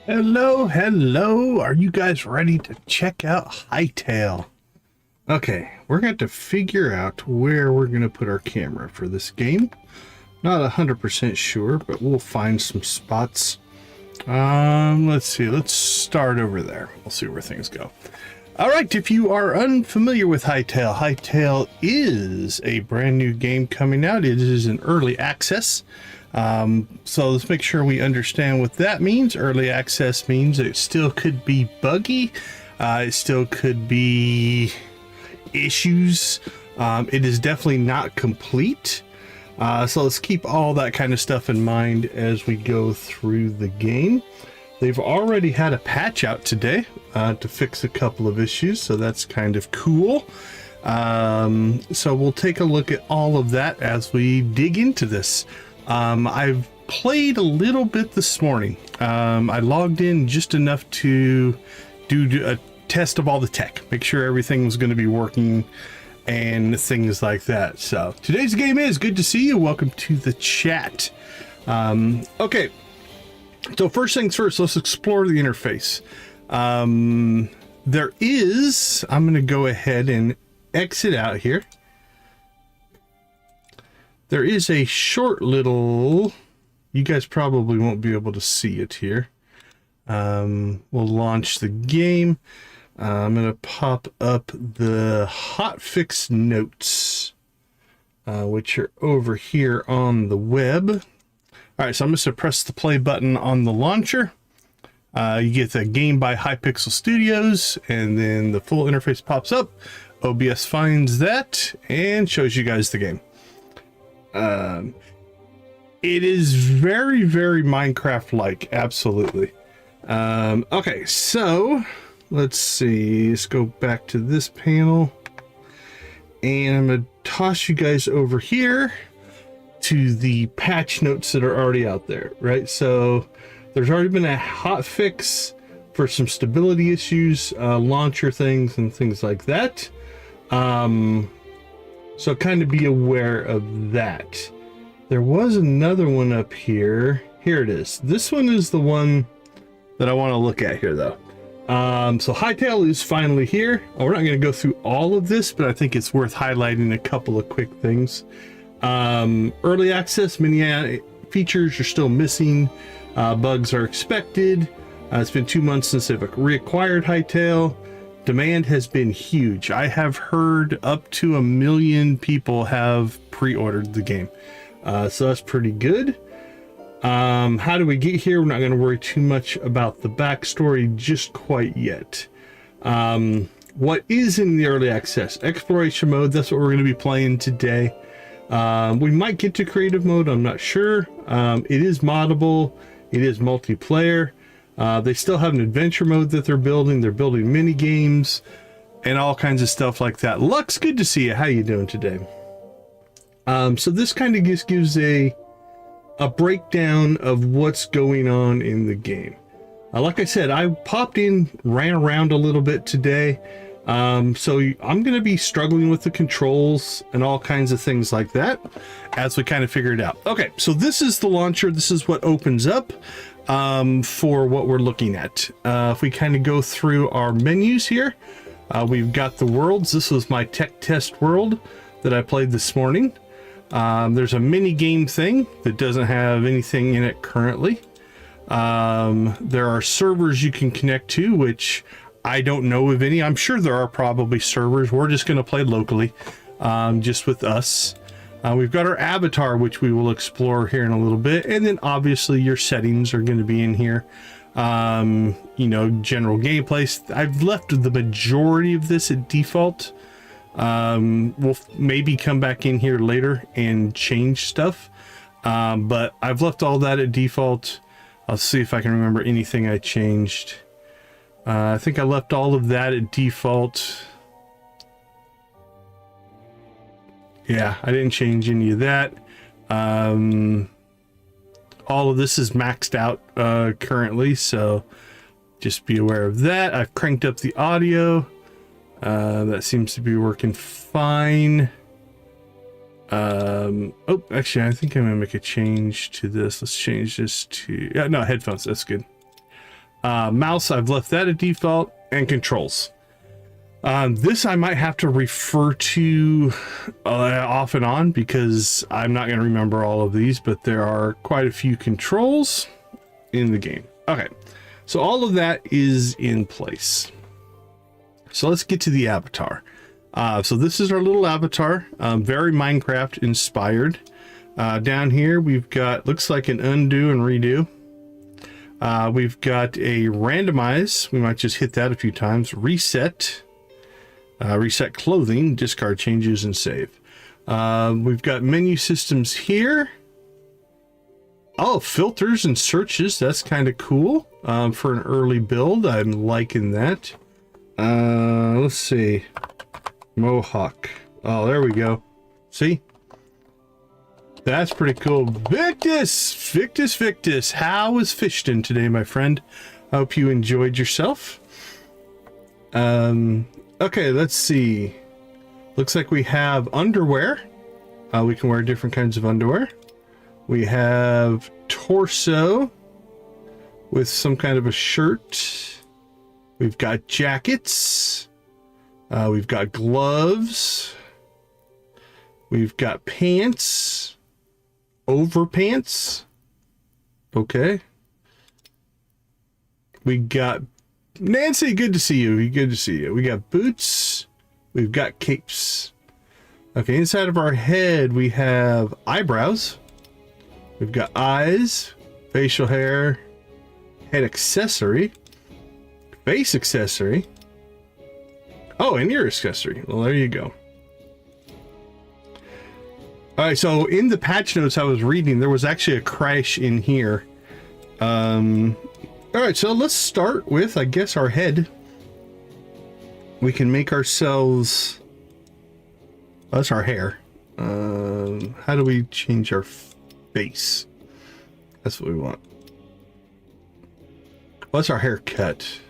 Hello. Are you guys ready to check out Hytale? Okay, we're going to figure out where we're going to put our camera for this game. Not 100% sure, but we'll find some spots. Let's see. Let's start over there. We'll see where things go. All right, if you are unfamiliar with Hytale, Hytale is a brand new game coming out. It is in early access. So let's make sure we understand what that means. Early access means it still could be buggy. It still could be issues. It is definitely not complete. So let's keep all that kind of stuff in mind as we go through the game. They've already had a patch out today to fix a couple of issues, so that's kind of cool. So we'll take a look at all of that as we dig into this. I've played a little bit this morning. I logged in just enough to do a test of all the tech, make sure everything was going to be working and things like that. So today's game is good to see you. Welcome to the chat. Okay, so first things first, let's explore the interface. I'm going to go ahead and exit out here. There is a short little, you guys probably won't be able to see it here. We'll launch the game. I'm going to pop up the hotfix notes, which are over here on the web. All right, so I'm just going to press the play button on the launcher. You get the game by Hypixel Studios, and then the full interface pops up. OBS finds that and shows you guys the game. It is very, very Minecraft-like, absolutely. Okay, so let's see. Let's go back to this panel, and I'm gonna toss you guys over here to the patch notes that are already out there, right? So there's already been a hot fix for some stability issues, launcher things and things like that. So kind of be aware of that. There was another one up here. Here it is. This one is the one that I want to look at here, though. So Hytale is finally here. We're not going to go through all of this, but I think it's worth highlighting a couple of quick things. Early access, many features are still missing. Bugs are expected. It's been 2 months since they've reacquired Hytale. Demand has been huge. I have heard up to 1 million people have pre-ordered the game. So that's pretty good. How do we get here? We're not going to worry too much about the backstory just quite yet. What is in the early access? Exploration mode, that's what we're going to be playing today. We might get to creative mode, I'm not sure. It is moddable. It is multiplayer. They still have an adventure mode that they're building. They're building mini games and all kinds of stuff like that. Lux, good to see you. How you doing today? So this kind of just gives a breakdown of what's going on in the game. Like I said, I popped in, ran around a little bit today. So I'm going to be struggling with the controls and all kinds of things like that as we kind of figure it out. Okay, so this is the launcher. This is what opens up for what we're looking at. If we kind of go through our menus here, we've got the worlds. This was my tech test world that I played this morning. There's a mini game thing that doesn't have anything in it currently. There are servers you can connect to, which I don't know of any. I'm sure there are probably servers. We're just going to play locally, just with us. We've got our avatar, which we will explore here in a little bit. And then obviously your settings are going to be in here. You know, general gameplay. I've left the majority of this at default. We'll maybe come back in here later and change stuff. But I've left all that at default. I'll see if I can remember anything I changed. I think I left all of that at default. Yeah, I didn't change any of that. All of this is maxed out currently, so just be aware of that. I've cranked up the audio. That seems to be working fine. Oh, actually, I think I'm gonna make a change to this. Let's change this to, yeah, no, headphones. That's good. Mouse, I've left that at default, and controls. This I might have to refer to off and on because I'm not going to remember all of these, but there are quite a few controls in the game. Okay, so all of that is in place. So let's get to the avatar. So this is our little avatar, very Minecraft inspired. Down here we've got, looks like an undo and redo. We've got a randomize. We might just hit that a few times. Reset. Reset clothing, discard changes, and save. We've got menu systems here. Oh, filters and searches. That's kind of cool for an early build. I'm liking that. Let's see. Mohawk. Oh, there we go. See? That's pretty cool. Victus. How was Fishton today, my friend? I hope you enjoyed yourself. Okay, let's see. Looks like we have underwear. We can wear different kinds of underwear. We have torso with some kind of a shirt. We've got jackets. We've got gloves. We've got pants. Overpants. Okay. We got Nancy, good to see you. Good to see you. We got boots. We've got capes. Okay, inside of our head, we have eyebrows. We've got eyes, facial hair, head accessory, face accessory. Oh, and ear accessory. Well, there you go. All right, so in the patch notes I was reading, there was actually a crash in here. All right, so let's start with, I guess, our head. We can make ourselves... Oh, that's our hair. How do we change our face? That's what we want. What's our haircut?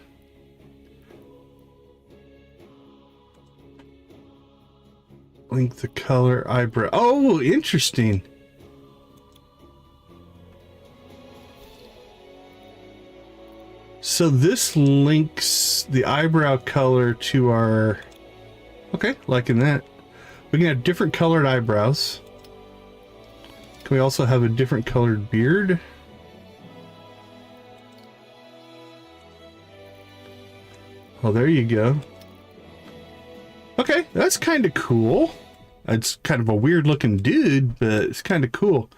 Link the color, eyebrow. Oh, interesting. So this links the eyebrow color to our... Okay, liking that. We can have different colored eyebrows. Can we also have a different colored beard? Oh, there you go. Okay, that's kind of cool. It's kind of a weird looking dude, but it's kind of cool.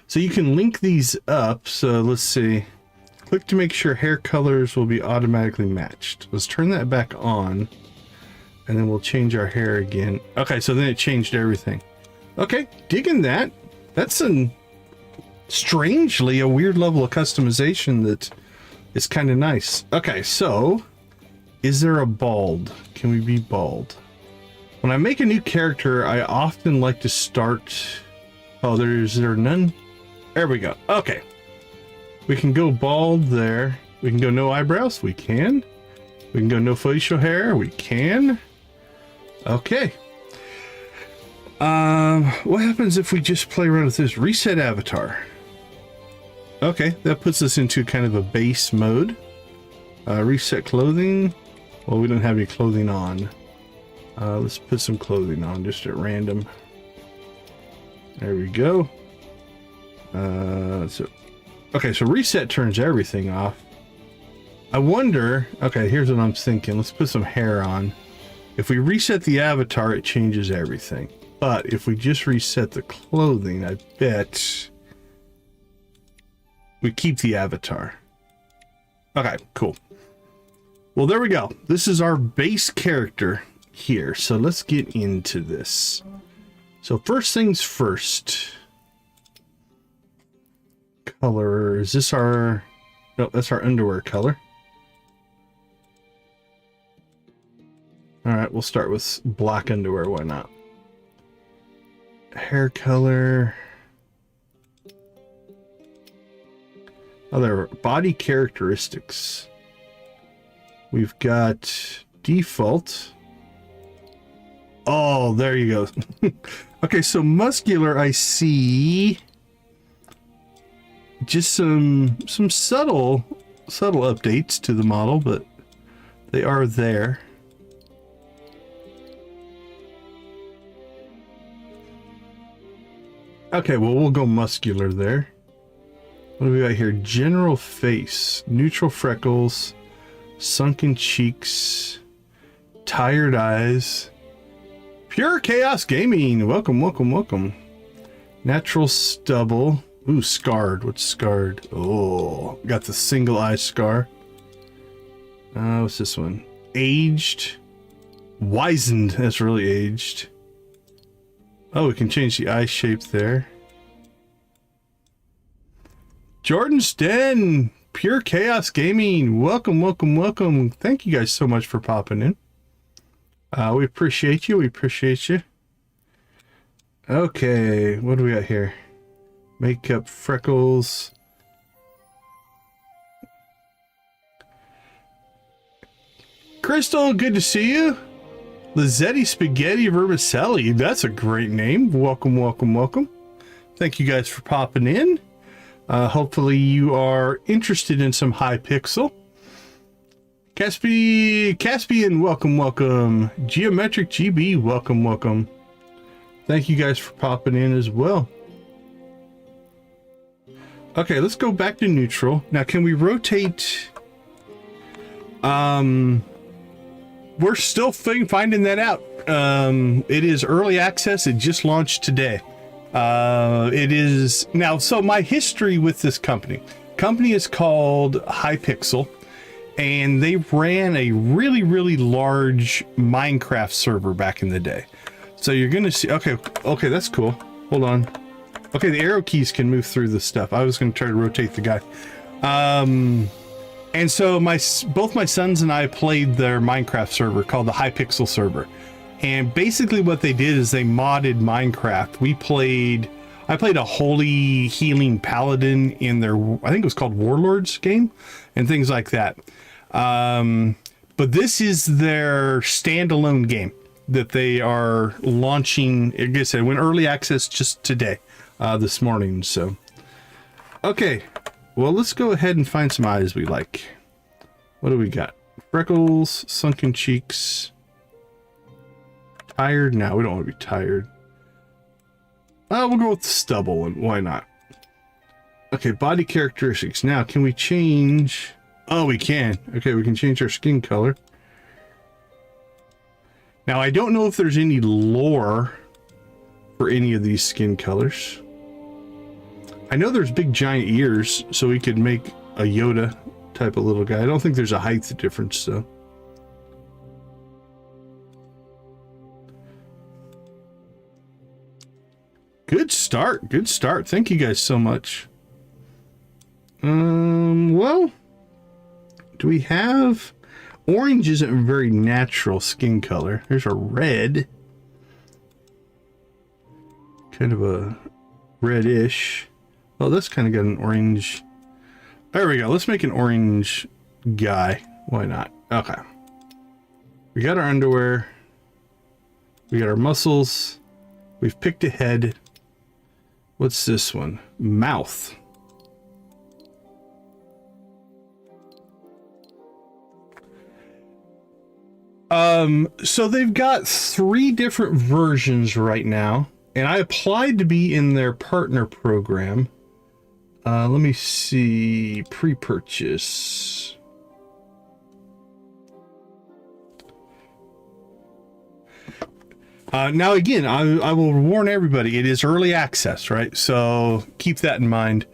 So you can link these up. So let's see. Click to make sure hair colors will be automatically matched. Let's turn that back on. And then we'll change our hair again. Okay, so then it changed everything. Okay, digging that. That's strangely a weird level of customization that is kind of nice. Okay, so is there a bald? Can we be bald? When I make a new character, I often like to start... Oh, is there none? There we go. Okay. We can go bald there. We can go no eyebrows. We can. We can go no facial hair. We can. Okay. What happens if we just play around with this reset avatar? Okay, that puts us into kind of a base mode. Reset clothing. Well, we don't have any clothing on. Let's put some clothing on just at random. There we go. Okay, so reset turns everything off. I wonder, okay, here's what I'm thinking. Let's put some hair on. If we reset the avatar, it changes everything. But if we just reset the clothing, I bet we keep the avatar. Okay, cool. Well, there we go. This is our base character here. So let's get into this. So first things first. Color, is this our... No, that's our underwear color. Alright, we'll start with black underwear, why not? Hair color. Other body characteristics. We've got default. Oh, there you go. Okay, so muscular, I see just some subtle subtle updates to the model, but they are there. Okay, well, we'll go muscular there. What do we got here? General face, neutral freckles, sunken cheeks, tired eyes. Pure Chaos Gaming. Welcome, welcome, welcome. Natural stubble. Ooh, scarred. What's scarred? Oh, got the single eye scar. What's this one? Aged. Wizened. That's really aged. Oh, we can change the eye shape there. Jordan's Den, Pure Chaos Gaming. Welcome, welcome, welcome. Thank you guys so much for popping in. We appreciate you. We appreciate you. Okay, what do we got here? Makeup, freckles. Crystal, good to see you. Lizzetti Spaghetti Vermicelli. That's a great name. Welcome, welcome, welcome. Thank you guys for popping in. Hopefully you are interested in some Hypixel. Caspian, welcome, welcome. Geometric GB, welcome, welcome. Thank you guys for popping in as well. Okay, let's go back to neutral. Now, can we rotate? We're still finding that out. It is early access. It just launched today. It is now. So my history with this company is called Hypixel, and they ran a really, really large Minecraft server back in the day. So you're going to see, okay, that's cool. Hold on. Okay, the arrow keys can move through the stuff. I was going to try to rotate the guy. And so both my sons and I played their Minecraft server called the Hypixel server. And basically what they did is they modded Minecraft. I played a holy healing paladin in their, I think it was called Warlords game and things like that. But this is their standalone game that they are launching. Like I said, it went early access just today, this morning. So, okay. Well, let's go ahead and find some eyes we like. What do we got? Freckles, sunken cheeks. Tired? No, we don't want to be tired. We'll go with the stubble, and why not? Okay, body characteristics. Now, can we change? Oh, we can. Okay, we can change our skin color. Now, I don't know if there's any lore for any of these skin colors. I know there's big giant ears, so we could make a Yoda type of little guy. I don't think there's a height difference, though. Good start. Good start. Thank you guys so much. Well, do we have... Orange isn't a very natural skin color. There's a red. Kind of a reddish. Oh, that's kind of got an orange. There we go. Let's make an orange guy. Why not? Okay. We got our underwear. We got our muscles. We've picked a head. What's this one? Mouth. So they've got 3 different versions right now, and I applied to be in their partner program. Let me see, pre-purchase. Now again, I will warn everybody, it is early access, right? So keep that in mind.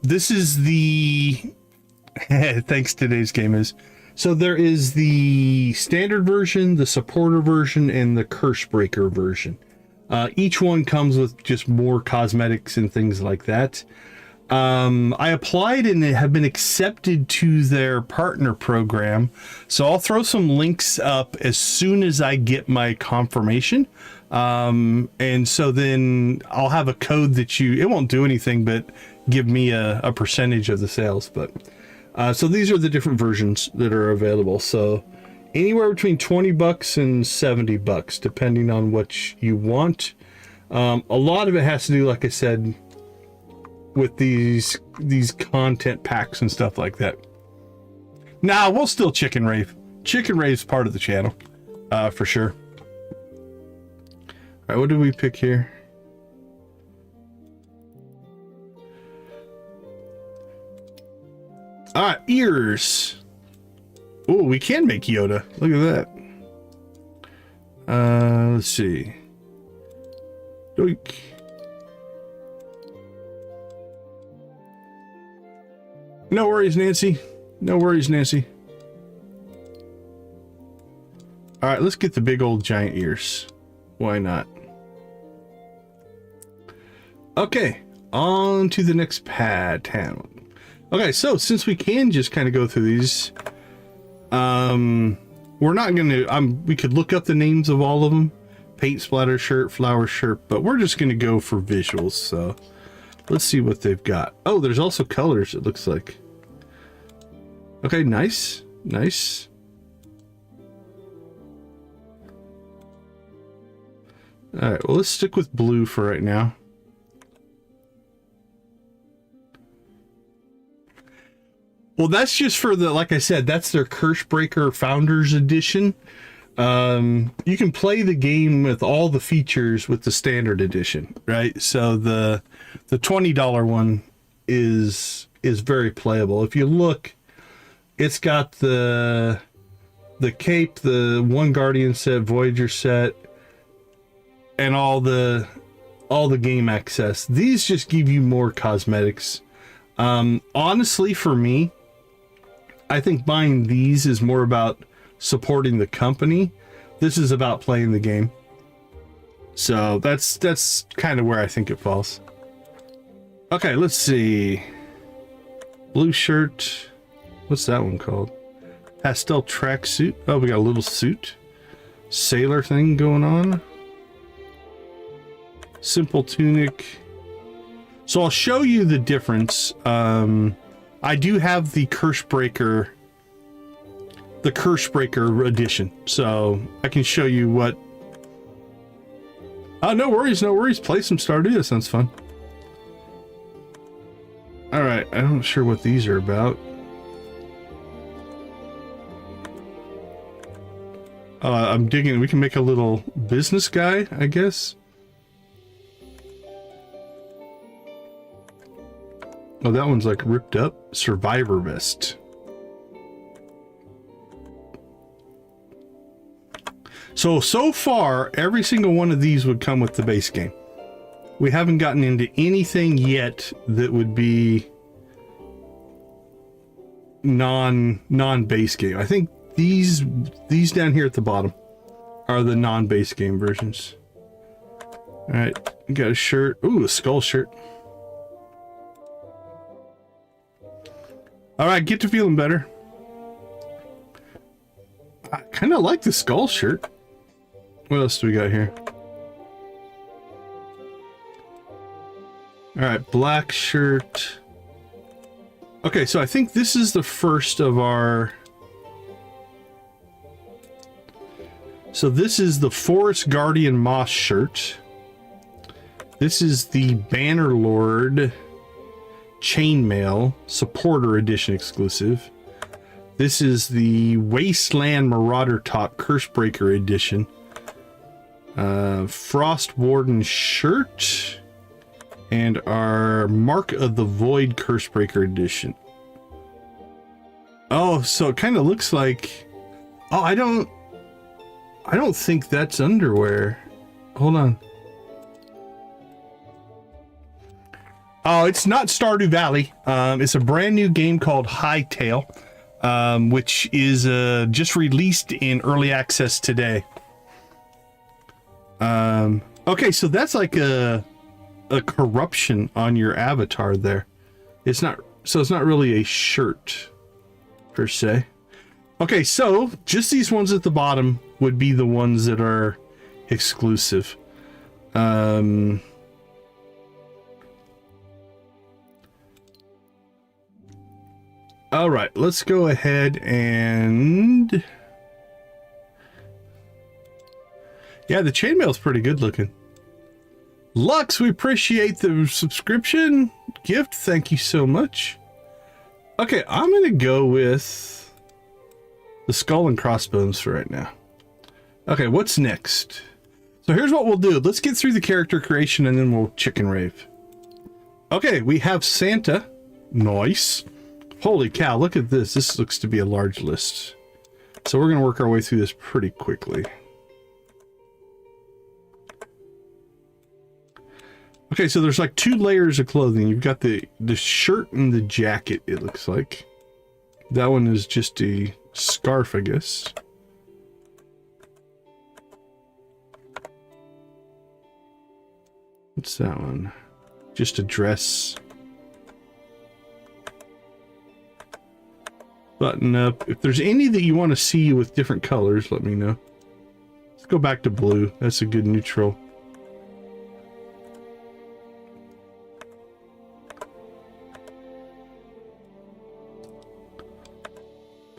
This is the, thanks today's game is, so there is the standard version, the supporter version, and the curse breaker version. Each one comes with just more cosmetics and things like that. I applied and have been accepted to their partner program. So I'll throw some links up as soon as I get my confirmation. And so then I'll have a code that it won't do anything but give me a percentage of the sales. But so these are the different versions that are available. So anywhere between $20 and $70, depending on what you want. A lot of it has to do, like I said, with these content packs and stuff like that. Nah, we'll still chicken rave. Chicken rave's part of the channel, for sure. All right, what did we pick here? Ears. Oh, we can make Yoda. Look at that. Let's see. Doink. No worries, Nancy. No worries, Nancy. All right, let's get the big old giant ears. Why not? Okay, on to the next pad town. Okay, so since we can just kind of go through these, we're not gonna. We could look up the names of all of them. Paint splatter shirt, flower shirt, but we're just gonna go for visuals. So let's see what they've got. Oh, there's also colors. It looks like. Okay, nice, nice. All right, well, let's stick with blue for right now. Well, that's just for the, like I said, that's their Cursebreaker Founders Edition. You can play the game with all the features with the standard edition, right? So the $20 one is very playable. If you look, it's got the cape, the One Guardian set, Voyager set, and all the game access. These just give you more cosmetics. Honestly, for me, I think buying these is more about supporting the company. This is about playing the game. So that's kind of where I think it falls. Okay, let's see. Blue shirt. What's that one called? Pastel tracksuit. Oh, we got a little suit. Sailor thing going on. Simple tunic. So I'll show you the difference. I do have the Cursebreaker edition, so I can show you what. Oh, no worries, no worries. Play some Stardew. That sounds fun. All right, I'm not sure what these are about. I'm digging. We can make a little business guy, I guess. Oh, that one's like ripped up. Survivor vest. So far, every single one of these would come with the base game. We haven't gotten into anything yet that would be non-base game. I think these down here at the bottom are the non-base game versions. All right, got a shirt. Ooh, a skull shirt. All right, get to feeling better. I kind of like the skull shirt. What else do we got here? All right, black shirt. Okay, so I think this is the first of our... So this is the Forest Guardian Moss shirt. This is the Bannerlord Chainmail Supporter Edition exclusive. This is the Wasteland Marauder Top Cursebreaker Edition. Frost Warden shirt. And our Mark of the Void Cursebreaker Edition. Oh, so it kind of looks like... Oh, I don't think that's underwear. Hold on. Oh, it's not Stardew Valley. It's a brand new game called Hytale, which is just released in early access today. Okay, so that's like a corruption on your avatar there. It's not really a shirt per se. Okay, so just these ones at the bottom would be the ones that are exclusive. All right, let's go ahead and... Yeah, the chainmail is pretty good looking. Lux, we appreciate the subscription. gift. Thank you so much. Okay, I'm going to go with the skull and crossbones for right now. Okay, what's next? So here's what we'll do. Let's get through the character creation and then we'll chicken rave. Okay, we have Santa. Nice. Holy cow, look at this. This looks to be a large list. So we're going to work our way through this pretty quickly. Okay, so there's like 2 layers of clothing. You've got the shirt and the jacket, it looks like. That one is just a scarf, I guess. What's that one? Just a dress. Button up. If there's any that you want to see with different colors, let me know. Let's go back to blue. That's a good neutral.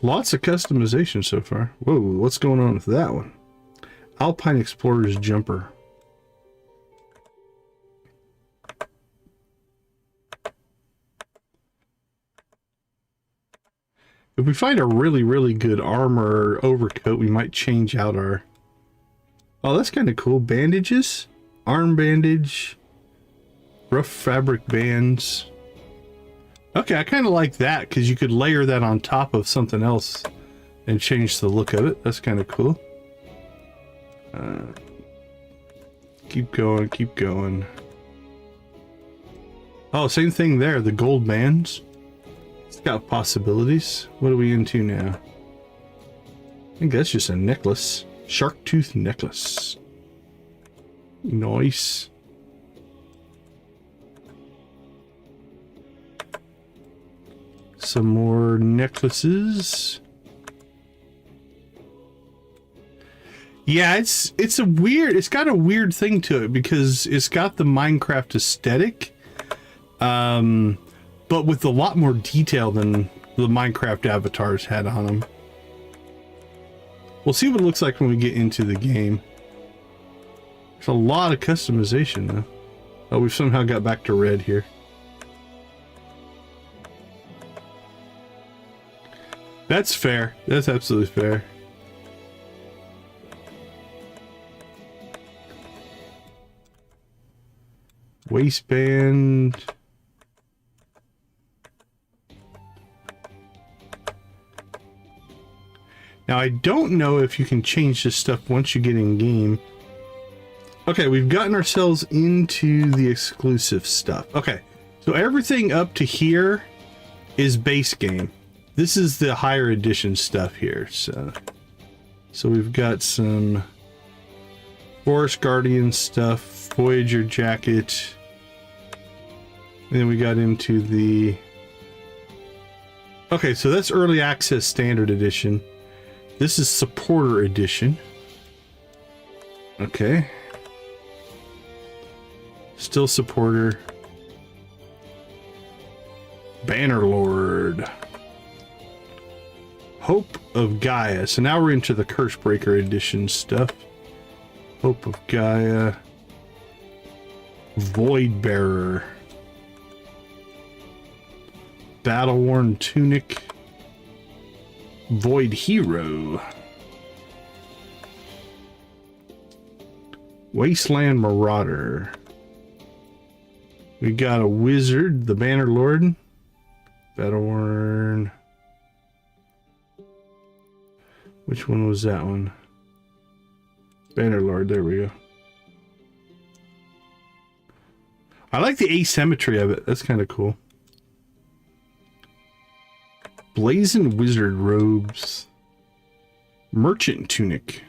Lots of customization so far. Whoa, what's going on with that one? Alpine Explorer's jumper. If we find a really, really good armor or overcoat, we might change out our... Oh, that's kind of cool. Bandages, arm bandage, rough fabric bands. Okay, I kind of like that because you could layer that on top of something else and change the look of it. That's kind of cool. Keep going, keep going. Oh, same thing there. The gold bands. It's got possibilities. What are we into now? I think that's just a necklace. Shark tooth necklace. Nice. Some more necklaces. Yeah, it's got a weird thing to it because it's got the Minecraft aesthetic, but with a lot more detail than the Minecraft avatars had on them. We'll see what it looks like when we get into the game. There's a lot of customization though. Oh, we've somehow got back to red here. That's fair. That's absolutely fair. Waistband. Now, I don't know if you can change this stuff once you get in game. Okay, we've gotten ourselves into the exclusive stuff. Okay, so everything up to here is base game. This is the higher edition stuff here. So we've got some Forest Guardian stuff, Voyager jacket. And then we got into the... Okay, so that's Early Access Standard Edition. This is Supporter Edition. Okay. Still Supporter. Bannerlord. Hope of Gaia. So now we're into the Cursebreaker Edition stuff. Hope of Gaia. Void Bearer. Battle-worn tunic. Void Hero. Wasteland Marauder. We got a wizard, the Bannerlord. Battle-worn. Which one was that one? Bannerlord, there we go. I like the asymmetry of it. That's kind of cool. Blazing Wizard robes. Merchant tunic.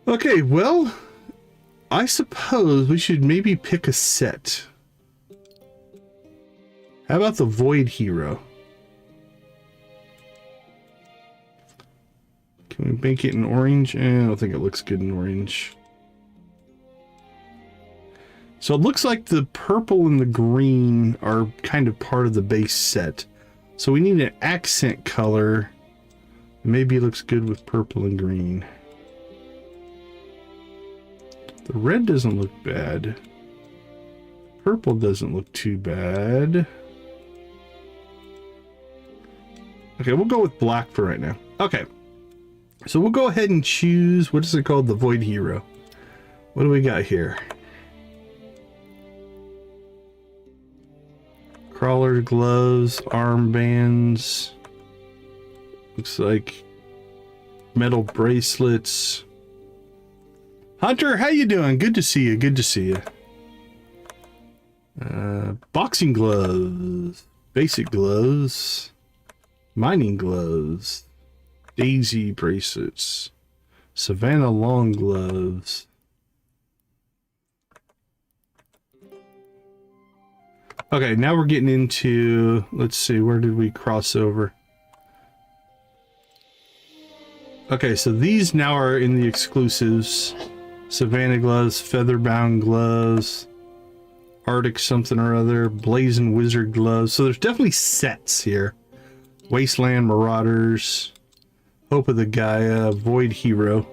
Okay, well, I suppose we should maybe pick a set. How about the Void Hero? Can we make it in orange? I don't think it looks good in orange. So it looks like the purple and the green are kind of part of the base set. So we need an accent color. Maybe it looks good with purple and green. The red doesn't look bad. Purple doesn't look too bad. Okay, we'll go with black for right now. Okay. So we'll go ahead and choose, what is it called? The Void Hero. What do we got here? Crawler gloves, armbands. Looks like metal bracelets. Hunter, how you doing? Good to see you. Good to see you. Boxing gloves, basic gloves, mining gloves, daisy bracelets, Savannah long gloves. Okay, now we're getting into, let's see, where did we cross over? Okay, so these now are in the exclusives. Savannah gloves, feather-bound gloves, Arctic something or other, Blazing Wizard gloves. So there's definitely sets here. Wasteland Marauders, Hope of the Gaia, Void Hero,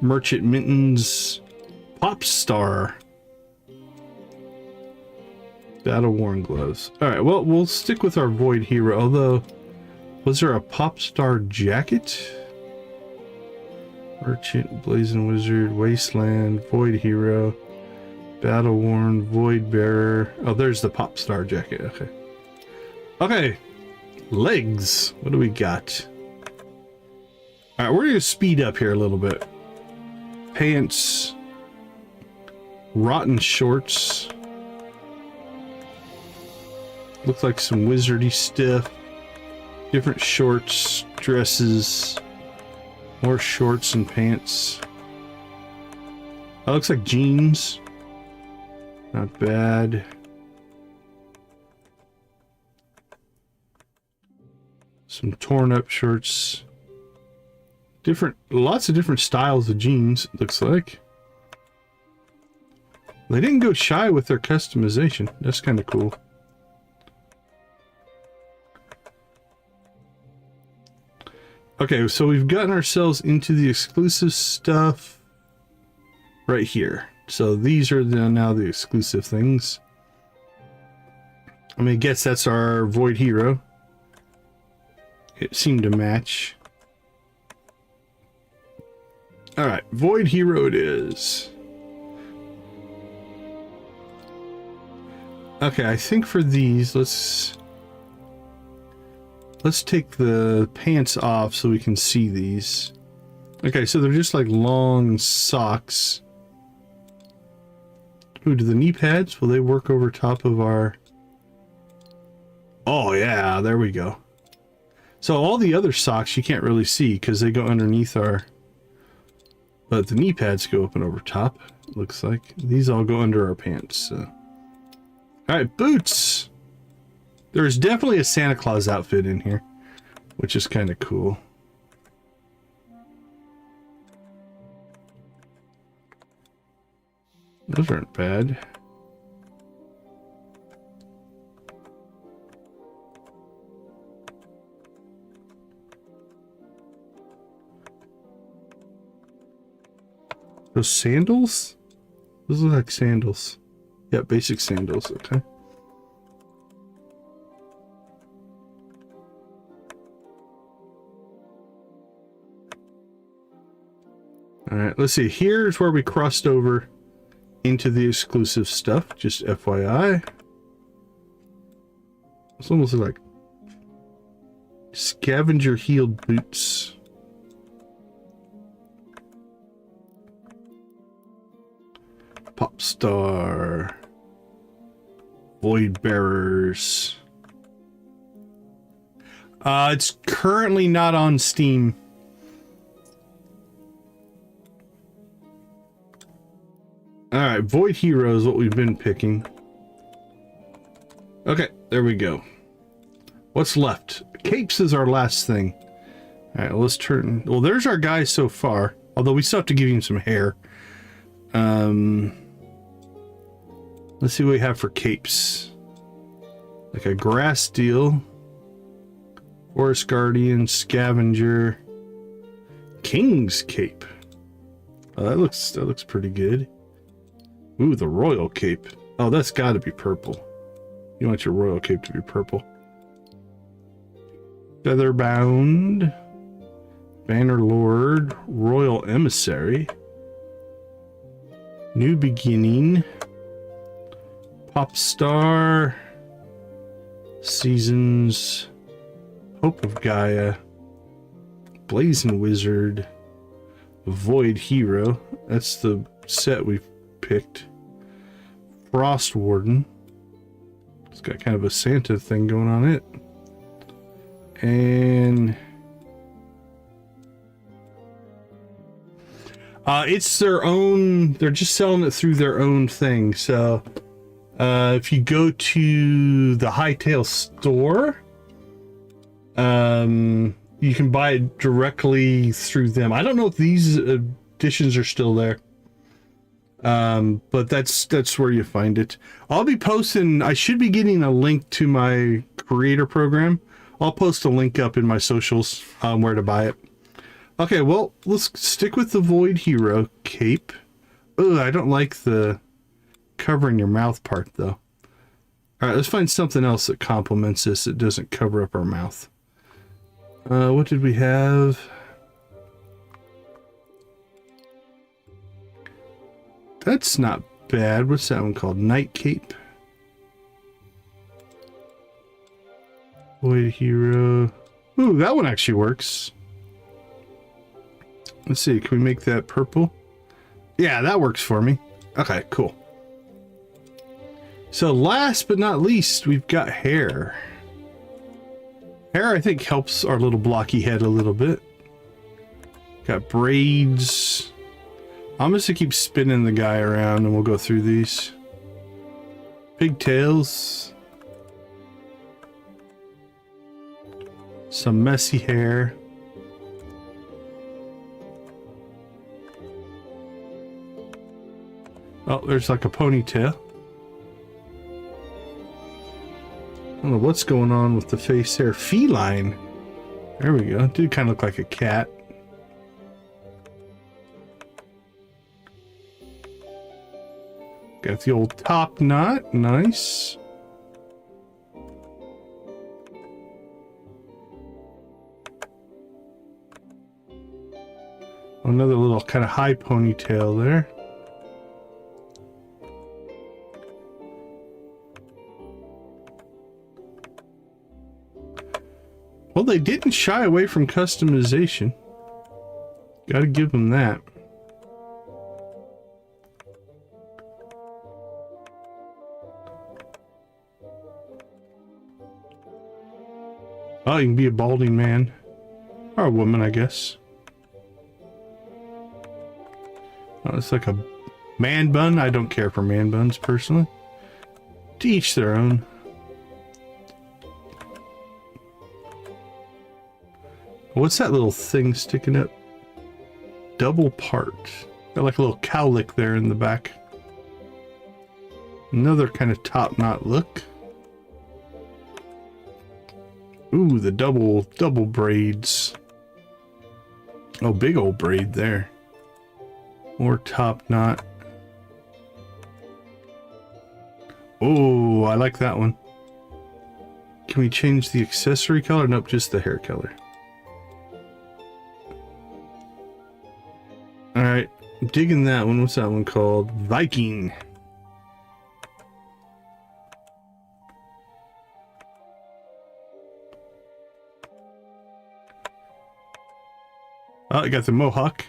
Merchant Mittens, Pop Star, Battle Worn gloves. Alright, well, we'll stick with our Void Hero, although, was there a Pop Star jacket? Merchant, Blazing Wizard, Wasteland, Void Hero, Battle Worn, Void Bearer. Oh, there's the Pop Star jacket. Okay. Okay. Legs. What do we got? Alright, we're going to speed up here a little bit. Pants. Rotten shorts. Looks like some wizardy stuff. Different shorts, dresses. More shorts and pants. That looks like jeans. Not bad. Some torn up shorts. Lots of different styles of jeans, it looks like. They didn't go shy with their customization. That's kind of cool. Okay, so we've gotten ourselves into the exclusive stuff right here. So these are now the exclusive things. I mean, I guess that's our Void Hero. It seemed to match. Alright, Void Hero it is. Okay, I think for these, let's take the pants off so we can see these. Okay, so they're just like long socks. Ooh, do the knee pads, will they work over top of our... Oh yeah, there we go. So all the other socks you can't really see because they go underneath our... But the knee pads go up and over top, looks like. These all go under our pants. So. Alright, boots! There's definitely a Santa Claus outfit in here, which is kind of cool. Those aren't bad. Those sandals? Those look like sandals. Yeah, basic sandals, okay. Alright, let's see. Here's where we crossed over into the exclusive stuff, just FYI. It's almost like scavenger heeled boots. Pop Star. Void Bearers. It's currently not on Steam. Alright, Void Hero is what we've been picking. Okay, there we go. What's left? Capes is our last thing. Alright, let's turn... Well, there's our guy so far. Although we still have to give him some hair. Let's see what we have for capes. Like a grass steel. Forest Guardian, Scavenger. King's Cape. Oh, that looks pretty good. Ooh, the royal cape. Oh, that's got to be purple. You want your royal cape to be purple. Featherbound. Banner Lord. Royal Emissary. New Beginning. Pop Star. Seasons. Hope of Gaia. Blazing Wizard. Void Hero. That's the set we've picked. Frost Warden. It's got kind of a Santa thing going on it. And it's their own, they're just selling it through their own thing. So if you go to the Hytale store, you can buy it directly through them. I don't know if these editions are still there. But that's where you find it. I'll be posting, I should be getting a link to my creator program. I'll post a link up in my socials where to buy it. Okay, well, let's stick with the Void Hero cape. Ugh, I don't like the covering your mouth part though. All right, let's find something else that complements this that doesn't cover up our mouth. What did we have? That's not bad. What's that one called? Night Cape. Void Hero. Ooh, that one actually works. Let's see. Can we make that purple? Yeah, that works for me. Okay, cool. So last but not least, we've got hair. Hair, I think, helps our little blocky head a little bit. Got braids. I'm just gonna keep spinning the guy around and we'll go through these. Pigtails. Some messy hair. Oh, there's like a ponytail. I don't know what's going on with the face hair. Feline. There we go. It did kind of look like a cat. Got the old top knot. Nice. Another little kind of high ponytail there. Well, they didn't shy away from customization. Gotta give them that. Oh, you can be a balding man. Or a woman, I guess. Oh, it's like a man bun. I don't care for man buns, personally. To each their own. What's that little thing sticking up? Double part. Got like a little cowlick there in the back. Another kind of top knot look. Ooh, the double braids. Oh, big old braid there. More top knot. Oh, I like that one. Can we change the accessory color? Nope, just the hair color. Alright, I'm digging that one. What's that one called? Viking. Oh, I got the mohawk.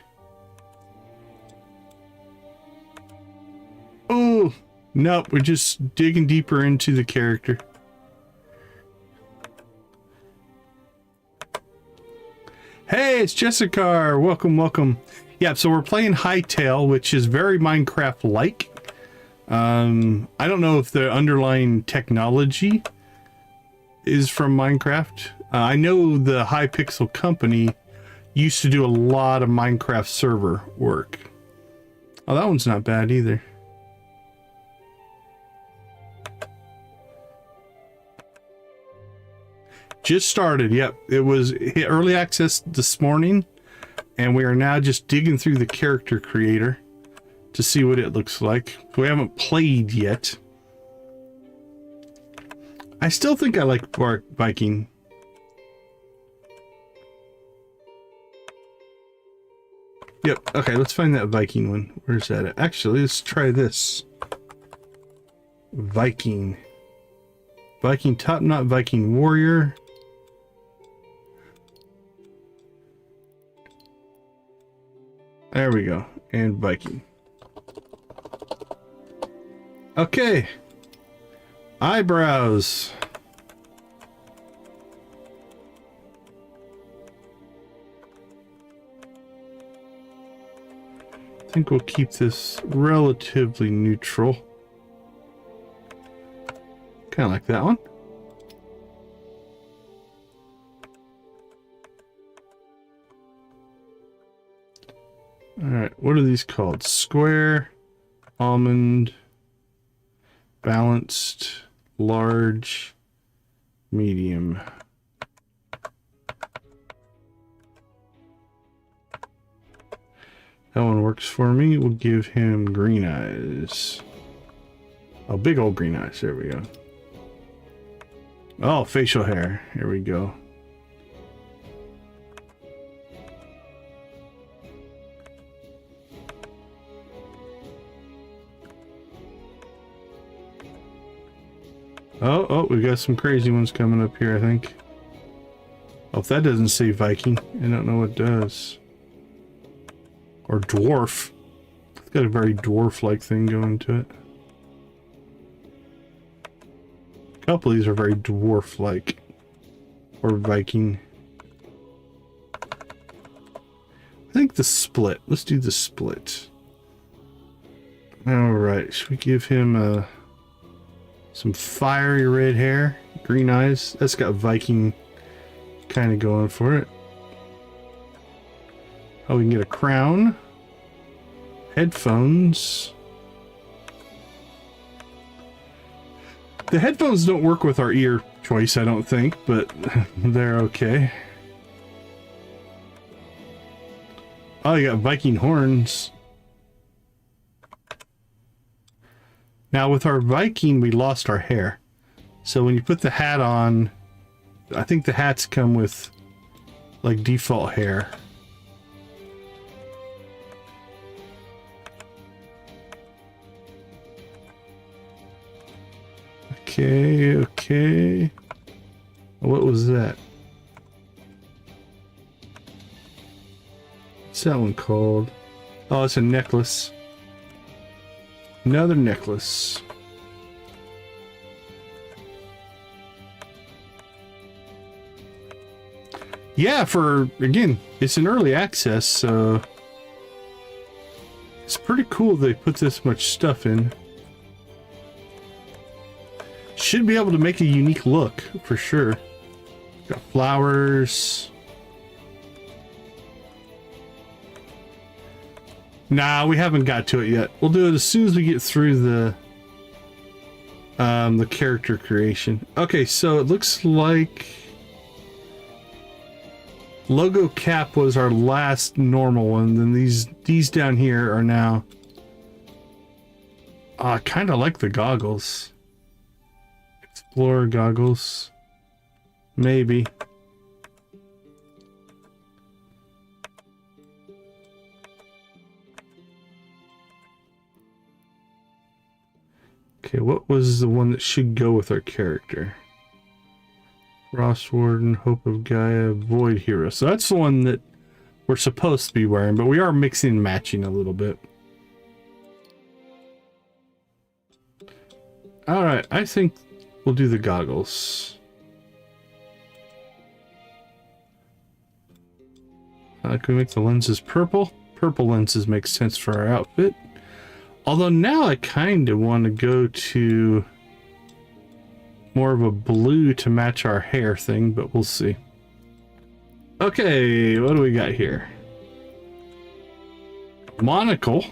Oh, nope, we're just digging deeper into the character. Hey, it's Jessica. Welcome, welcome. Yeah, so we're playing Hytale, which is very Minecraft-like. I don't know if the underlying technology is from Minecraft. I know the Hypixel company used to do a lot of Minecraft server work. Oh, that one's not bad either. Just started, yep. It was early access this morning, and we are now just digging through the character creator. to see what it looks like. We haven't played yet. I still think I like Viking. Yep. Okay, let's find that Viking one. Where's that at? Actually, let's try this. Viking. Viking Top Knot, Viking Warrior. There we go. And Viking. Okay. Eyebrows. I think we'll keep this relatively neutral. Kind of like that one. Alright, what are these called? Square, almond, balanced, large, medium. That one works for me. We'll give him green eyes. Oh, big old green eyes. There we go. Oh, facial hair. Here we go. Oh, we got some crazy ones coming up here, I think. Oh, if that doesn't say Viking, I don't know what does. Or dwarf. It's got a very dwarf-like thing going to it. A couple of these are very dwarf-like. Or Viking. I think the split. Let's do the split. Alright, should we give him some fiery red hair? Green eyes. That's got Viking kind of going for it. Oh, we can get a crown. Headphones. The headphones don't work with our ear choice, I don't think, but they're okay. Oh, you got Viking horns. Now with our Viking, we lost our hair. So when you put the hat on, I think the hats come with like default hair. Okay. What was that? What's that one called? Oh, it's a necklace. Another necklace. Yeah, again, it's an early access, so it's pretty cool they put this much stuff in. Should be able to make a unique look, for sure. Got flowers. Nah, we haven't got to it yet. We'll do it as soon as we get through the character creation. Okay, so it looks like logo cap was our last normal one. Then these down here are now. I kind of like the goggles. Explorer goggles. Maybe. Okay, what was the one that should go with our character? Frost Warden, Hope of Gaia, Void Hero. So that's the one that we're supposed to be wearing, but we are mixing and matching a little bit. Alright, I think we'll do the goggles. Can we make the lenses purple? Purple lenses make sense for our outfit. Although now I kind of want to go to more of a blue to match our hair thing, but we'll see. Okay, what do we got here? Monocle.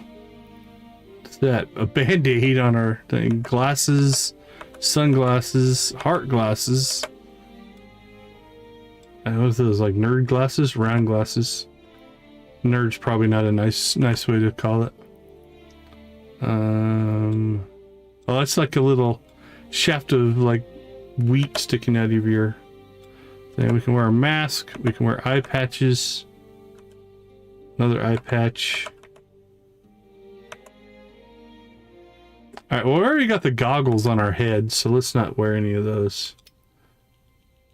What's that? A band-aid on our thing. Glasses, sunglasses, heart glasses. What are those, like nerd glasses? Round glasses. Nerd's probably not a nice way to call it. Oh, that's like a little shaft of like wheat sticking out of your thing. We can wear a mask. We can wear eye patches. Another eye patch. Alright, well, we already got the goggles on our heads, so let's not wear any of those.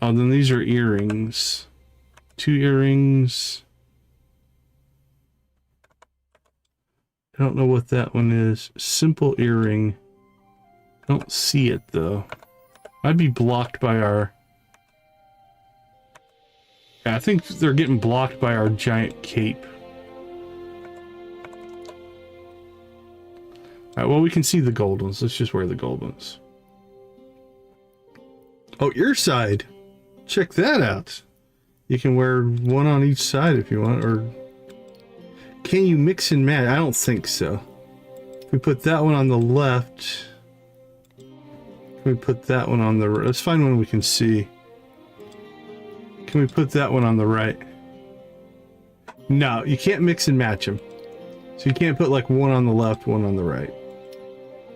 Oh, then these are earrings. 2 earrings. I don't know what that one is. Simple earring. I don't see it, though. Might be blocked by our... Yeah, I think they're getting blocked by our giant cape. Alright, well, we can see the gold ones. Let's just wear the gold ones. Oh, ear side. Check that out. You can wear one on each side if you want, or... Can you mix and match? I don't think so. If we put that one on the left... Can we put that one on the right? Let's find one we can see. Can we put that one on the right? No, you can't mix and match them. So you can't put like one on the left, one on the right.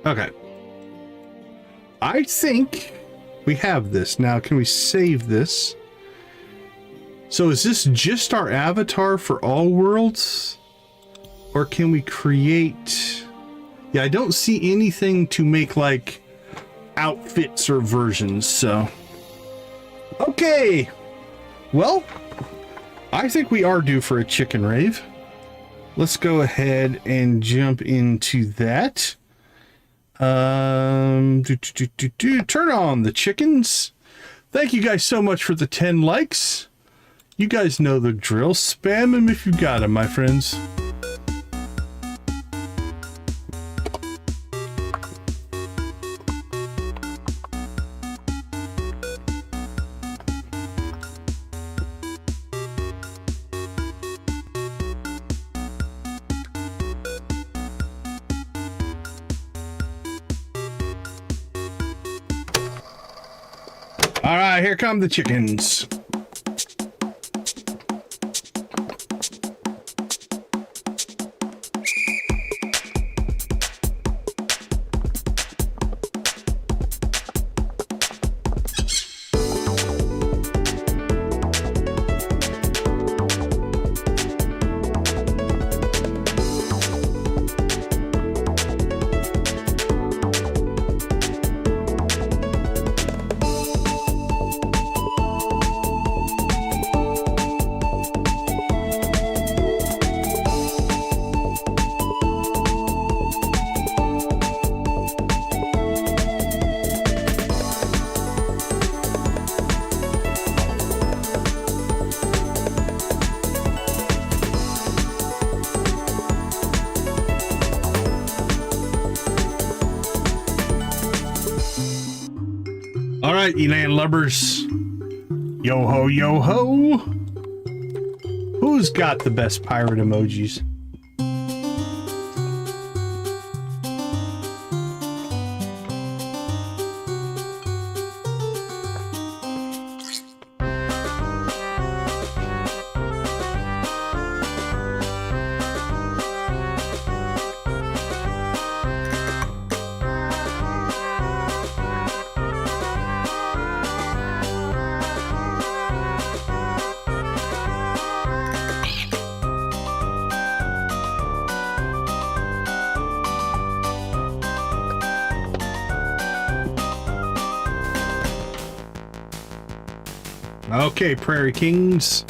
Okay. I think we have this. Now, can we save this? So is this just our avatar for all worlds? Or can we create... Yeah, I don't see anything to make like outfits or versions, so... Okay! Well, I think we are due for a chicken rave. Let's go ahead and jump into that. Turn on the chickens. Thank you guys so much for the 10 likes. You guys know the drill. Spam them if you got them, my friends. All right, here come the chickens. Alright, Elan Lubbers. Yo ho, yo ho. Who's got the best pirate emojis? Okay, Prairie Kings.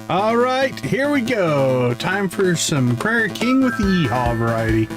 All right, here we go. Time for some Prairie King with the Yeehaw variety.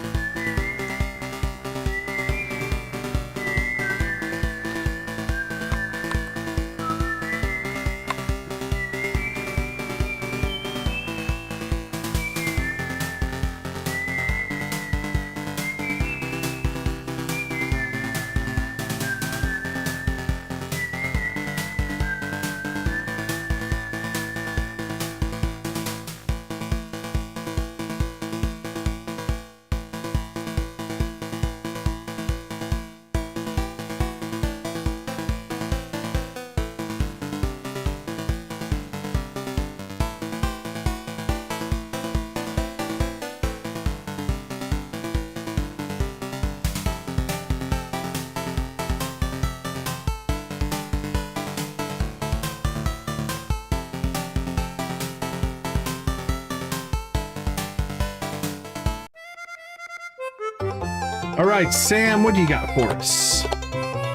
All right, Sam, what do you got for us?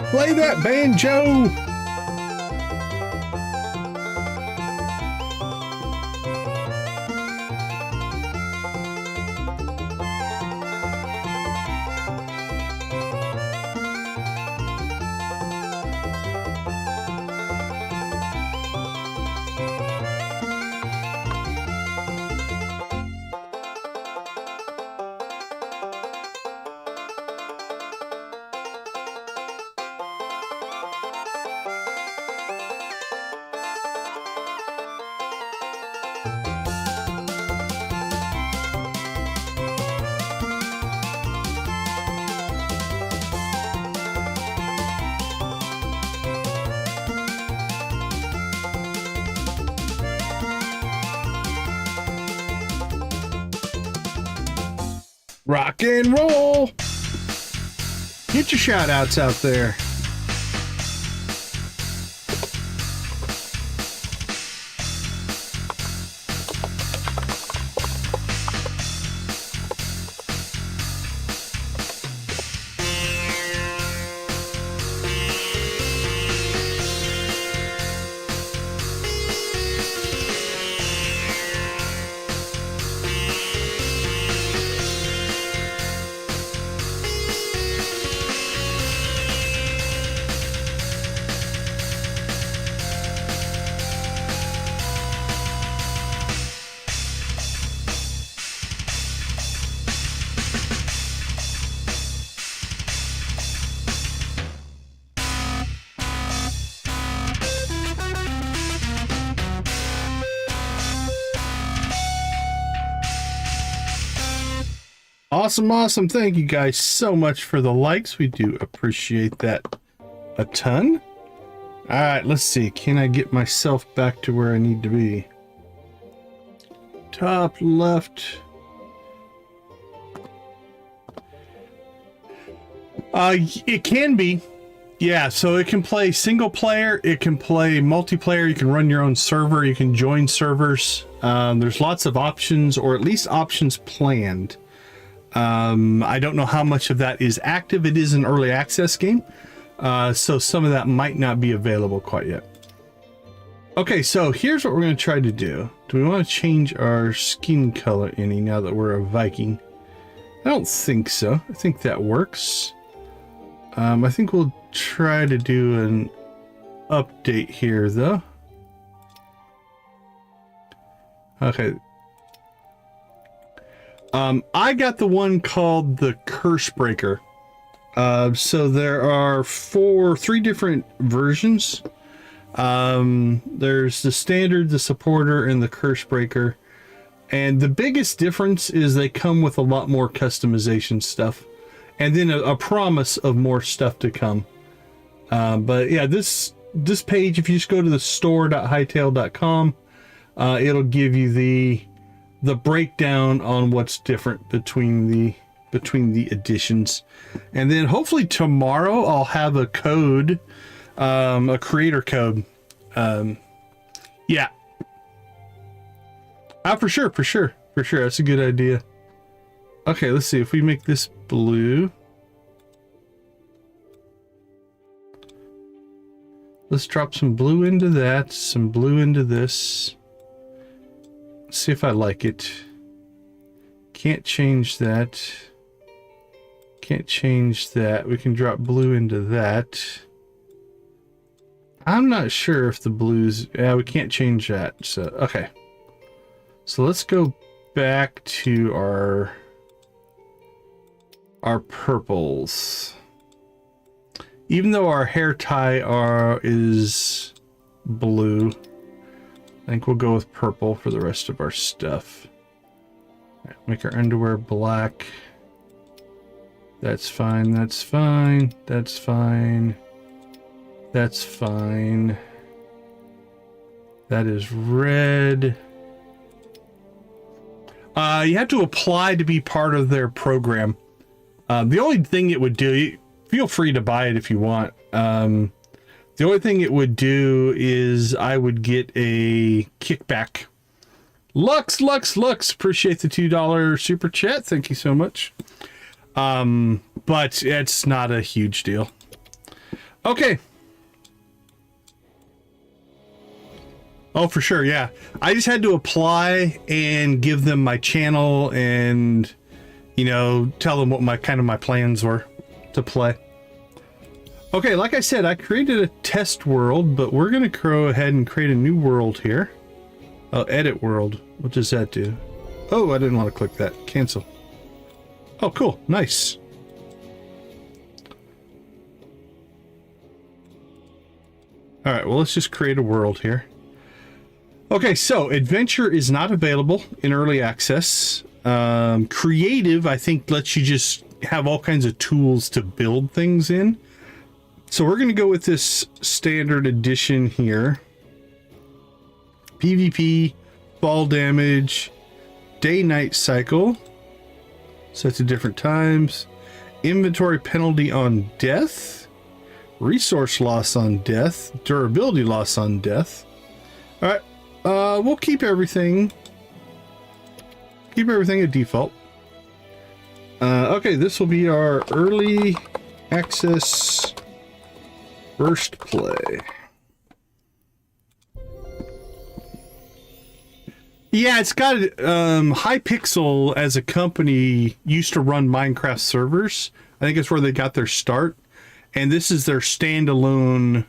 Play that banjo. Rock and roll. Get your shout outs out there. Awesome, awesome. Thank you guys so much for the likes. We do appreciate that a ton. All right, let's see. Can I get myself back to where I need to be? Top left. It can be. Yeah, so it can play single player. It can play multiplayer. You can run your own server. You can join servers. There's lots of options, or at least options planned. I don't know how much of that is active. It is an early access game, so some of that might not be available quite yet. Okay, so here's what we're going to try to do. Do we want to change our skin color any now that we're a Viking? I don't think so. I think that works. I think we'll try to do an update here, though. Okay. I got the one called the Curse Breaker. So there are three different versions. There's the standard, the supporter, and the Curse Breaker. And the biggest difference is they come with a lot more customization stuff. And then a promise of more stuff to come. But yeah, this page, if you just go to the store.hytale.com, it'll give you the breakdown on what's different between the editions. And then hopefully tomorrow I'll have a code, a creator code. Yeah. For sure. That's a good idea. Okay, let's see if we make this blue. Let's drop some blue into that, some blue into this. See if I like it. Can't change that. Can't change that. We can drop blue into that. I'm not sure if the blues... Yeah, we can't change that. So, okay. So let's go back to our purples. Even though our hair tie is blue, I think we'll go with purple for the rest of our stuff. Right, make our underwear black. That's fine, that's fine, that's fine. That's fine. That is red. You have to apply to be part of their program. The only thing it would do, feel free to buy it if you want. The only thing it would do is I would get a kickback. Lux. Appreciate the $2 super chat. Thank you so much. But it's not a huge deal. Okay. Oh, for sure, yeah. I just had to apply and give them my channel and, you know, tell them what my my plans were to play. Okay, like I said, I created a test world, but we're going to go ahead and create a new world here. Oh, edit world. What does that do? Oh, I didn't want to click that. Cancel. Oh, cool. Nice. All right, well, let's just create a world here. Okay, so adventure is not available in early access. Creative, I think, lets you just have all kinds of tools to build things in. So we're going to go with this standard edition here. PvP, fall damage, day-night cycle, set to different times, inventory penalty on death, resource loss on death, durability loss on death. All right. We'll keep everything at default. Okay, this will be our early access first play. Yeah, it's got Hypixel as a company used to run Minecraft servers. I think it's where they got their start, and this is their standalone,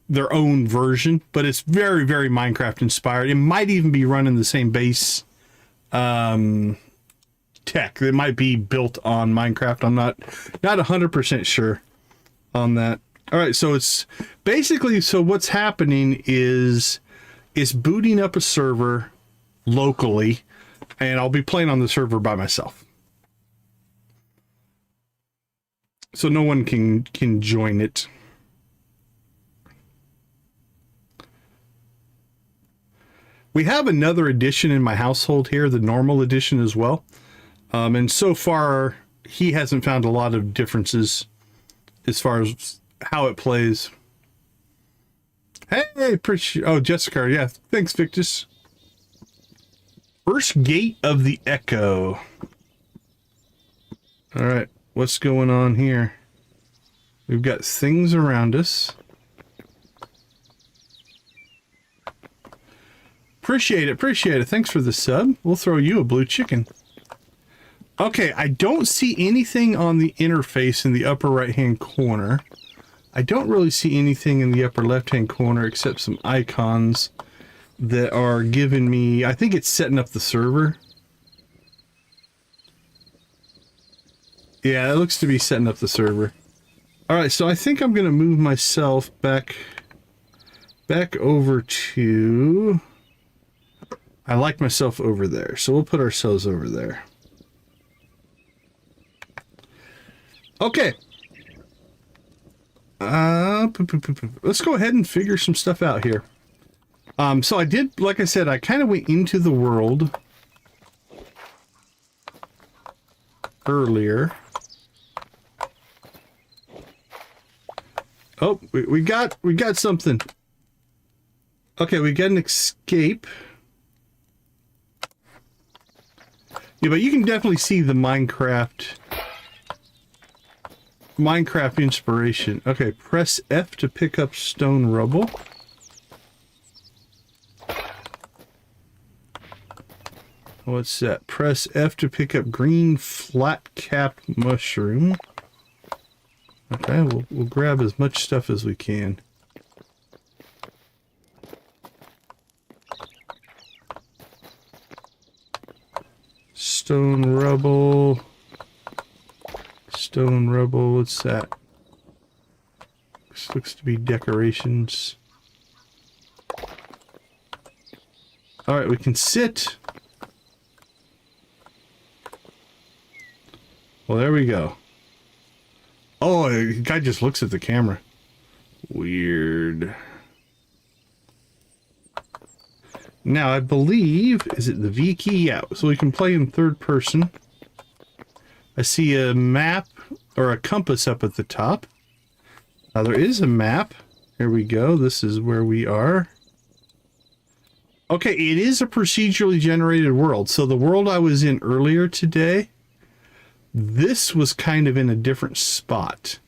their own version, but it's very, very Minecraft inspired. It might even be running the same base tech. It might be built on Minecraft. I'm not 100% sure on that. All right, so it's basically, so what's happening is it's booting up a server locally, and I'll be playing on the server by myself. So no one can join it. We have another edition in my household here, the normal edition as well. And so far, he hasn't found a lot of differences as far as how it plays. Hey, oh, Jessica, yeah, thanks, Victus. First gate of the Echo. All right, what's going on here? We've got things around us. Appreciate it, appreciate it. Thanks for the sub. We'll throw you a blue chicken. Okay, I don't see anything on the interface in the upper right-hand corner. I don't really see anything in the upper left-hand corner except some icons that are giving me... I think it's setting up the server. Yeah, it looks to be setting up the server. Alright, so I think I'm going to move myself back over to... I like myself over there, so we'll put ourselves over there. Okay. Let's go ahead and figure some stuff out here. So I did, like I said, I kind of went into the world earlier. Oh, we got something. Okay, we got an escape. Yeah, but you can definitely see the Minecraft inspiration. Okay, press F to pick up stone rubble. What's that? Press F to pick up green flat-capped mushroom. Okay, we'll grab as much stuff as we can. Stone rubble. Stone rubble, what's that? This looks to be decorations. Alright, we can sit. Well, there we go. Oh, the guy just looks at the camera. Weird. Now, I believe, is it the V key? Yeah, so we can play in third person. I see a map or a compass up at the top. Now there is a map. Here we go. This is where we are. Okay, it is a procedurally generated world. So the world I was in earlier today, This was kind of in a different spot.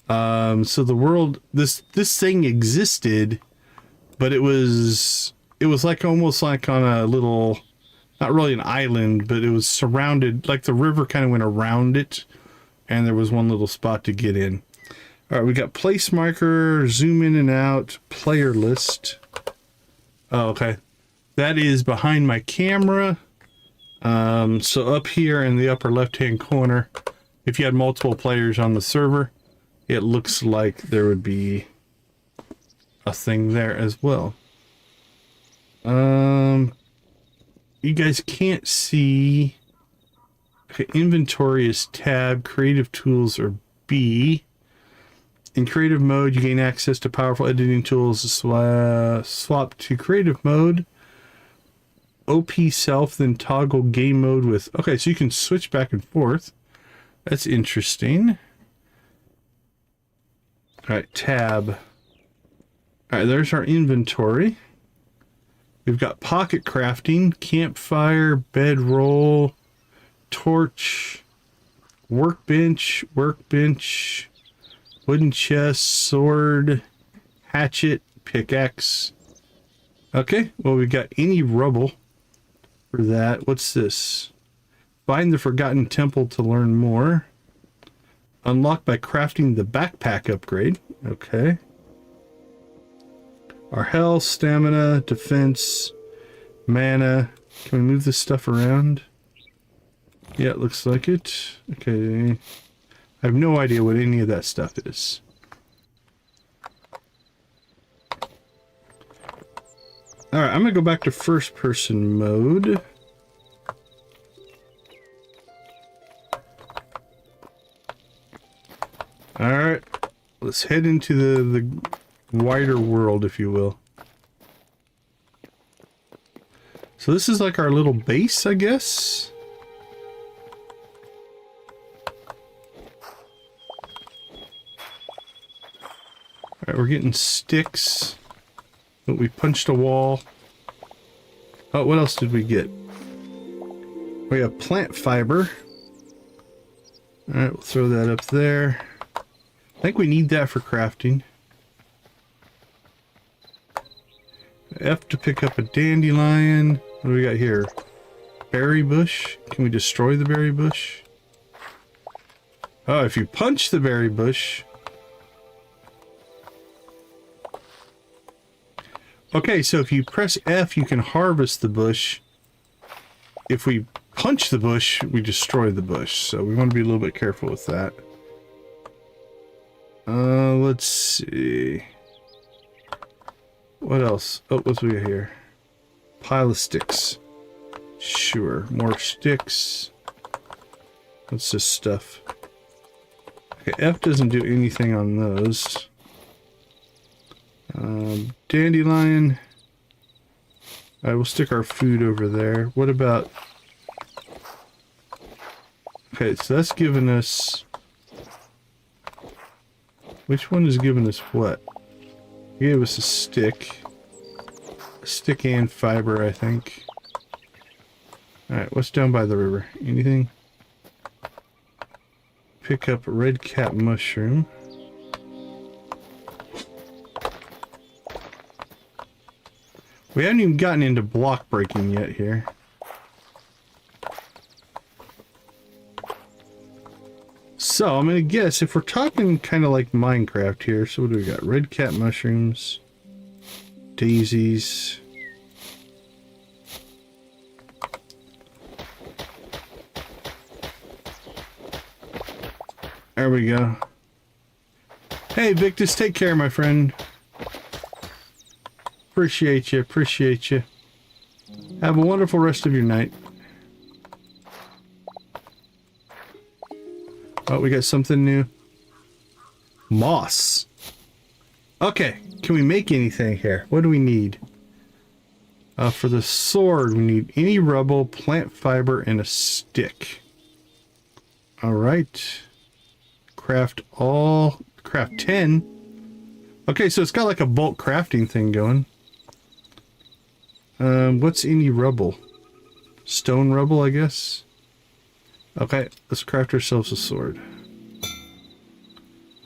So the world, this thing existed, but it was like almost like on a little, not really an island, but it was surrounded, like the river kind of went around it, and there was one little spot to get in. All right, we got place marker, zoom in and out, player list. Oh, okay. That is behind my camera. So up here in the upper left-hand corner, if you had multiple players on the server, it looks like there would be a thing there as well. You guys can't see. Okay, inventory is tab, creative tools are B. In creative mode, you gain access to powerful editing tools. Swap to creative mode. OP self, then toggle game mode with... Okay, so you can switch back and forth. That's interesting. Alright, tab. Alright, there's our inventory. We've got pocket crafting, campfire, bedroll, torch, workbench, wooden chest, sword, hatchet, pickaxe. Okay, well, we got any rubble for that. What's this? Find the Forgotten Temple to learn more. Unlocked by crafting the backpack upgrade. Okay. Our health, stamina, defense, mana. Can we move this stuff around? Yeah, it looks like it. Okay. I have no idea what any of that stuff is. Alright, I'm going to go back to first person mode. Alright, let's head into the wider world, if you will. So this is like our little base, I guess. Alright, we're getting sticks. But we punched a wall. Oh, what else did we get? We have plant fiber. Alright, we'll throw that up there. I think we need that for crafting. F to pick up a dandelion. What do we got here? Berry bush. Can we destroy the berry bush? Oh, if you punch the berry bush... Okay, so if you press F, you can harvest the bush. If we punch the bush, we destroy the bush. So we want to be a little bit careful with that. Let's see. What else? Oh, what's we got here? Pile of sticks. Sure, more sticks. What's this stuff? Okay, F doesn't do anything on those. Dandelion. I will stick our food over there. What about... Okay, so that's giving us... Which one is giving us what? He gave us a stick. A stick and fiber, I think. Alright, what's down by the river? Anything? Pick up a red cap mushroom. We haven't even gotten into block breaking yet here. So, I'm going to guess, if we're talking kind of like Minecraft here, so what do we got? Red cat mushrooms, daisies. There we go. Hey, Victus, take care, my friend. Appreciate you, appreciate you. Have a wonderful rest of your night. Oh, we got something new. Moss. Okay, can we make anything here? What do we need? For the sword, we need any rubble, plant fiber, and a stick. Alright. Craft 10. Okay, so it's got like a bulk crafting thing going. What's any rubble? Stone rubble, I guess. Okay, let's craft ourselves a sword.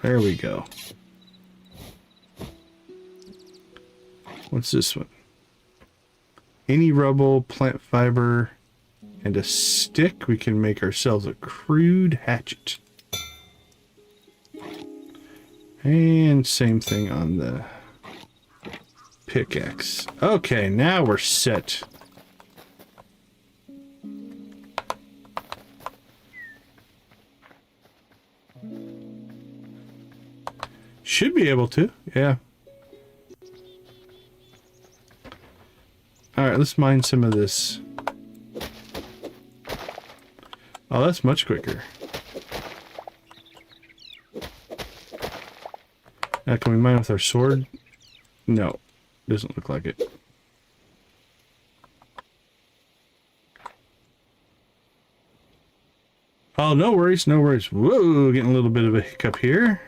There we go. What's this one? Any rubble, plant fiber, and a stick. We can make ourselves a crude hatchet. And same thing on the pickaxe. Okay, now we're set. Should be able to, yeah. Alright, let's mine some of this. Oh, that's much quicker. Now, can we mine with our sword? No, doesn't look like it. Oh, no worries, no worries. Whoa, getting a little bit of a hiccup here.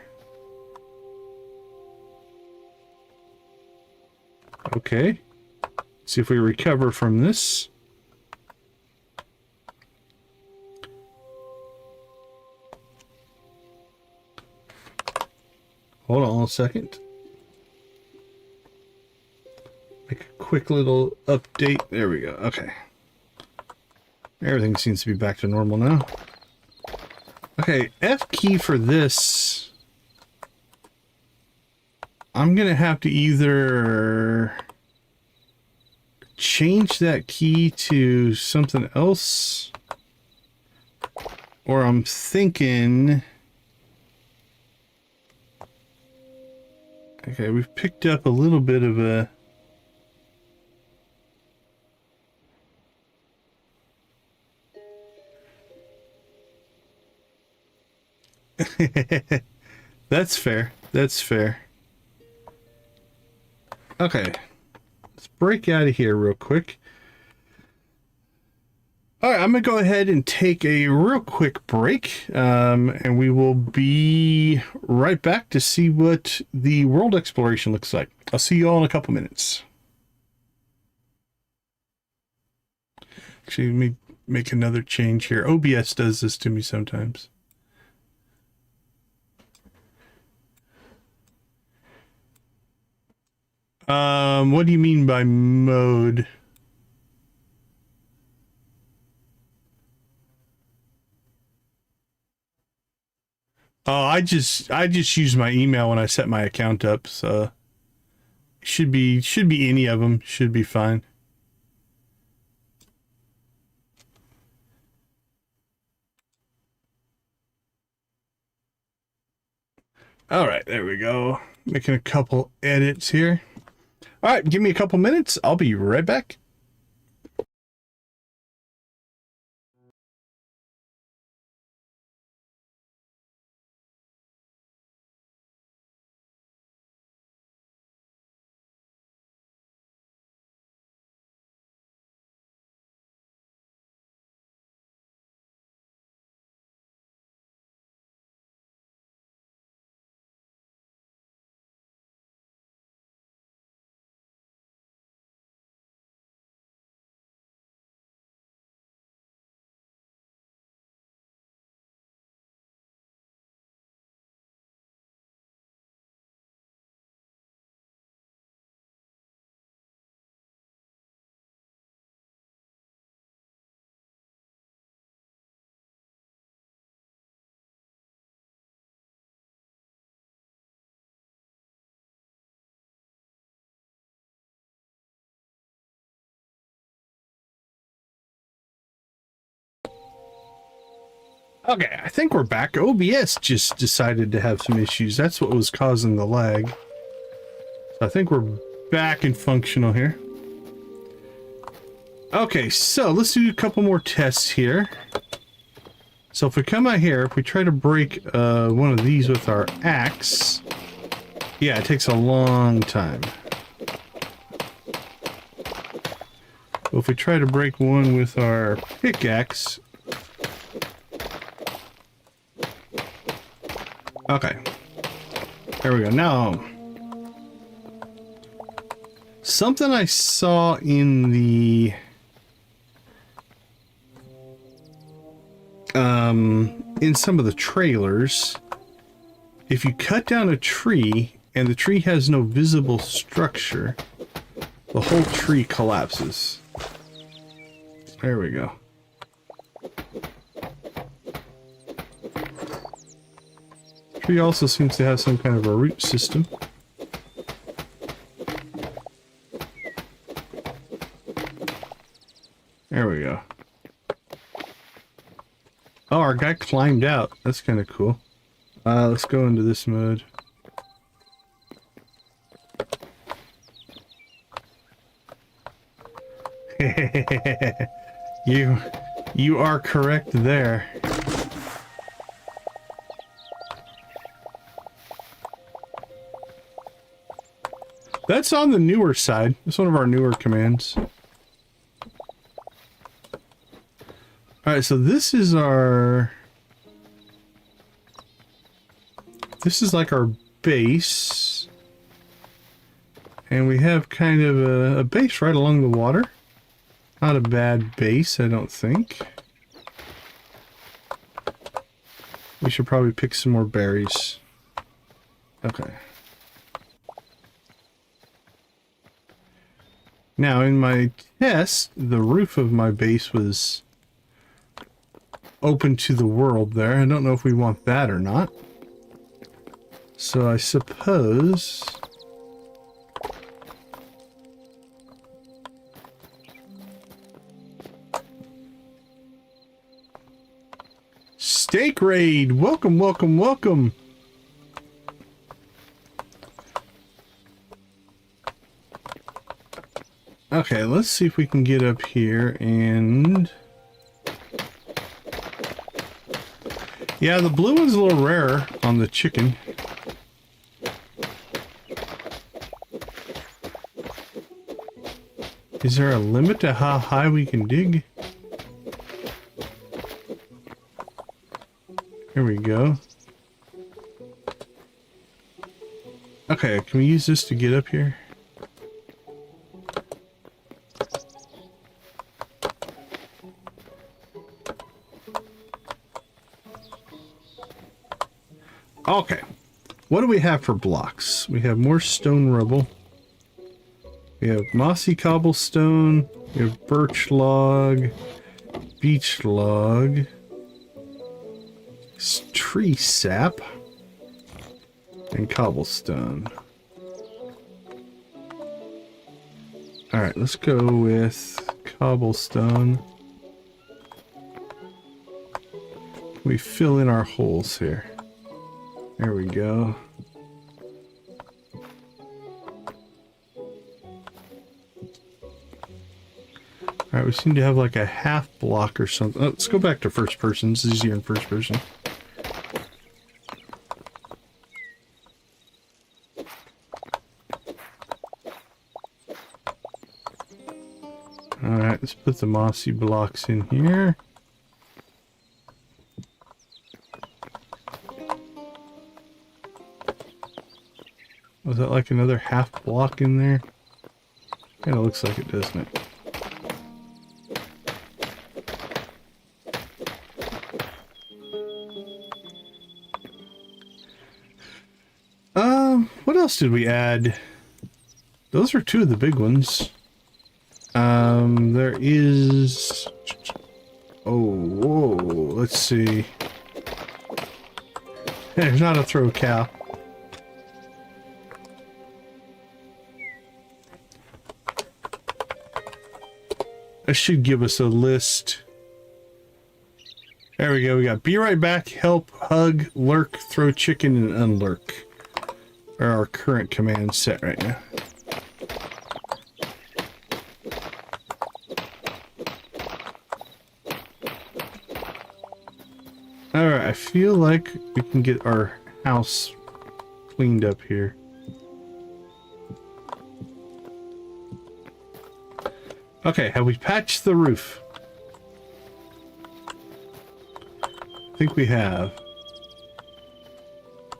Okay. See if we recover from this. Hold on a second. Make a quick little update. There we go. Okay. Everything seems to be back to normal now. Okay, F key for this. I'm gonna have to either change that key to something else, or I'm thinking, okay, we've picked up a little bit of a that's fair, that's fair. Okay, let's break out of here real quick. All right, I'm gonna go ahead and take a real quick break, and we will be right back to see what the world exploration looks like. I'll see you all in a couple minutes. Actually, let me make another change here. OBS does this to me sometimes. What do you mean by mode? Oh, I just use my email when I set my account up, so should be any of them, should be fine. All right, there we go. Making a couple edits here. All right, give me a couple minutes. I'll be right back. Okay, I think we're back. OBS just decided to have some issues. That's what was causing the lag. So I think we're back and functional here. Okay, so let's do a couple more tests here. So if we come out here, if we try to break one of these with our axe, yeah, it takes a long time. But if we try to break one with our pickaxe, okay, there we go. Now, something I saw in the in some of the trailers, if you cut down a tree and the tree has no visible structure, the whole tree collapses. There we go. Tree also seems to have some kind of a root system. There we go. Oh, our guy climbed out. That's kind of cool. Let's go into this mode. You are correct there. That's on the newer side. It's one of our newer commands. Alright, so this is our... This is like our base. And we have kind of a base right along the water. Not a bad base, I don't think. We should probably pick some more berries. Okay. Now, in my test, the roof of my base was open to the world there. I don't know if we want that or not. So I suppose... Steak Raid! Welcome, welcome, welcome! Okay, let's see if we can get up here and... Yeah, the blue one's a little rarer on the chicken. Is there a limit to how high we can dig? Here we go. Okay, can we use this to get up here? Okay, what do we have for blocks? We have more stone rubble. We have mossy cobblestone. We have birch log, beech log, tree sap, and cobblestone. Alright, let's go with cobblestone. We fill in our holes here. There we go. Alright, we seem to have like a half block or something. Oh, let's go back to first person. It's easier in first person. Alright, let's put the mossy blocks in here. Was that like another half block in there? Kinda looks like it, doesn't it? What else did we add? Those are two of the big ones. There is... Oh, whoa, let's see. There's not a throw cow. That should give us a list. There we go. We got be right back, help, hug, lurk, throw chicken, and unlurk. Are our current commands set right now. Alright, I feel like we can get our house cleaned up here. Okay, have we patched the roof? I think we have.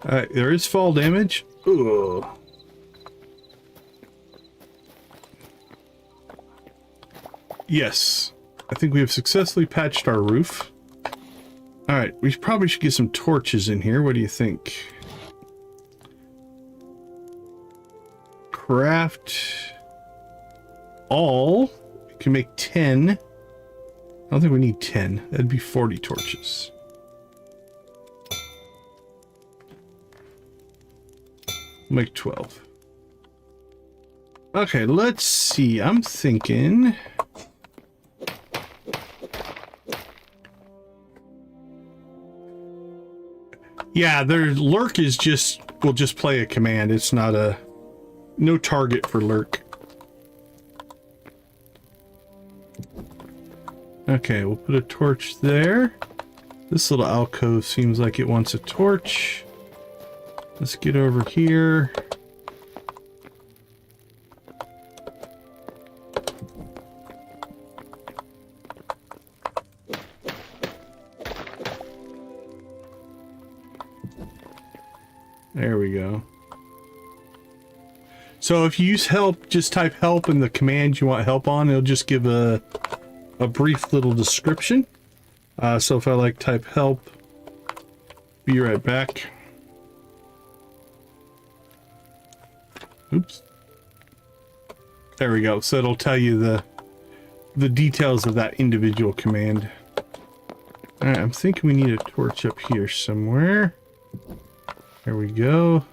Alright, there is fall damage. Ooh. Yes, I think we have successfully patched our roof. All right, we probably should get some torches in here. What do you think? Craft all. We can make 10. I don't think we need 10. That'd be 40 torches. Make 12. Okay, let's see. I'm thinking... Yeah, their lurk is just... We'll just play a command. It's not a... No target for lurk. Okay, we'll put a torch there. This little alcove seems like it wants a torch. Let's get over here. There we go. So if you use help, just type help in the command you want help on. It'll just give a brief little description. So if I like type help, be right back. Oops. There we go. So it'll tell you the details of that individual command. All right, I'm thinking we need a torch up here somewhere. There we go.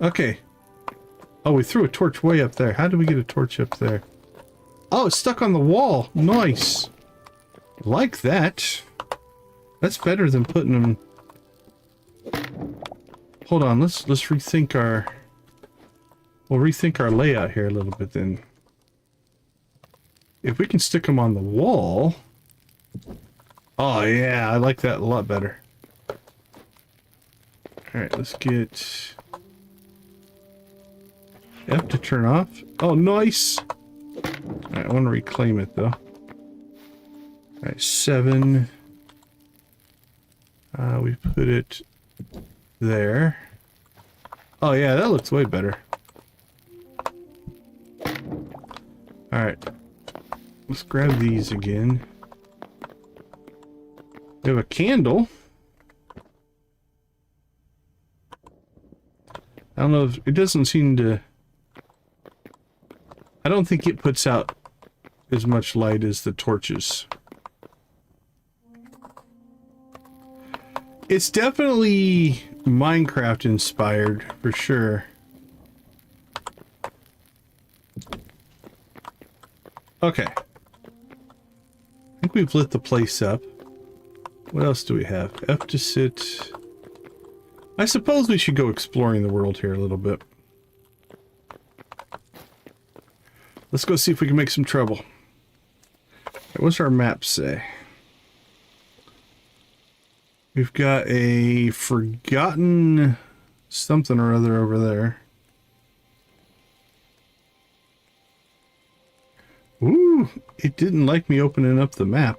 Okay. Oh, we threw a torch way up there. How did we get a torch up there? Oh, it's stuck on the wall. Nice. Like that. That's better than putting them... Hold on, let's rethink our... We'll rethink our layout here a little bit then. If we can stick them on the wall... Oh yeah, I like that a lot better. Alright, let's get... F to turn off. Oh, nice! Alright, I want to reclaim it though. Alright, 7... we put it there. Oh yeah, that looks way better. Alright. Let's grab these again. We have a candle. I don't know if it doesn't seem to... I don't think it puts out as much light as the torches. It's definitely Minecraft inspired, for sure. Okay. I think we've lit the place up. What else do we have? F to sit. I suppose we should go exploring the world here a little bit. Let's go see if we can make some trouble. What's our map say? We've got a forgotten something or other over there. Ooh, it didn't like me opening up the map.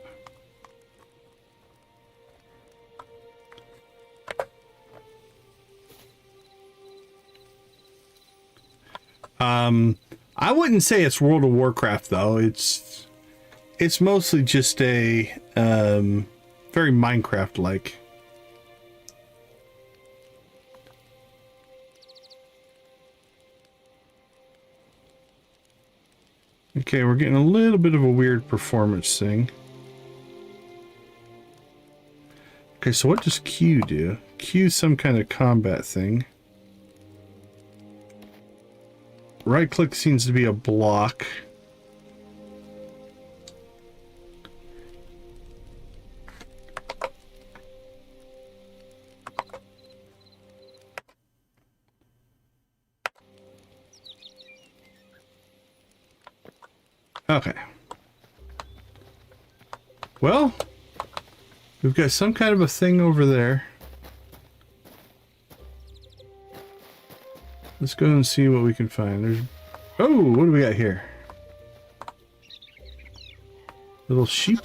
I wouldn't say it's World of Warcraft though. It's mostly just a very Minecraft-like. Okay, we're getting a little bit of a weird performance thing. Okay, so what does Q do? Q is some kind of combat thing. Right click seems to be a block. Okay. Well, we've got some kind of a thing over there. Let's go and see what we can find. There's... Oh, what do we got here? Little sheep.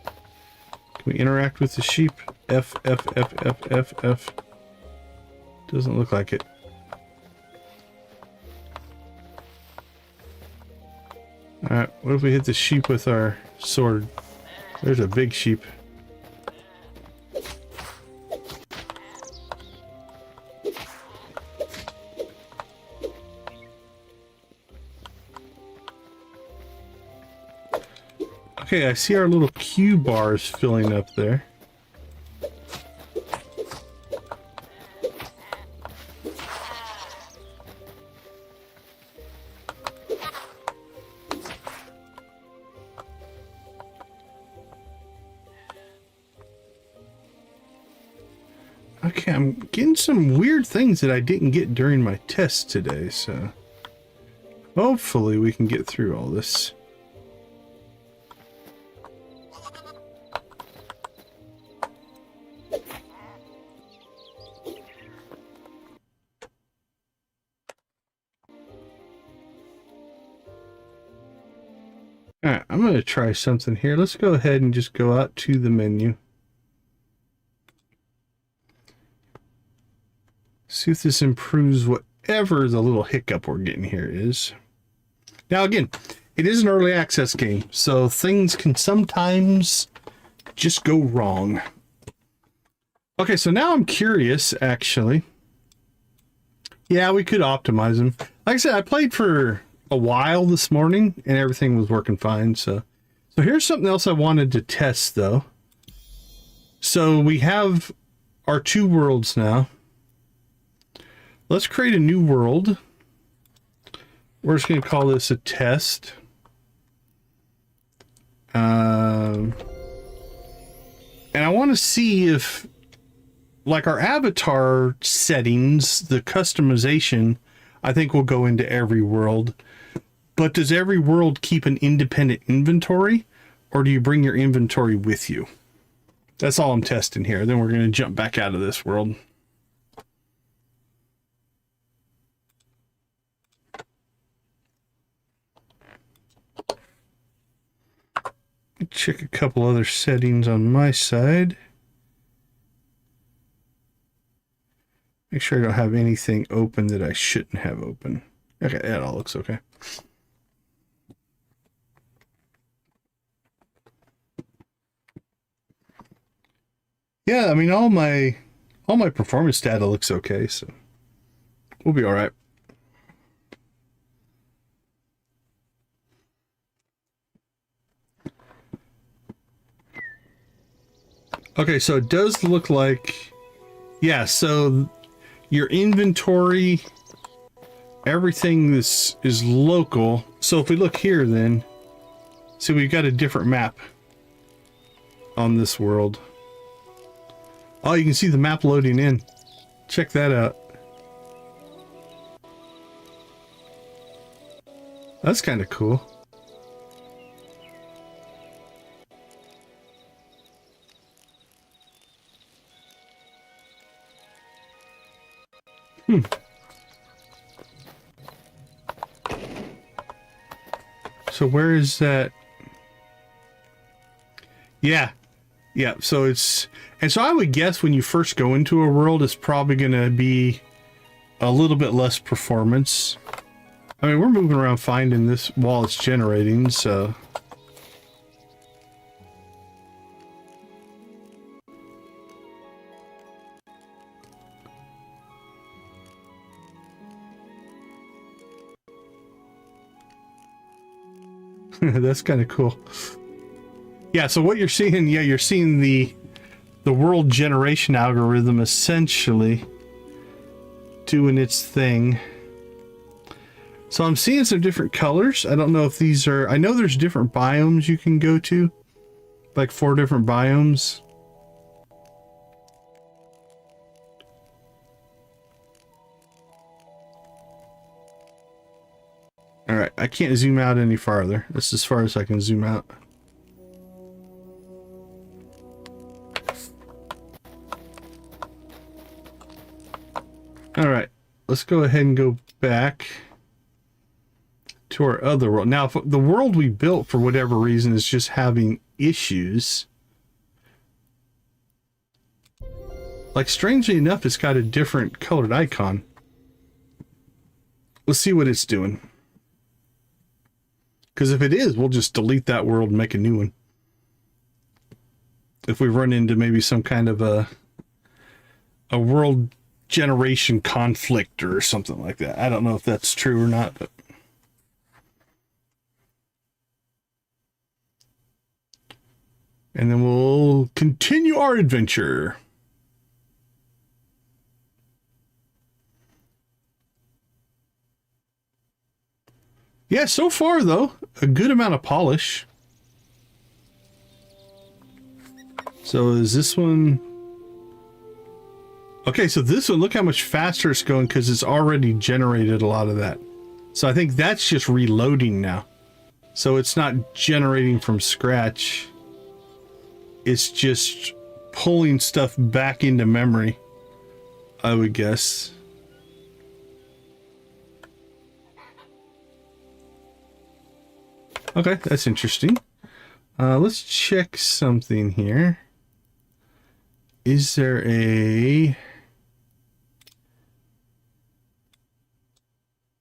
Can we interact with the sheep? F, F, F, F, F, F. Doesn't look like it. Alright, what if we hit the sheep with our sword? There's a big sheep. Okay, I see our little Q bars filling up there. Okay, I'm getting some weird things that I didn't get during my test today, so hopefully we can get through all this. Alright, I'm going to try something here. Let's go ahead and just go out to the menu. See if this improves whatever the little hiccup we're getting here is. Now again, it is an early access game, so things can sometimes just go wrong. Okay, so now I'm curious, actually. Yeah, we could optimize them. Like I said, I played for a while this morning and everything was working fine. So here's something else I wanted to test though. So we have our 2 worlds now. Let's create a new world. We're just going to call this a test. And I want to see if, like, our avatar settings, the customization, I think will go into every world. But does every world keep an independent inventory, or do you bring your inventory with you? That's all I'm testing here. Then we're going to jump back out of this world. Check a couple other settings on my side. Make sure I don't have anything open that I shouldn't have open. Okay, that all looks okay. Yeah, I mean all my performance data looks okay, so we'll be all right. Okay, so it does look like, yeah, so your inventory, everything is local. So if we look here then, see we've got a different map on this world. Oh, you can see the map loading in. Check that out. That's kind of cool. So where is that? Yeah. Yeah, so it's, and so I would guess when you first go into a world, it's probably going to be a little bit less performance. I mean, we're moving around finding this while it's generating, so. That's kind of cool. Yeah, so what you're seeing, yeah, you're seeing the world generation algorithm essentially doing its thing. So I'm seeing some different colors. I don't know if these are, I know there's different biomes you can go to, like 4 different biomes. All right, I can't zoom out any farther. That's as far as I can zoom out. All right, let's go ahead and go back to our other world. Now, if the world we built for whatever reason is just having issues, like strangely enough, it's got a different colored icon. Let's see what it's doing. Because if it is, we'll just delete that world and make a new one. If we run into maybe some kind of a world generation conflict or something like that. I don't know if that's true or not, but and then we'll continue our adventure. Yeah, so far though, a good amount of polish. So is this one... Okay, so this one, look how much faster it's going because it's already generated a lot of that. So I think that's just reloading now. So it's not generating from scratch. It's just pulling stuff back into memory, I would guess. Okay, that's interesting. Let's check something here. Is there a...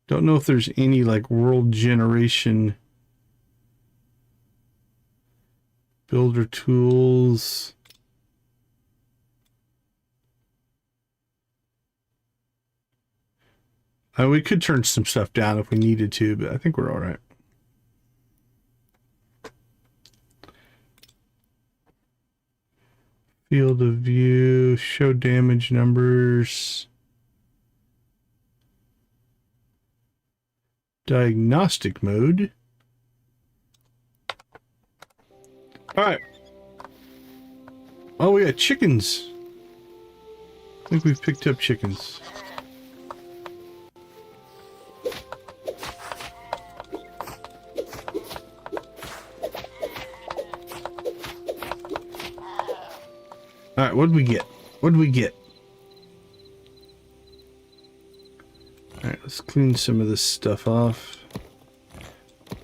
Don't know if there's any like world generation builder tools. We could turn some stuff down if we needed to, but I think we're all right. Field of view, show damage numbers. Diagnostic mode. All right. Oh, we got chickens. I think we've picked up chickens. All right, what did we get? What did we get? All right, let's clean some of this stuff off.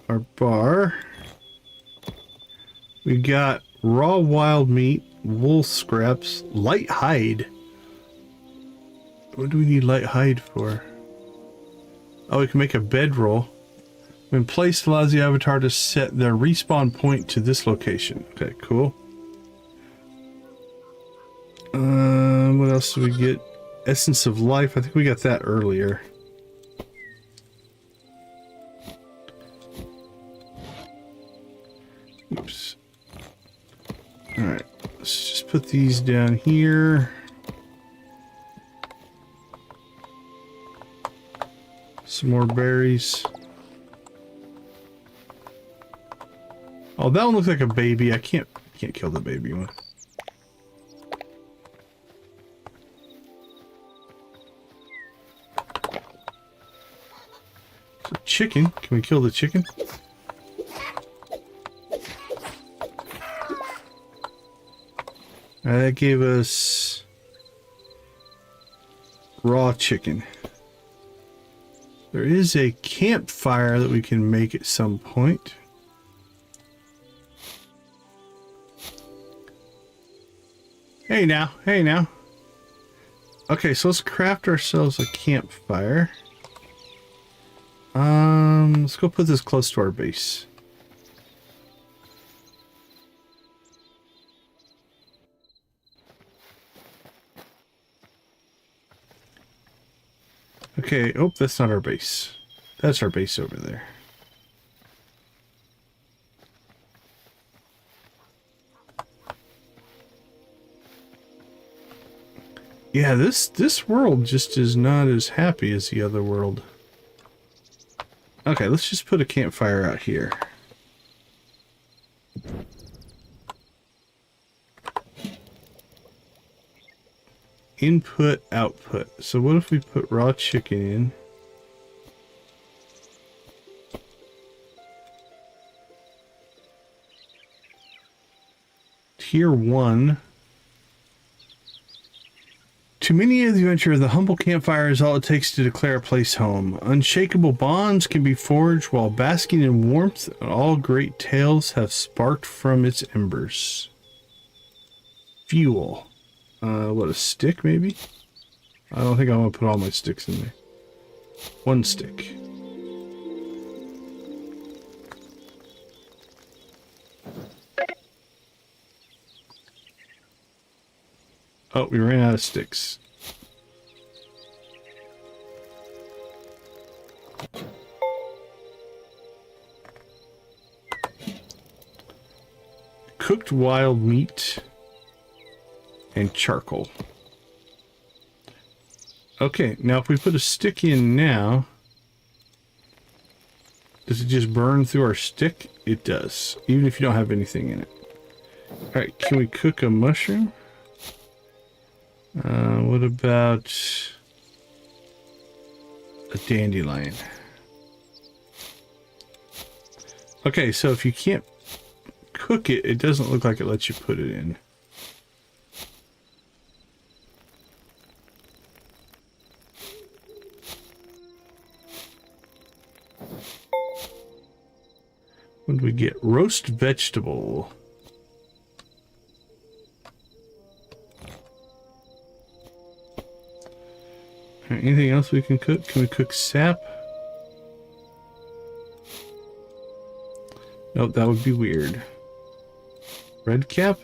Our bar. We got raw wild meat, wool scraps, light hide. What do we need light hide for? Oh, we can make a bedroll. When placed, allows the avatar to set their respawn point to this location. Okay, cool. What else do we get? Essence of life. I think we got that earlier. Oops. Alright, let's just put these down here. Some more berries. Oh, that one looks like a baby. I can't kill the baby one. So chicken. Can we kill the chicken? That gave us raw chicken. There is a campfire that we can make at some point. Hey now, hey now. Okay, so let's craft ourselves a campfire. Let's go put this close to our base. Okay, oh, that's not our base. That's our base over there. Yeah, this world just is not as happy as the other world. Okay, let's just put a campfire out here. Input, output. So what if we put raw chicken in? Tier 1. To many of the adventure, the humble campfire is all it takes to declare a place home. Unshakable bonds can be forged while basking in warmth, and all great tales have sparked from its embers. Fuel. What, a stick maybe? I don't think I want to put all my sticks in there. One stick. Oh, we ran out of sticks. Cooked wild meat and charcoal. Okay, now if we put a stick in now, does it just burn through our stick? It does, even if you don't have anything in it. Alright, can we cook a mushroom? What about a dandelion? Okay, so if you can't cook it, it doesn't look like it lets you put it in. What do we get? Roast vegetable. Anything else we can cook? Can we cook sap? Nope, that would be weird. Red cap?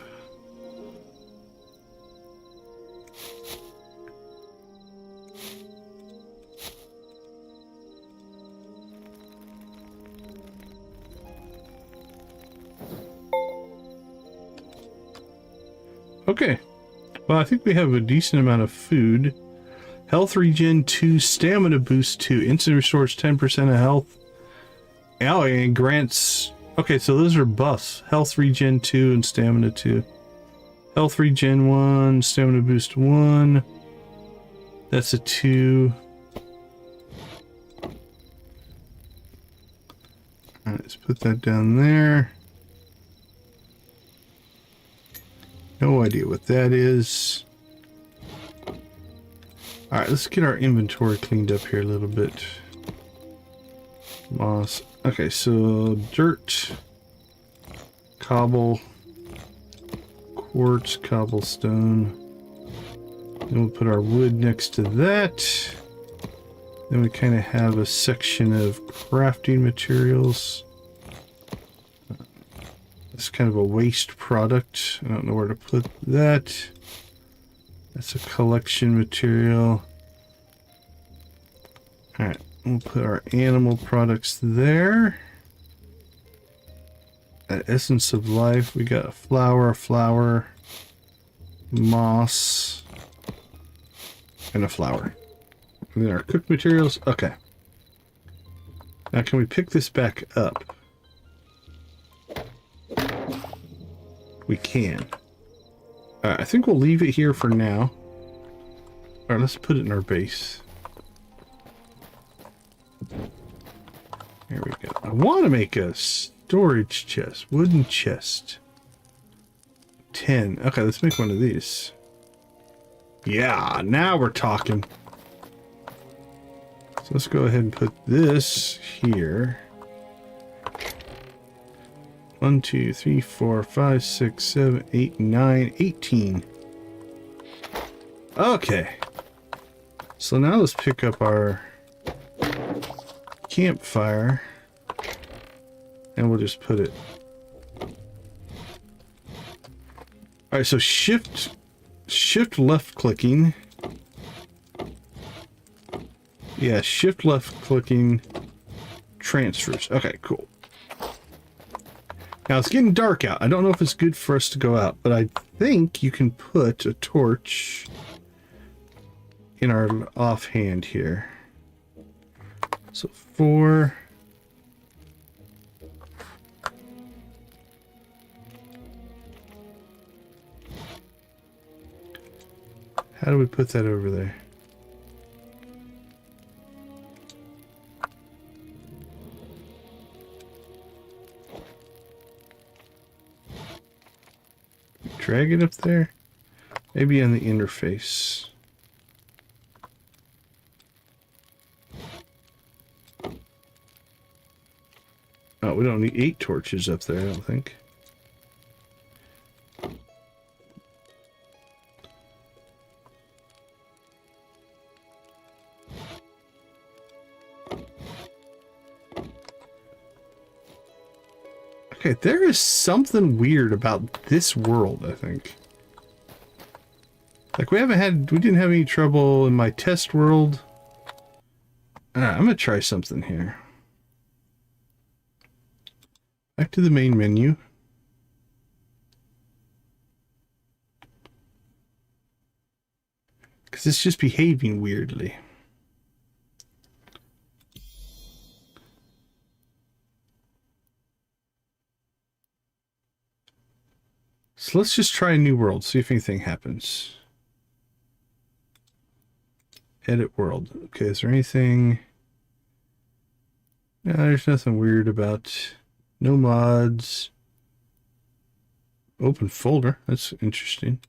Okay. Well, I think we have a decent amount of food. Health regen 2, stamina boost 2, instant restores 10% of health. Oh, and grants... Okay, so those are buffs. Health regen 2 and stamina 2. Health regen 1, stamina boost 1. That's a 2. Alright, let's put that down there. No idea what that is. Alright, let's get our inventory cleaned up here a little bit. Moss. Okay, so dirt, cobble, quartz, cobblestone. Then we'll put our wood next to that. Then we kind of have a section of crafting materials. It's kind of a waste product. I don't know where to put that. That's a collection material. Alright, we'll put our animal products there. That essence of life. We got a flower, moss, and a flower. And then our cooked materials. Okay. Now can we pick this back up? We can. I think we'll leave it here for now. Alright, let's put it in our base. There we go. I want to make a storage chest. Wooden chest. 10. Okay, let's make one of these. Yeah, now we're talking. So let's go ahead and put this here. 1, 2, 3, 4, 5, 6, 7, 8, 9, 18. Okay. So now let's pick up our campfire. And we'll just put it. Alright, so shift left clicking. Yeah, shift left clicking transfers. Okay, cool. Now it's getting dark out. I don't know if it's good for us to go out, but I think you can put a torch in our offhand here. So 4. How do we put that over there? Drag it up there? Maybe on the interface. Oh, we don't need 8 torches up there, I don't think. Okay, there is something weird about this world, I think. Like we didn't have any trouble in my test world. I'm gonna try something here. Back to the main menu. Because it's just behaving weirdly. So let's just try a new world, see if anything happens. Edit world. Okay, is there anything? No, there's nothing weird about. No mods. Open folder. That's interesting.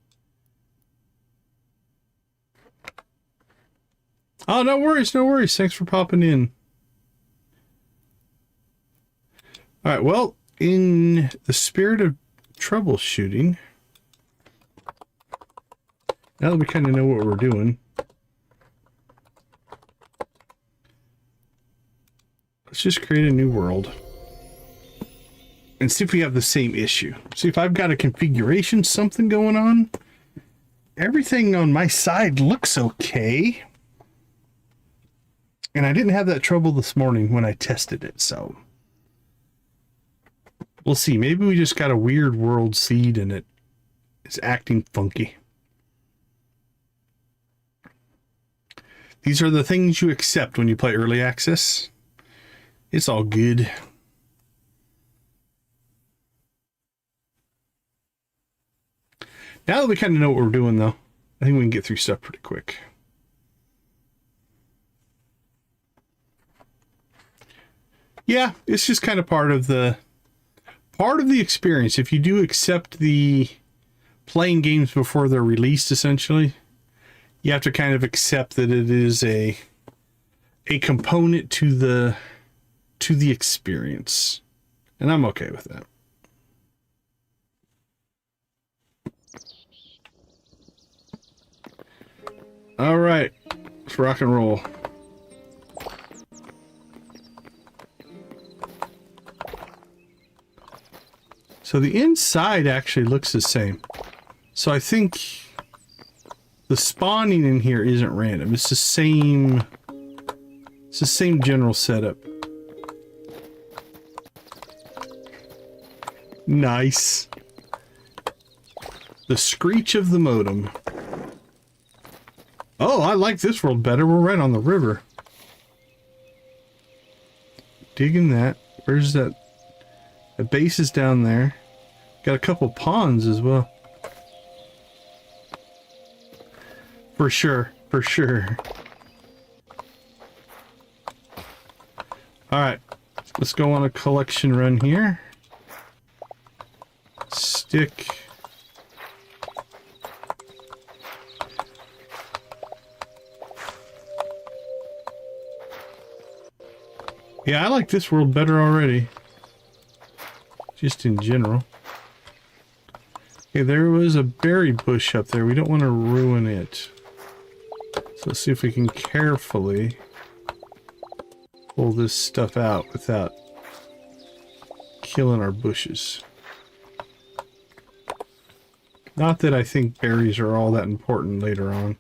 Oh, no worries, no worries. Thanks for popping in. All right, well, in the spirit of troubleshooting, now that we kind of know what we're doing, let's just create a new world and see if we have the same issue. See if I've got a configuration, something going on. Everything on my side looks okay. And I didn't have that trouble this morning when I tested it, so we'll see. Maybe we just got a weird world seed and it is acting funky. These are the things you accept when you play early access. It's all good. Now that we kind of know what we're doing, though, I think we can get through stuff pretty quick. Yeah, it's just kind of part of the experience. If you do accept the playing games before they're released, essentially, you have to kind of accept that it is a component to the experience. And I'm okay with that. All right, let's rock and roll. So the inside actually looks the same. So I think the spawning in here isn't random. It's the same general setup. Nice. The screech of the modem. Oh, I like this world better. We're right on the river. Digging that. Where's that? The base is down there. Got a couple ponds as well. For sure. For sure. Alright. Let's go on a collection run here. Stick. Yeah, I like this world better already. Just in general. Okay, there was a berry bush up there. We don't want to ruin it. So let's see if we can carefully pull this stuff out without killing our bushes. Not that I think berries are all that important later on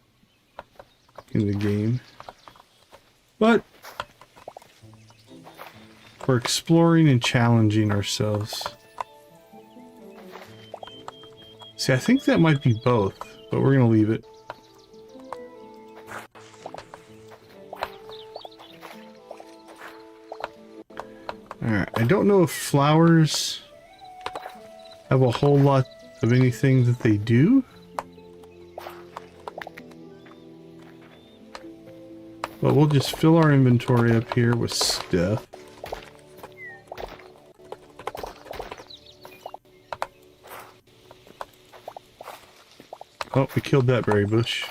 in the game. But we're exploring and challenging ourselves. See, I think that might be both, but we're gonna leave it. Alright, I don't know if flowers have a whole lot of anything that they do. But we'll just fill our inventory up here with stuff. Oh, we killed that berry bush.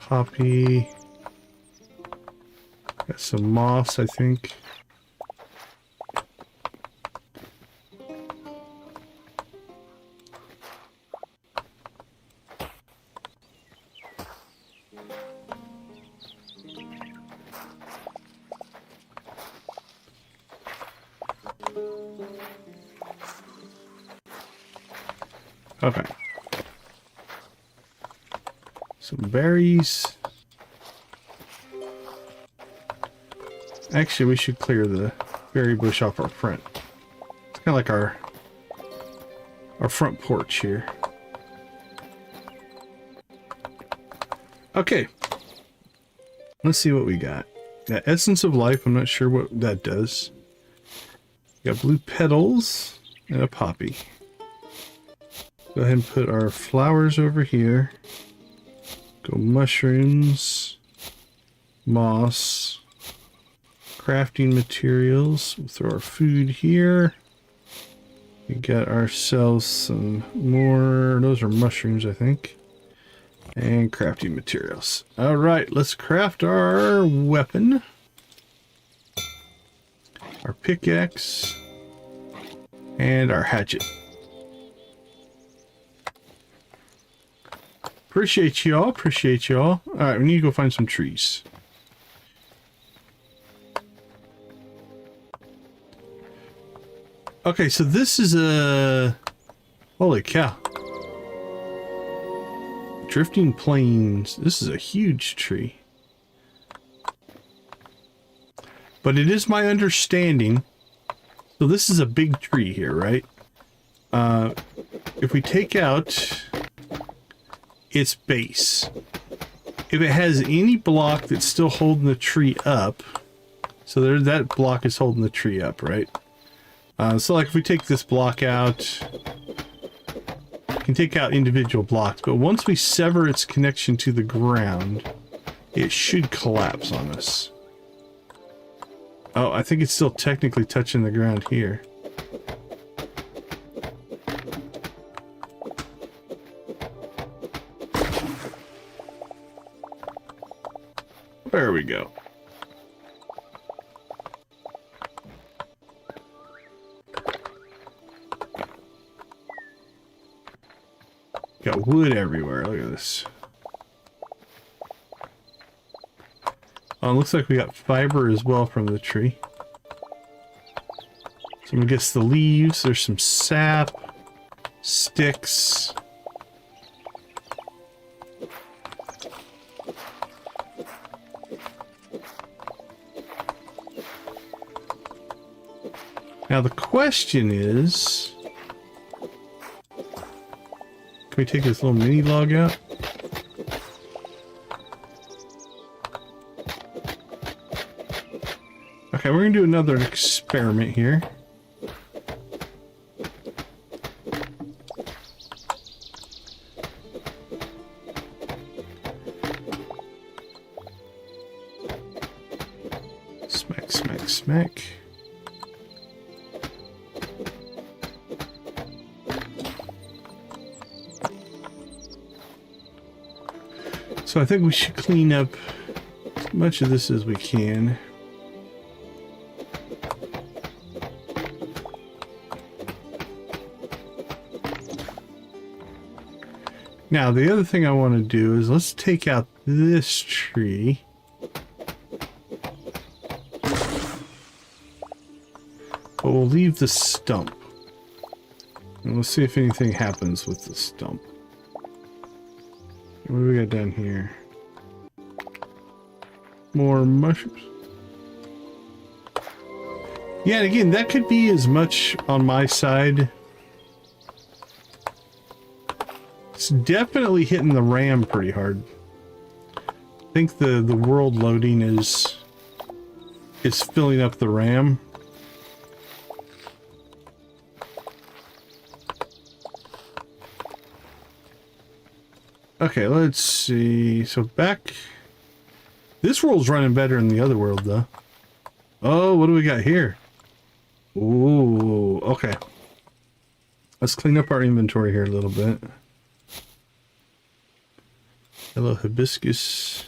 Poppy. Got some moss, I think. Okay. Some berries. Actually, we should clear the berry bush off our front. It's kind of like our front porch here. Okay. Let's see what we got. Got Essence of Life. I'm not sure what that does. Got blue petals and a poppy. Go ahead and put our flowers over here. Go mushrooms, moss, crafting materials. We'll throw our food here. We got ourselves some more. Those are mushrooms, I think. And crafting materials. All right, let's craft our weapon. Our pickaxe. And our hatchet. Appreciate y'all. Appreciate y'all. All right, we need to go find some trees. Okay, so this is a... Holy cow. Drifting Plains. This is a huge tree. But it is my understanding... So this is a big tree here, right? If we take out its base, if it has any block that's still holding the tree up, so there, that block is holding the tree up, right? So like if we take this block out, we can take out individual blocks, but once we sever its connection to the ground, it should collapse on us. Oh, I think it's still technically touching the ground here. There we go. Got wood everywhere. Look at this. Oh, it looks like we got fiber as well from the tree. So I'm gonna guess the leaves. There's some sap, sticks. Now the question is, can we take this little mini log out? Okay, we're gonna do another experiment here. Smack, smack, smack. So I think we should clean up as much of this as we can. Now, the other thing I want to do is let's take out this tree. But we'll leave the stump. And we'll see if anything happens with the stump. What do we got down here? More mushrooms. Yeah, and again, that could be as much on my side. It's definitely hitting the RAM pretty hard. I think the world loading is filling up the RAM. Okay, let's see. So back... This world's running better than the other world, though. Oh, what do we got here? Ooh, okay. Let's clean up our inventory here a little bit. Hello, hibiscus.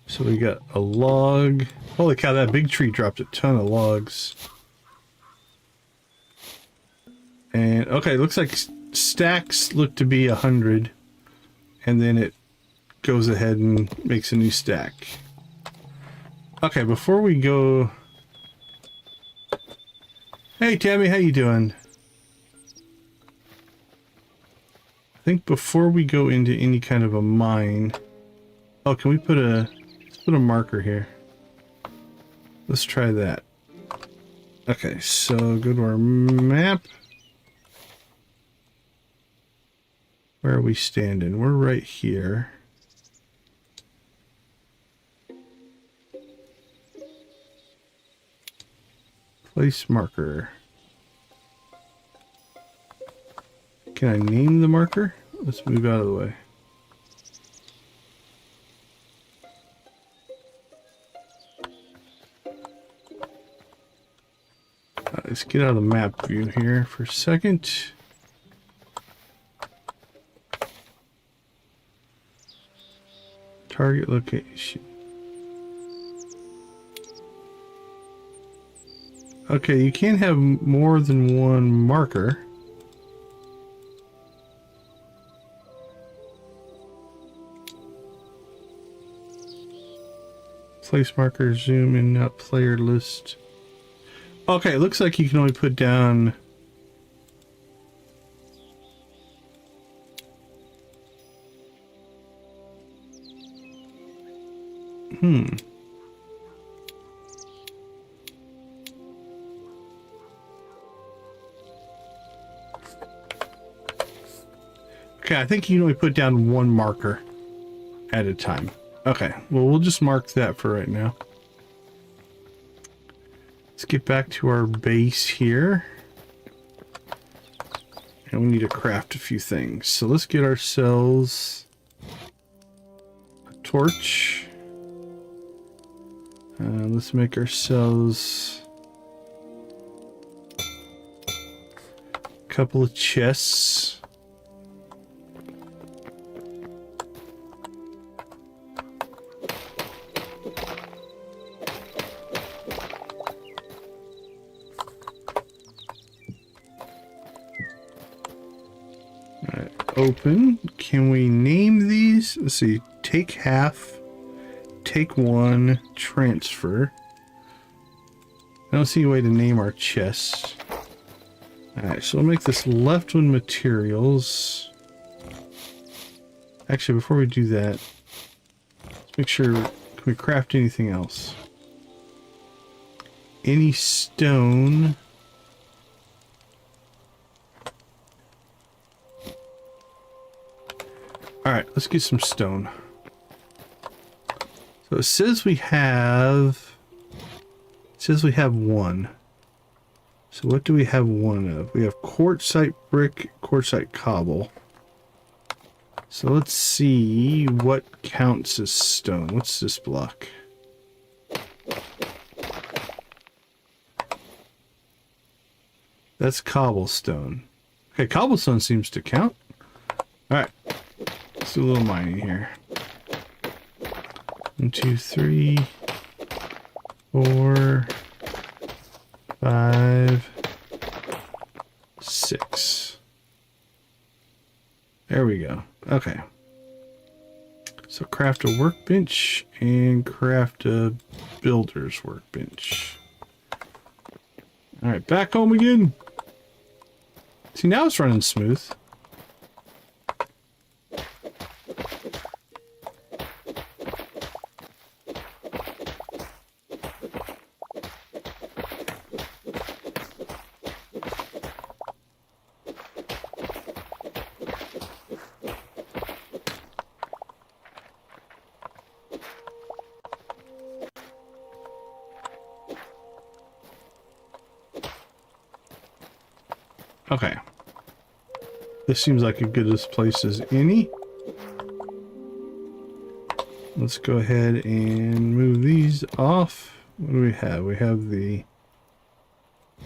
So we got a log. Holy cow, that big tree dropped a ton of logs. And, okay, looks like stacks look to be 100. And then it goes ahead and makes a new stack. Okay, before we go... Hey, Tammy, how you doing? I think before we go into any kind of a mine... Oh, can we put a... Let's put a marker here. Let's try that. Okay, so go to our map. Where are we standing? We're right here. Place marker. Can I name the marker? Let's move out of the way. Let's get out of the map view here for a second. Target location. Okay, you can't have more than one marker. Place marker, zoom in, not player list. Okay, it looks like you can only put down... Okay, I think you can only put down one marker at a time. Okay, well, we'll just mark that for right now. Let's get back to our base here. And we need to craft a few things. So let's get ourselves a torch. Let's make ourselves a couple of chests. Open. Can we name these? Let's see. Take half. Take one. Transfer. I don't see a way to name our chests. Alright, so we'll make this left one materials. Actually, before we do that, let's make sure, can we craft anything else? Any stone... Alright, let's get some stone. So it says we have... It says we have one. So what do we have one of? We have quartzite brick, quartzite cobble. So let's see what counts as stone. What's this block? That's cobblestone. Okay, cobblestone seems to count. Alright. Let's do a little mining here. 1, 2, 3, 4, 5, 6. There we go. Okay. So craft a workbench and craft a builder's workbench. Alright, back home again. See, now it's running smooth. Okay. This seems like a good as place as any. Let's go ahead and move these off. What do we have? We have the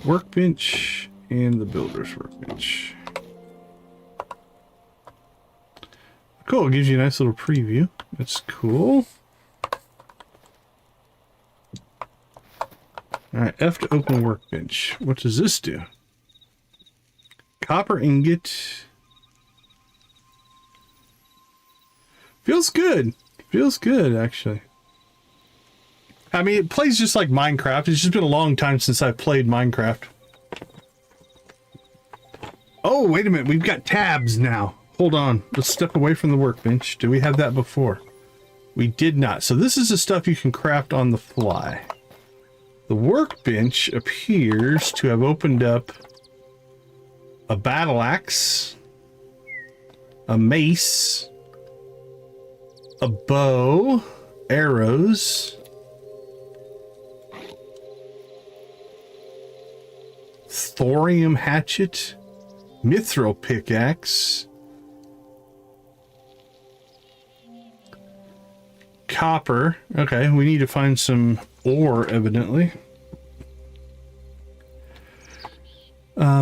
workbench and the builder's workbench. Cool, it gives you a nice little preview. That's cool. Alright, F to open workbench. What does this do? Copper ingot. Feels good. Feels good, actually. I mean, it plays just like Minecraft. It's just been a long time since I've played Minecraft. Oh, wait a minute. We've got tabs now. hold on. Let's step away from the workbench. Did we have that before? We did not. So this is the stuff you can craft on the fly. The workbench appears to have opened up a battle axe, a mace, a bow, arrows, thorium hatchet, mithril pickaxe, copper. Okay, we need to find some ore, evidently.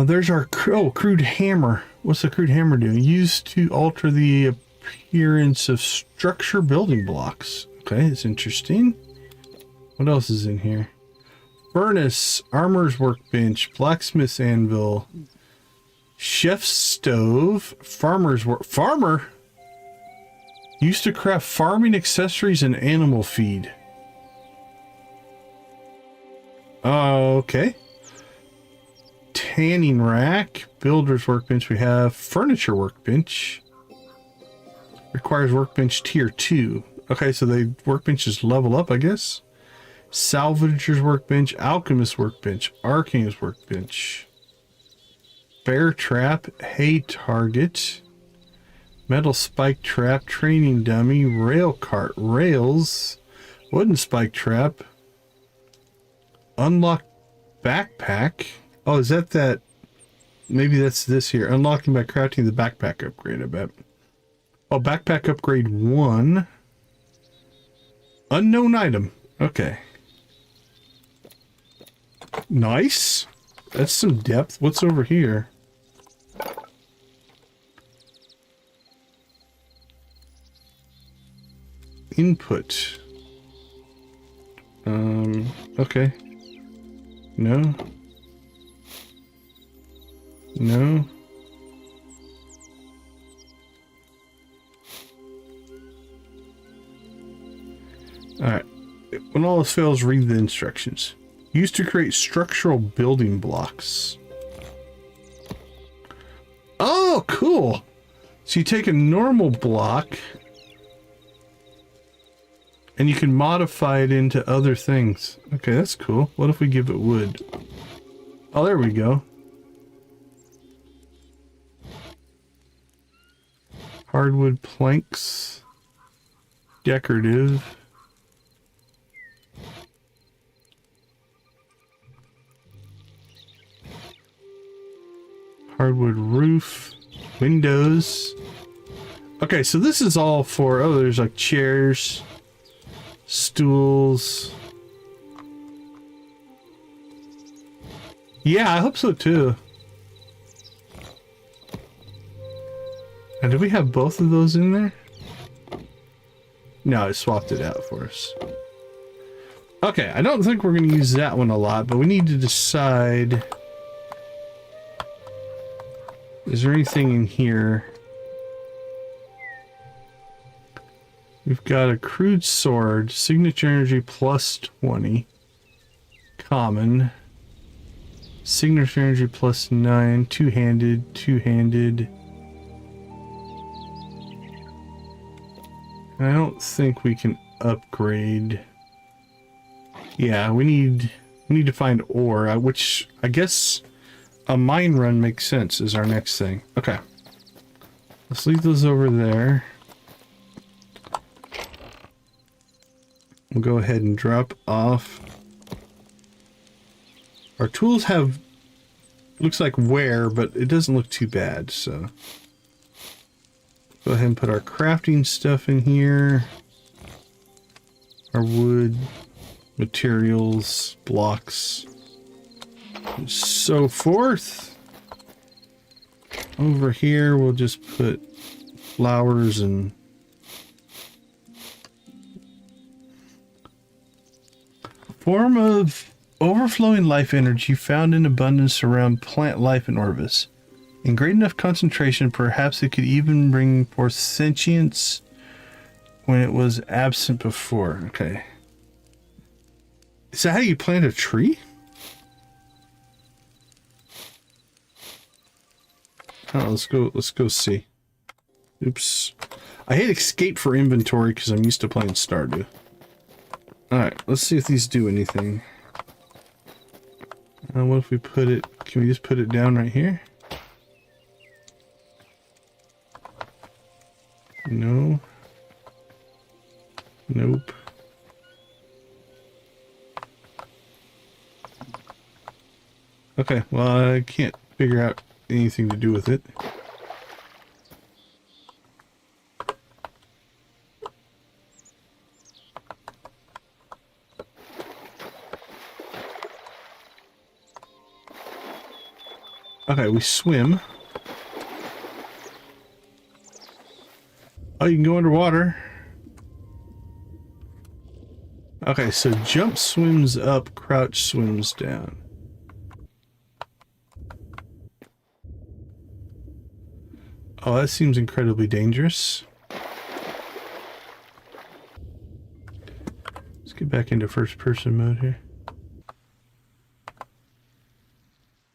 There's our crude hammer. What's the crude hammer do? Used to alter the appearance of structure building blocks. Okay, it's interesting. What else is in here? Furnace, armor's workbench, blacksmith's anvil, chef's stove, farmer's work. Farmer used to craft farming accessories and animal feed. Okay. Tanning rack, builder's workbench. We have furniture workbench. Requires workbench tier 2. Okay, so the workbenches level up, I guess. Salvager's workbench, alchemist workbench, arcane's workbench, bear trap, hay target, metal spike trap, training dummy, rail cart, rails, wooden spike trap, unlock backpack. Oh, is that? Maybe that's this here. Unlocking by crafting the backpack upgrade, I bet. Oh, backpack upgrade 1. Unknown item. Okay. Nice. That's some depth. What's over here? Input. Okay. No. No. Alright. When all else fails, read the instructions. Used to create structural building blocks. Oh, cool. So you take a normal block and you can modify it into other things. Okay, that's cool. What if we give it wood? Oh, there we go. Hardwood planks. Decorative. Hardwood roof, windows. Okay, so this is all for, oh, there's like chairs, stools. Yeah, I hope so too. And did we have both of those in there? No, I swapped it out for us. Okay, I don't think we're going to use that one a lot, but we need to decide... Is there anything in here? We've got a crude sword, signature energy plus 20. Common. Signature energy plus 9. Two-handed, two-handed. I don't think we can upgrade. Yeah, we need to find ore, which I guess a mine run makes sense is our next thing. Okay. Let's leave those over there. We'll go ahead and drop off. Our tools have, looks like wear, but it doesn't look too bad, so. Go ahead and put our crafting stuff in here. Our wood, materials, blocks, and so forth. Over here, we'll just put flowers and form of overflowing life energy found in abundance around plant life in Orbis. In great enough concentration, perhaps it could even bring forth sentience when it was absent before. Okay. Is that how you plant a tree? Oh, let's go see. Oops. I hit escape for inventory because I'm used to playing Stardew. Alright, let's see if these do anything. What if we put it... Can we just put it down right here? No. Nope. Okay, well, I can't figure out anything to do with it. Okay, we swim. Oh, you can go underwater. Okay, so jump swims up, crouch swims down. Oh, that seems incredibly dangerous. Let's get back into first person mode here.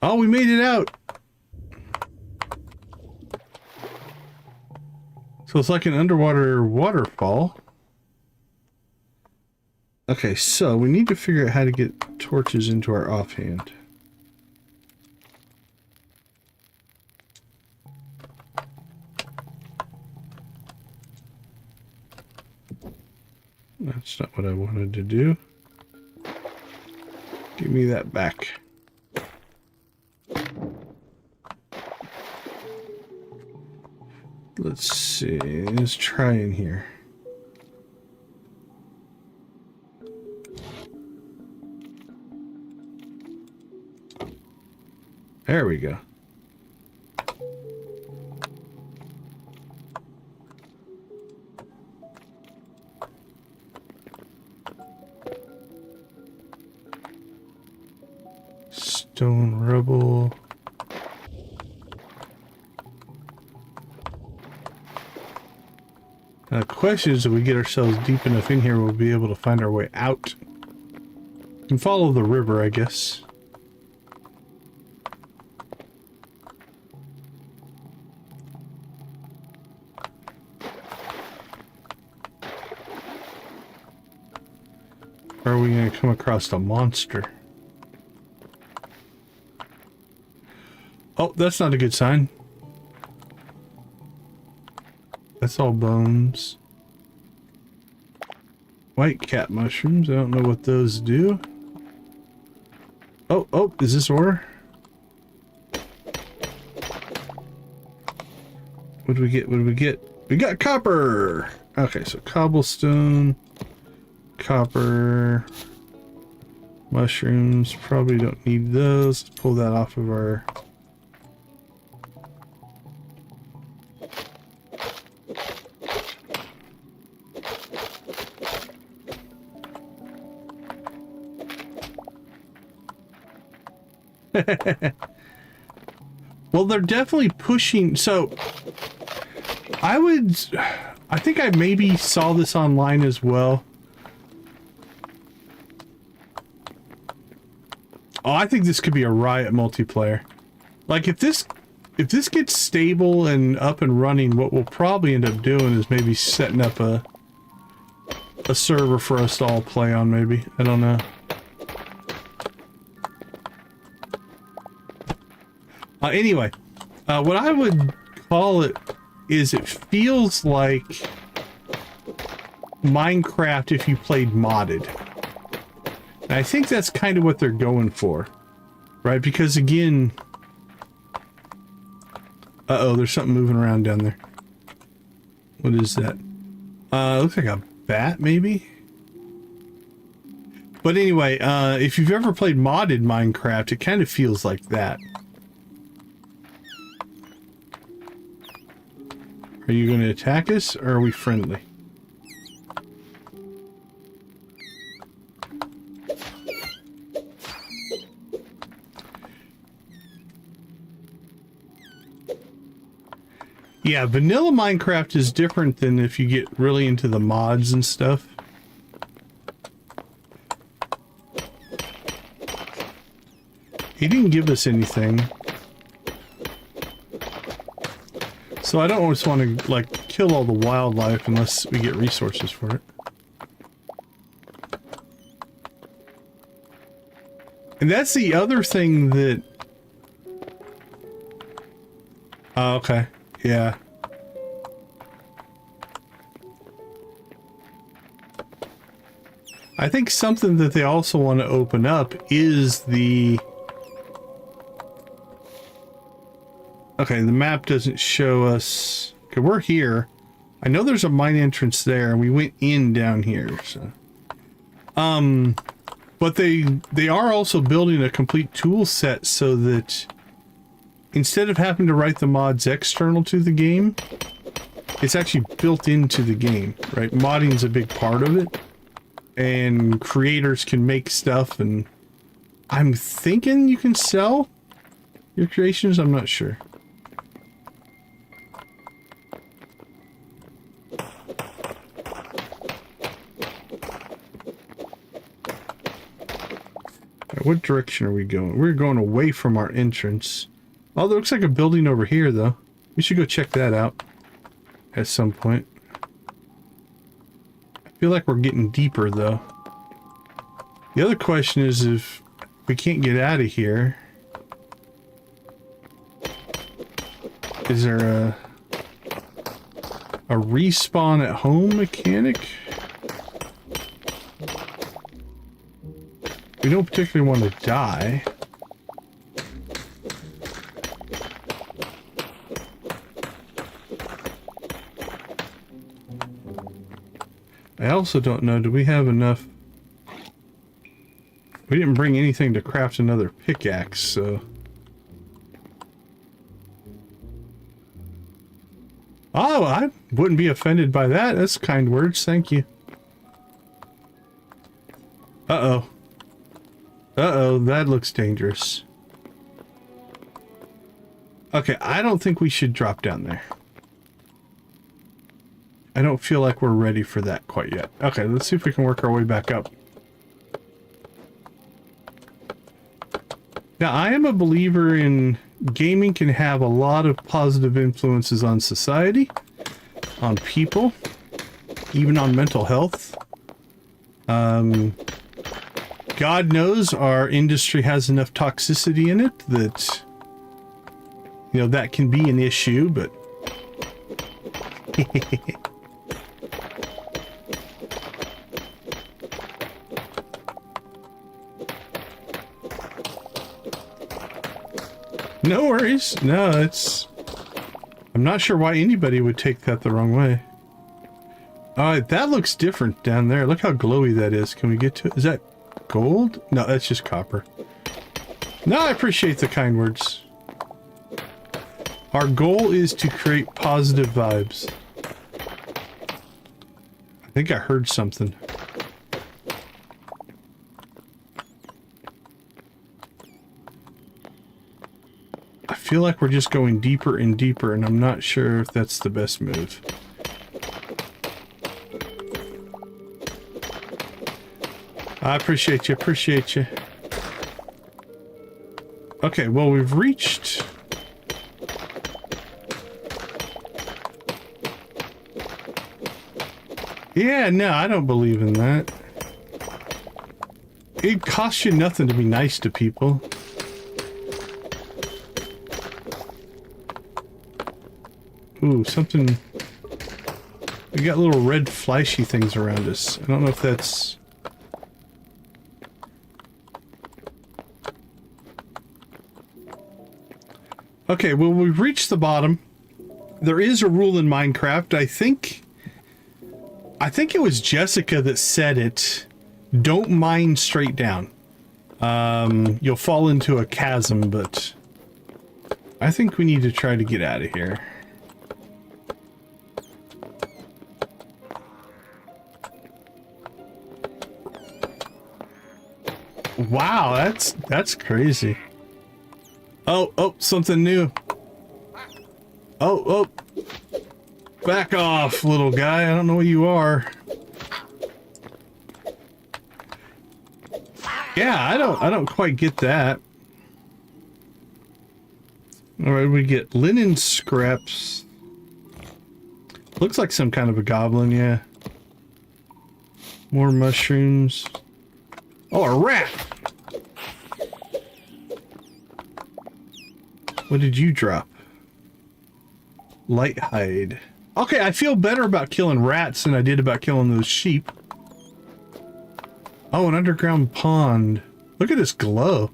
Oh, we made it out! So it's like an underwater waterfall. Okay, so we need to figure out how to get torches into our offhand. That's not what I wanted to do. Give me that back. Let's see, let's try in here. There we go. Stone rubble. Now the question is, if we get ourselves deep enough in here, we'll be able to find our way out. And follow the river, I guess. Or are we going to come across a monster? Oh, that's not a good sign. That's all bones. White cat mushrooms. I don't know what those do. Oh, is this ore? What do we get? What do we get? We got copper! Okay, so cobblestone, copper, mushrooms. Probably don't need those. Let's pull that off of our... Well, they're definitely pushing. So I think I maybe saw this online as well. Oh, I think this could be a riot multiplayer. Like if this gets stable and up and running, what we'll probably end up doing is maybe setting up a server for us to all play on, maybe. I don't know. Anyway, what I would call it is it feels like Minecraft if you played modded. And I think that's kind of what they're going for, right? Because again... Uh-oh, there's something moving around down there. What is that? Looks like a bat, maybe? But anyway, if you've ever played modded Minecraft, it kind of feels like that. Are you going to attack us, or are we friendly? Yeah, vanilla Minecraft is different than if you get really into the mods and stuff. He didn't give us anything. So I don't just want to, like, kill all the wildlife unless we get resources for it. And that's the other thing that... Oh, okay. Yeah. I think something that they also want to open up is the... Okay, the map doesn't show us... Okay, we're here. I know there's a mine entrance there, and we went in down here, so... But they are also building a complete tool set so that instead of having to write the mods external to the game, it's actually built into the game, right? Modding is a big part of it, and creators can make stuff, and I'm thinking you can sell your creations. I'm not sure. What direction are we going? We're going away from our entrance. Oh, there looks like a building over here, though. We should go check that out at some point. I feel like we're getting deeper, though. The other question is if we can't get out of here. Is there a respawn at home mechanic? We don't particularly want to die. I also don't know, do we have enough? We didn't bring anything to craft another pickaxe, so... Oh, I wouldn't be offended by that. That's kind words, thank you. Uh-oh. Uh-oh, that looks dangerous. Okay, I don't think we should drop down there. I don't feel like we're ready for that quite yet. Okay, let's see if we can work our way back up. Now, I am a believer in gaming can have a lot of positive influences on society, on people, even on mental health. God knows our industry has enough toxicity in it that, you know, that can be an issue, but... No worries. No, it's... I'm not sure why anybody would take that the wrong way. Alright, that looks different down there. Look how glowy that is. Can we get to it? Is that gold? No, that's just copper. No, I appreciate the kind words. Our goal is to create positive vibes. I think I heard something. I feel like we're just going deeper and deeper, and I'm not sure if that's the best move. I appreciate you, appreciate you. Okay, well, we've reached... Yeah, no, I don't believe in that. It costs you nothing to be nice to people. Ooh, something... We got little red flashy things around us. I don't know if that's... Okay, well, we've reached the bottom. There is a rule in Minecraft. I think it was Jessica that said it. Don't mine straight down. You'll fall into a chasm, but I think we need to try to get out of here. Wow, that's crazy. Oh, something new. Oh. Back off, little guy. I don't know what you are. Yeah, I don't quite get that. All right, we get linen scraps. Looks like some kind of a goblin, yeah. More mushrooms. Oh, a rat! What did you drop? Light hide. Okay, I feel better about killing rats than I did about killing those sheep. Oh, an underground pond. Look at this glow.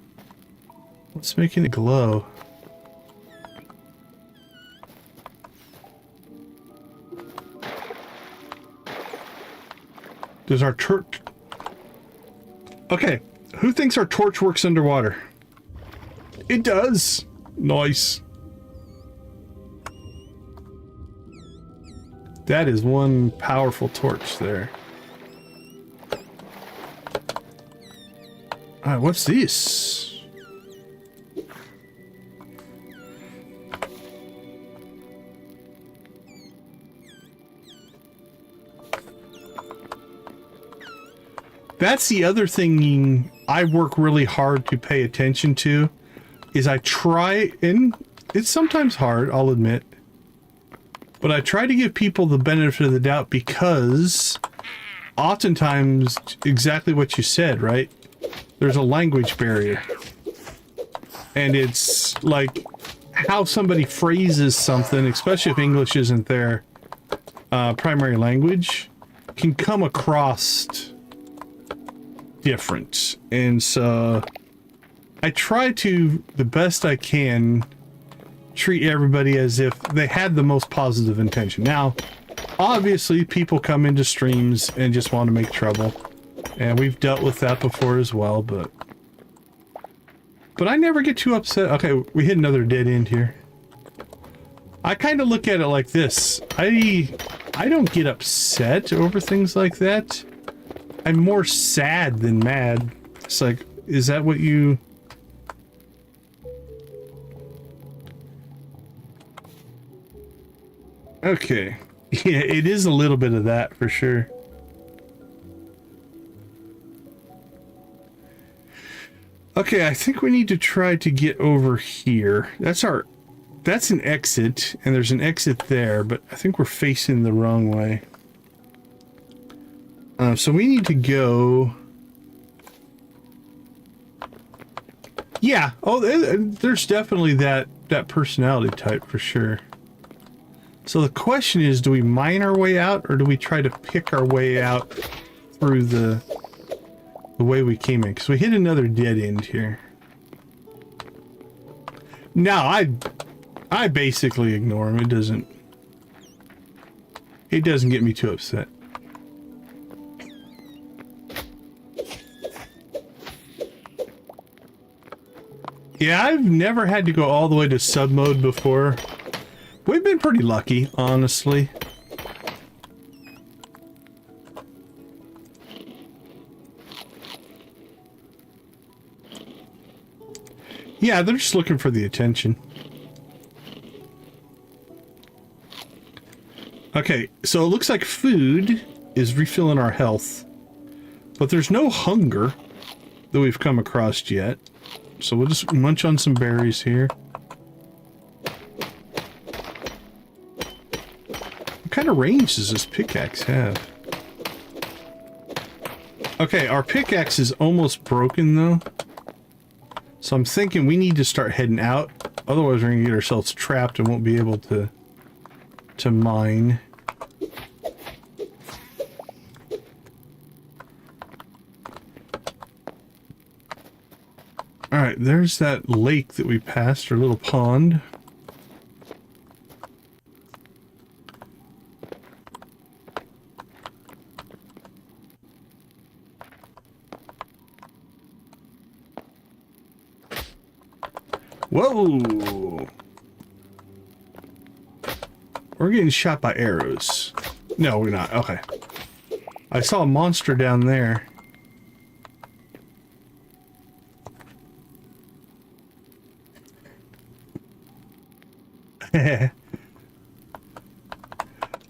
What's making it glow? Does our torch... Okay, who thinks our torch works underwater? It does! Nice. That is one powerful torch there. Alright, what's this? That's the other thing I work really hard to pay attention to, is I try, and it's sometimes hard, I'll admit, but I try to give people the benefit of the doubt, because oftentimes, exactly what you said, right? There's a language barrier. And it's like how somebody phrases something, especially if English isn't their primary language, can come across different. And so I try to, the best I can, treat everybody as if they had the most positive intention. Now, obviously, people come into streams and just want to make trouble. And we've dealt with that before as well, but I never get too upset. Okay, we hit another dead end here. I kind of look at it like this. I don't get upset over things like that. I'm more sad than mad. It's like, is that what you... Okay. Yeah, it is a little bit of that for sure. Okay, I think we need to try to get over here. That's an exit, and there's an exit there, but I think we're facing the wrong way. So we need to go... Yeah, oh, there's definitely that personality type for sure. So the question is, do we mine our way out, or do we try to pick our way out through the way we came in? Because we hit another dead end here. No, I basically ignore him. It doesn't get me too upset. Yeah, I've never had to go all the way to sub mode before. We've been pretty lucky, honestly. Yeah, they're just looking for the attention. Okay, so it looks like food is refilling our health, but there's no hunger that we've come across yet. So we'll just munch on some berries here. What kind of range does this pickaxe have? Okay, our pickaxe is almost broken though. So I'm thinking we need to start heading out. Otherwise we're gonna get ourselves trapped and won't be able to mine. Alright, there's that lake that we passed, or little pond. Whoa! We're getting shot by arrows. No, we're not. Okay. I saw a monster down there.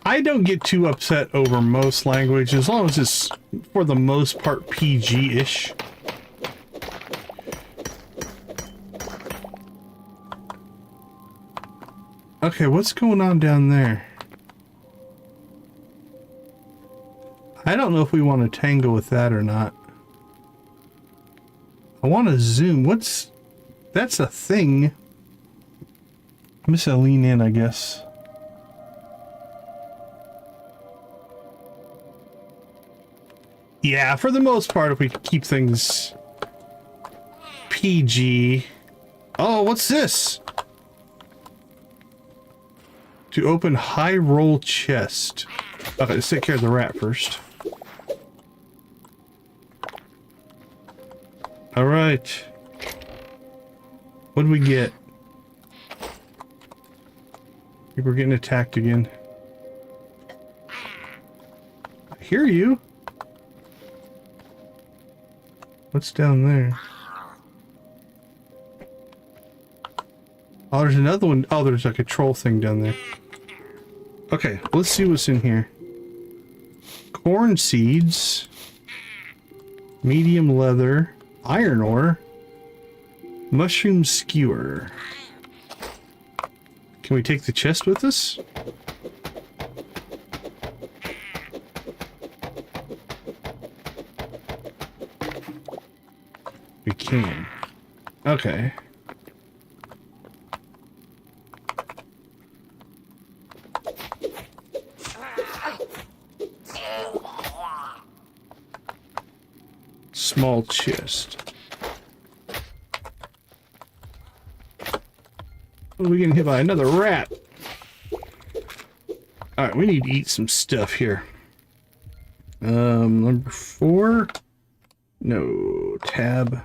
I don't get too upset over most languages, as long as it's, for the most part, PG-ish. Okay, what's going on down there? I don't know if we want to tangle with that or not. I want to zoom. What's... That's a thing. I'm just gonna lean in, I guess. Yeah, for the most part, if we keep things PG. Oh, what's this? To open high roll chest. Okay, let's take care of the rat first. All right. What do we get? I think we're getting attacked again. I hear you. What's down there? Oh, there's another one. Oh, there's a control thing down there. Okay, let's see what's in here. Corn seeds. Medium leather. Iron ore. Mushroom skewer. Can we take the chest with us? We can. Okay. Small chest. Oh, we're getting hit by another rat. Alright, we need to eat some stuff here. Number 4. No, tab.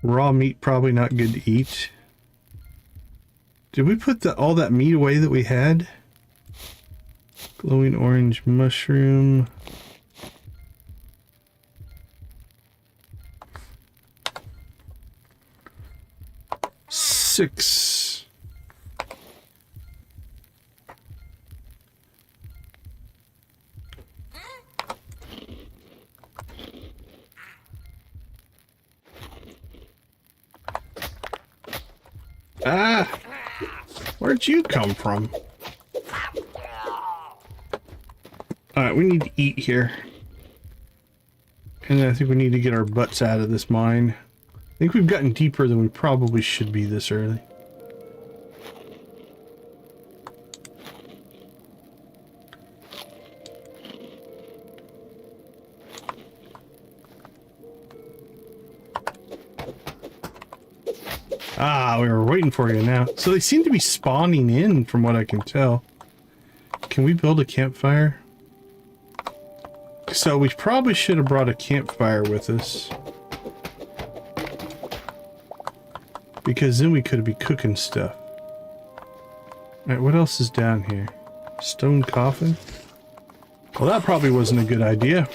Raw meat, probably not good to eat. Did we put all that meat away that we had? Glowing orange mushroom. Six. Ah! Where'd you come from? Alright, we need to eat here. And I think we need to get our butts out of this mine. I think we've gotten deeper than we probably should be this early. Ah, we were waiting for you now. So they seem to be spawning in from what I can tell. Can we build a campfire? So we probably should have brought a campfire with us. Because then we could be cooking stuff. Alright, what else is down here? Stone coffin? Well, that probably wasn't a good idea.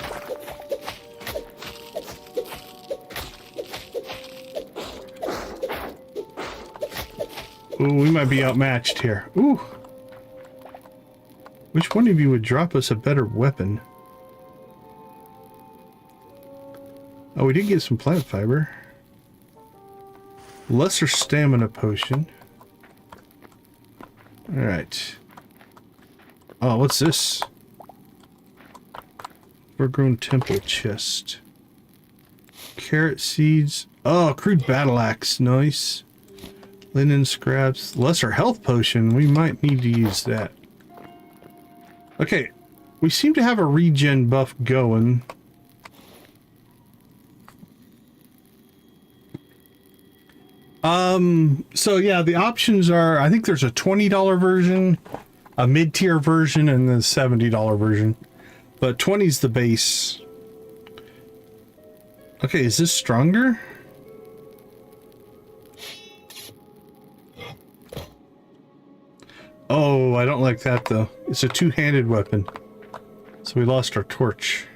Ooh, we might be outmatched here. Ooh. Which one of you would drop us a better weapon? Oh, we did get some plant fiber. Lesser stamina potion. Alright. Oh, what's this? Overgrown temple chest. Carrot seeds. Oh, crude battle axe. Nice. Linen scraps. Lesser health potion. We might need to use that. Okay. We seem to have a regen buff going. So yeah, the options are, I think there's a $20 version, a mid-tier version, and the $70 version. But 20's the base. Okay, is this stronger? Oh, I don't like that though. It's a two-handed weapon. So we lost our torch.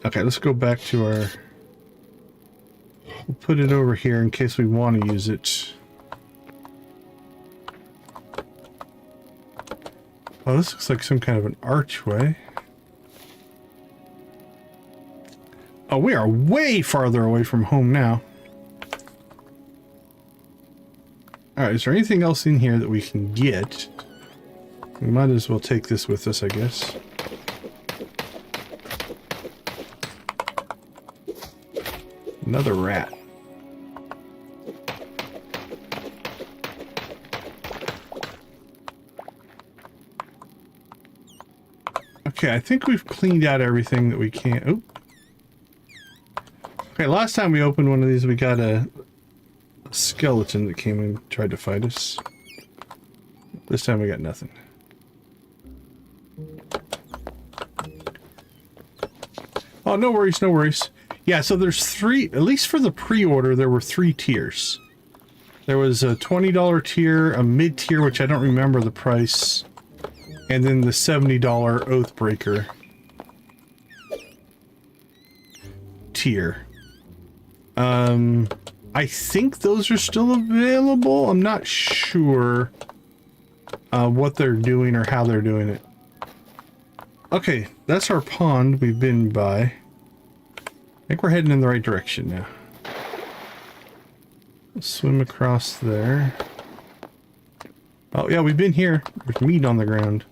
Okay, let's go back to our... We'll put it over here in case we want to use it. Oh, this looks like some kind of an archway. Oh, we are way farther away from home now. Alright, is there anything else in here that we can get? We might as well take this with us, I guess. Another rat. Okay, I think we've cleaned out everything that we can. Oh. Okay, last time we opened one of these, we got a skeleton that came and tried to fight us. This time we got nothing. Oh, no worries, no worries. Yeah, so there's three, at least for the pre-order, there were 3 tiers. There was a $20 tier, a mid-tier, which I don't remember the price, and then the $70 Oathbreaker tier. I think those are still available. I'm not sure what they're doing or how they're doing it. Okay, that's our pond we've been by. I think we're heading in the right direction now. Let's swim across there. Oh yeah, we've been here. There's meat on the ground.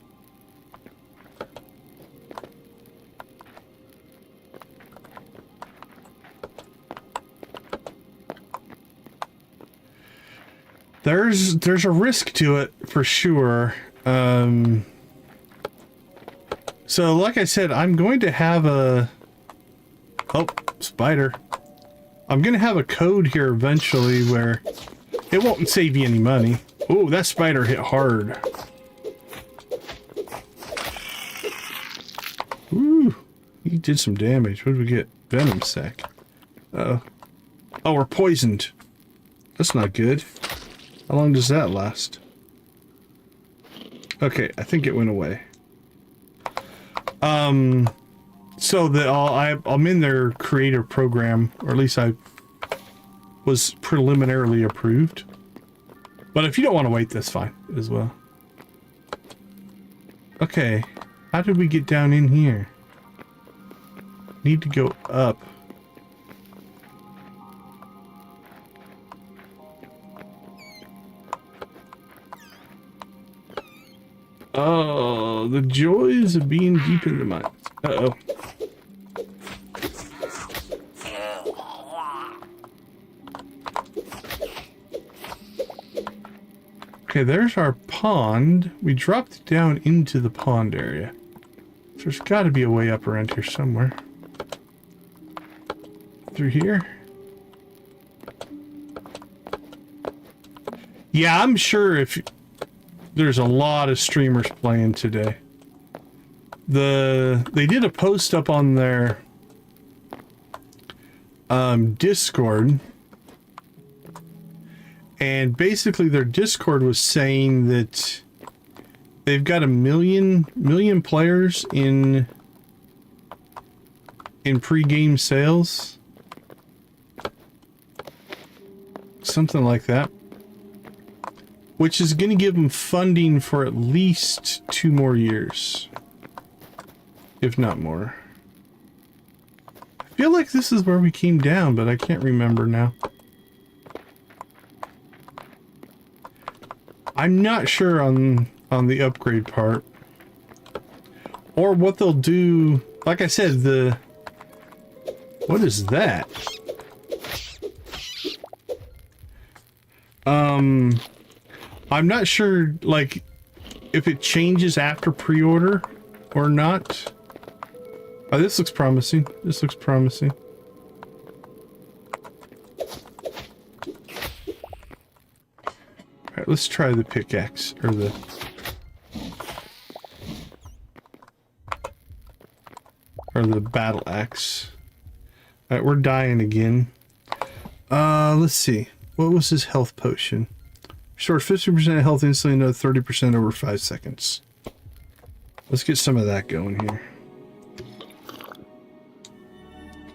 There's a risk to it for sure. So like I said, I'm going to have a... Oh, spider. I'm going to have a code here eventually where it won't save you any money. Oh, that spider hit hard. Ooh, he did some damage. What did we get? Venom sac. Uh-oh. Oh, we're poisoned. That's not good. How long does that last? Okay, I think it went away. So I'm in their creator program, or at least I was preliminarily approved. But if you don't want to wait, that's fine as well. Okay, how did we get down in here? Need to go up. Oh, the joys of being deep in the mines. Uh-oh. Okay, there's our pond. We dropped down into the pond area. So there's got to be a way up around here somewhere. Through here? Yeah, I'm sure if... There's a lot of streamers playing today. They did a post up on their Discord, and basically their Discord was saying that they've got a million players in pre-game sales, something like that. Which is going to give them funding for at least 2 more years. If not more. I feel like this is where we came down, but I can't remember now. I'm not sure on the upgrade part. Or what they'll do. Like I said, what is that? I'm not sure, like, if it changes after pre-order or not. Oh, this looks promising. This looks promising. Alright, let's try the pickaxe, or the battle axe. Alright, we're dying again. Let's see. What was his health potion? Restores 50% health instantly, another 30% over 5 seconds. Let's get some of that going here.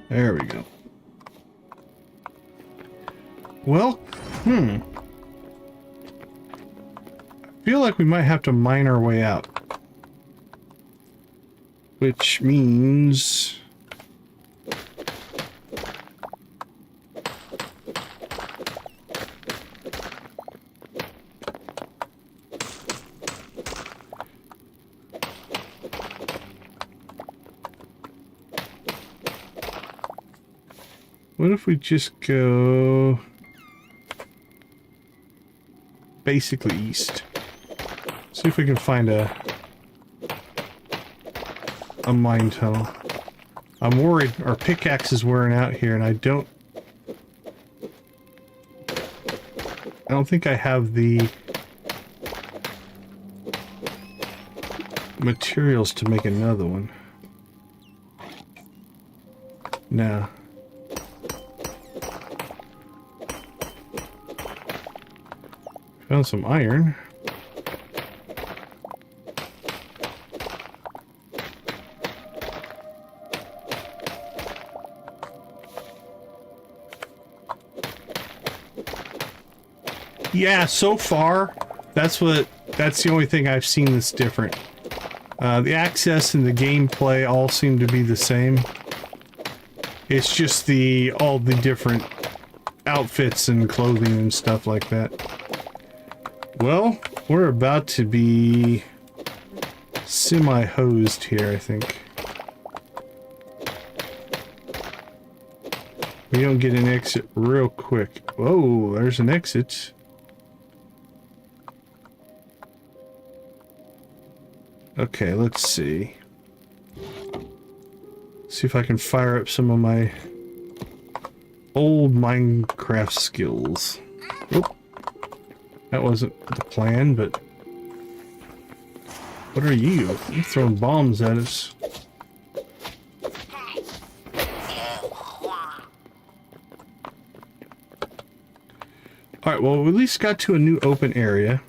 There we go. Well, I feel like we might have to mine our way out. Which means... What if we just go basically east? See if we can find a mine tunnel. I'm worried our pickaxe is wearing out here, and I don't think I have the materials to make another one. No. Found some iron. Yeah, so far, that's the only thing I've seen that's different. The access and the gameplay all seem to be the same. It's just all the different outfits and clothing and stuff like that. Well, we're about to be semi-hosed here, I think. We don't get an exit real quick. Whoa, there's an exit. Okay, let's see. See if I can fire up some of my old Minecraft skills. Oop. That wasn't the plan, but... What are you? You're throwing bombs at us. Alright, well, we at least got to a new open area.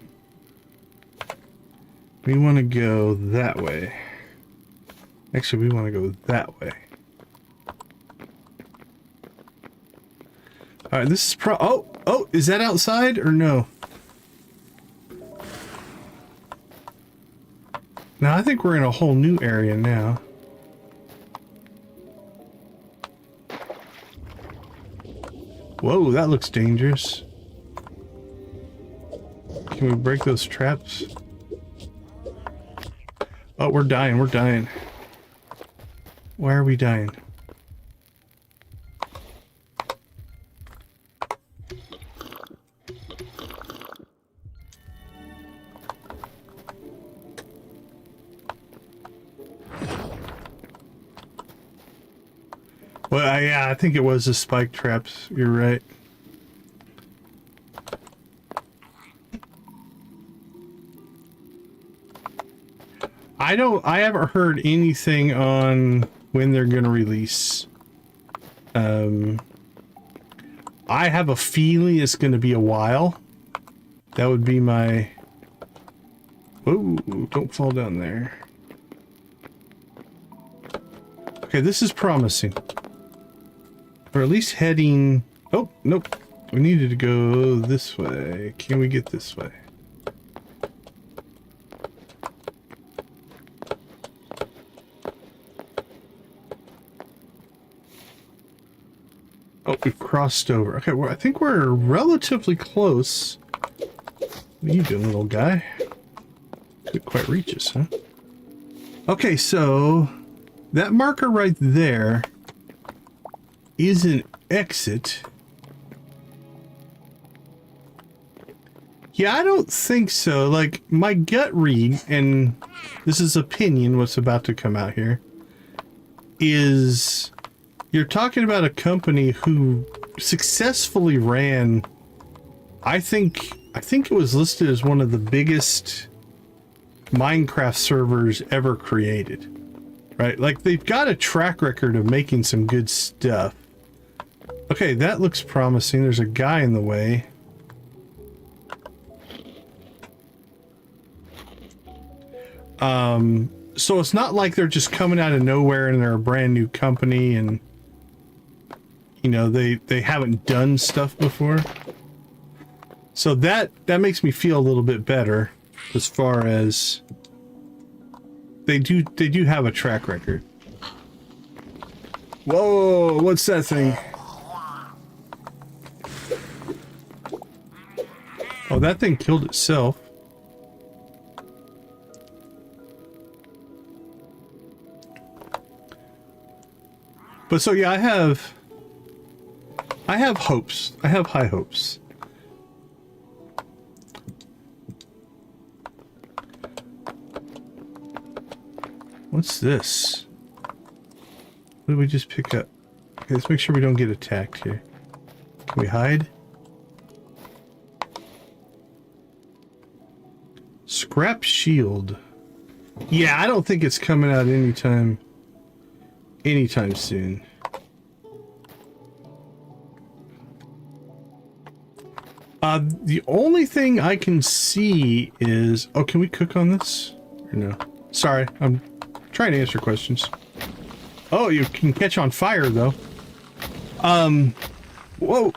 We want to go that way. Actually, we want to go that way. Alright, this is oh, is that outside or no? No, I think we're in a whole new area now. Whoa, that looks dangerous. Can we break those traps? Oh, we're dying, we're dying. Why are we dying? Well, yeah, I think it was the spike traps. You're right. I haven't heard anything on when they're going to release. I have a feeling it's going to be a while. That would be my... Whoa, don't fall down there. Okay, this is promising. Or at least heading... Oh, nope. We needed to go this way. Can we get this way? Oh, we've crossed over. Okay, well, I think we're relatively close. What are you doing, little guy? Couldn't quite reach us, huh? Okay, so that marker right there is an exit. Yeah, I don't think so. Like, my gut read, and this is opinion, what's about to come out here, is you're talking about a company who successfully ran, I think it was listed as one of the biggest Minecraft servers ever created. Right? Like, they've got a track record of making some good stuff. Okay, that looks promising. There's a guy in the way. So it's not like they're just coming out of nowhere and they're a brand new company and, you know, they haven't done stuff before. So that makes me feel a little bit better as far as they do have a track record. Whoa, what's that thing? Oh, that thing killed itself. But so yeah, I have I have hopes. I have high hopes. What's this? What did we just pick up? Okay, let's make sure we don't get attacked here. Can we hide? Scrap shield. Yeah, I don't think it's coming out anytime soon. The only thing I can see is... Oh, can we cook on this? Or no? Sorry, I'm trying to answer questions. Oh, you can catch on fire, though. Whoa!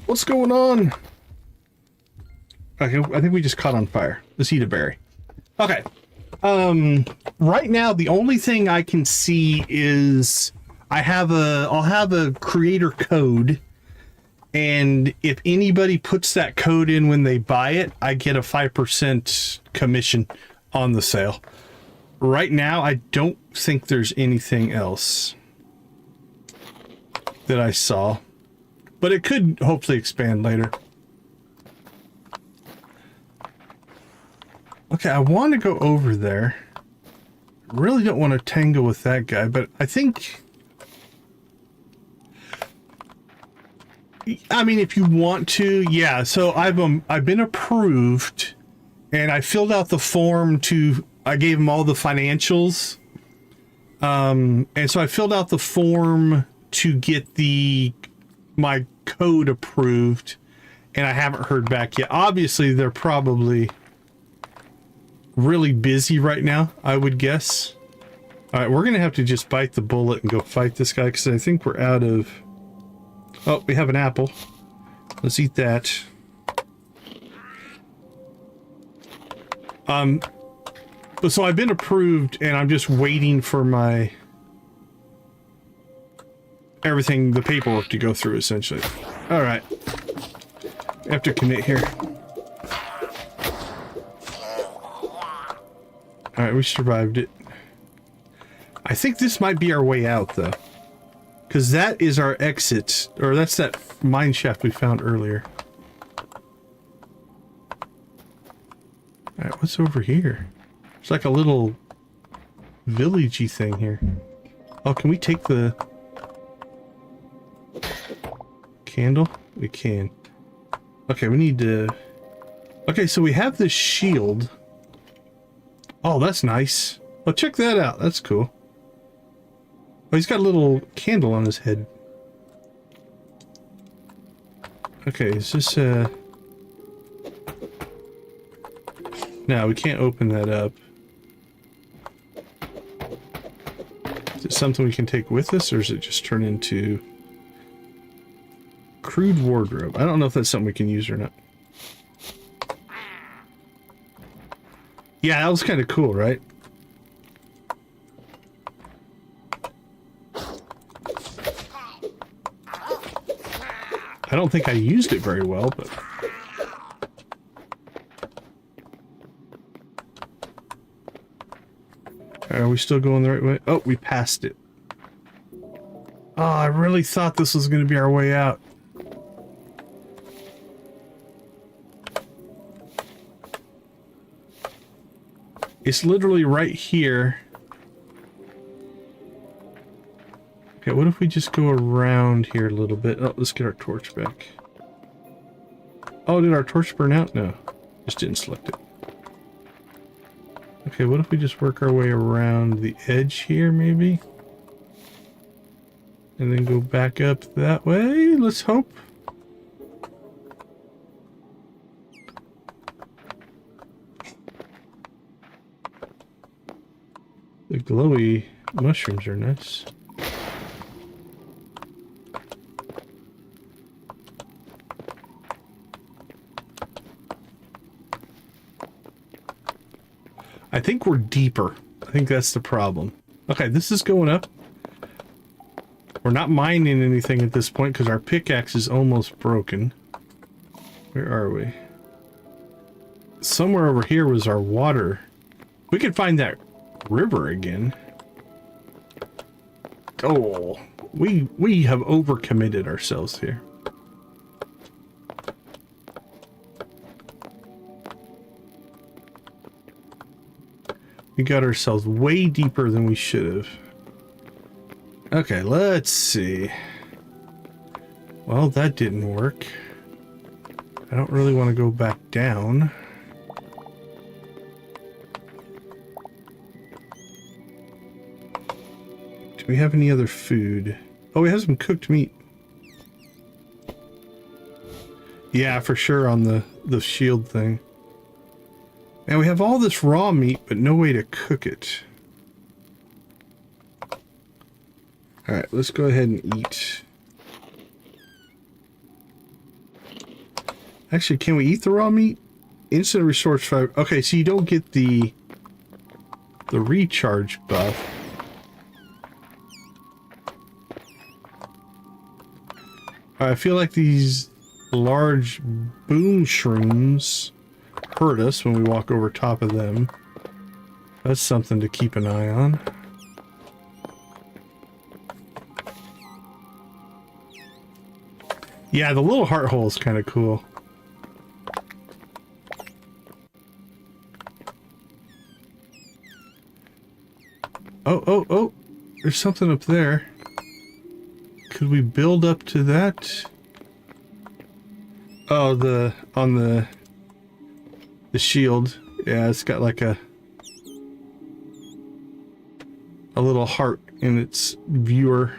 What's going on? Okay, I think we just caught on fire. Let's eat a berry. Okay. Right now, the only thing I can see is I'll have a creator code, and if anybody puts that code in when they buy it, I get a 5% commission on the sale. Right now, I don't think there's anything else that I saw, but it could hopefully expand later. Okay, I want to go over there. I really don't want to tangle with that guy, but I think... I mean, if you want to, yeah. So I've been approved, and I filled out the form to... I gave him all the financials. And so I filled out the form to get my code approved, and I haven't heard back yet. Obviously, they're probably really busy right now, I would guess. All right, we're going to have to just bite the bullet and go fight this guy, because I think we're out of... Oh, we have an apple. Let's eat that. So I've been approved, and I'm just waiting for my... everything, the paperwork to go through, essentially. All right. I have to commit here. All right, we survived it. I think this might be our way out, though. Because that is our exit, or that's that mine shaft we found earlier. All right, what's over here? It's like a little villagey thing here. Oh, can we take the candle? We can. Okay, we need to... Okay, so we have this shield. Oh, that's nice. Oh, check that out. That's cool. Oh, he's got a little candle on his head. Okay, is this No, we can't open that up. Is it something we can take with us, or is it just turn into crude wardrobe? I don't know if that's something we can use or not. Yeah, that was kind of cool, right? I don't think I used it very well, but... Are we still going the right way? Oh, we passed it. Oh, I really thought this was going to be our way out. It's literally right here. Okay, what if we just go around here a little bit? Oh, let's get our torch back. Oh, did our torch burn out? No, just didn't select it. Okay, what if we just work our way around the edge here, maybe? And then go back up that way, let's hope. The glowy mushrooms are nice. I think we're deeper. I think that's the problem. Okay, this is going up. We're not mining anything at this point because our pickaxe is almost broken. Where are we? Somewhere over here was our water. We could find that river again. Oh, we have overcommitted ourselves here. We got ourselves way deeper than we should have. Okay, let's see. Well, that didn't work. I don't really want to go back down. Do we have any other food? Oh, we have some cooked meat. Yeah, for sure on the shield thing. And we have all this raw meat, but no way to cook it. Alright, let's go ahead and eat. Actually, can we eat the raw meat? Instant restores 5. Okay, so you don't get the recharge buff. I feel like these large boom shrooms hurt us when we walk over top of them. That's something to keep an eye on. Yeah, the little heart hole is kind of cool. Oh, there's something up there. Could we build up to that? Oh, on the shield. Yeah, it's got like a little heart in its viewer.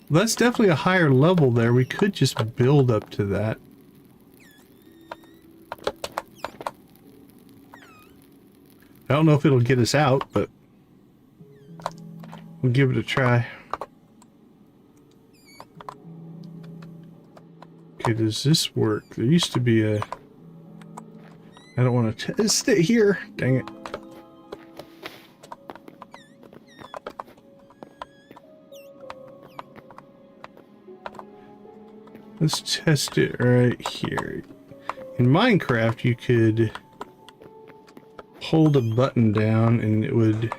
That's definitely a higher level there. We could just build up to that. I don't know if it'll get us out, but we'll give it a try. Okay, does this work? There used to be a... I don't want to test it here. Dang it. Let's test it right here. In Minecraft, you could hold a button down and it would...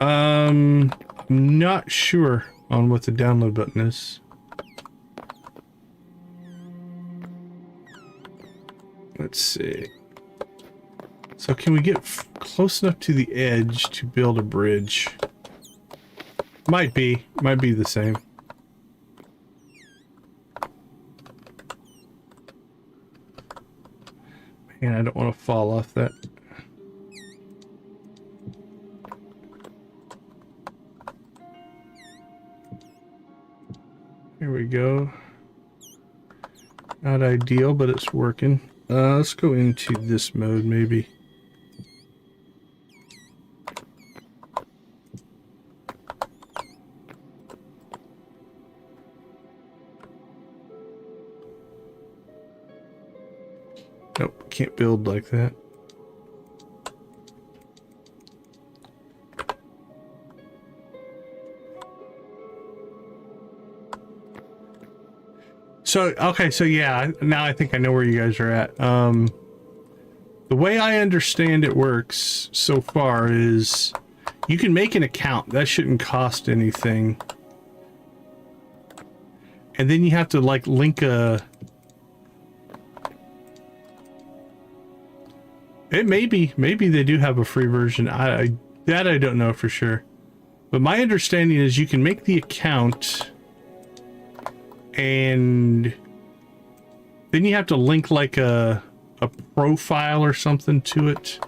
I'm not sure on what the download button is. Let's see. So can we get close enough to the edge to build a bridge? Might be the same. Man, I don't want to fall off that. Here we go. Not ideal, but it's working. Let's go into this mode, maybe. Nope, can't build like that. So, okay, so yeah, now I think I know where you guys are at. The way I understand it works so far is you can make an account. That shouldn't cost anything. And then you have to, like, link a... Maybe they do have a free version. That I don't know for sure. But my understanding is you can make the account... and then you have to link like a profile or something to it.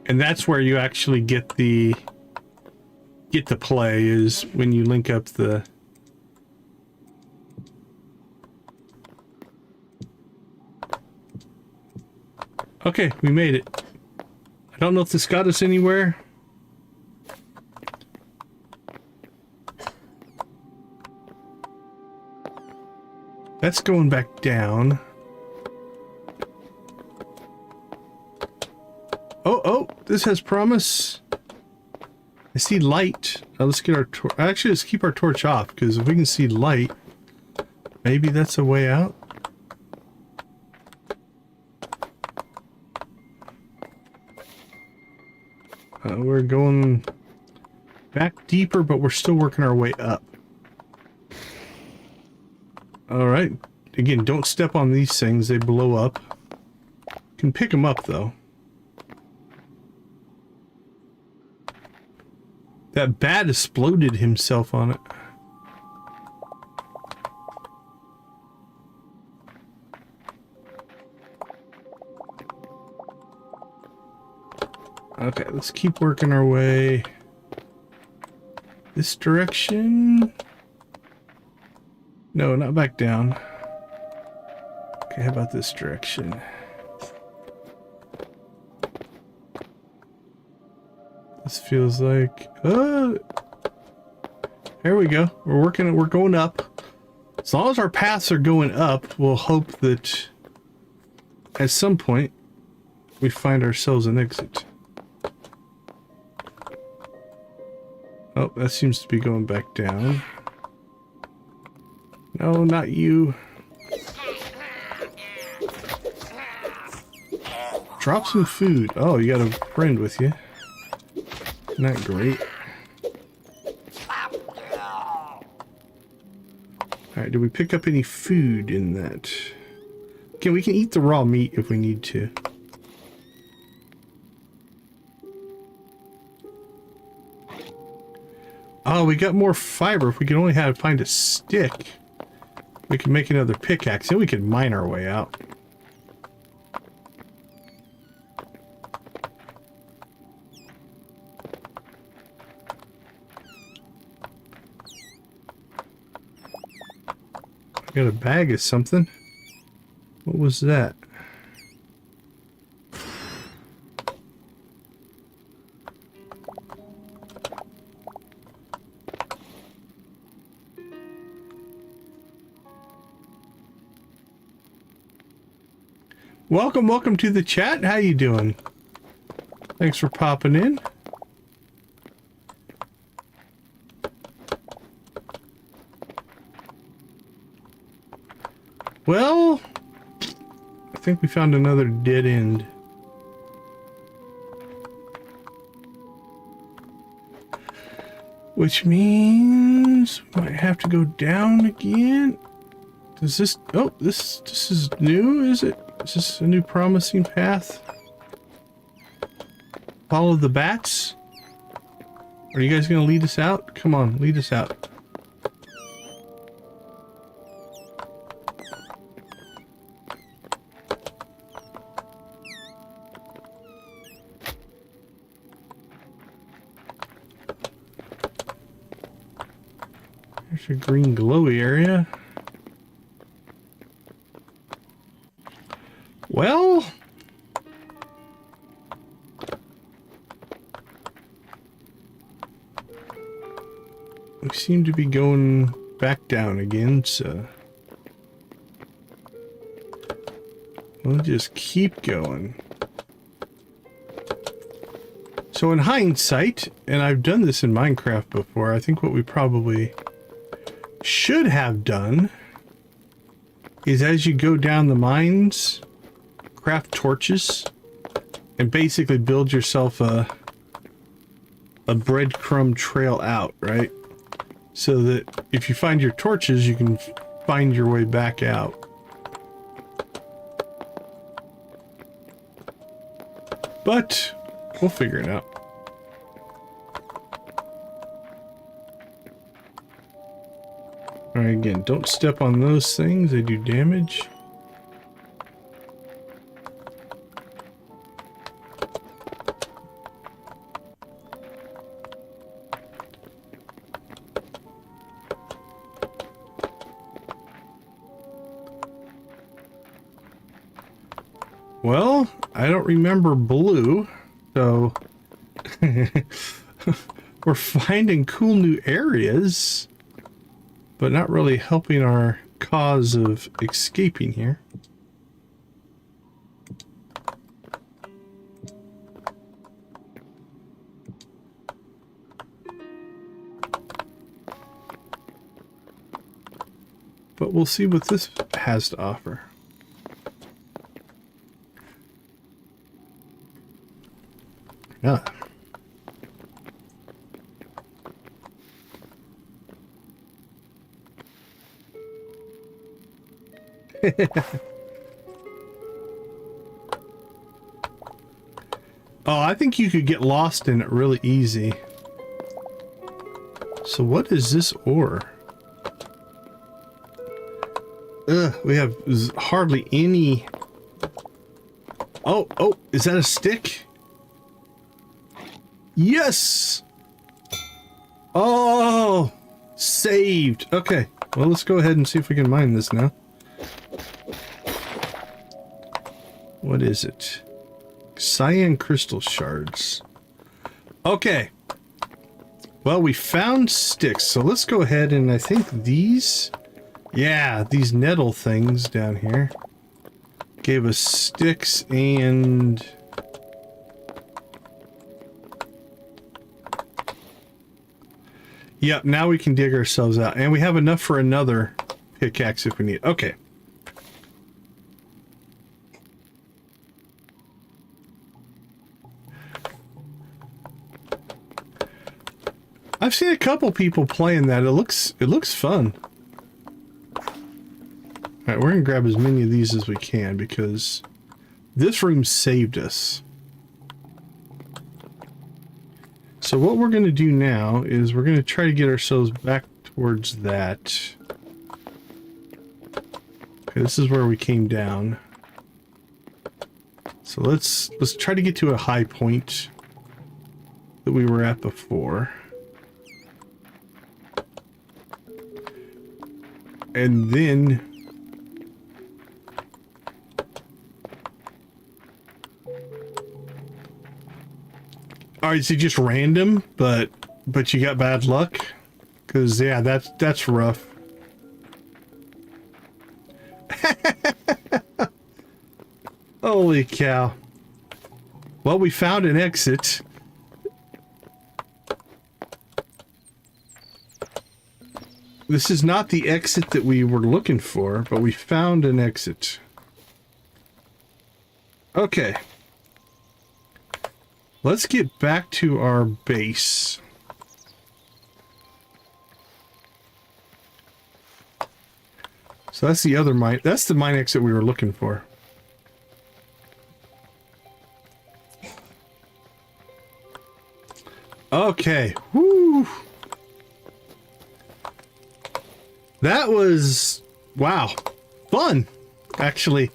And that's where you actually get the play, is when you link up the... Okay, we made it. I don't know if this got us anywhere. That's going back down. Oh, this has promise. I see light. Let's get our torch. Actually, let's keep our torch off, because if we can see light, Maybe that's a way out. We're going back deeper, but we're still working our way up. All right. Again, don't step on these things. They blow up. You can pick them up, though. That bat exploded himself on it. Okay, let's keep working our way this direction. No, not back down. Okay, how about this direction? This feels like, here we go. We're going up. As long as our paths are going up, we'll hope that at some point we find ourselves an exit. Oh, that seems to be going back down. No, not you. Drop some food. Oh, you got a friend with you. Isn't that great? Alright, did we pick up any food in that? Okay, we can eat the raw meat if we need to. Oh, we got more fiber. If we can only find a stick, we can make another pickaxe, and we can mine our way out. I got a bag of something. What was that? Welcome to the chat. How you doing? Thanks for popping in. Well, I think we found another dead end. Which means we might have to go down again. Does this... Oh, this is new, is it? Is this a new promising path? Follow the bats? Are you guys gonna lead us out? Come on, lead us out. There's a green glowy area. Well, we seem to be going back down again, so we'll just keep going. So in hindsight, and I've done this in Minecraft before, I think what we probably should have done is as you go down the mines, craft torches and basically build yourself a breadcrumb trail out, right? So that if you find your torches, you can find your way back out. But we'll figure it out. All right, again, don't step on those things. They do damage. Well, I don't remember blue, so we're finding cool new areas, but not really helping our cause of escaping here. but we'll see what this has to offer. Yeah. Oh, I think you could get lost in it really easy. So what is this ore? Ugh, we have hardly any... Oh, is that a stick? Yes! Oh! Saved! Okay, well, let's go ahead and see if we can mine this now. What is it? Cyan crystal shards. Okay. Well, we found sticks, so let's go ahead and I think these... Yeah, these nettle things down here gave us sticks and... Yep, now we can dig ourselves out. And we have enough for another pickaxe if we need. Okay. I've seen a couple people playing that. It looks fun. Alright, we're gonna grab as many of these as we can because this room saved us. So what we're gonna do now is we're gonna try to get ourselves back towards that. Okay, this is where we came down. So let's try to get to a high point that we were at before. And then alright, so just random, but you got bad luck? Cause yeah, that's rough. Holy cow. Well, we found an exit. This is not the exit that we were looking for, but we found an exit. Okay. Let's get back to our base. So that's the other mine. That's the mine exit we were looking for. Okay. Woo. That was, wow, fun, actually.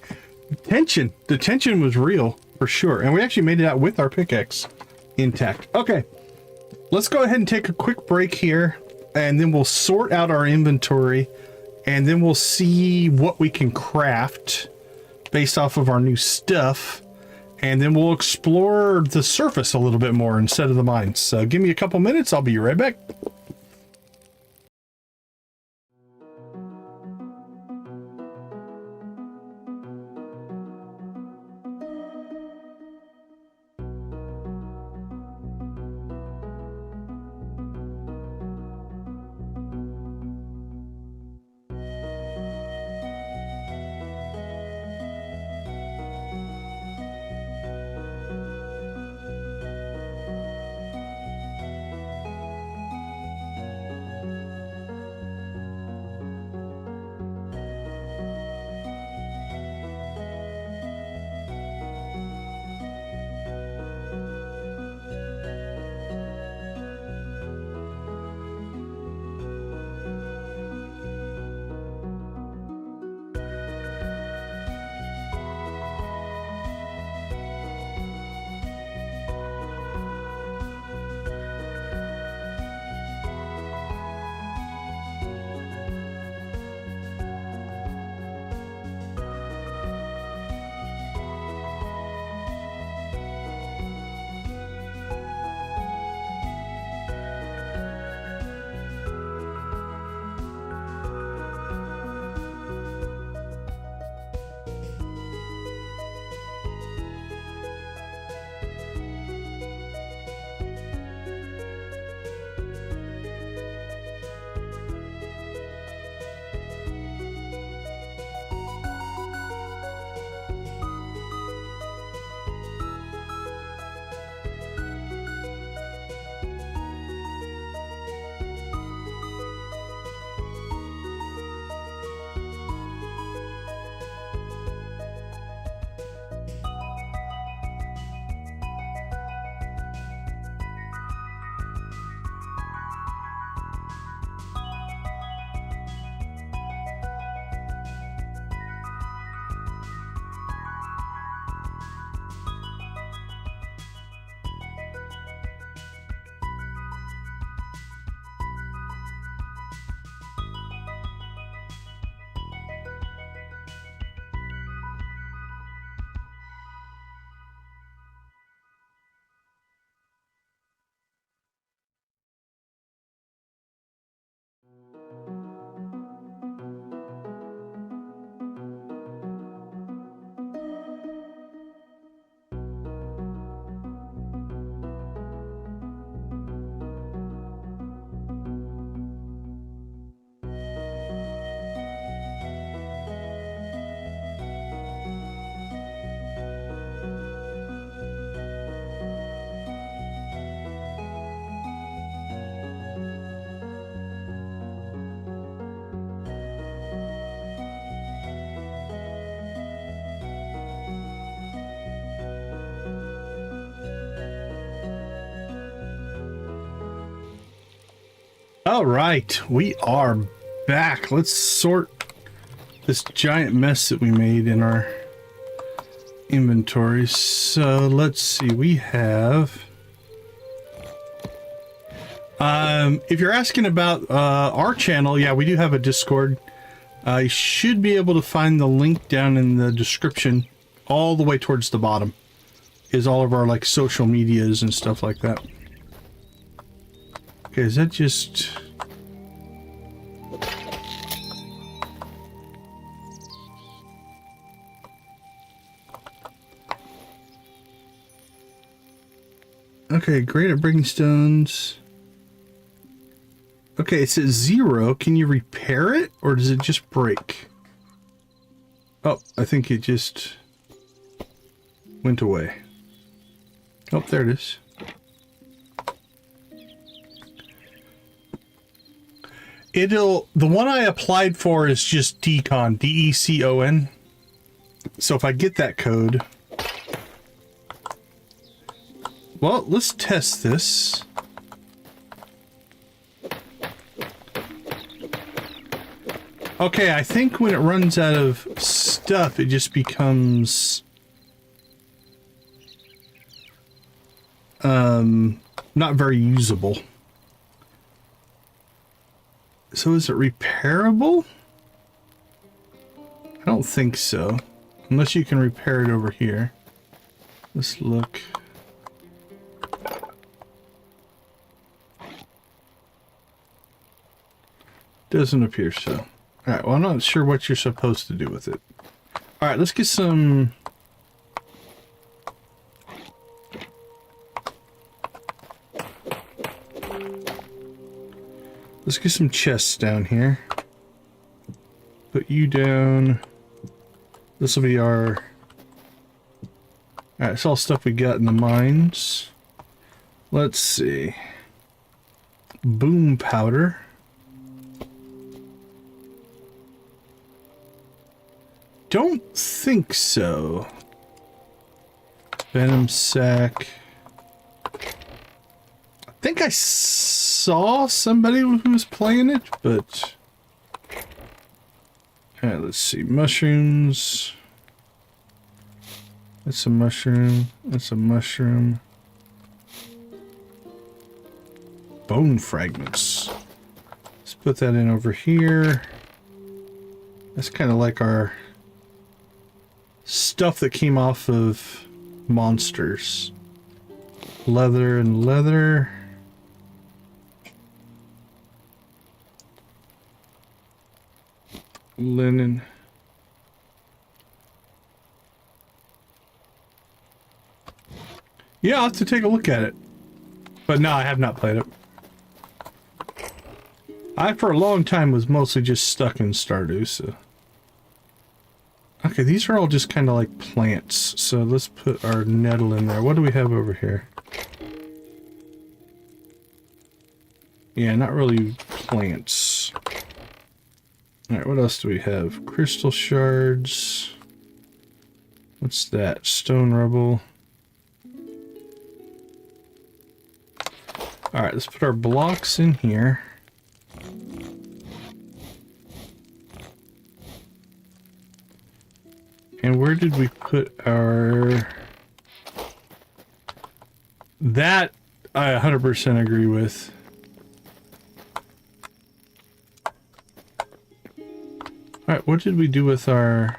Tension. The tension was real, for sure. And we actually made it out with our pickaxe intact. Okay, let's go ahead and take a quick break here, and then we'll sort out our inventory, and then we'll see what we can craft based off of our new stuff, and then we'll explore the surface a little bit more instead of the mines. So give me a couple minutes, I'll be right back. All right, we are back. Let's sort this giant mess that we made in our inventory. So let's see, we have... if you're asking about our channel, yeah, we do have a Discord. You should be able to find the link down in the description. All the way towards the bottom is all of our like social medias and stuff like that. Okay, is that just... Okay, great at breaking stones. Okay, it says 0. Can you repair it, or does it just break? Oh, I think it just went away. Oh, there it is. The one I applied for is just Decon, D-E-C-O-N. So if I get that code... Well, let's test this. Okay, I think when it runs out of stuff, it just becomes... not very usable. So is it repairable? I don't think so. Unless you can repair it over here. Let's look. Doesn't appear so. Alright, well, I'm not sure what you're supposed to do with it. Alright, let's get some... Let's get some chests down here. Put you down. This will be our... Alright, it's all stuff we got in the mines. Let's see. Boom powder. Don't think so. Venom sac. I think I saw somebody who was playing it, but... Alright, let's see. Mushrooms. That's a mushroom. That's a mushroom. Bone fragments. Let's put that in over here. That's kind of like our... stuff that came off of monsters. Leather and leather. Linen. Yeah, I'll have to take a look at it. But no, I have not played it. I, for a long time, was mostly just stuck in Stardew, so... Okay, these are all just kind of like plants. So let's put our nettle in there. What do we have over here? Yeah, not really plants. Alright, what else do we have? Crystal shards. What's that? Stone rubble. Alright, let's put our blocks in here. And where did we put our... That I 100% agree with. Alright, what did we do with our...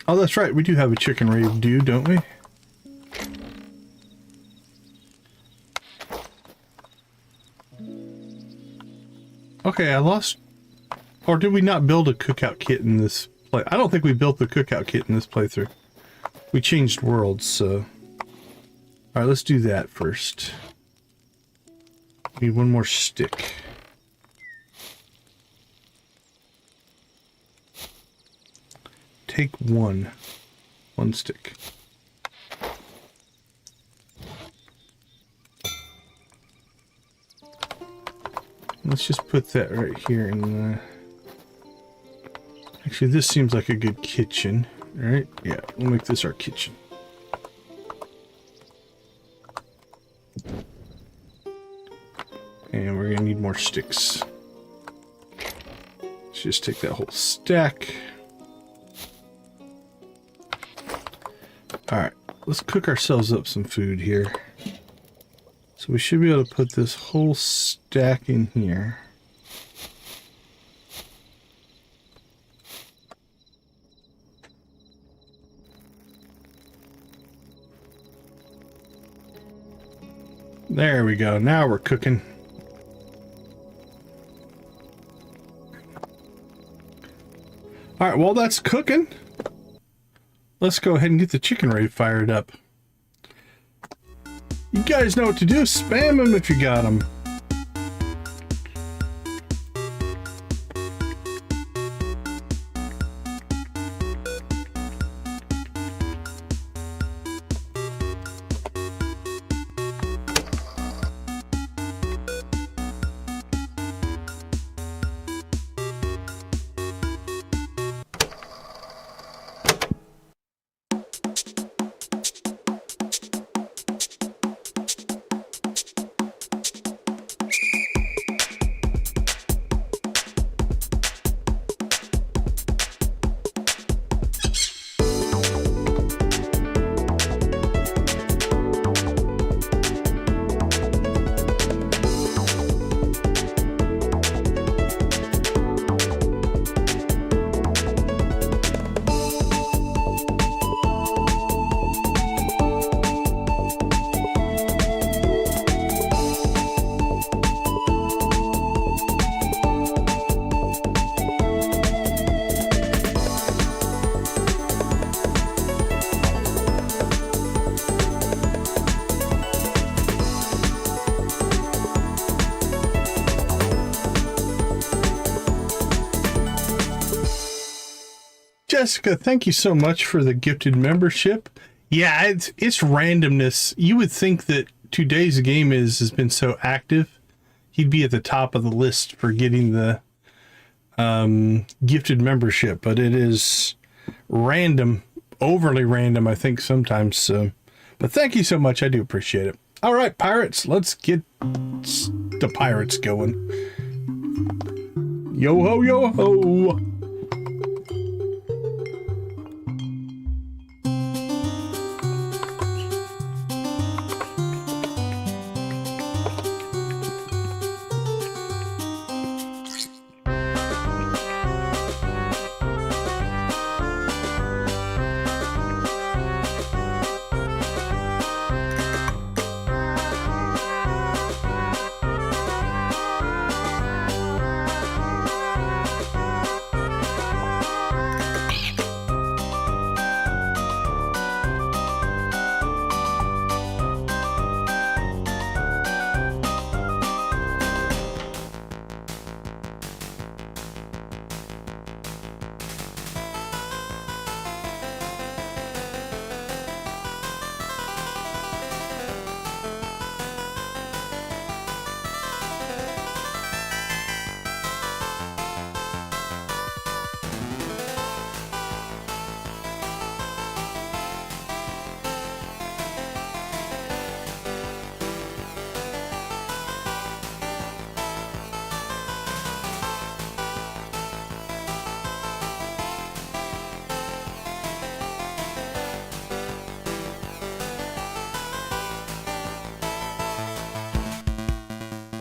Oh, that's right, we do have a chicken rave do, don't we? Okay, I lost... Or did we not build a cookout kit in this play? I don't think we built the cookout kit in this playthrough. We changed worlds, so... Alright, let's do that first. Need one more stick. Take one. One stick. Let's just put that right here in the... Actually, this seems like a good kitchen, right? Yeah, we'll make this our kitchen. more sticks. Let's just take that whole stack. Alright, let's cook ourselves up some food here. So we should be able to put this whole stack in here. There we go. Now we're cooking. All right, while that's cooking, let's go ahead and get the chicken ready fired up. You guys know what to do. Spam them if you got them. Jessica, thank you so much for the gifted membership. Yeah, it's randomness. You would think that today's game has been so active, he'd be at the top of the list for getting the gifted membership, but it is random, overly random, I think sometimes. So, but thank you so much. I do appreciate it. All right, pirates, let's get the pirates going. Yo ho, yo ho.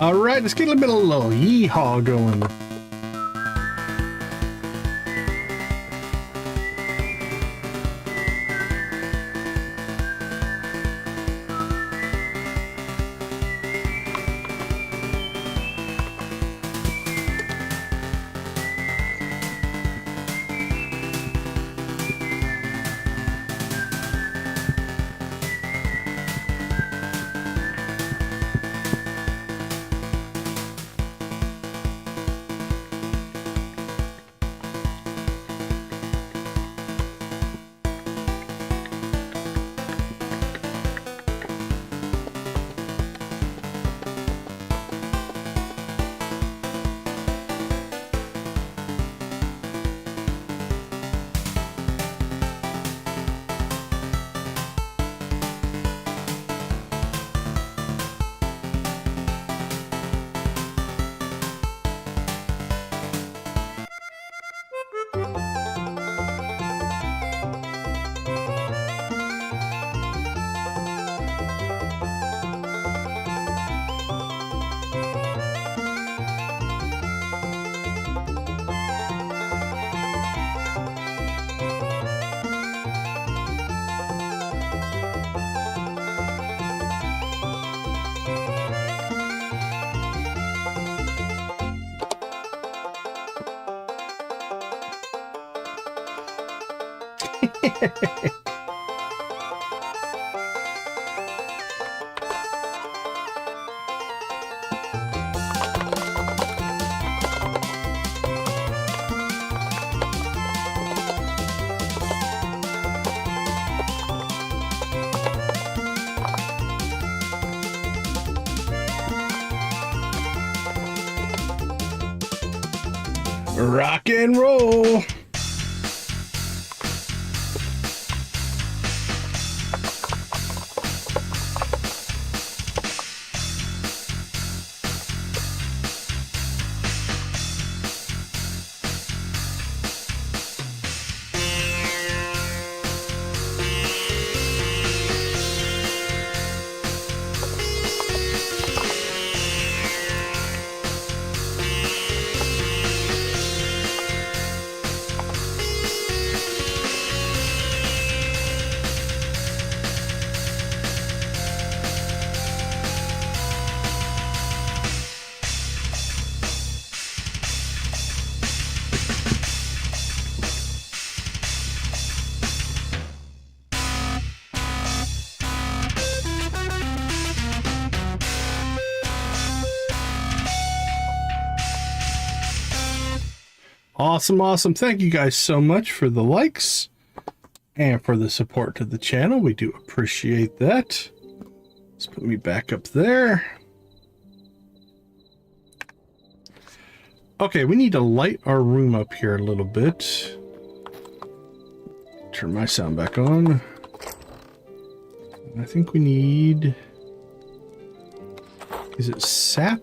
All right, let's get a little yeehaw going. Rock and roll. Awesome, awesome. Thank you guys so much for the likes and for the support to the channel. We do appreciate that. Let's put me back up there. Okay, we need to light our room up here a little bit. Turn my sound back on. I think we need... Is it sap?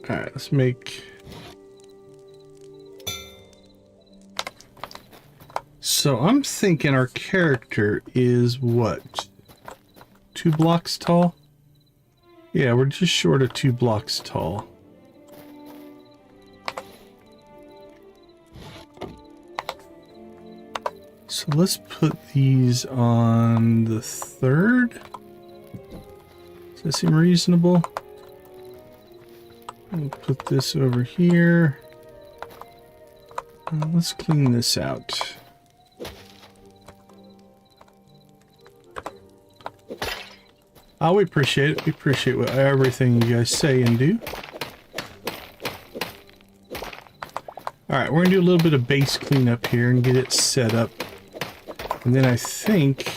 Alright, let's make... So I'm thinking our character is what? 2 blocks tall? Yeah, we're just short of 2 blocks tall. So let's put these on the 3rd. Does that seem reasonable? I'll put this over here. Let's clean this out. Oh, we appreciate it. We appreciate everything you guys say and do. Alright, we're going to do a little bit of base cleanup here and get it set up. And then I think...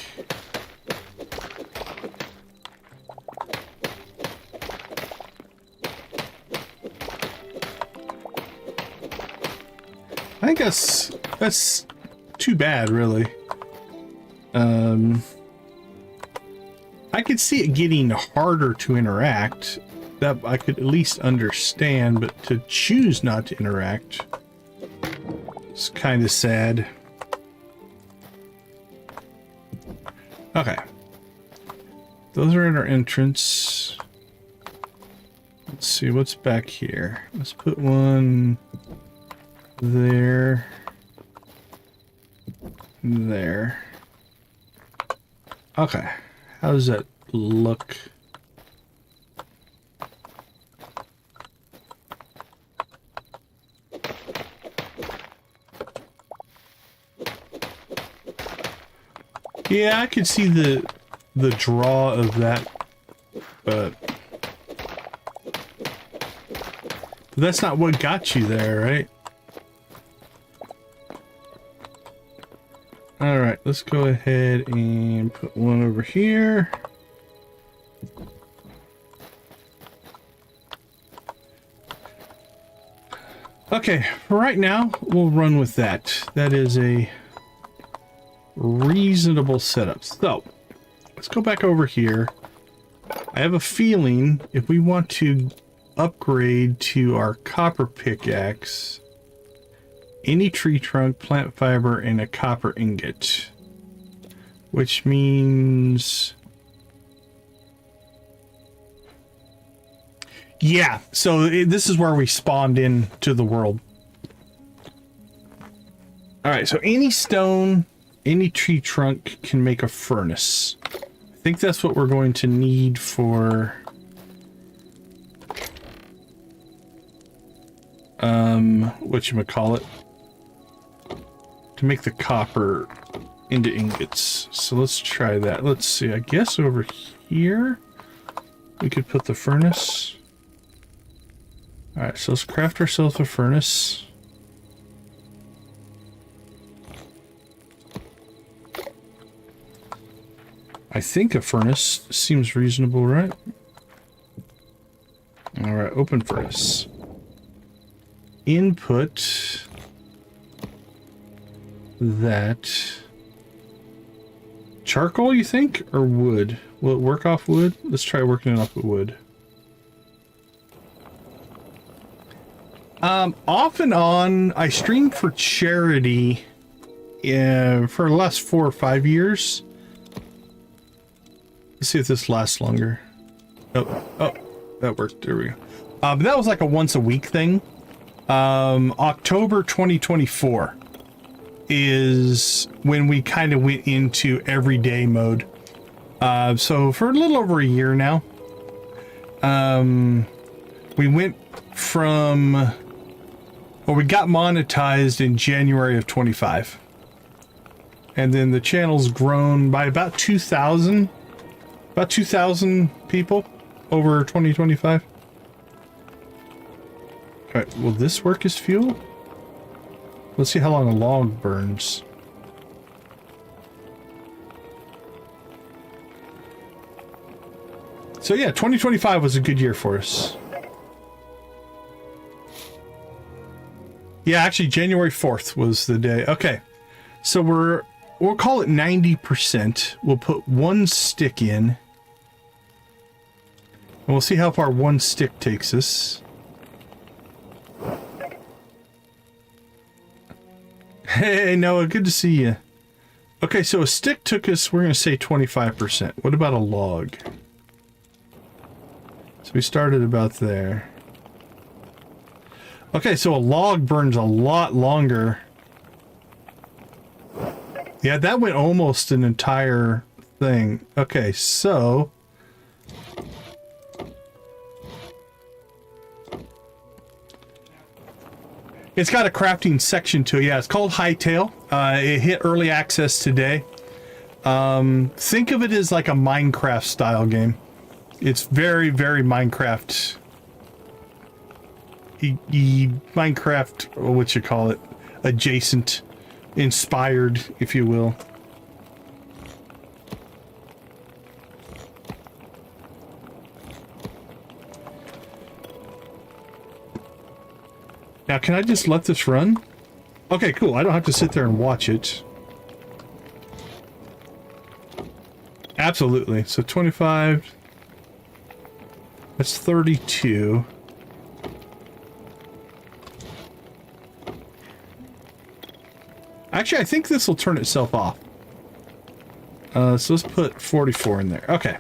I think that's too bad, really. I could see it getting harder to interact. That I could at least understand, but to choose not to interact, it's kind of sad. Okay. Those are at our entrance. Let's see what's back here. Let's put one there. There. Okay. How does that look? Yeah, I could see the draw of that, but that's not what got you there, right? All right, let's go ahead and put one over here. Okay, for right now, we'll run with that. That is a reasonable setup. So, let's go back over here. I have a feeling if we want to upgrade to our copper pickaxe, any tree trunk, plant fiber, and a copper ingot. Which means... Yeah, so this is where we spawned into the world. Alright, so any stone, any tree trunk can make a furnace. I think that's what we're going to need for whatchamacallit, to make the copper into ingots. So let's try that. Let's see, I guess over here we could put the furnace. Alright, so let's craft ourselves a furnace. I think a furnace seems reasonable, right? Alright, open furnace. Input that. Charcoal, you think? Or wood? Will it work off wood? Let's try working it off with wood. Off and on, I streamed for charity for the last 4 or 5 years. Let's see if this lasts longer. Oh, that worked. There we go. But that was like a once a week thing. October 2024 is when we kind of went into everyday mode. So for a little over a year now, we went from, well, we got monetized in January of 25. And then the channel's grown by about 2,000 people over 2025. All right, will this work as fuel? Let's see how long a log burns. So yeah, 2025 was a good year for us. Yeah, actually January 4th was the day. Okay. So we'll call it 90%. We'll put 1 stick in. And we'll see how far 1 stick takes us. Hey, Noah, good to see you. Okay, so a stick took us, we're going to say 25%. What about a log? So we started about there. Okay, so a log burns a lot longer. Yeah, that went almost an entire thing. Okay, so... it's got a crafting section to it. Yeah, it's called Hytale. It hit early access today. Think of it as like a Minecraft style game. It's very, very Minecraft. Minecraft, what you call it, adjacent, inspired, if you will. Now, can I just let this run? Okay, cool. I don't have to sit there and watch it. Absolutely. So 25. That's 32. Actually, I think this will turn itself off. So let's put 44 in there. Okay.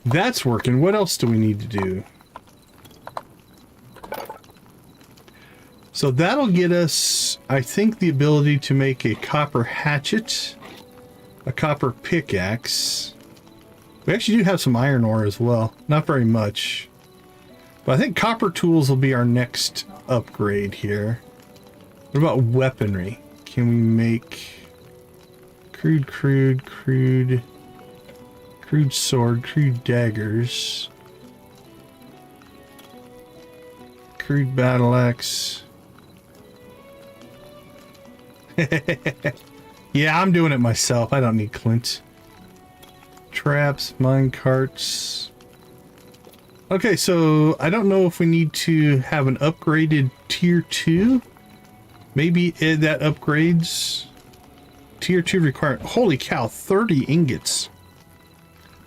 That's working. What else do we need to do? So that'll get us, I think, the ability to make a copper hatchet, a copper pickaxe. We actually do have some iron ore as well. Not very much. But I think copper tools will be our next upgrade here. What about weaponry? Can we make crude sword, crude daggers, crude battle axe? Yeah, I'm doing it myself. I don't need Clint. Traps, mine carts. Okay, so I don't know if we need to have an upgraded tier 2. Maybe that upgrades. Tier 2 required. Holy cow, 30 ingots.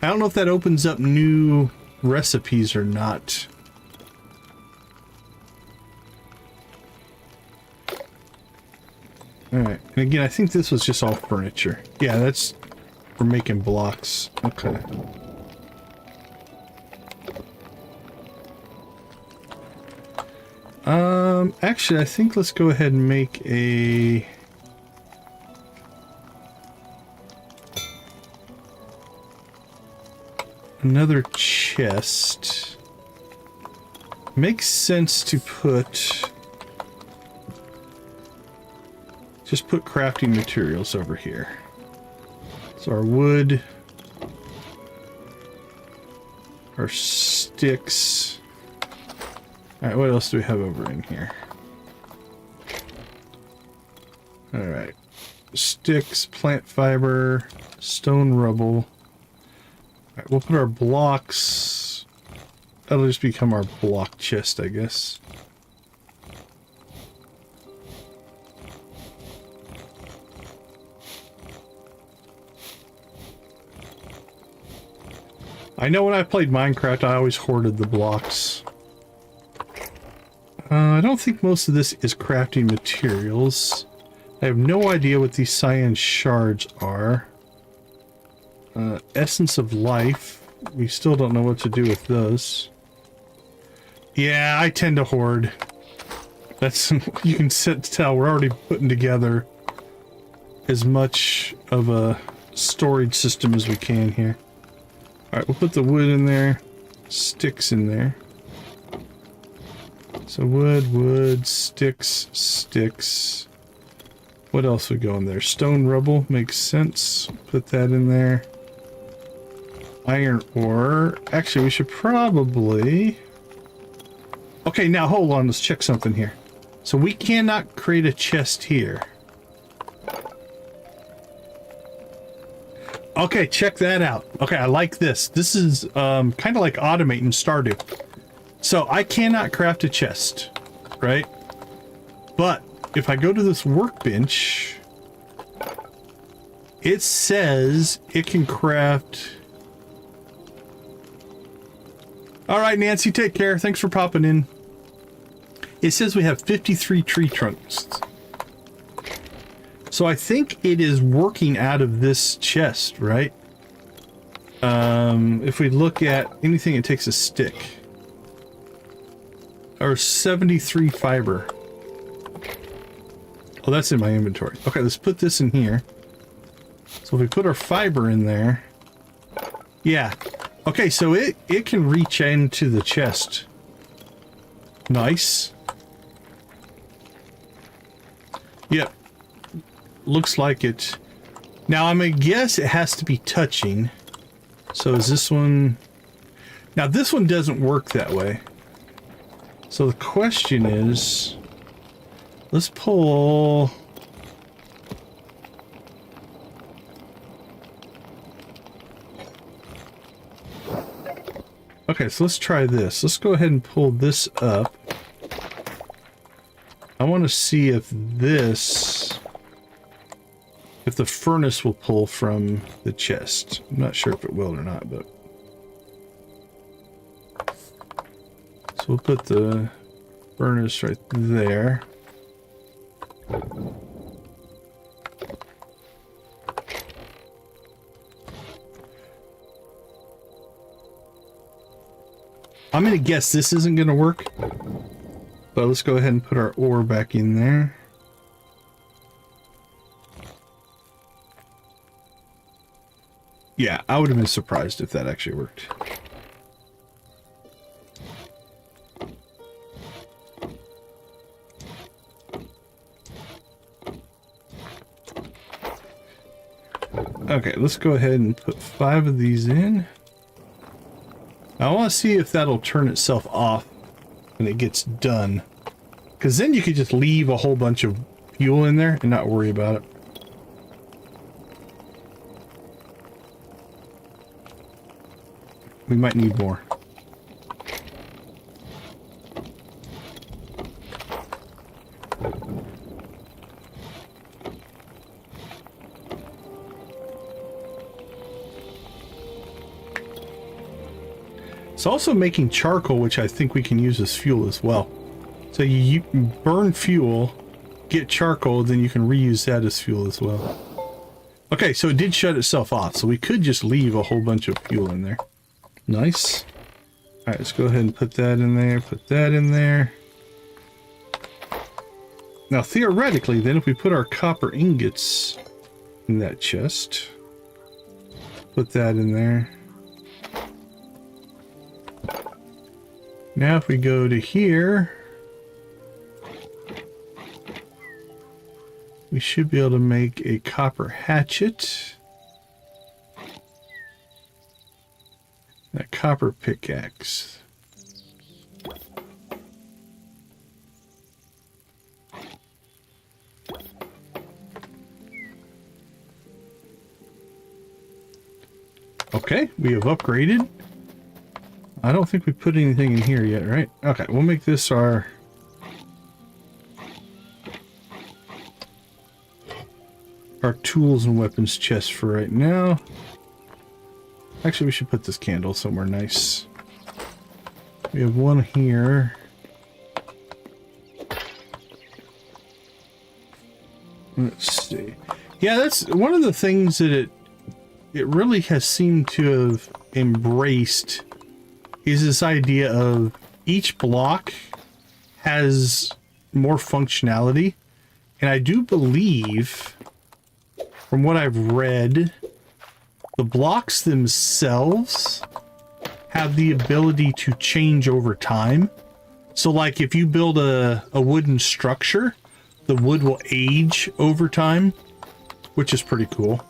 I don't know if that opens up new recipes or not. Alright, and again, I think this was just all furniture. Yeah, that's... we're making blocks. Okay. Actually, I think let's go ahead and make another chest. Makes sense to put just put crafting materials over here. So our wood, our sticks. All right, what else do we have over in here? All right, sticks, plant fiber, stone rubble. All right, we'll put our blocks. That'll just become our block chest, I guess. I know when I played Minecraft, I always hoarded the blocks. I don't think most of this is crafting materials. I have no idea what these cyan shards are. Essence of life. We still don't know what to do with those. Yeah, I tend to hoard. That's, you can tell we're already putting together as much of a storage system as we can here. Alright, we'll put the wood in there, sticks in there. So wood, sticks, sticks. What else would go in there? Stone rubble makes sense. Put that in there. Iron ore. Actually, we should probably... Okay, now hold on, let's check something here. So we cannot create a chest here. Okay, check that out. Okay, I like this. This is kind of like automating Stardew. So I cannot craft a chest, right? But if I go to this workbench, it says it can craft... All right, Nancy, take care. Thanks for popping in. It says we have 53 tree trunks. So I think it is working out of this chest, right? If we look at anything, it takes a stick. Or 73 fiber. Oh, that's in my inventory. Okay, let's put this in here. So if we put our fiber in there... Yeah. Okay, so it can reach into the chest. Nice. Yep. Looks like it. Now, I'm gonna guess it has to be touching. So is this one... Now, this one doesn't work that way. So the question is... Let's pull... Okay, so let's try this. Let's go ahead and pull this up. I want to see if this... If the furnace will pull from the chest. I'm not sure if it will or not, but... So we'll put the furnace right there. I'm gonna guess this isn't gonna work. But let's go ahead and put our ore back in there. Yeah, I would have been surprised if that actually worked. Okay, let's go ahead and put 5 of these in. I want to see if that'll turn itself off when it gets done. Because then you could just leave a whole bunch of fuel in there and not worry about it. We might need more. It's also making charcoal, which I think we can use as fuel as well. So you burn fuel, get charcoal, then you can reuse that as fuel as well. Okay, so it did shut itself off, so we could just leave a whole bunch of fuel in there. Nice. Alright, let's go ahead and put that in there, put that in there. Now, theoretically, then, if we put our copper ingots in that chest, put that in there. Now, if we go to here, we should be able to make a copper hatchet. A copper pickaxe. Okay, we have upgraded. I don't think we put anything in here yet, right? Okay, we'll make this our tools and weapons chest for right now. Actually, we should put this candle somewhere nice. We have one here. Let's see. Yeah, that's one of the things that it really has seemed to have embraced is this idea of each block has more functionality. And I do believe, from what I've read, the blocks themselves have the ability to change over time. So like if you build a wooden structure, the wood will age over time, which is pretty cool.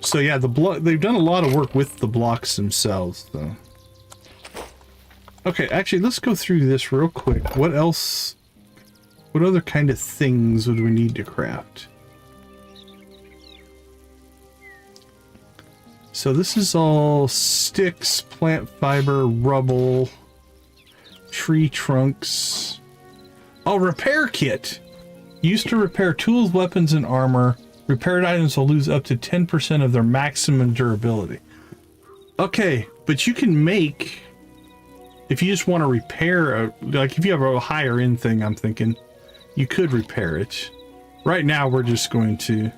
So yeah, they've done a lot of work with the blocks themselves though. Okay, actually let's go through this real quick. What else, what other kind of things would we need to craft? So this is all sticks, plant fiber, rubble, tree trunks. Oh, repair kit. Used to repair tools, weapons, and armor. Repaired items will lose up to 10% of their maximum durability. Okay, but you can make, if you just want to repair, like if you have a higher end thing, I'm thinking, you could repair it. Right now, we're just going to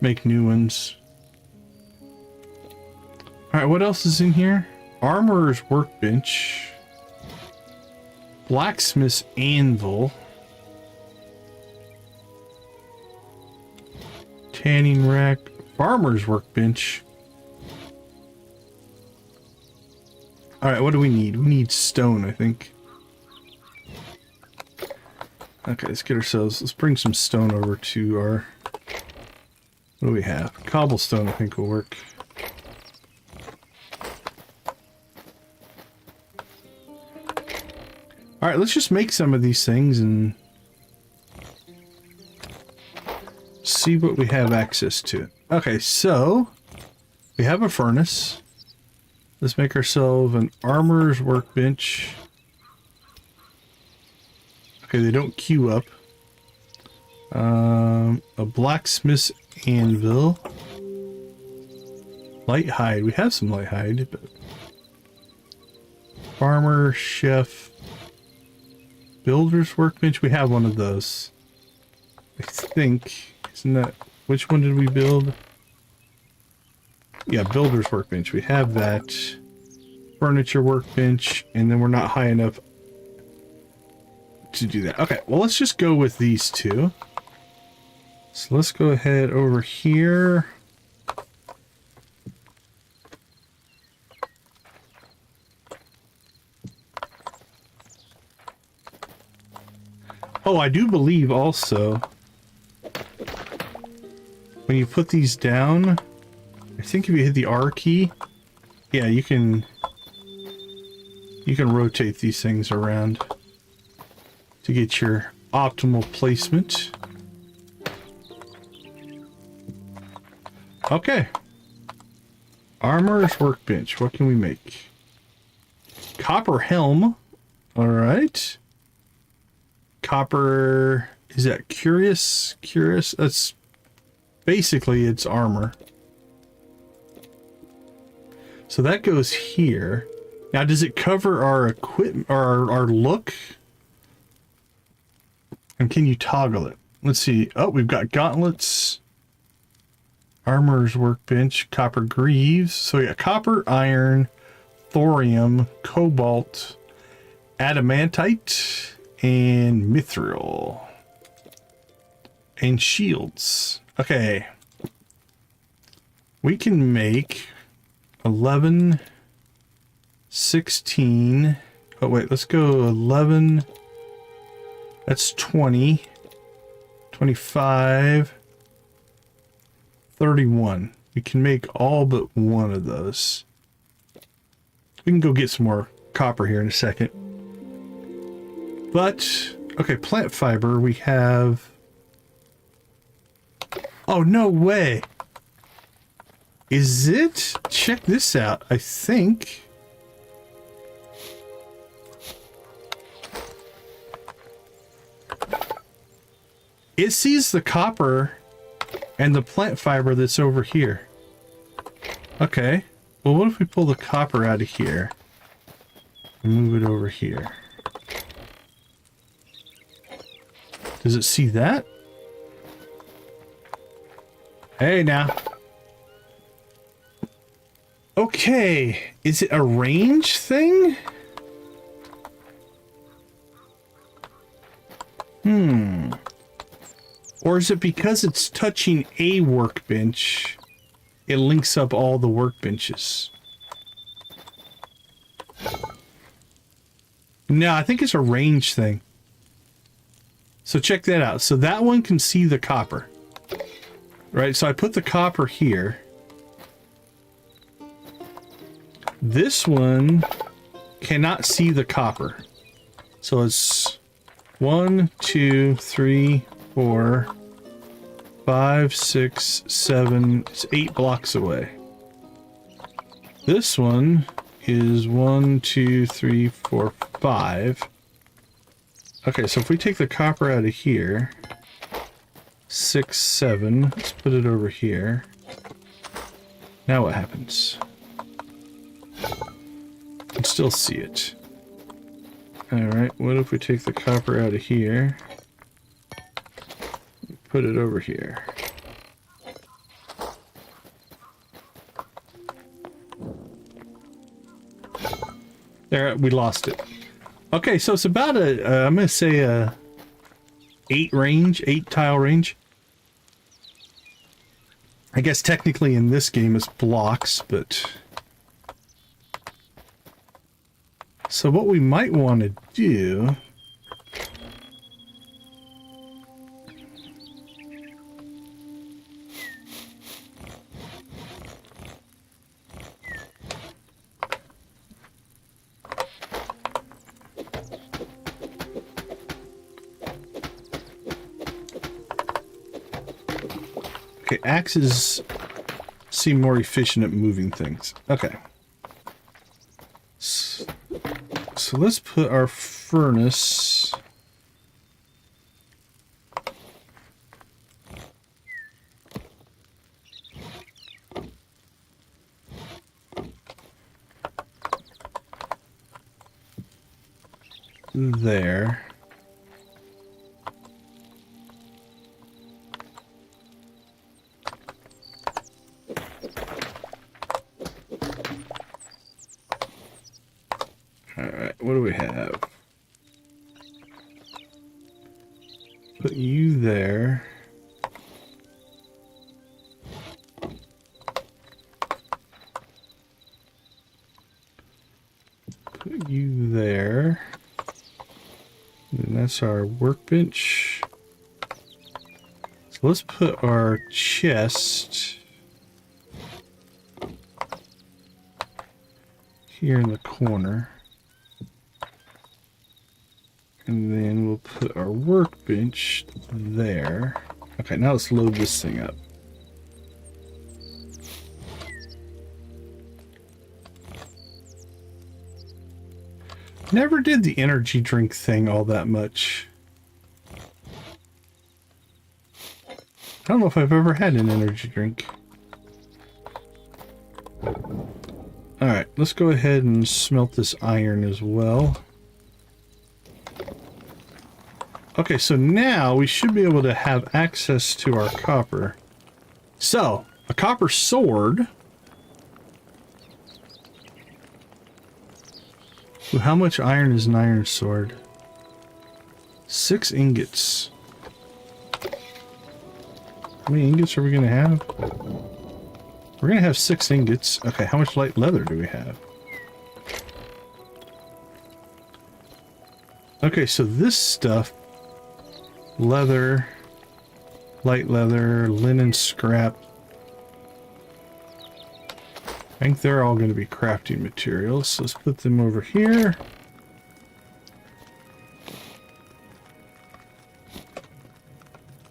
make new ones. Alright, what else is in here? Armorer's workbench. Blacksmith's anvil. Tanning rack. Farmer's workbench. Alright, what do we need? We need stone, I think. Okay, let's get ourselves, let's bring some stone over to our, what do we have? Cobblestone, I think will work. Alright, let's just make some of these things and see what we have access to. Okay, so we have a furnace. Let's make ourselves an armorer's workbench. Okay, they don't queue up. A blacksmith's anvil. Light hide. We have some light hide, but farmer, chef. Builder's workbench, we have one of those. I think, isn't that, which one did we build? Yeah, builder's workbench, we have that. Furniture workbench, and then we're not high enough to do that. Okay, well let's just go with these two. So let's go ahead over here. Oh, I do believe also when you put these down, I think if you hit the R key, yeah, you can rotate these things around to get your optimal placement. Okay. Armorer's workbench. What can we make? Copper helm. All right. Copper, is that curious? That's basically it's armor. So that goes here. Now, does it cover our equipment or our look? And can you toggle it? Let's see. Oh, we've got gauntlets, armorer's workbench, copper greaves. So yeah, copper, iron, thorium, cobalt, adamantite, and mithril. And shields. Okay. We can make 11, 16. Oh, wait, let's go 11. That's 20. 25, 31. We can make all but one of those. We can go get some more copper here in a second. But, okay, plant fiber, we have... Oh, no way! Is it? Check this out, I think... It sees the copper and the plant fiber that's over here. Okay. Well, what if we pull the copper out of here and move it over here? Does it see that? Hey, now. Okay. Is it a range thing? Or is it because it's touching a workbench, it links up all the workbenches? No, I think it's a range thing. So check that out. So that one can see the copper. Right, so I put the copper here. This one cannot see the copper. So it's 1, 2, 3, 4, 5, 6, 7, it's 8 blocks away. This one is 1, 2, 3, 4, 5. Okay, so if we take the copper out of here, 6, 7, let's put it over here. Now what happens? You can still see it. Alright, what if we take the copper out of here? Put it over here. There, we lost it. Okay, so it's about a, I'm going to say a 8 tile range. I guess technically in this game it's blocks, but... So what we might want to do... Okay, axes seem more efficient at moving things. Okay. So let's put our furnace... there. What do we have? Put you there. Put you there. And that's our workbench. So let's put our chest here in the corner. And then we'll put our workbench there. Okay, now let's load this thing up. Never did the energy drink thing all that much. I don't know if I've ever had an energy drink. Alright, let's go ahead and smelt this iron as well. Okay, so now we should be able to have access to our copper. So, a copper sword. Ooh, how much iron is an iron sword? 6 ingots. How many ingots are we going to have? We're going to have 6 ingots. Okay, how much light leather do we have? Okay, so this stuff... leather, light leather, linen scrap. I think they're all going to be crafting materials. So let's put them over here.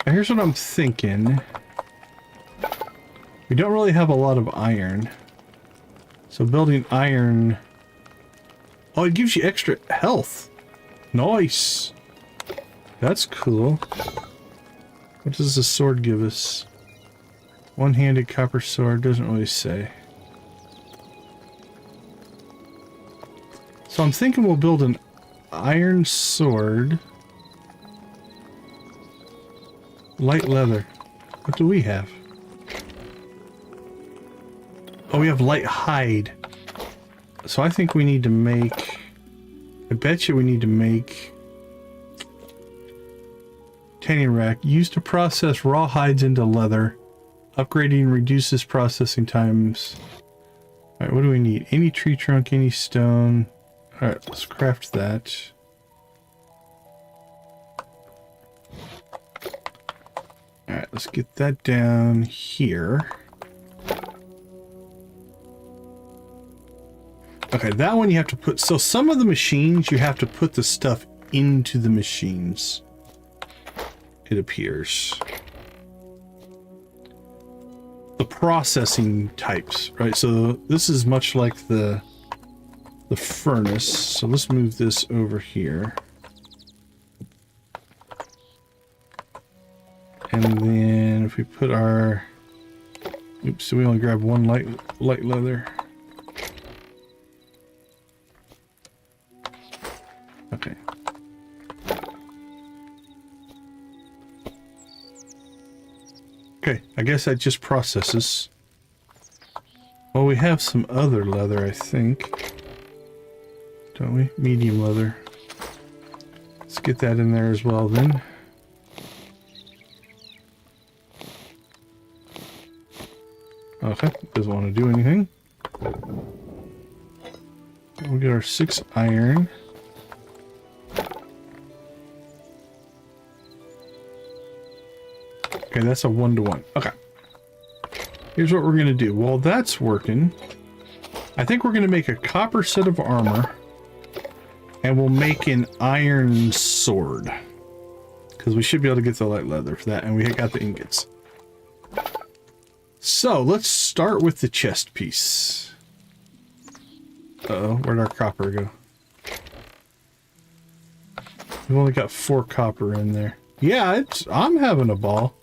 Now here's what I'm thinking. We don't really have a lot of iron. So building iron... Oh, it gives you extra health. Nice. That's cool. What does the sword give us? One-handed copper sword, doesn't really say. So I'm thinking we'll build an iron sword. Light leather. What do we have? Oh, we have light hide. So I think we need to make... I bet you we need to make... tanning rack. Used to process raw hides into leather. Upgrading reduces processing times. Alright, what do we need? Any tree trunk, any stone. Alright, let's craft that. Alright, let's get that down here. Okay, that one you have to put... So some of the machines, you have to put the stuff into the machines. It appears. The processing types, right? So this is much like the furnace. So let's move this over here. And then if we put our... Oops, so we only grab one light leather. Okay. Okay, I guess that just processes. Well, we have some other leather, I think. Don't we? Medium leather. Let's get that in there as well then. Okay, doesn't want to do anything. We'll get our 6 iron. Okay, that's a 1-to-1. Okay. Here's what we're going to do. While that's working, I think we're going to make a copper set of armor. And we'll make an iron sword. Because we should be able to get the light leather for that. And we got the ingots. So, let's start with the chest piece. Uh-oh, where'd our copper go? We've only got 4 copper in there. Yeah, I'm having a ball.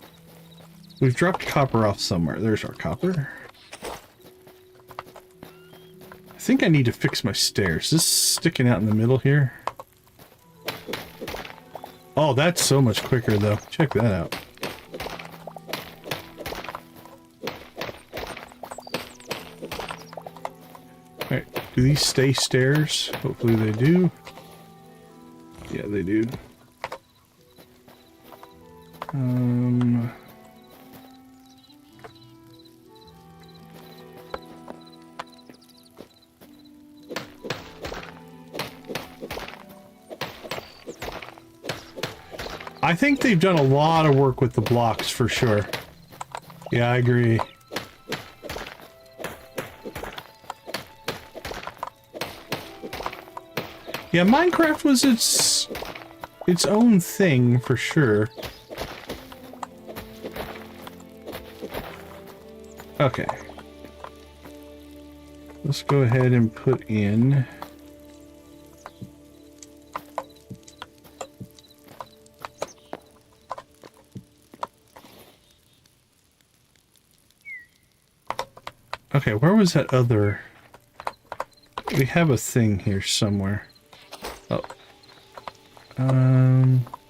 We've dropped copper off somewhere. There's our copper. I think I need to fix my stairs. Is this sticking out in the middle here? Oh, that's so much quicker though. Check that out. Alright, do these stay stairs? Hopefully they do. Yeah, they do. I think they've done a lot of work with the blocks for sure. Yeah, I agree. Yeah, Minecraft was its own thing for sure. Okay. Let's go ahead and put in... Okay, where was that other... We have a thing here somewhere. Oh.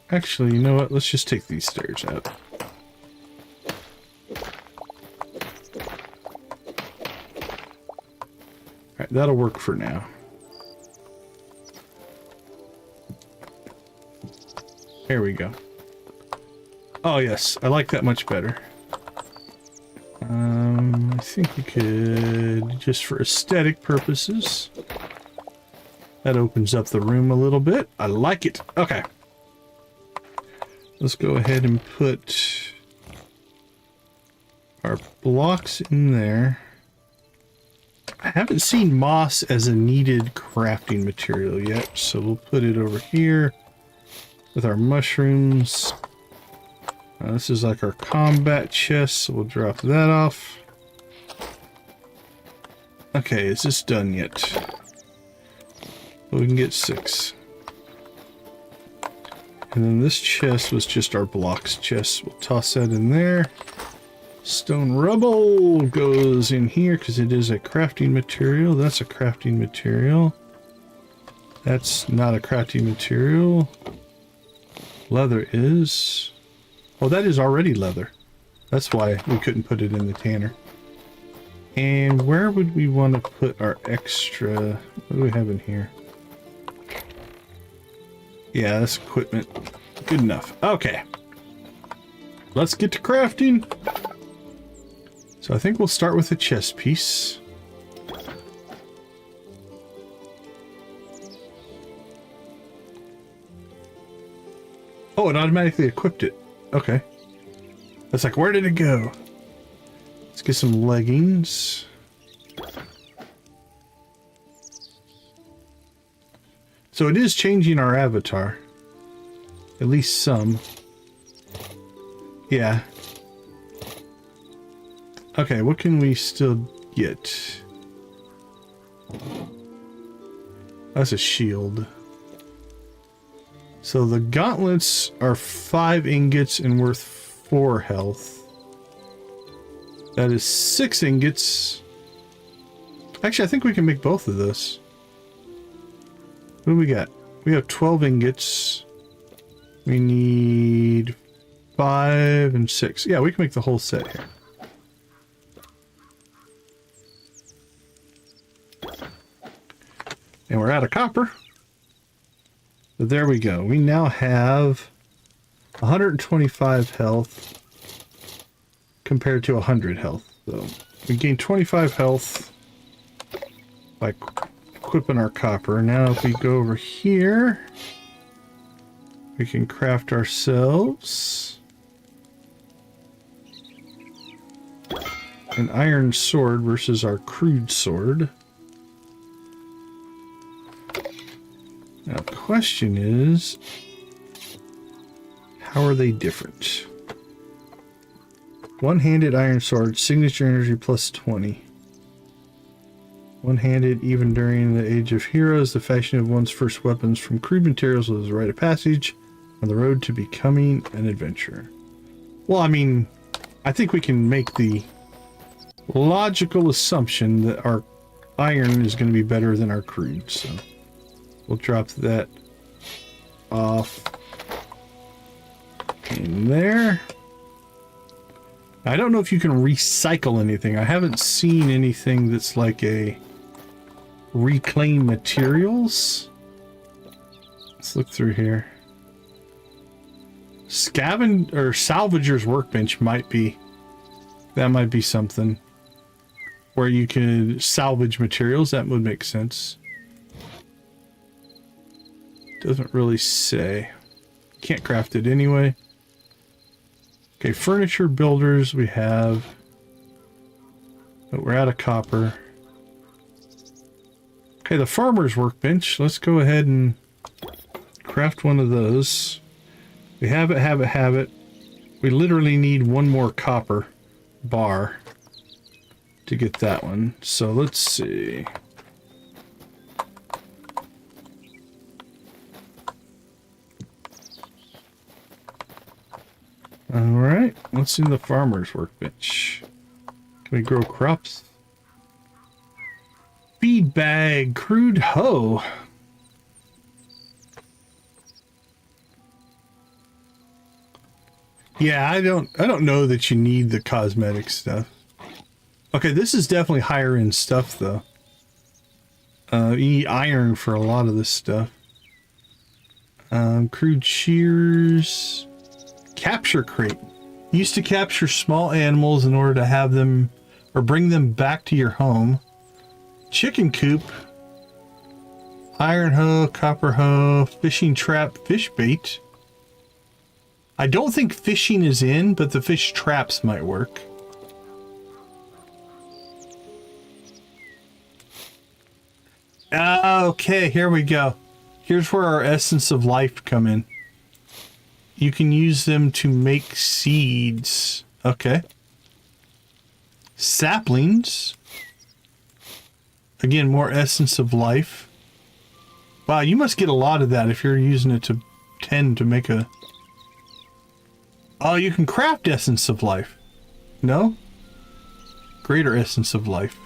Actually, you know what? Let's just take these stairs out. Alright, that'll work for now. There we go. Oh yes, I like that much better. I think we could, just for aesthetic purposes, that opens up the room a little bit. I like it. Okay. Let's go ahead and put our blocks in there. I haven't seen moss as a needed crafting material yet, so we'll put it over here with our mushrooms. This is like our combat chest, so we'll drop that off. Okay, is this done yet? We can get 6. And then this chest was just our blocks chest. We'll toss that in there. Stone rubble goes in here because it is a crafting material. That's a crafting material. That's not a crafting material. Leather is... Oh, that is already leather. That's why we couldn't put it in the tanner. And where would we want to put our extra... What do we have in here? Yeah, that's equipment. Good enough. Okay. Let's get to crafting. So I think we'll start with a chest piece. Oh, it automatically equipped it. Okay. That's like, where did it go? Let's get some leggings. So it is changing our avatar. At least some. Yeah. Okay, what can we still get? That's a shield. So the gauntlets are 5 ingots and worth 4 health. That is 6 ingots. Actually, I think we can make both of those. What do we got? We have 12 ingots. We need 5 and 6. Yeah, we can make the whole set here. And we're out of copper. So there we go. We now have 125 health compared to 100 health. So we gained 25 health by equipping our copper. Now if we go over here, we can craft ourselves an iron sword versus our crude sword. Now the question is, how are they different? One-handed iron sword, signature energy plus 20. One-handed, even during the Age of Heroes, the fashion of one's first weapons from crude materials was a rite of passage on the road to becoming an adventurer. Well, I mean, I think we can make the logical assumption that our iron is going to be better than our crude, so we'll drop that off in there. I don't know if you can recycle anything. I haven't seen anything that's like a reclaim materials. Let's look through here. Salvager's workbench might be, that might be something where you can salvage materials. That would make sense. Doesn't really say. Can't craft it anyway. Okay, furniture builders we have. But we're out of copper. Okay, the farmer's workbench. Let's go ahead and craft one of those. We have it. We literally need one more copper bar to get that one. So let's see. Alright, what's in the farmer's workbench? Can we grow crops? Feed bag, crude hoe. Yeah, I don't know that you need the cosmetic stuff. Okay, this is definitely higher end stuff though. You need iron for a lot of this stuff. Crude shears. Capture crate. Used to capture small animals in order to have them or bring them back to your home. Chicken coop. Iron hoe, copper hoe, fishing trap, fish bait. I don't think fishing is in, but the fish traps might work. Okay, here we go. Here's where our essence of life come in. You can use them to make seeds. Okay. Saplings. Again, more essence of life. Wow, you must get a lot of that if you're using it to tend to make a... Oh, you can craft essence of life. No? Greater essence of life.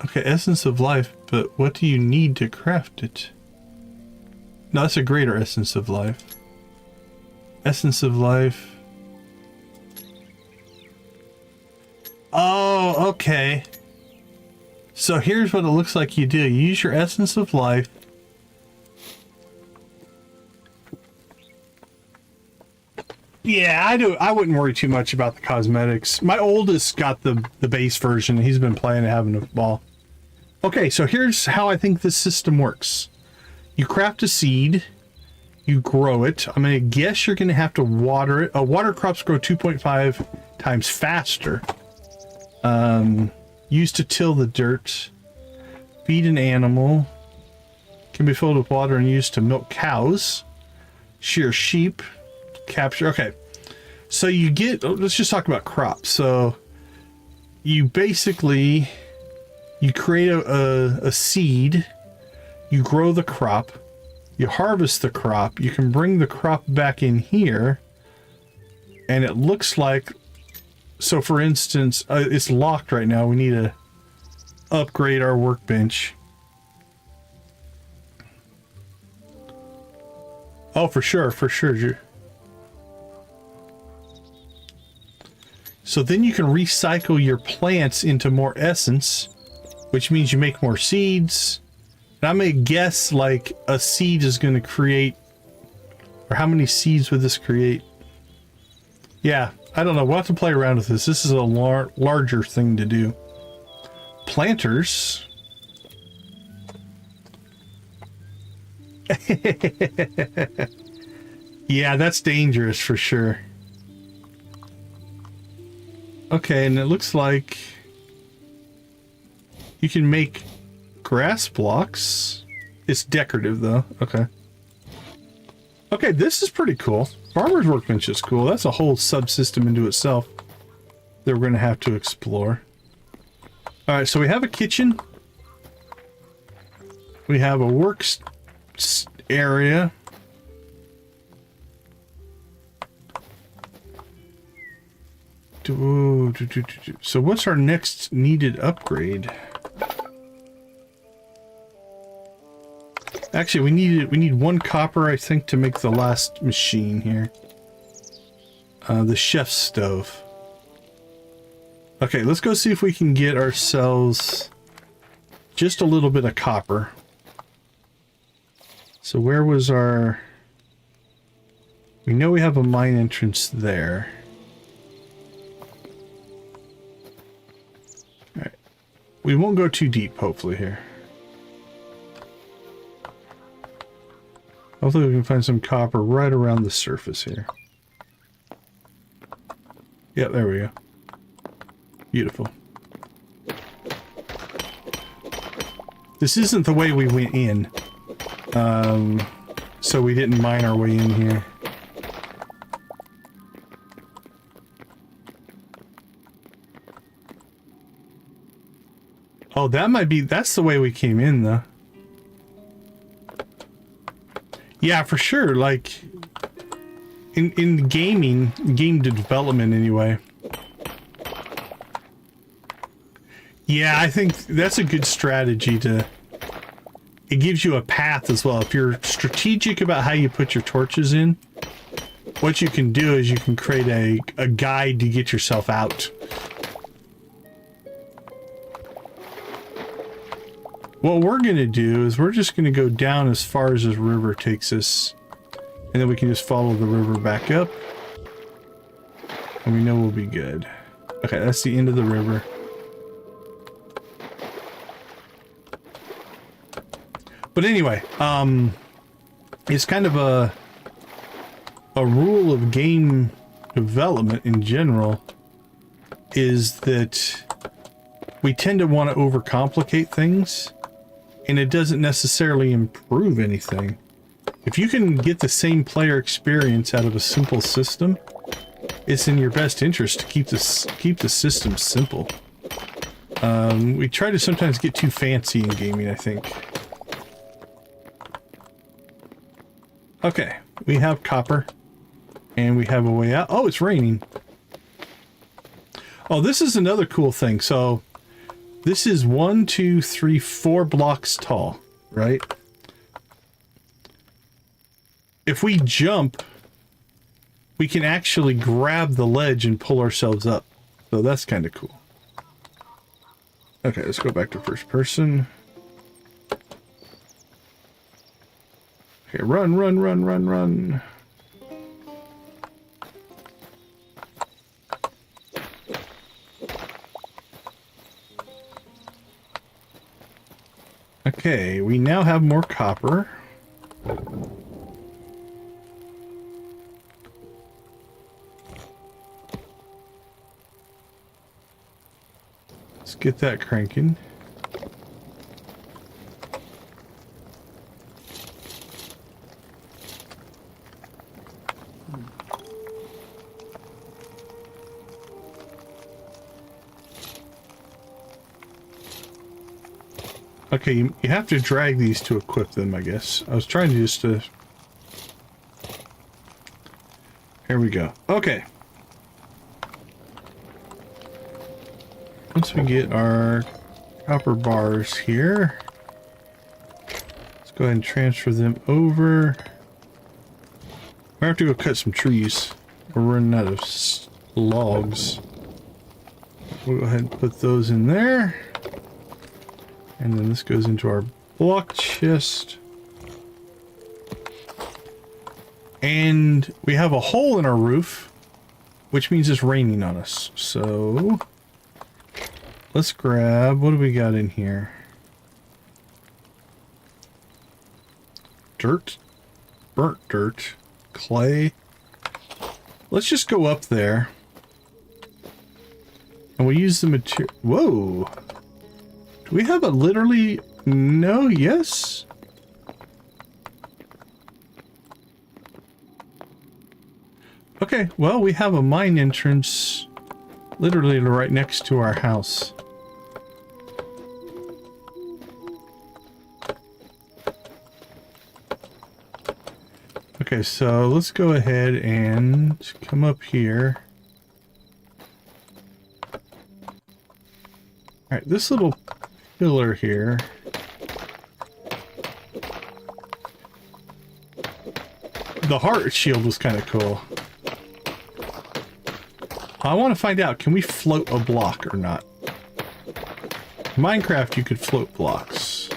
Okay, essence of life, but what do you need to craft it? No, that's a greater essence of life. Essence of life. Oh, okay. So here's what it looks like you do. You use your essence of life. Yeah, I wouldn't worry too much about the cosmetics. My oldest got the base version. He's been playing and having a ball. Okay, so here's how I think this system works. You craft a seed. You grow it. I'm going to guess you're going to have to water it. Water crops grow 2.5 times faster. Used to till the dirt. Feed an animal. Can be filled with water and used to milk cows. Shear sheep. Capture. Okay. So you get... let's just talk about crops. So you basically... you create a seed. You grow the crop. You harvest the crop. You can bring the crop back in here. And it looks like... so for instance, it's locked right now. We need to upgrade our workbench. Oh, for sure, for sure. So then you can recycle your plants into more essence, which means you make more seeds. And I'm going to guess like a seed is going to create, or how many seeds would this create? Yeah, I don't know. We'll have to play around with this. This is a larger thing to do. Planters. Yeah, that's dangerous for sure. Okay, and it looks like you can make grass blocks. It's decorative though. Okay. Okay, this is pretty cool. Farmer's Workbench is cool. That's a whole subsystem into itself that we're going to have to explore. Alright, so we have a kitchen. We have a works area. So what's our next needed upgrade? Actually, we need one copper, I think, to make the last machine here. The chef's stove. Okay, let's go see if we can get ourselves just a little bit of copper. So where was our... we know we have a mine entrance there. Alright. We won't go too deep, hopefully, here. Hopefully we can find some copper right around the surface here. Yeah, there we go. Beautiful. This isn't the way we went in. So we didn't mine our way in here. Oh, that might be... that's the way we came in, though. Yeah, for sure. Like, in gaming, game development anyway. Yeah, I think that's a good strategy to... it gives you a path as well. If you're strategic about how you put your torches in, what you can do is you can create a guide to get yourself out. What we're going to do is we're just going to go down as far as this river takes us. And then we can just follow the river back up. And we know we'll be good. Okay, that's the end of the river. But anyway, it's kind of a rule of game development in general is that we tend to want to overcomplicate things, and it doesn't necessarily improve anything. If you can get the same player experience out of a simple system, it's in your best interest to keep the system simple. We try to sometimes get too fancy in gaming, I think. Okay, we have copper, and we have a way out. Oh, it's raining. Oh, this is another cool thing. So this is 1, 2, 3, 4 blocks tall, right? If we jump, we can actually grab the ledge and pull ourselves up. So that's kind of cool. Okay, let's go back to first person. Okay, run, run, run, run, run. Okay, we now have more copper. Let's get that cranking. Okay, you have to drag these to equip them, I guess. I was trying to just Here we go. Okay. Once we get our copper bars here, let's go ahead and transfer them over. We have to go cut some trees. We're running out of logs. We'll go ahead and put those in there. And then this goes into our block chest. And we have a hole in our roof, which means it's raining on us. So let's grab, what do we got in here? Dirt, burnt dirt, clay. Let's just go up there. And we use the material. Whoa. Do we have a literally no? Yes. Okay, well, we have a mine entrance literally right next to our house. Okay, so let's go ahead and come up here. Alright, this little pillar here. The heart shield was kind of cool. I want to find out, can we float a block or not? In Minecraft, you could float blocks.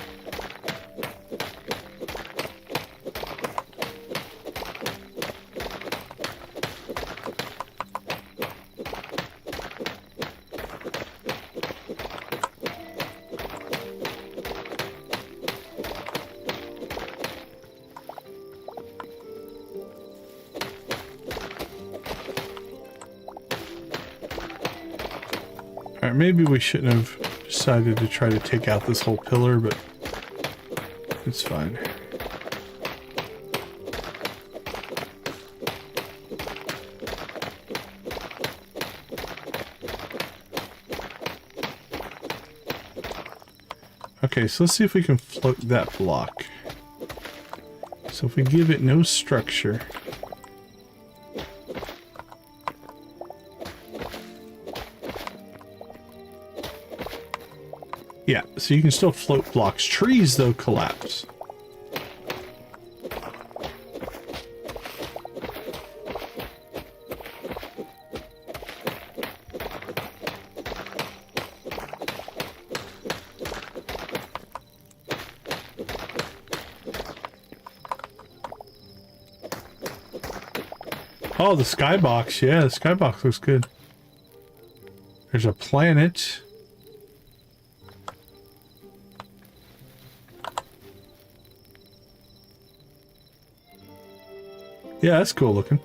Alright, maybe we shouldn't have decided to try to take out this whole pillar, but it's fine. Okay, so let's see if we can float that block. So if we give it no structure. Yeah, so you can still float blocks. Trees, though, collapse. Oh, the skybox. Yeah, the skybox looks good. There's a planet. Yeah, that's cool looking.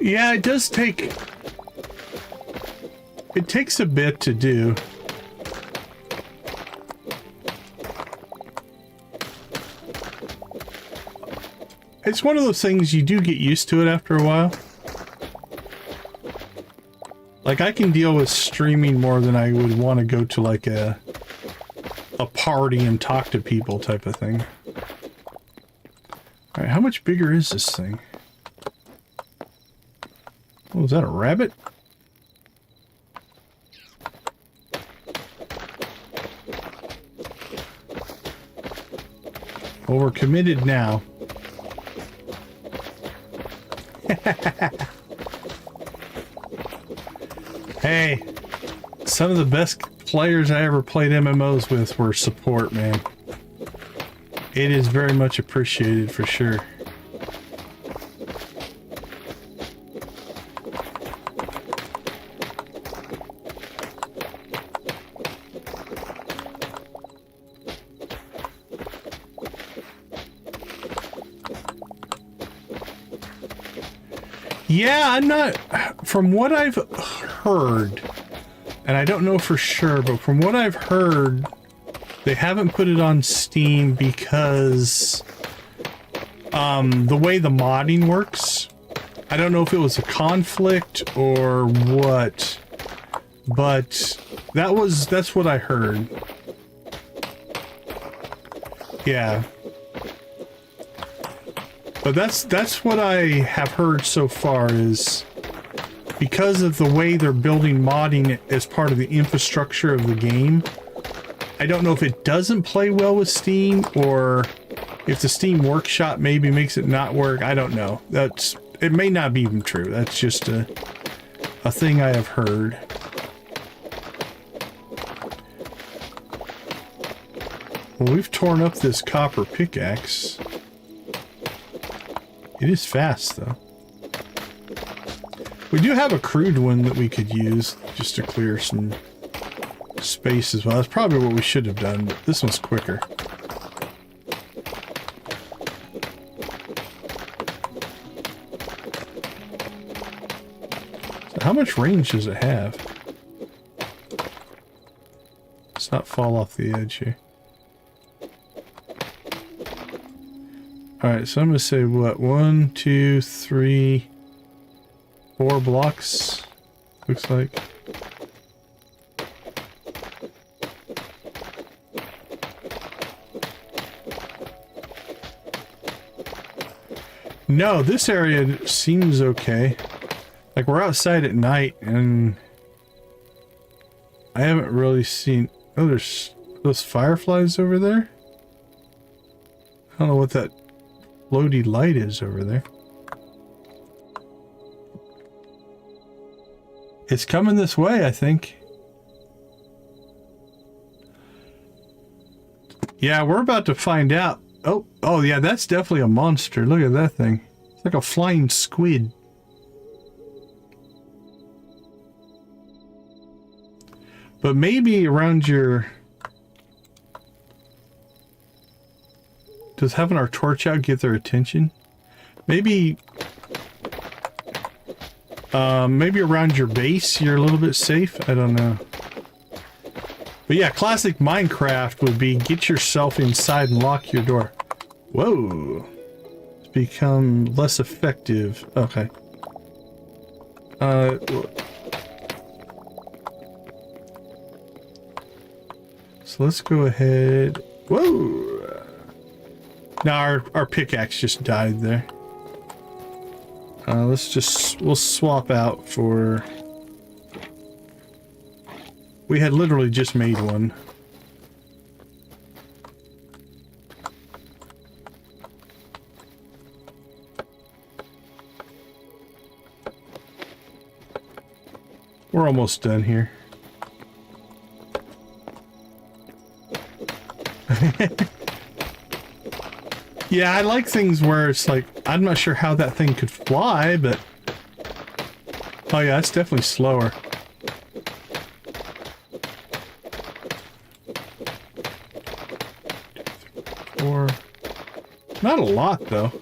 Yeah, it does take... It takes a bit to do. It's one of those things you do get used to it after a while. Like, I can deal with streaming more than I would want to go to like a party and talk to people type of thing. Alright, how much bigger is this thing? Oh, is that a rabbit? Well, we're committed now. Hey, some of the best players I ever played MMOs with were support, man. It is very much appreciated for sure. Yeah, I'm not... From what I've heard, and I don't know for sure, but from what I've heard, they haven't put it on Steam because the way the modding works, I don't know if it was a conflict or what, but that's what I heard. Yeah. But that's what I have heard so far, is because of the way they're building modding as part of the infrastructure of the game. I don't know if it doesn't play well with Steam, or if the Steam Workshop maybe makes it not work. I don't know. It may not be even true. That's just a thing I have heard. Well, we've torn up this copper pickaxe. It is fast, though. We do have a crude one that we could use just to clear some space as well. That's probably what we should have done, but this one's quicker. So how much range does it have? Let's not fall off the edge here. Alright, so I'm going to say, what, 1, 2, 3, 4 blocks, looks like. No, this area seems okay. Like, we're outside at night, and I haven't really seen... Oh, there's those fireflies over there? I don't know what that floaty light is over there. It's coming this way, I think. Yeah, we're about to find out. Oh yeah, that's definitely a monster. Look at that thing. It's like a flying squid. But maybe around your... Does having our torch out get their attention? Maybe... maybe around your base you're a little bit safe? I don't know. But yeah, classic Minecraft would be get yourself inside and lock your door. Whoa. It's become less effective. Okay. So let's go ahead. Whoa. Now our pickaxe just died there. We'll swap out for... We had literally just made one. We're almost done here. Yeah, I like things where it's like, I'm not sure how that thing could fly, but... Oh yeah, it's definitely slower. Or... Not a lot, though.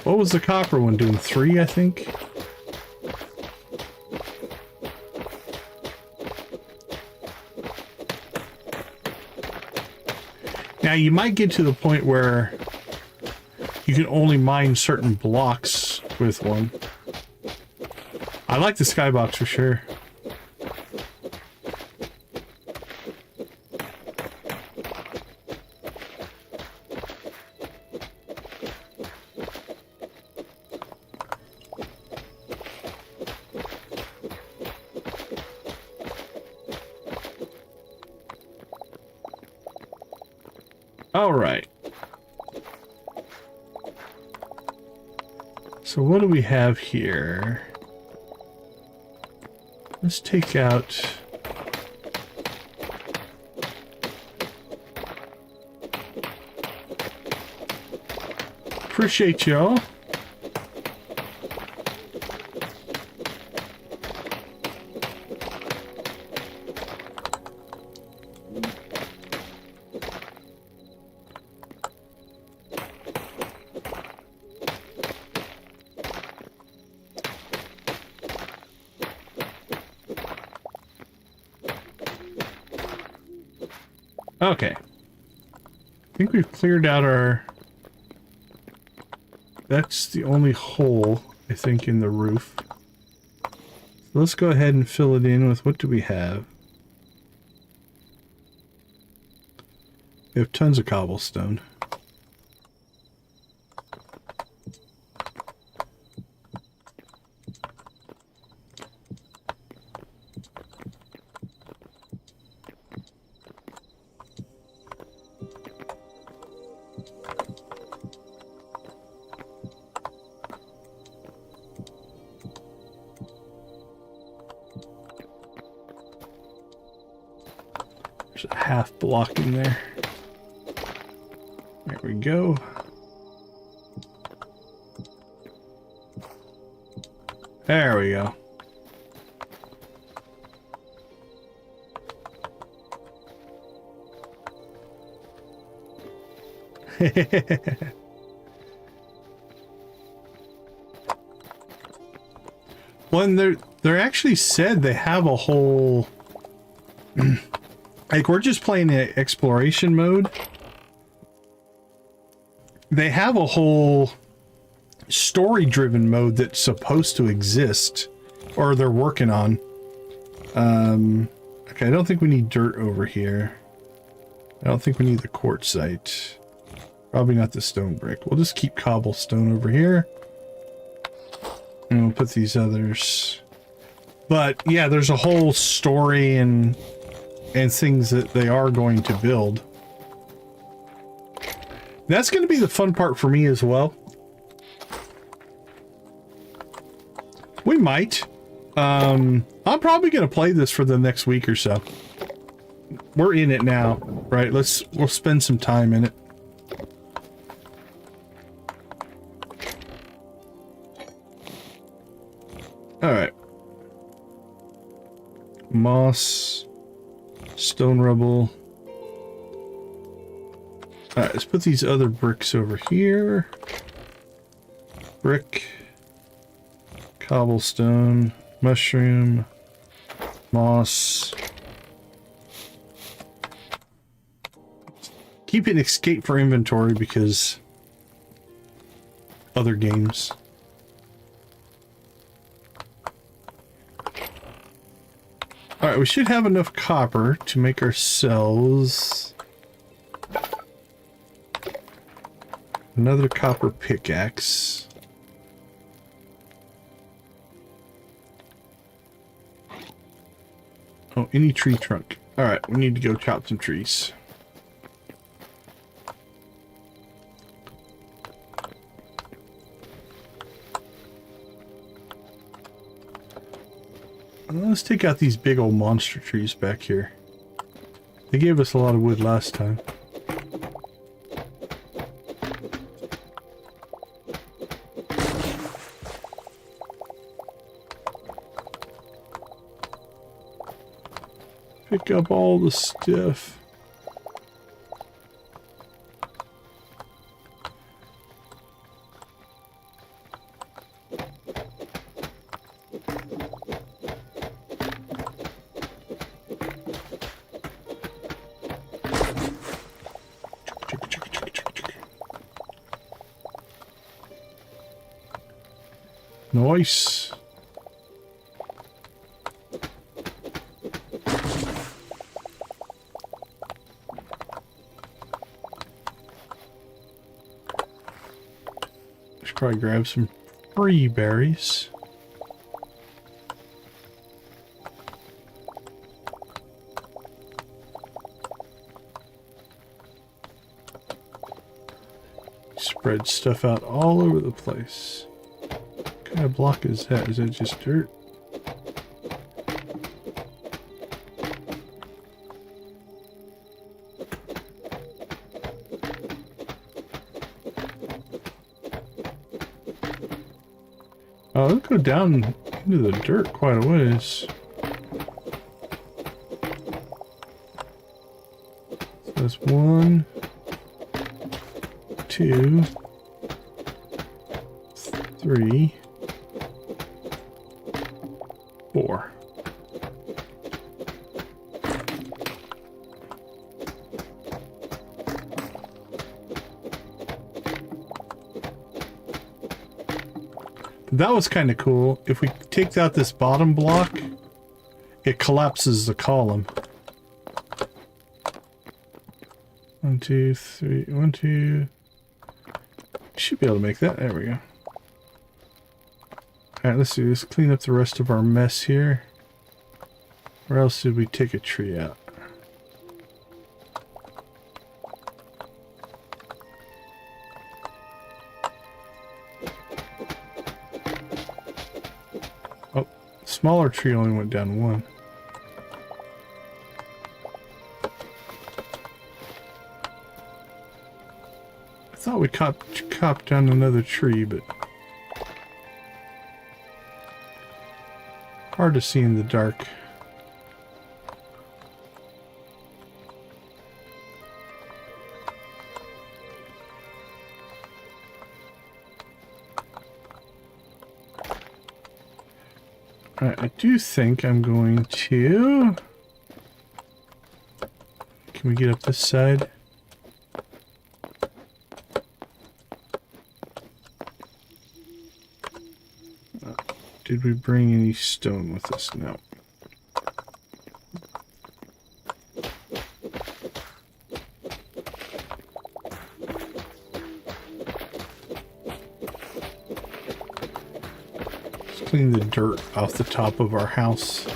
What was the copper one doing? 3, I think? Now, you might get to the point where you can only mine certain blocks with one. I like the skybox for sure. All right. So what do we have here? Let's take out... Appreciate y'all. Okay. I think we've cleared out our... That's the only hole, I think, in the roof. So let's go ahead and fill it in with... What do we have? We have tons of cobblestone. There's a half block in there. There we go. There we go. When they're actually said they have a whole like, we're just playing the exploration mode. They have a whole story-driven mode that's supposed to exist, or they're working on. Okay, I don't think we need dirt over here. I don't think we need the quartzite. Probably not the stone brick. We'll just keep cobblestone over here. And we'll put these others. But yeah, there's a whole story and things that they are going to build. That's going to be the fun part for me as well. We might. I'm probably going to play this for the next week or so. We're in it now, right? We'll spend some time in it. All right. Moss, stone rubble. All right, let's put these other bricks over here. Brick, cobblestone, mushroom, moss. Keep an escape for inventory because other games. All right, we should have enough copper to make ourselves another copper pickaxe. Oh, any tree trunk. All right, we need to go chop some trees. Let's take out these big old monster trees back here. They gave us a lot of wood last time. Pick up all the stuff. Nice. Should probably grab some free berries. Spread stuff out all over the place. What kind of block is that? Is that just dirt? Oh, let's go down into the dirt quite a ways. So that's 1, 2, 3, 4. That was kind of cool. If we take out this bottom block, it collapses the column. 1, 2, 3, 1, 2. Should be able to make that. There we go. Alright, let's see. Let's clean up the rest of our mess here. Where else did we take a tree out? Oh, smaller tree only went down 1. I thought we chopped down another tree, but hard to see in the dark. Alright, I do think I'm going to... Can we get up this side? Did we bring any stone with us? No. Let's clean the dirt off the top of our house.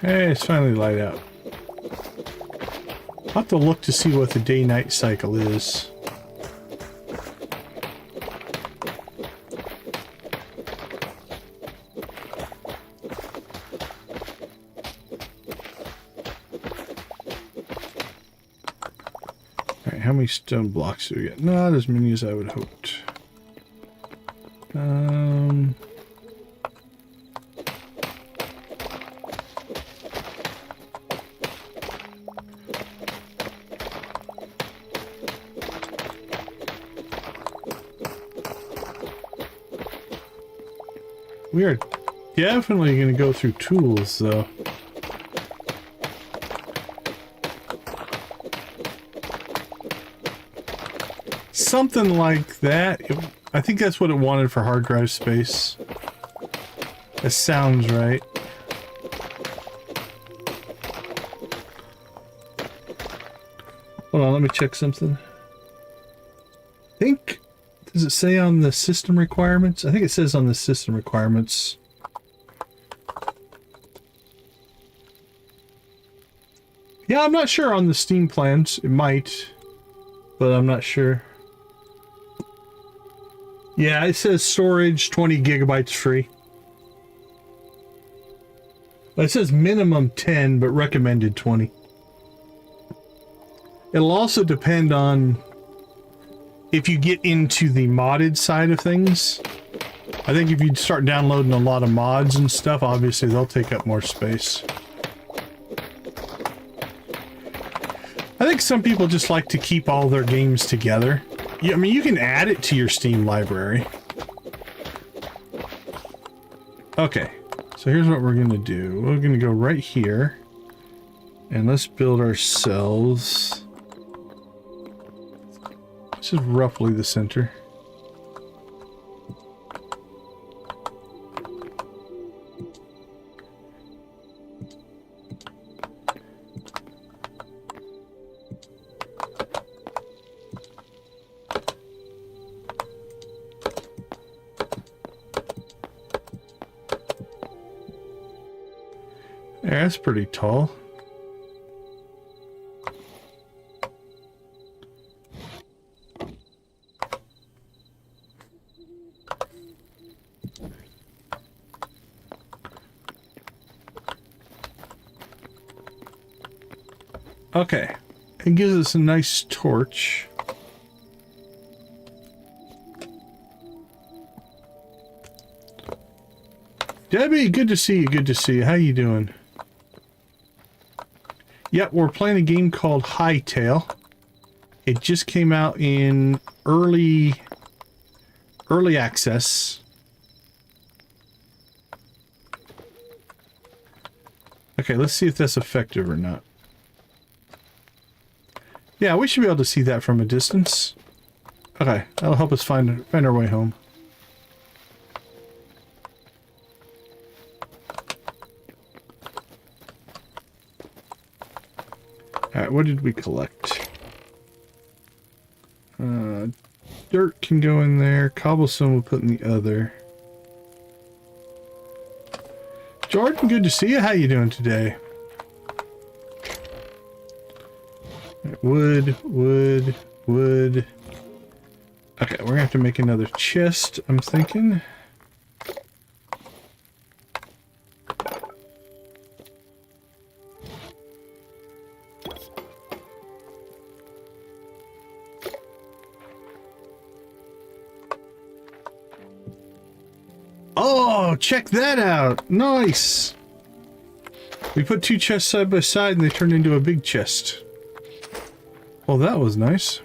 Hey, it's finally light out. I'll have to look to see what the day-night cycle is. Alright, how many stone blocks do we get? Not as many as I would hoped. We are definitely going to go through tools, though. Something like that. I think that's what it wanted for hard drive space. That sounds right. Hold on, let me check something. I think... Does it say on the system requirements? I think it says on the system requirements. Yeah, I'm not sure on the Steam plans. It might, but I'm not sure. Yeah, it says storage 20 gigabytes free. It says minimum 10, but recommended 20. It'll also depend on if you get into the modded side of things. I think if you start downloading a lot of mods and stuff, obviously they'll take up more space. I think some people just like to keep all their games together. Yeah, I mean, you can add it to your Steam library. Okay, so here's what we're going to do. We're going to go right here. And let's build ourselves. This is roughly the center. Yeah, that's pretty tall. Okay, it gives us a nice torch. Debbie, good to see you, good to see you. How you doing? Yep, we're playing a game called Hytale. It just came out in early access. Okay, let's see if that's effective or not. Yeah, we should be able to see that from a distance. Okay, that'll help us find our way home. Alright, what did we collect? Dirt can go in there. Cobblestone we'll put in the other. Jordan, good to see you. How you doing today? Wood. Okay, we're gonna have to make another chest, I'm thinking. Oh, check that out! Nice! We put two chests side by side and they turned into a big chest. Well, that was nice.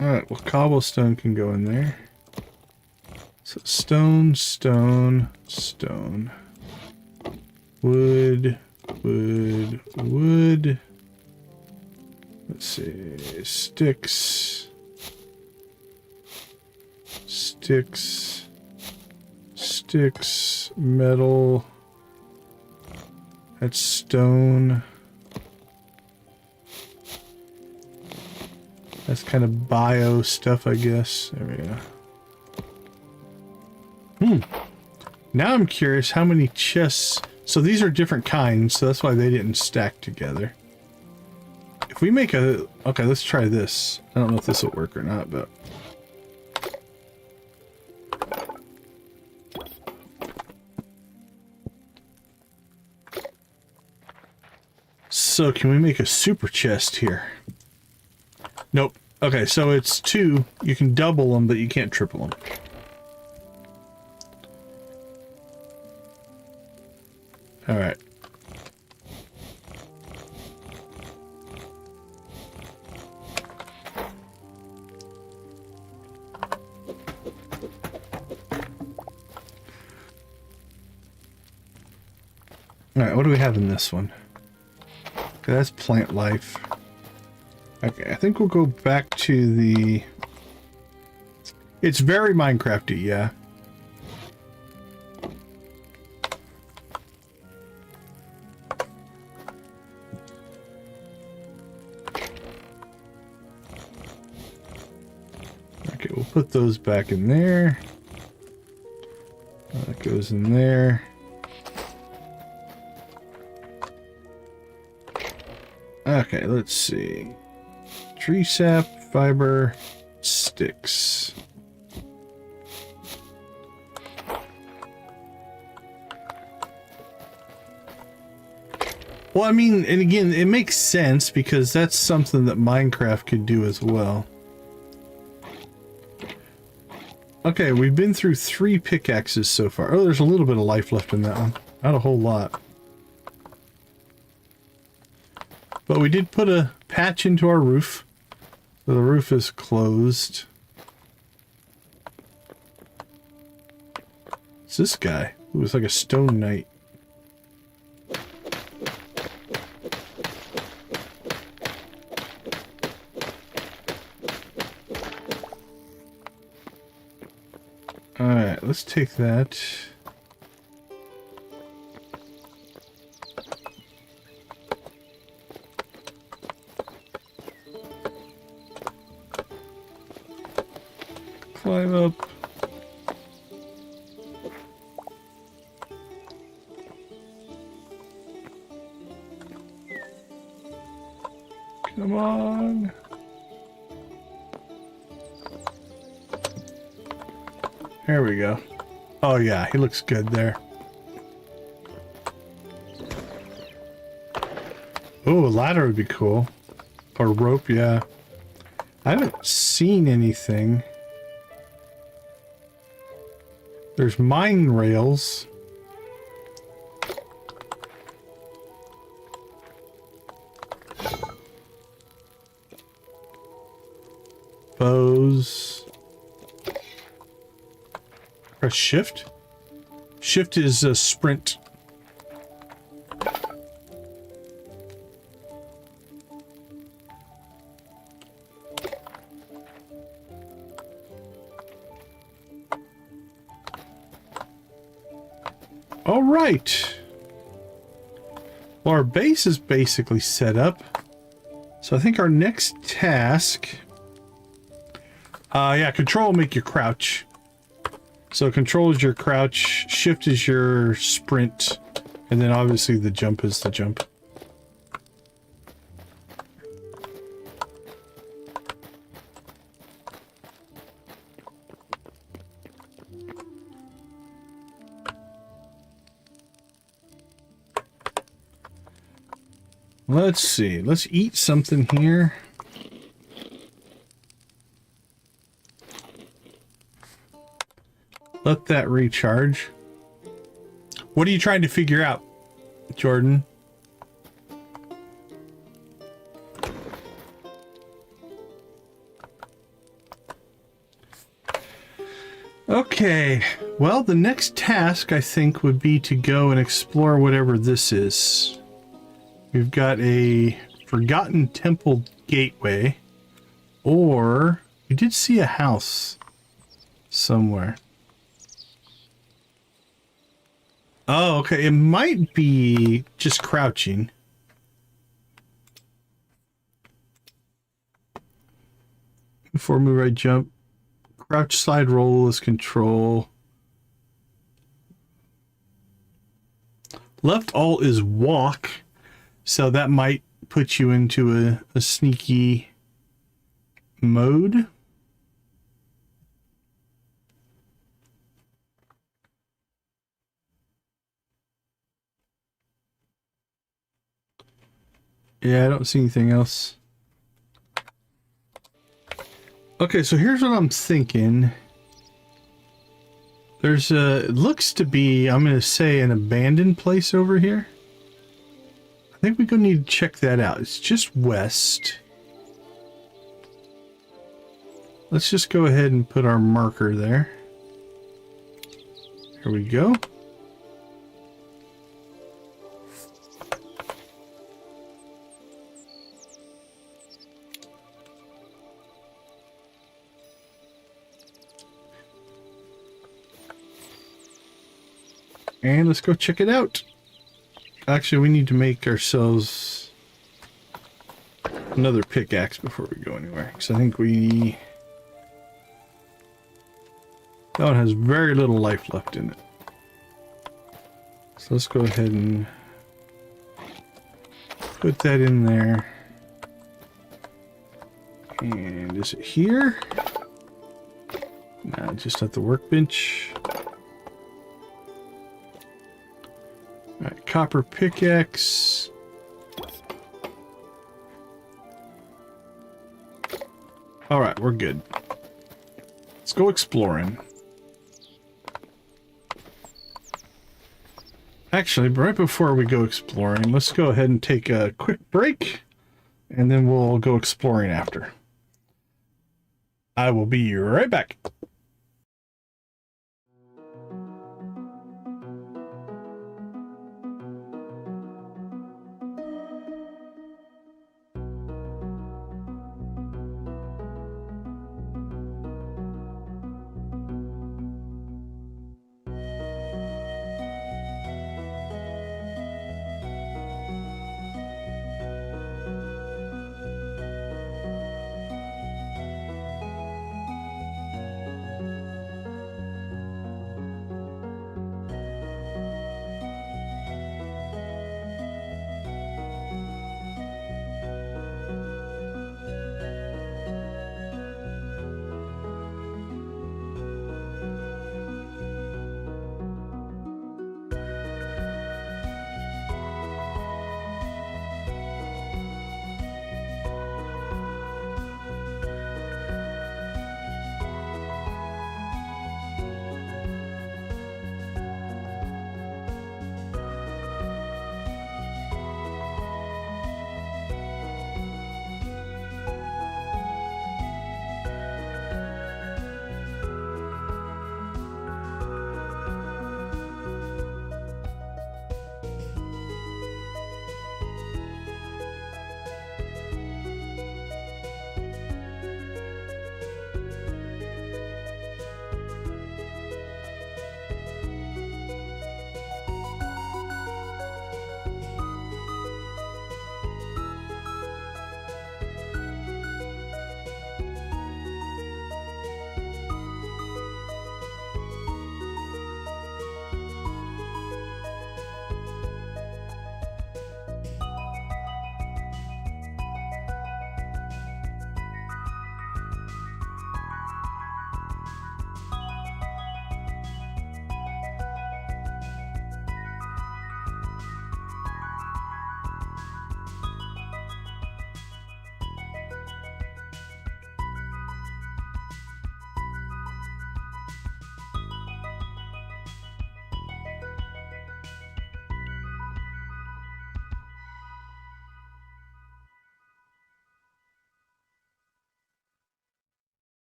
Alright, well, cobblestone can go in there. So stone, stone, stone. Wood, wood, wood. Let's see. Sticks. Sticks. Sticks. Metal. That's stone. That's kind of bio stuff, I guess. There we go. Now I'm curious how many chests... So these are different kinds, so that's why they didn't stack together. If we make a... Okay, let's try this. I don't know if this will work or not, but... So can we make a super chest here? Nope. Okay, so it's two. You can double them, but you can't triple them. All right. All right, what do we have in this one? Okay, that's plant life. Okay, I think we'll go back to the... It's very Minecrafty, yeah. Okay, we'll put those back in there. That goes in there. Okay, let's see. Tree sap, fiber, sticks. Well, I mean, and again, it makes sense because that's something that Minecraft could do as well. Okay, we've been through 3 pickaxes so far. Oh, there's a little bit of life left in that one. Not a whole lot. But we did put a patch into our roof. So the roof is closed. It's this guy. Ooh, it's like a stone knight. Alright, let's take that. Climb up. Come on. There we go. Oh yeah, he looks good there. Oh, a ladder would be cool. Or rope, yeah. I haven't seen anything. There's mine rails. Bows. Press shift. Shift is a sprint. All right. Well, our base is basically set up. So I think our next task... yeah, control will make you crouch. So control is your crouch, shift is your sprint, and then obviously the jump is the jump. Let's see, let's eat something here. Let that recharge. What are you trying to figure out, Jordan? Okay, well, the next task, I think, would be to go and explore whatever this is. We've got a Forgotten Temple Gateway, or we did see a house somewhere. Oh, okay. It might be just crouching. Before move, right jump. Crouch, slide, roll is control. Left alt is walk. So that might put you into a sneaky mode. Yeah, I don't see anything else. Okay, so here's what I'm thinking. There's it looks to be, I'm going to say, an abandoned place over here. I think we're going to need to check that out. It's just west. Let's just go ahead and put our marker there. Here we go. And let's go check it out. Actually, we need to make ourselves another pickaxe before we go anywhere. Because I think we... that one has very little life left in it. So let's go ahead and put that in there. And is it here? No, just at the workbench. Alright, copper pickaxe. Alright, we're good. Let's go exploring. Actually, right before we go exploring, let's go ahead and take a quick break, and then we'll go exploring after. I will be right back.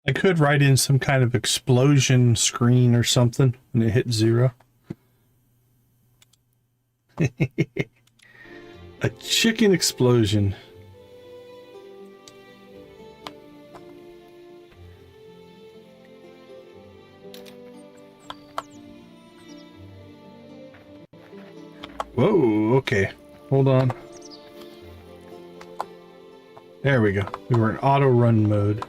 I could write in some kind of explosion screen or something when it hits 0. A chicken explosion. Whoa, okay. Hold on. There we go. We were in auto run mode.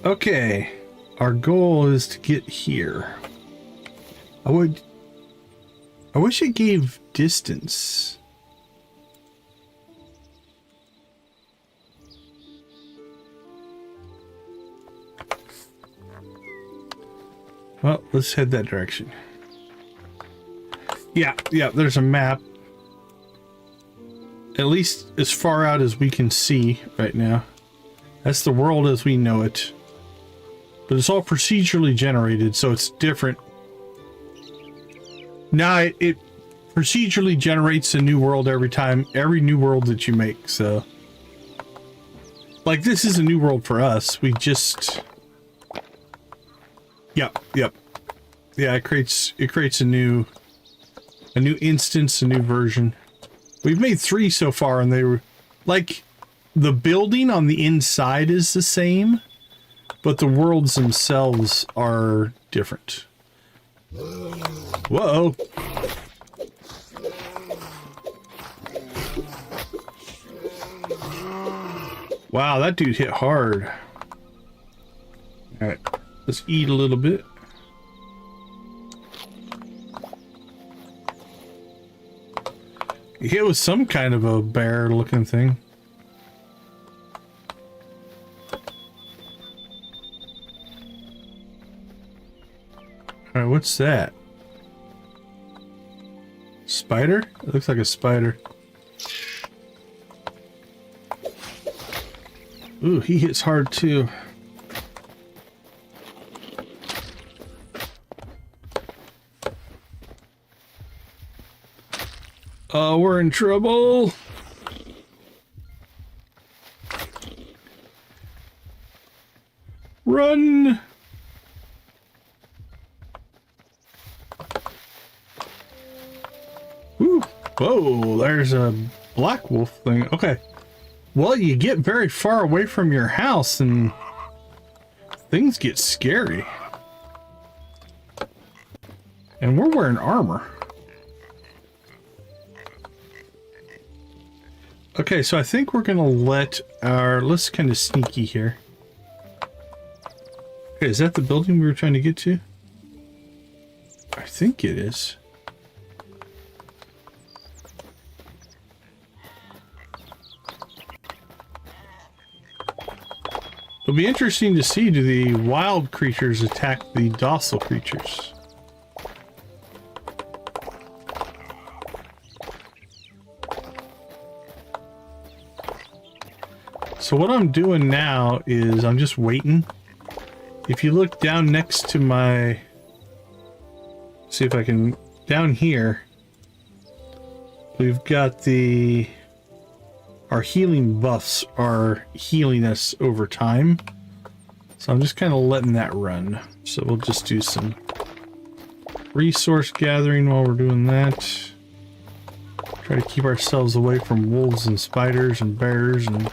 Okay. Our goal is to get here. I wish it gave distance. Well, let's head that direction. Yeah, there's a map. At least as far out as we can see right now. That's the world as we know it. But it's all procedurally generated, so it's different. Now it procedurally generates a new world every time, every new world that you make, so. Like, this is a new world for us. We just... Yep. Yeah, it creates a new instance, a new version. We've made 3 so far, and they were like, the building on the inside is the same, but the worlds themselves are different. Whoa. Wow, that dude hit hard. All right, let's eat a little bit. It was some kind of a bear looking thing. Alright, what's that? Spider? It looks like a spider. Ooh, he hits hard too. Oh, we're in trouble. Run. Woo. Whoa, there's a black wolf thing. Okay. Well, you get very far away from your house and things get scary. And we're wearing armor. Okay, so I think we're gonna let our... Let's kind of sneaky here. Okay, is that the building we were trying to get to? I think it is. It'll be interesting to see, do the wild creatures attack the docile creatures? So what I'm doing now is I'm just waiting. If you look down next to my... See if I can... Down here, we've got the... Our healing buffs are healing us over time. So I'm just kind of letting that run. So we'll just do some resource gathering while we're doing that. Try to keep ourselves away from wolves and spiders and bears and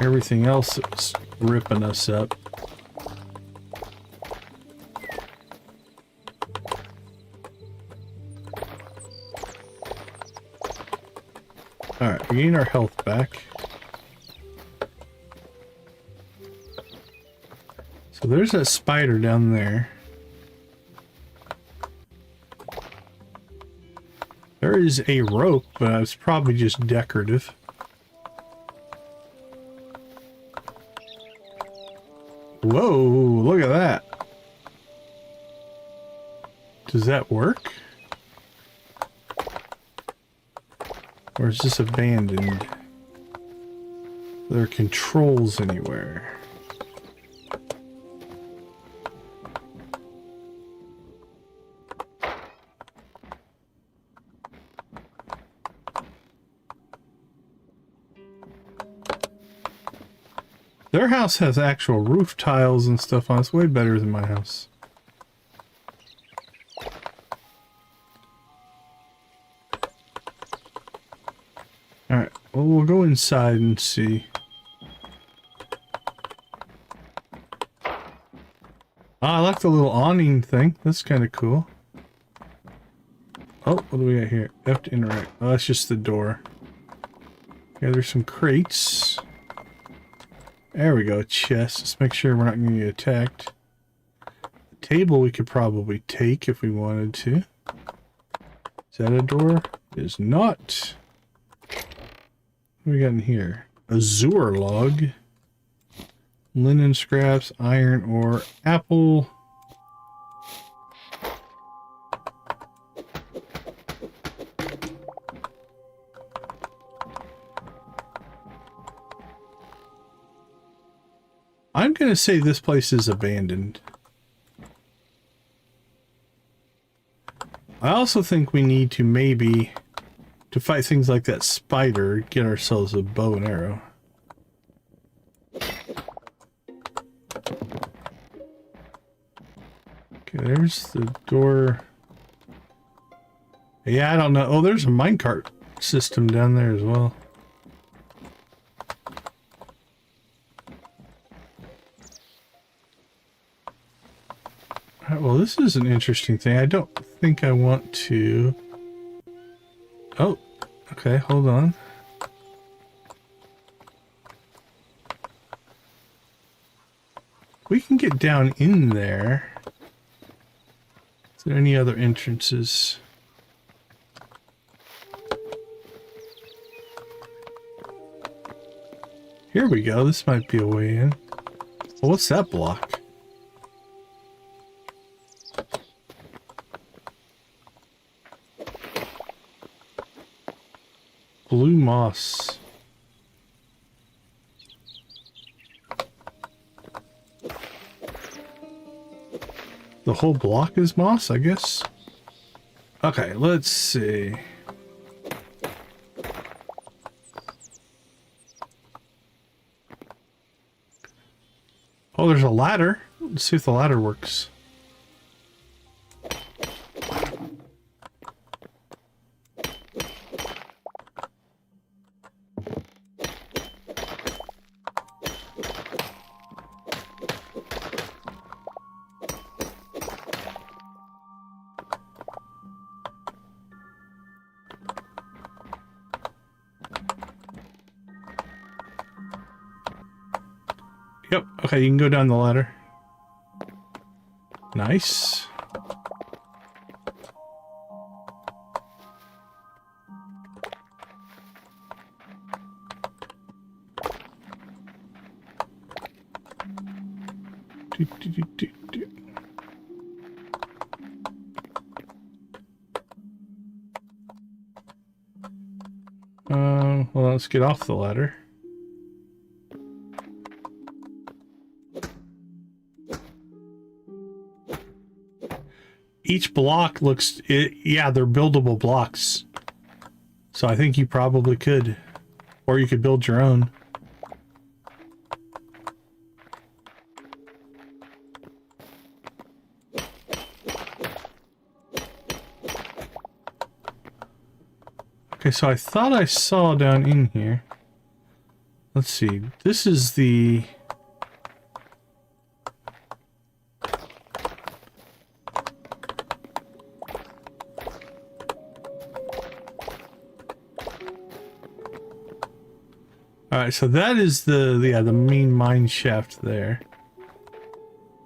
everything else that's ripping us up. Alright, we're getting our health back. So there's that spider down there. There is a rope, but it's probably just decorative. Whoa, look at that. Does that work? Or is this abandoned? Are there controls anywhere? Their house has actual roof tiles and stuff on it. It's way better than my house. Alright, well, we'll go inside and see. Ah, I like the little awning thing. That's kind of cool. Oh, what do we got here? F to interact. Oh, that's just the door. Okay, there's some crates. There we go, chest. Let's make sure we're not going to get attacked. The table we could probably take if we wanted to. Is that a door? It is not. What do we got in here? Azure log. Linen scraps, iron ore, apple. I'm going to say this place is abandoned. I also think we need to maybe, to fight things like that spider, get ourselves a bow and arrow. Okay, there's the door. Yeah, I don't know. Oh, there's a minecart system down there as well. Alright, well, this is an interesting thing. I don't think I want to... Oh, okay, hold on. We can get down in there. Is there any other entrances? Here we go. This might be a way in. Well, what's that block? Blue moss. The whole block is moss, I guess. Okay, let's see. Oh, there's a ladder. Let's see if the ladder works. Yep, okay, you can go down the ladder. Nice. Well, let's get off the ladder. Each block looks, yeah, they're buildable blocks. So I think you probably could. Or you could build your own. Okay, so I thought I saw down in here. Let's see. This is the... Alright, so that is the main mine shaft there.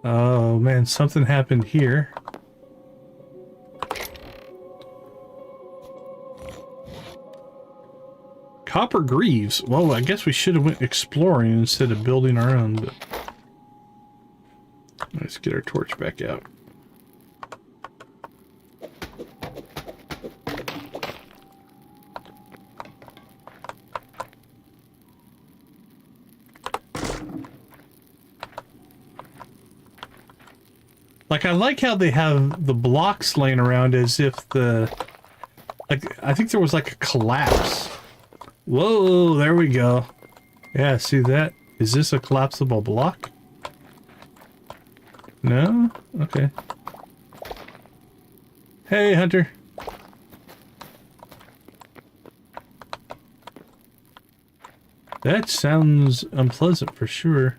Oh man, something happened here. Copper greaves. Well, I guess we should have went exploring instead of building our own, but let's get our torch back out. Like, I like how they have the blocks laying around as if the... Like, I think there was like a collapse. Whoa, there we go. Yeah, see that? Is this a collapsible block? No? Okay. Hey, Hunter. That sounds unpleasant for sure.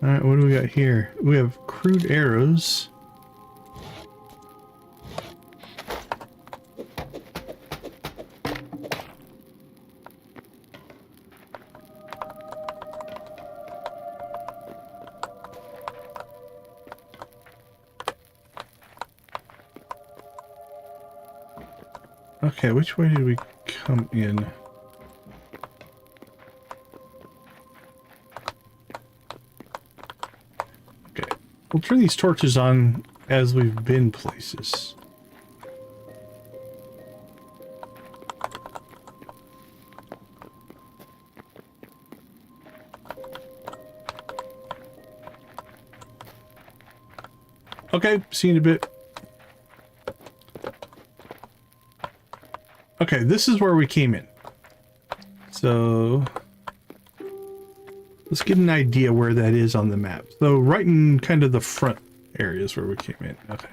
Alright, what do we got here? We have crude arrows. Okay, which way did we come in? Okay, we'll turn these torches on as we've been places. Okay, see you in a bit. Okay, this is where we came in. So let's get an idea where that is on the map. So right in kind of the front areas where we came in. Okay.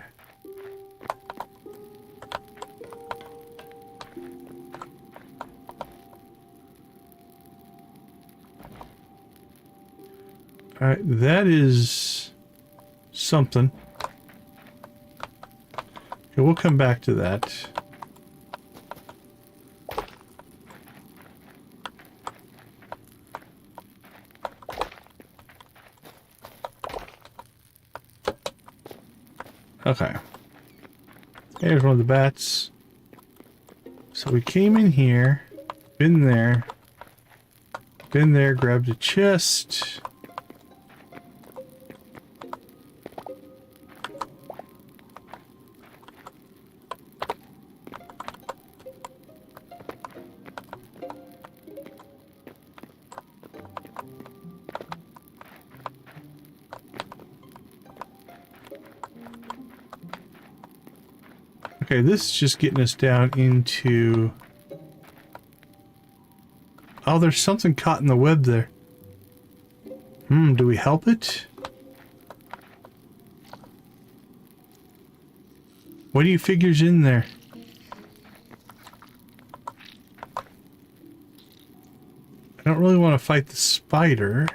All right, that is something. Okay, we'll come back to that. Okay. Here's one of the bats. So we came in here, been there, grabbed a chest. Okay, this is just getting us down into... Oh, there's something caught in the web there. Do we help it? What do you figure's in there? I don't really want to fight the spider.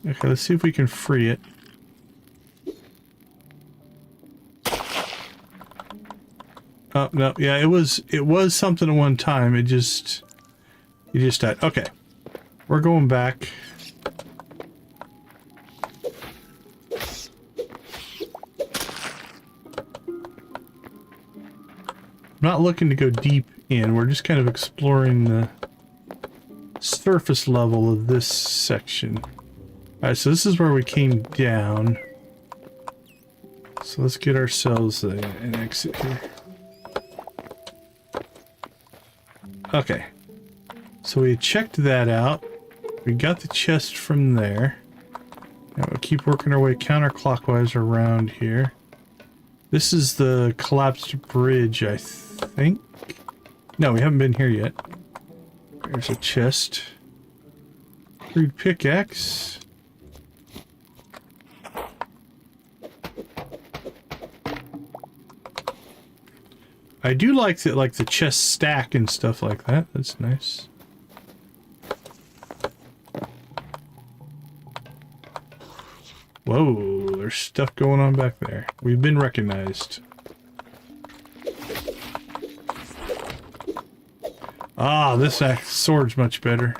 Okay, let's see if we can free it. Oh, no, yeah, it was something at one time. It just died. Okay. We're going back. I'm not looking to go deep in. We're just kind of exploring the surface level of this section. Alright, so this is where we came down. So let's get ourselves an exit here. Okay, so we checked that out. We got the chest from there. Now we'll keep working our way counterclockwise around here. This is the collapsed bridge, I think. No, we haven't been here yet. There's a chest. Crude pickaxe. I do like the chest stack and stuff like that. That's nice. Whoa, there's stuff going on back there. We've been recognized. Ah, this sword's much better.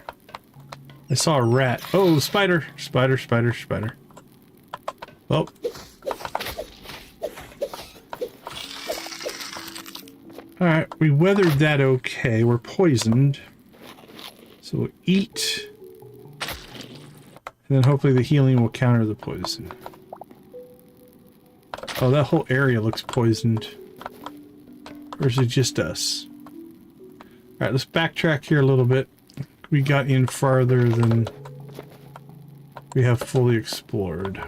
I saw a rat. Oh, spider! Spider, spider, spider. Oh. Alright, we weathered that okay. We're poisoned. So we'll eat. And then hopefully the healing will counter the poison. Oh, that whole area looks poisoned. Or is it just us? Alright, let's backtrack here a little bit. We got in farther than we have fully explored.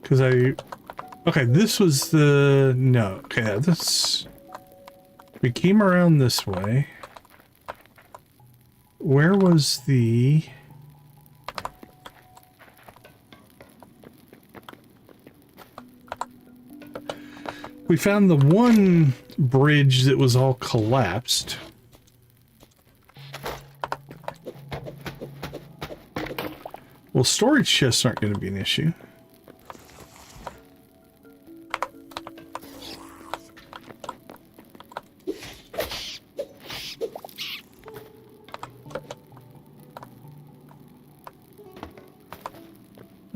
Because okay, this was the... No, okay, this... We came around this way. Where was the... We found the one bridge that was all collapsed. Well, storage chests aren't going to be an issue.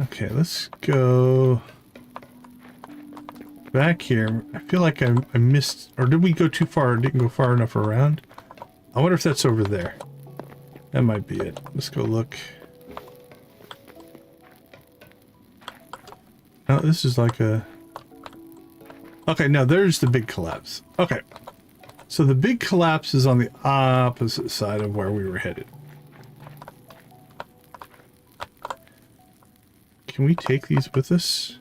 Okay, let's go back here. I feel like I missed, or did we go too far? Didn't go far enough around? I wonder if that's over there. That might be it. Let's go look. Oh, this is like a... Okay, no, there's the big collapse. Okay. So the big collapse is on the opposite side of where we were headed. Can we take these with us?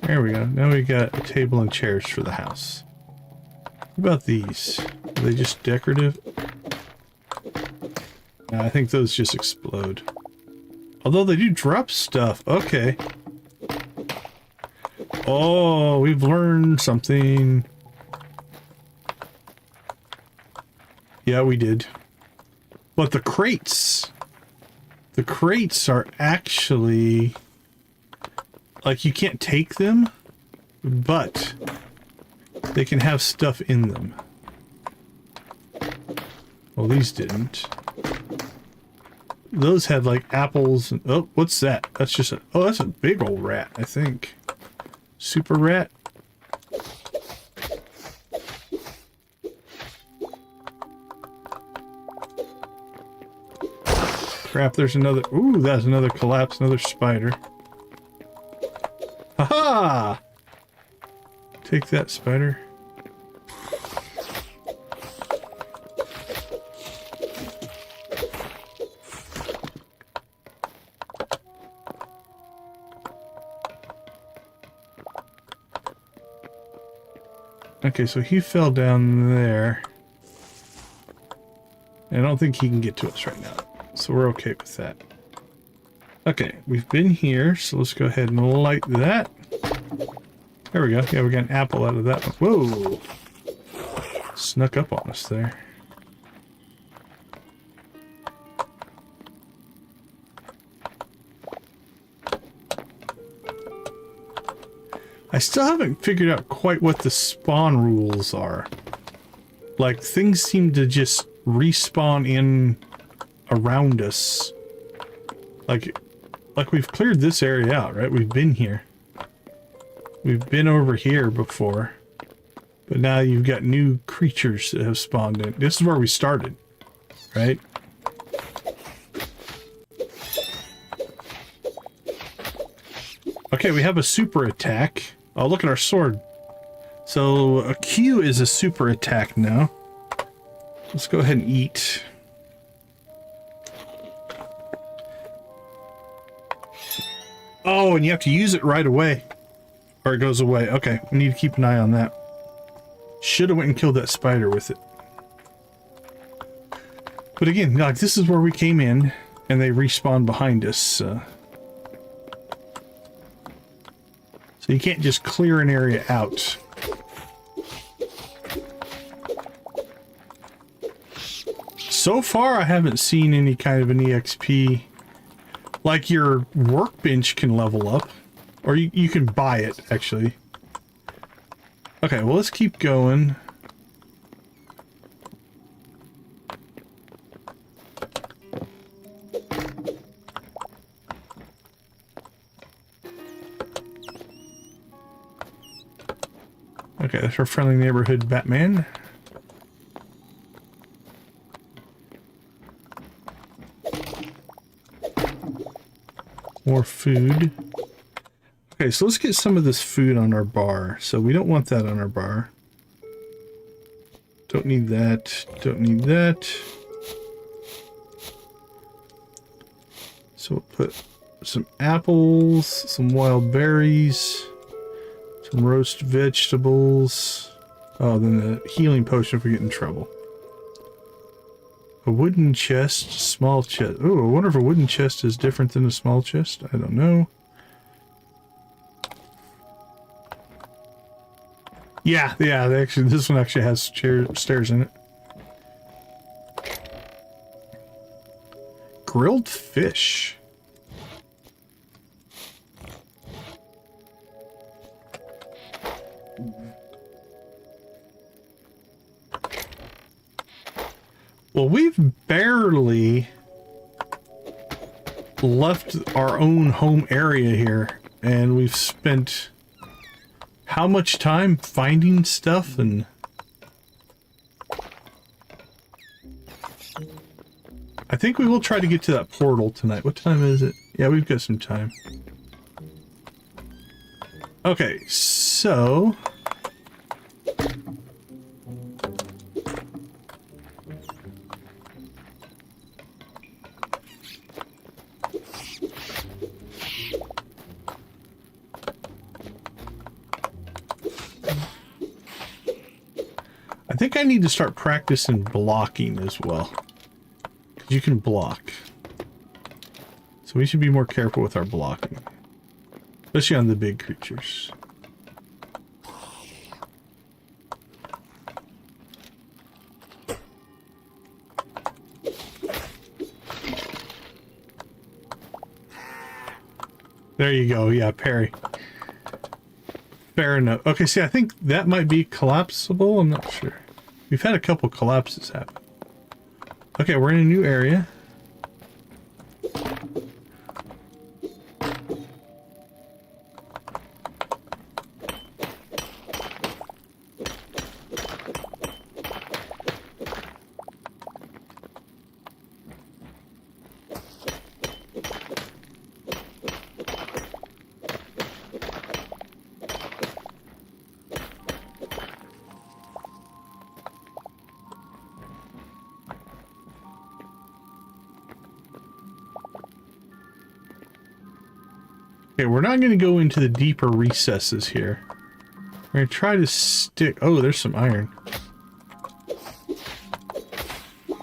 There we go. Now we got a table and chairs for the house. What about these? Are they just decorative? I think those just explode. Although they do drop stuff. Okay. Oh, we've learned something. Yeah, we did. But the crates are actually, like, you can't take them, but they can have stuff in them. Well, these didn't. Those had like apples and, oh, what's that? That's just a, oh, that's a big old rat, I think. Super rat. Crap, there's another, ooh, that's another collapse, another spider. Haha! Take that, spider. Okay, so he fell down there. I don't think he can get to us right now. So we're okay with that. Okay, we've been here, so let's go ahead and light that. There we go. Yeah, we got an apple out of that one. Whoa! Snuck up on us there. I still haven't figured out quite what the spawn rules are. Like, things seem to just respawn in around us. Like we've cleared this area out, right? We've been here. We've been over here before. But now you've got new creatures that have spawned in. This is where we started, right? Okay, we have a super attack. Oh, look at our sword. So a Q is a super attack now. Let's go ahead and eat. Oh, and you have to use it right away. Or it goes away. Okay, we need to keep an eye on that. Should have went and killed that spider with it. But again, like, this is where we came in, and they respawned behind us. So you can't just clear an area out. So far, I haven't seen any kind of an EXP. Like, your workbench can level up. Or you can buy it, actually. Okay, well, let's keep going. Okay, that's our friendly neighborhood Batman. More food. Okay, so let's get some of this food on our bar. So we don't want that on our bar. Don't need that. Don't need that. So we'll put some apples, some wild berries, some roast vegetables. Oh, then the healing potion if we get in trouble. A wooden chest, small chest. Oh, I wonder if a wooden chest is different than a small chest. I don't know. Yeah, actually, this one actually has stairs in it. Grilled fish. Well, we've barely left our own home area here, and we've spent how much time finding stuff and... I think we will try to get to that portal tonight. What time is it? Yeah, we've got some time. Okay, so... I think I need to start practicing blocking as well. Because you can block. So we should be more careful with our blocking. Especially on the big creatures. There you go. Yeah, parry. Fair enough. Okay, see, I think that might be collapsible. I'm not sure. We've had a couple collapses happen. Okay, we're in a new area. Okay, we're not going to go into the deeper recesses here. We're going to try to stick... Oh, there's some iron. We're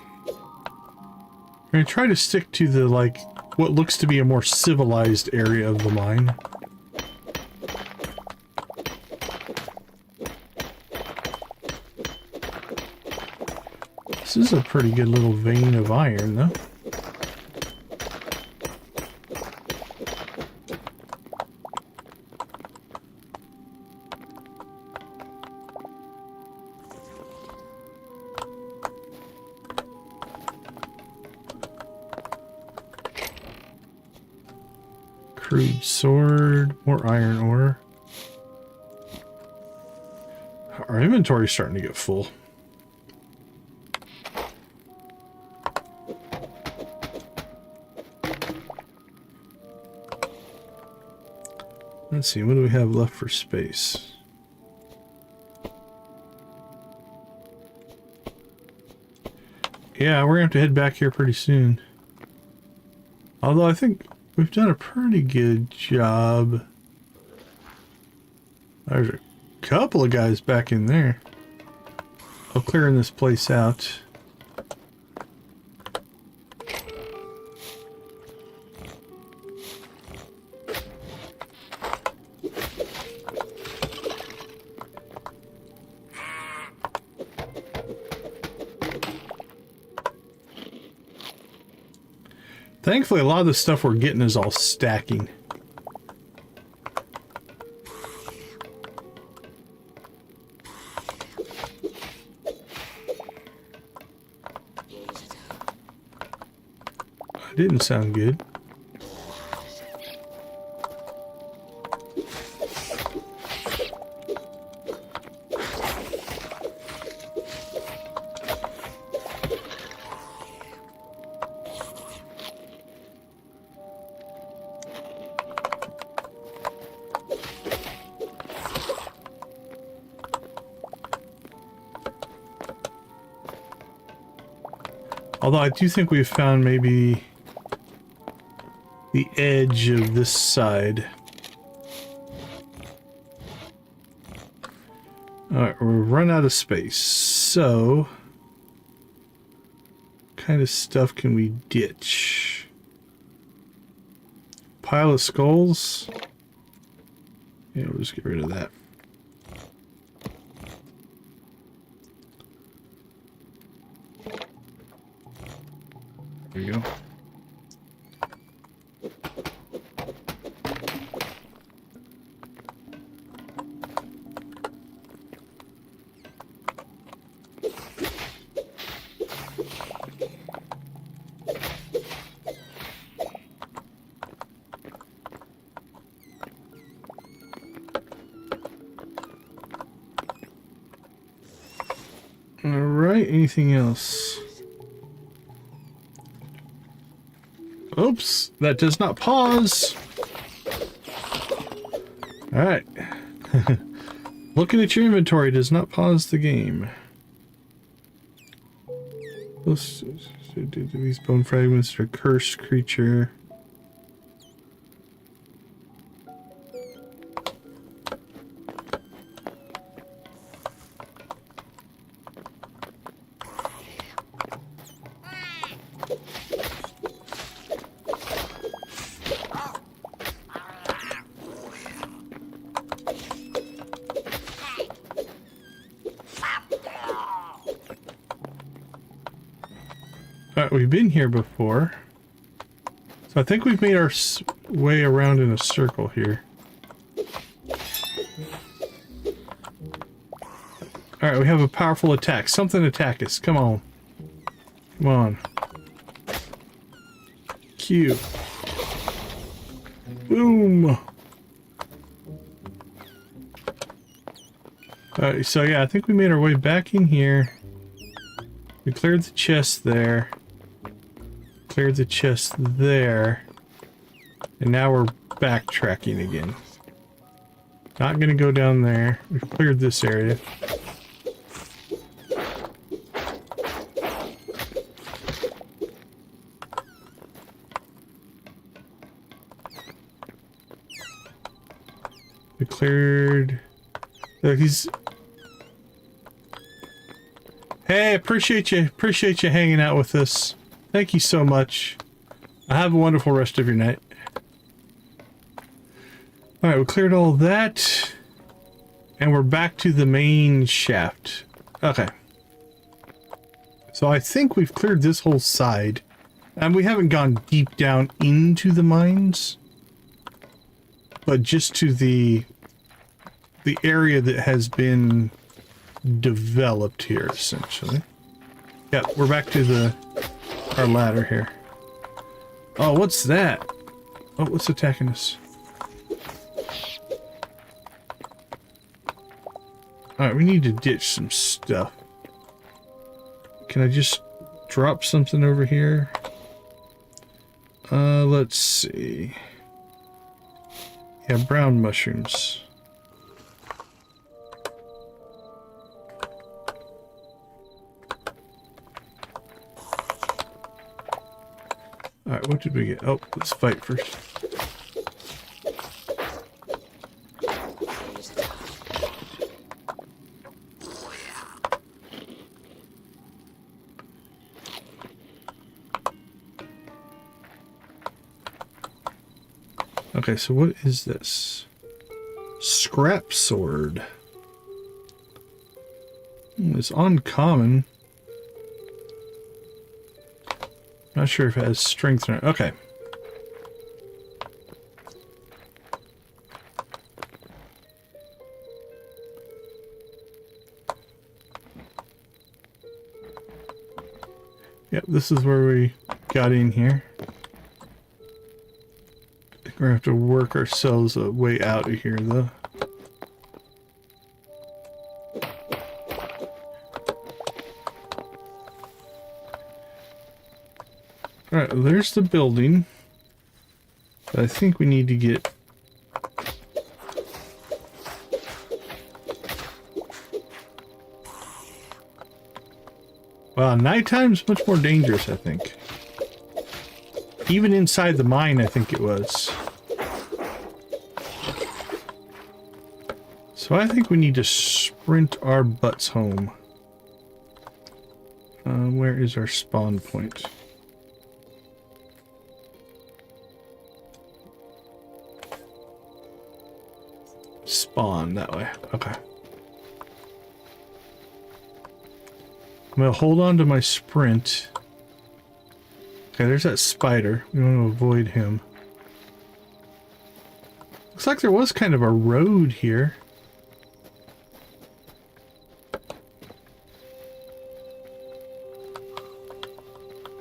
going to try to stick to the, like, what looks to be a more civilized area of the mine. This is a pretty good little vein of iron, though. Crude sword, more iron ore. Our inventory's starting to get full. Let's see, what do we have left for space? Yeah, we're gonna have to head back here pretty soon. Although I think we've done a pretty good job. There's a couple of guys back in there. I'm clearing this place out. Thankfully, a lot of the stuff we're getting is all stacking. That didn't sound good. Although I do think we've found maybe the edge of this side. Alright, we've run out of space. So, what kind of stuff can we ditch? Pile of skulls? Yeah, we'll just get rid of that. There you go. Alright, anything else? Oops, that does not pause. Alright. Looking at your inventory does not pause the game. These bone fragments are a cursed creature. Alright, we've been here before. So I think we've made our way around in a circle here. Alright, we have a powerful attack. Something attack us. Come on. Come on. Q. Boom! Alright, so yeah, I think we made our way back in here. We cleared the chest there. Cleared the chest there. And now we're backtracking again. Not gonna go down there. We've cleared this area. We cleared... Look, he's... Hey, appreciate you hanging out with us. Thank you so much. Have a wonderful rest of your night. Alright, we cleared all that. And we're back to the main shaft. Okay. So I think we've cleared this whole side. And we haven't gone deep down into the mines. But just to the area that has been developed here, essentially. Yeah, we're back to our ladder here. Oh, what's that? Oh, what's attacking us? Alright, we need to ditch some stuff. Can I just drop something over here? Let's see. Yeah, brown mushrooms. Alright, what did we get? Oh, let's fight first. Okay, so what is this? Scrap sword. It's uncommon. Not sure if it has strength or not. Okay. Yep, this is where we got in here. We're gonna have to work ourselves a way out of here, though. Alright, there's the building. But I think we need to get... Wow, nighttime's much more dangerous, I think. Even inside the mine, I think it was. So I think we need to sprint our butts home. Where is our spawn point? Spawn that way. Okay. I'm gonna hold on to my sprint. Okay, there's that spider. We want to avoid him. Looks like there was kind of a road here.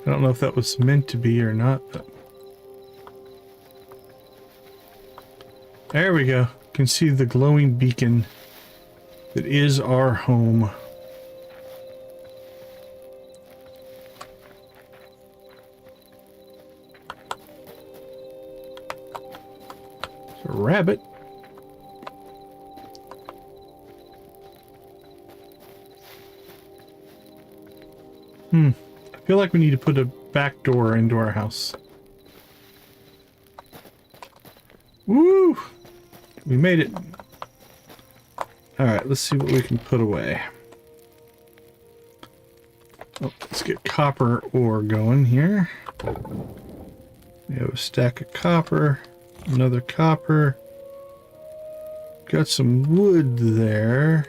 I don't know if that was meant to be or not, but... There we go. You can see the glowing beacon that is our home. It's a rabbit. I feel like we need to put a back door into our house. Woo! We made it. Alright, let's see what we can put away. Oh, let's get copper ore going here. We have a stack of copper, another copper. Got some wood there.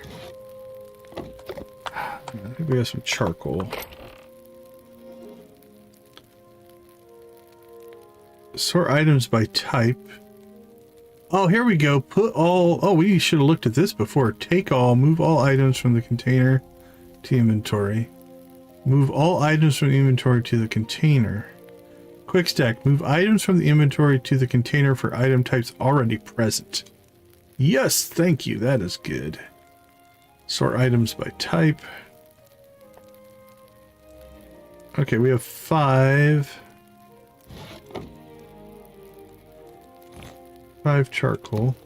I think we have some charcoal. Sort items by type. Oh, here we go. Put all... Oh, we should have looked at this before. Take all. Move all items from the container to inventory. Move all items from the inventory to the container. Quick stack. Move items from the inventory to the container for item types already present. Yes, thank you. That is good. Sort items by type. Okay, we have 5 charcoal.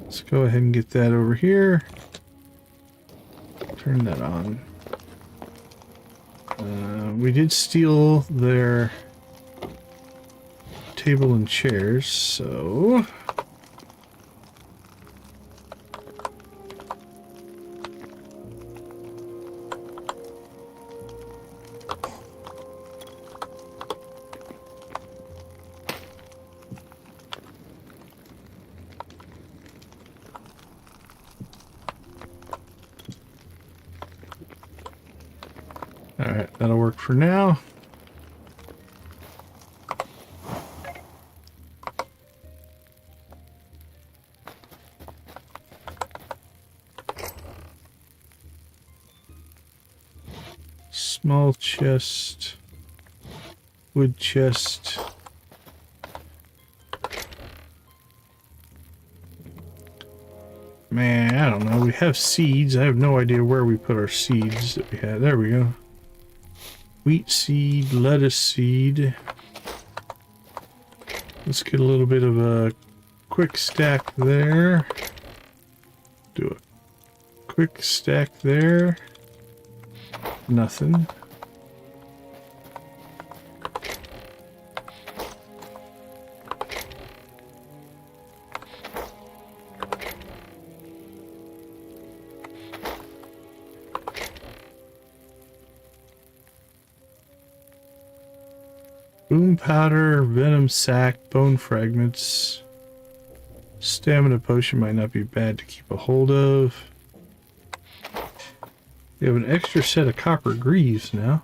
Let's go ahead and get that over here. Turn that on. We did steal their table and chairs, so... Alright, that'll work for now. Small chest, wood chest. Man, I don't know. We have seeds. I have no idea where we put our seeds that we had. There we go. Wheat seed, lettuce seed. Let's get a little bit of a quick stack there. Do a quick stack there. Nothing. Boom powder, venom sac, bone fragments. Stamina potion might not be bad to keep a hold of. We have an extra set of copper greaves now.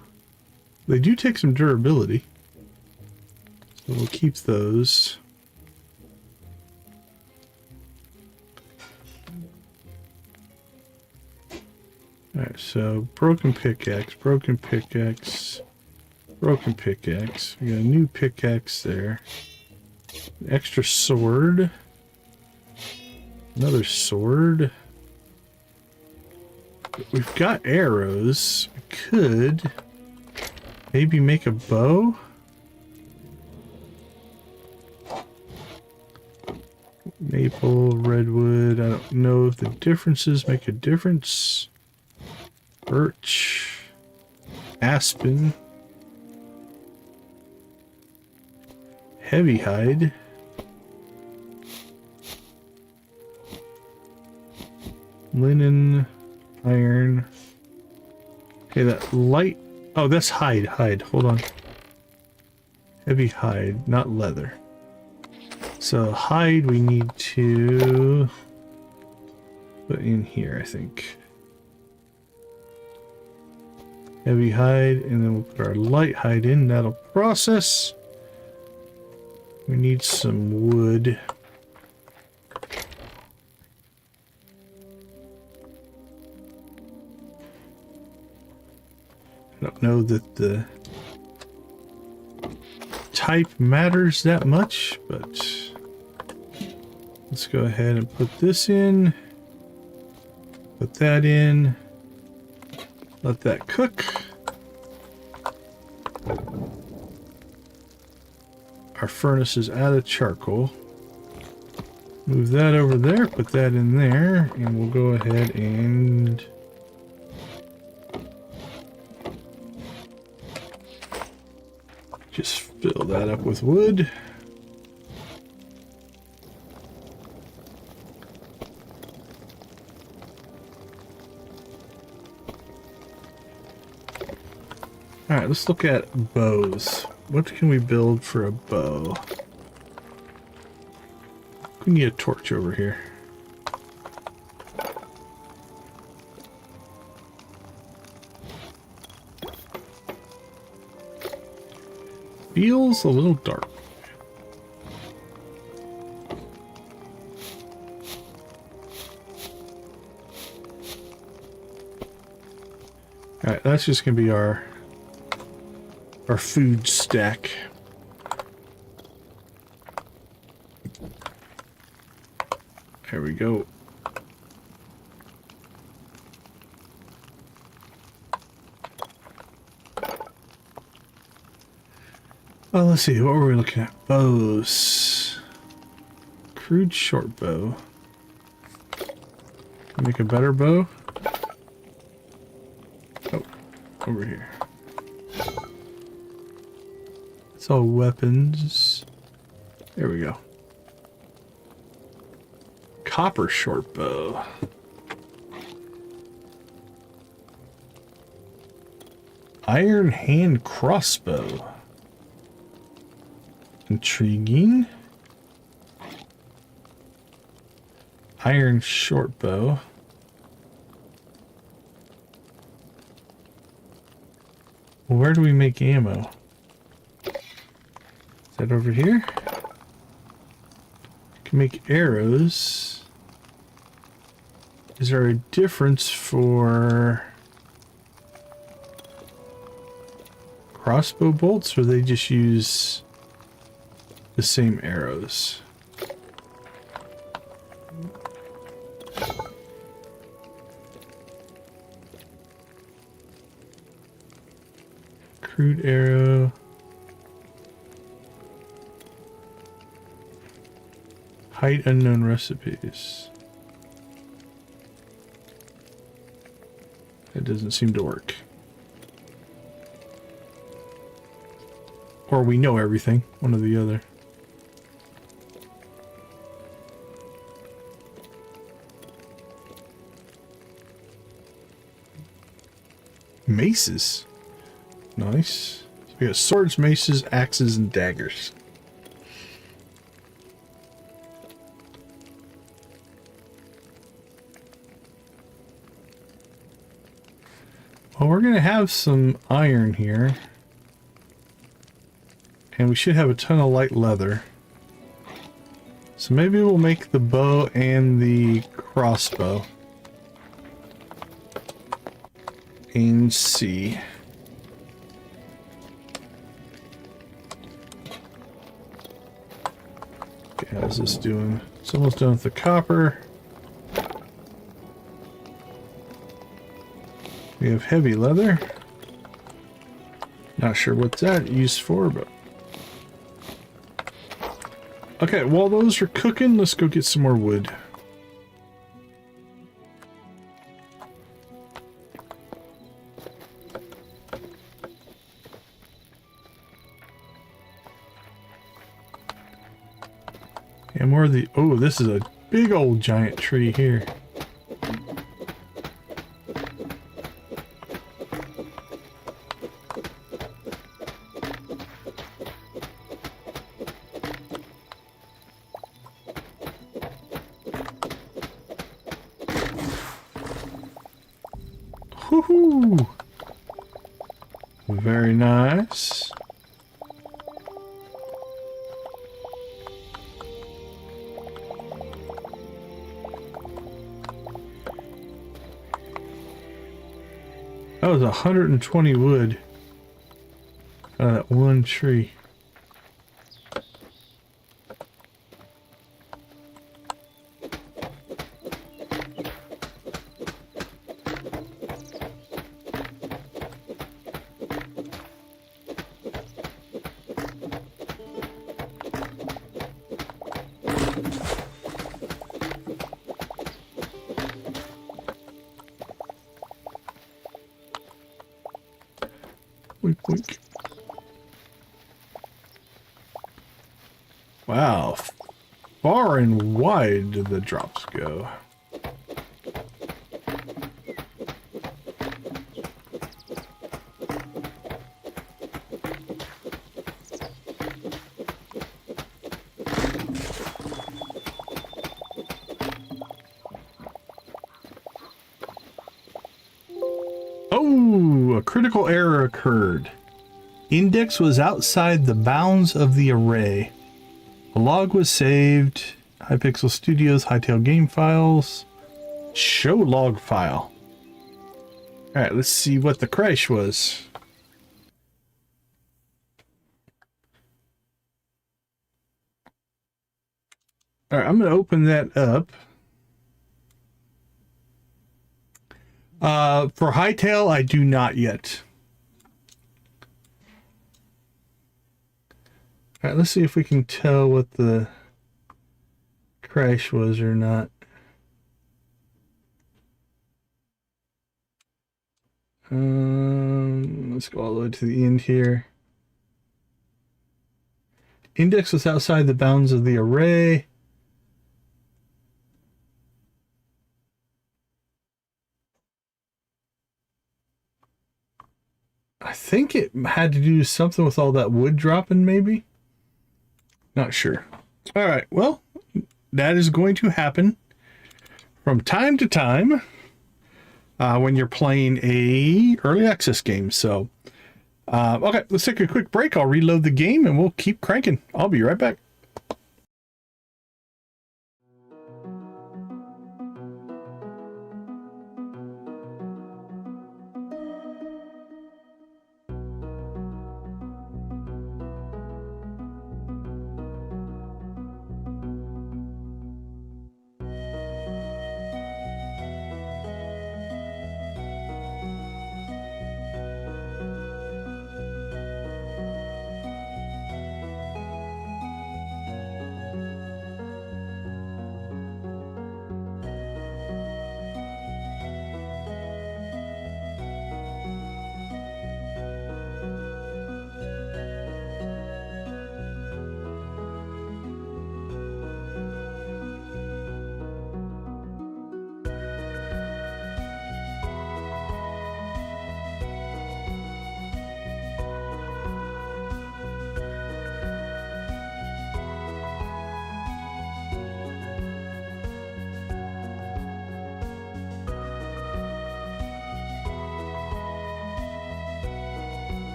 They do take some durability, so we'll keep those. Alright, so broken pickaxe, broken pickaxe. Broken pickaxe. We got a new pickaxe there. An extra sword. Another sword. We've got arrows. We could maybe make a bow. Maple, redwood. I don't know if the differences make a difference. birch, aspen, heavy hide, linen, iron. Okay, that light. Oh, that's hide. Hold on. Heavy hide, not leather. So hide we need to put in here, I think. Heavy hide, and then we'll put our light hide in. That'll process. We need some wood. I don't know that the type matters that much, but let's go ahead and put this in. Put that in. Let that cook. Our furnace is out of charcoal. Move that over there, put that in there, and we'll go ahead and just fill that up with wood. Alright, let's look at bows. What can we build for a bow? We need a torch over here. Feels a little dark. Alright, that's just gonna be our food stack. There we go. Well, let's see, what were we looking at? Bows. Crude short bow. Make a better bow. Oh, over here. It's all weapons. There we go. Copper short bow. Iron hand crossbow. Intriguing. Iron short bow. Well, where do we make ammo? Is that over here? Can make arrows. Is there a difference for crossbow bolts, or they just use the same arrows? Crude arrow. Hide unknown recipes. It doesn't seem to work. Or we know everything, one or the other. Maces. Nice. So we got swords, maces, axes, and daggers. Well, we're going to have some iron here. And we should have a ton of light leather. So maybe we'll make the bow and the crossbow. And see. Okay, how's this doing? It's almost done with the copper. We have heavy leather. Not sure what that used for, but... Okay, while those are cooking, let's go get some more wood. more of the... Oh, this is a big old giant tree here. Woohoo! Very nice. That was 120 wood out of that one tree. Wink, wink. Wow, far and wide did the drops go. Oh, a critical error occurred. Index was outside the bounds of the array. A log was saved. Hypixel Studios, Hytale game files. Show log file. Alright, let's see what the crash was. Alright, I'm going to open that up. For Hytale, I do not yet. Alright, let's see if we can tell what the crash was or not. Let's go all the way to the end here. Index was outside the bounds of the array. I think it had to do something with all that wood dropping, maybe? Not sure. All right, well, that is going to happen from time to time when you're playing a early access game. So, okay, let's take a quick break. I'll reload the game and we'll keep cranking. I'll be right back.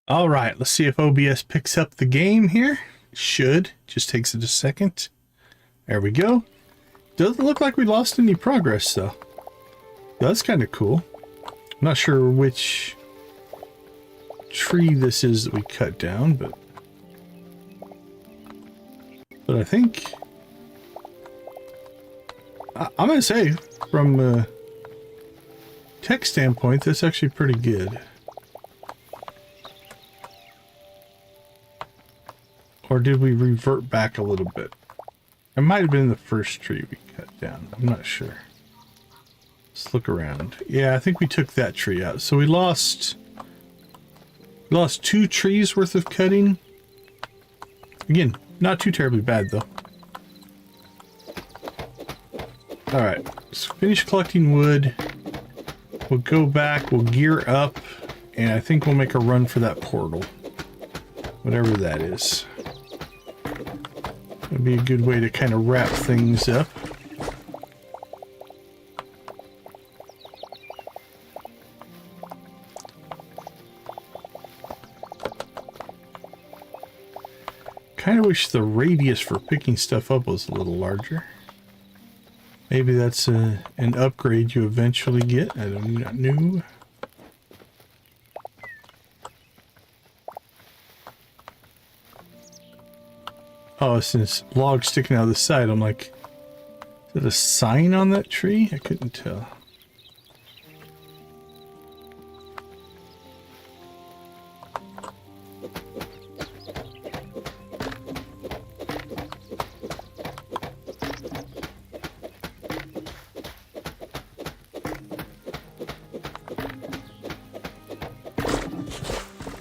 All right, let's see if OBS picks up the game here. It should. Just takes it a second. There we go. Doesn't look like we lost any progress though. That's kind of cool. I'm not sure which tree this is that we cut down, but I think I'm gonna say from a tech standpoint, that's actually pretty good. Or did we revert back a little bit? It might have been the first tree we cut down. I'm not sure. Let's look around. Yeah, I think we took that tree out. So we lost 2 trees worth of cutting. Again, not too terribly bad though. All right, let's finish collecting wood. We'll go back, we'll gear up, and I think we'll make a run for that portal. Whatever that is. That'd be a good way to kind of wrap things up. Kind of wish the radius for picking stuff up was a little larger. Maybe that's an upgrade you eventually get. I do not know. Oh, since logs sticking out of the side, I'm like, is that a sign on that tree? I couldn't tell.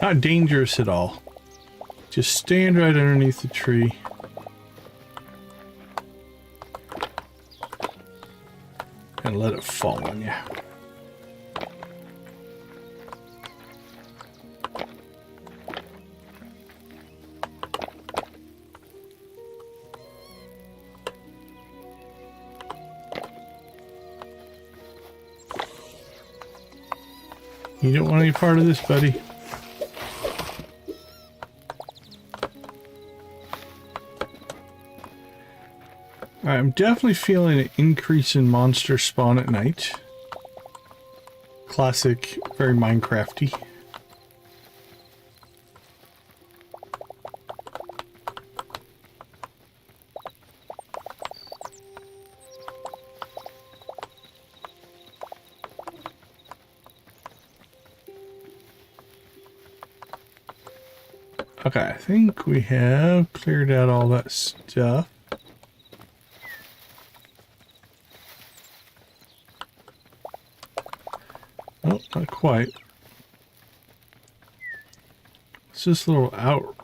Not dangerous at all. Just stand right underneath the tree. And let it fall on you. You don't want any part of this, buddy. I'm definitely feeling an increase in monster spawn at night. Classic, very Minecrafty. Okay, I think we have cleared out all that stuff. Oh, not quite. It's this little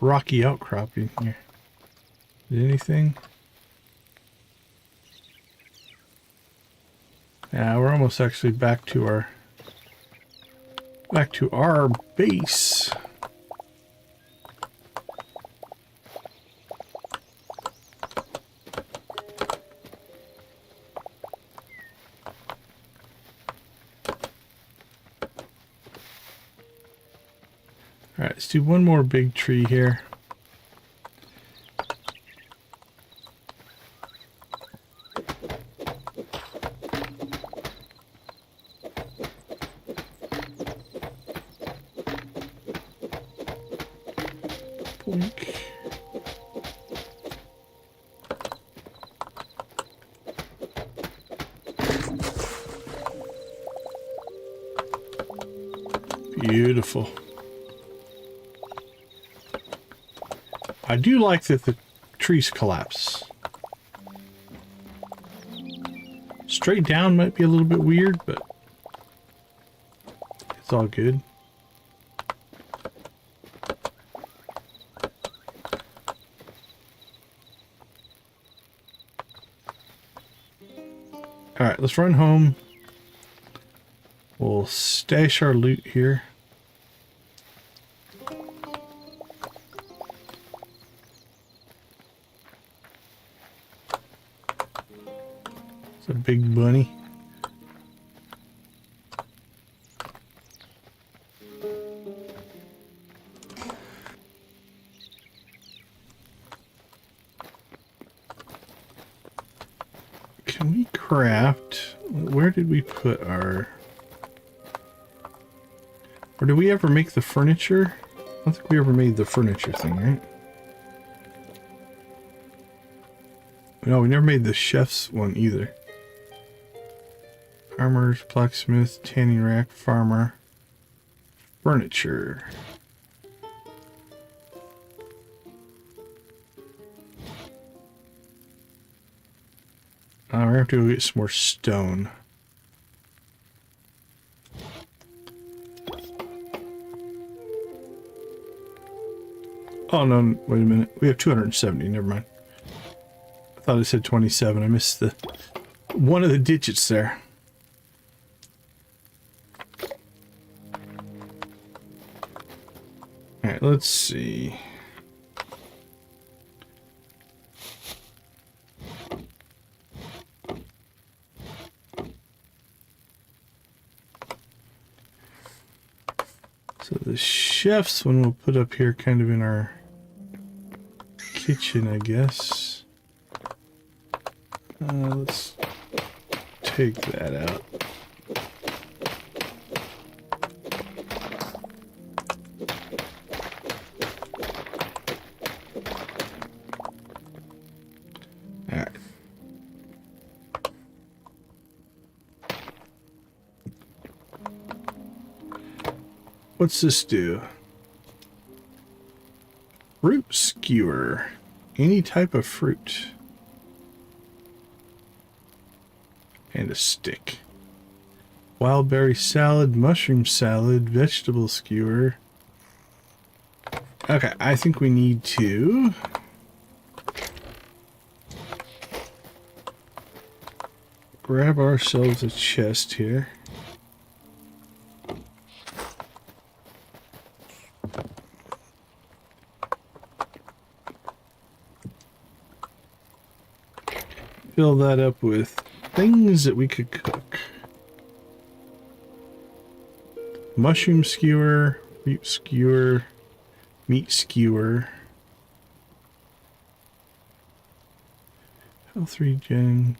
rocky outcropping here. Did anything? Yeah, we're almost actually back to our base. All right, let's do one more big tree here. Boink. Beautiful. I do like that the trees collapse. Straight down might be a little bit weird, but it's all good. All right, let's run home. We'll stash our loot here. A big bunny. craft. Where did we put our... Or did we ever make the furniture? I don't think we ever made the furniture thing, right? No, we never made the chef's one either. Armors, blacksmith, tanning rack, farmer, furniture. We're gonna have to go get some more stone. Oh no, wait a minute. We have 270, never mind. I thought it said 27. I missed the one of the digits there. Alright, let's see. So the chef's one we'll put up here kind of in our kitchen, I guess. Let's take that out. All right. What's this do? Fruit skewer. Any type of fruit. And a stick. Wild berry salad, mushroom salad, vegetable skewer. Okay, I think we need to grab ourselves a chest here. Fill that up with things that we could cook. Mushroom skewer, fruit skewer, meat skewer. Health regen.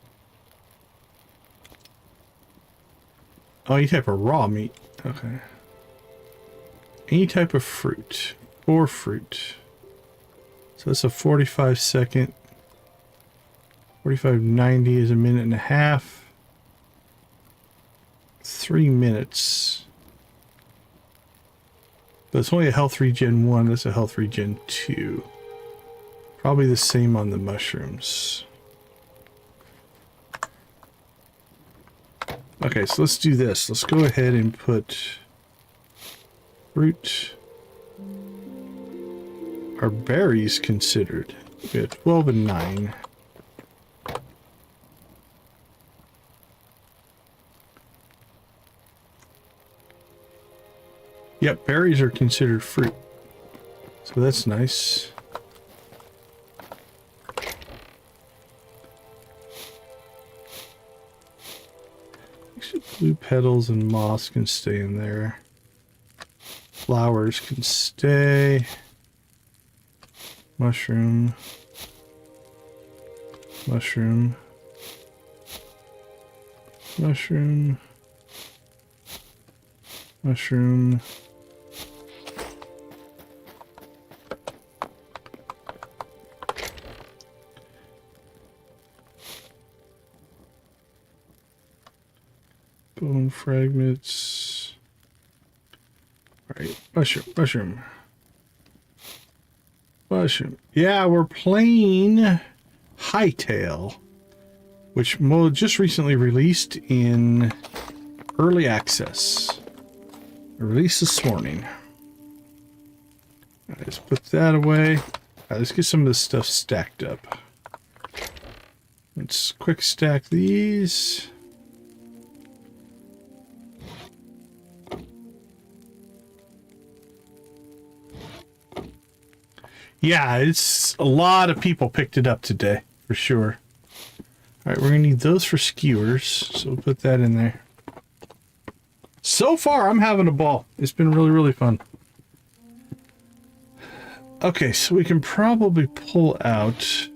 Oh, any type of raw meat. Okay. Any type of fruit. Or fruit. So that's a 45-second. 45.90 is a minute and a half. 3 minutes. But it's only a health regen 1. That's a health regen 2. Probably the same on the mushrooms. Okay, so let's do this. Let's go ahead and put fruit. Our berries considered. We have 12 and 9. Yep, berries are considered fruit. So that's nice. Blue petals and moss can stay in there. Flowers can stay. Mushroom. Mushroom. Mushroom. Mushroom. Bone fragments. Alright, mushroom, mushroom. Mushroom. Yeah, we're playing Hytale, which Mo just recently released in Early Access. Released this morning. Alright, let's put that away. Alright, let's get some of this stuff stacked up. Let's quick stack these. Yeah, it's a lot of people picked it up today, for sure. All right, we're gonna need those for skewers, so we'll put that in there. So far, I'm having a ball. It's been really, really fun. Okay, so we can probably pull out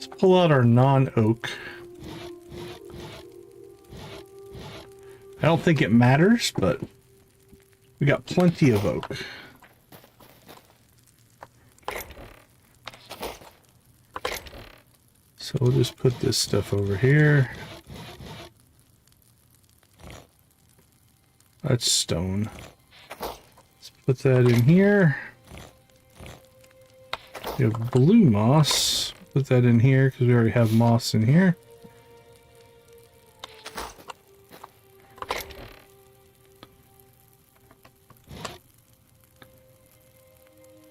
Let's pull out our non-oak. I don't think it matters, but we got plenty of oak. So we'll just put this stuff over here. That's stone. Let's put that in here. We have blue moss. Put that in here because we already have moss in here.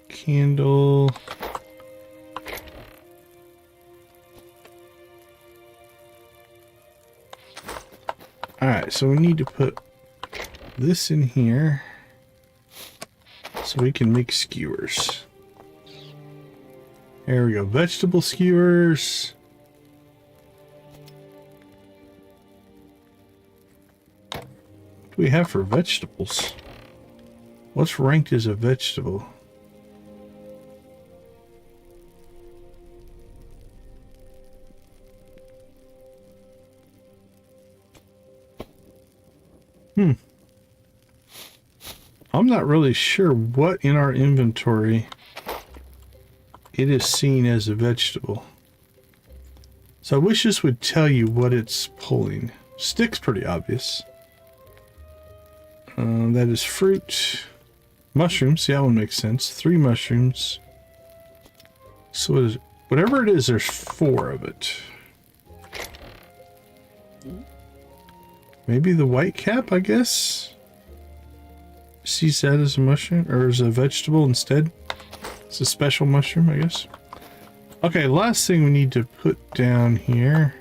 Candle. Alright, so we need to put this in here so we can make skewers. There we go, vegetable skewers. What do we have for vegetables? What's ranked as a vegetable? I'm not really sure what in our inventory it is seen as a vegetable. So I wish this would tell you what it's pulling. Stick's pretty obvious. That is fruit. Mushrooms, yeah, that one makes sense. 3 mushrooms. So what is it? Whatever it is, there's 4 of it. Maybe the white cap, I guess? Sees that as a mushroom, or as a vegetable instead. It's a special mushroom, I guess. Okay, last thing we need to put down here.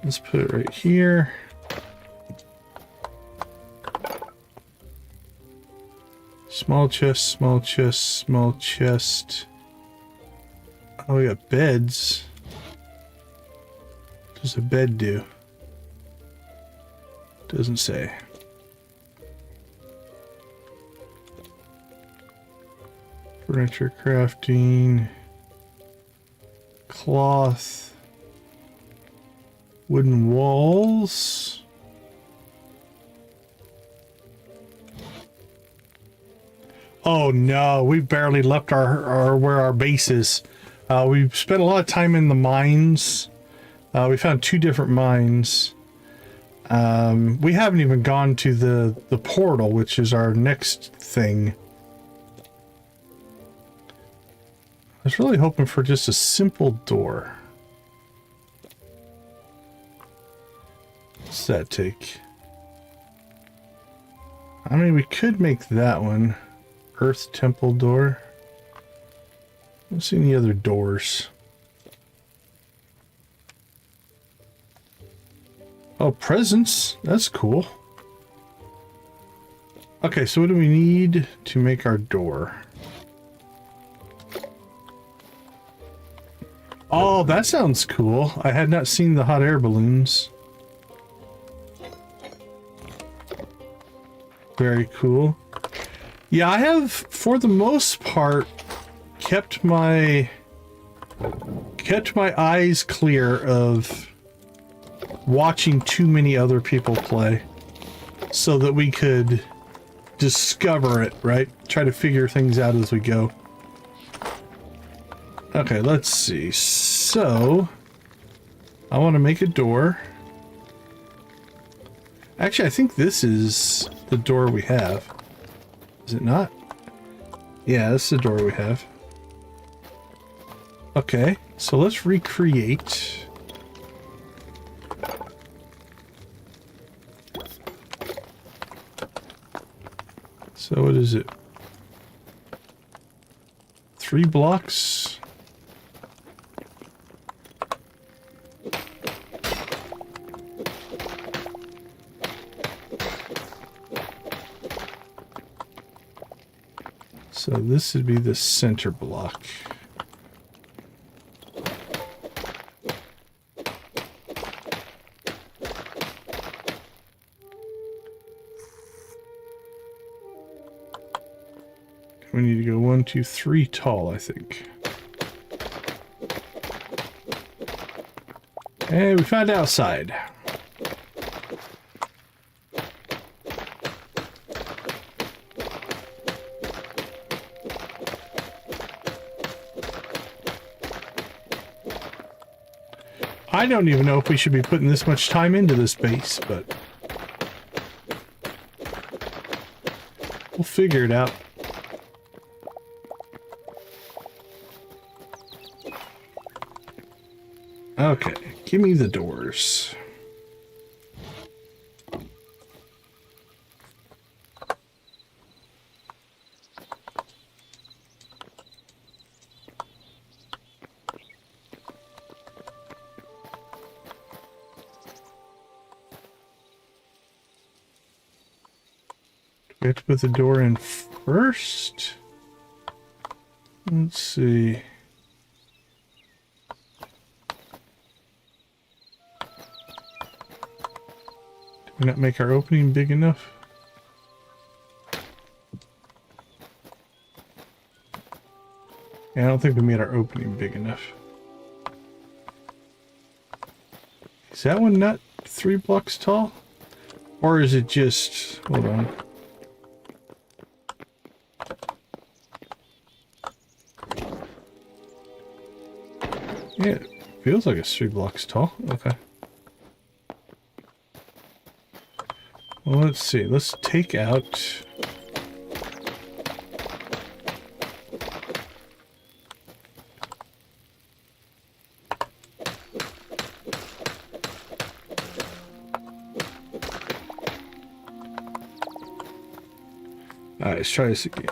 Let's put it right here. Small chest, small chest, small chest. Oh, we got beds. What does a bed do? Doesn't say. Furniture crafting, cloth, wooden walls. Oh no, we barely left our where our base is. We spent a lot of time in the mines. We found 2 different mines. We haven't even gone to the portal, which is our next thing. I was really hoping for just a simple door. What's that take? I mean, we could make that one. Earth temple door. I don't see any other doors. Oh, presents. That's cool. Okay, so what do we need to make our door? Oh, that sounds cool. I had not seen the hot air balloons. Very cool. Yeah, I have, for the most part, kept my eyes clear of watching too many other people play so that we could discover it, right? Try to figure things out as we go. Okay, let's see. So, I want to make a door. Actually, I think this is the door we have. Is it not? Yeah, this is the door we have. Okay, so let's recreate. So what is it? 3 blocks? So this would be the center block. We need to go 1, 2, 3 tall, I think. And we found outside. I don't even know if we should be putting this much time into this base, but we'll figure it out. Okay, give me the doors. We have to put the door in first. Let's see. Did we not make our opening big enough? Yeah, I don't think we made our opening big enough. Is that one not 3 blocks tall? Or is it just... Hold on. Yeah, it feels like it's 3 blocks tall. Okay. Well, let's see. Let's take out... Alright, let's try this again.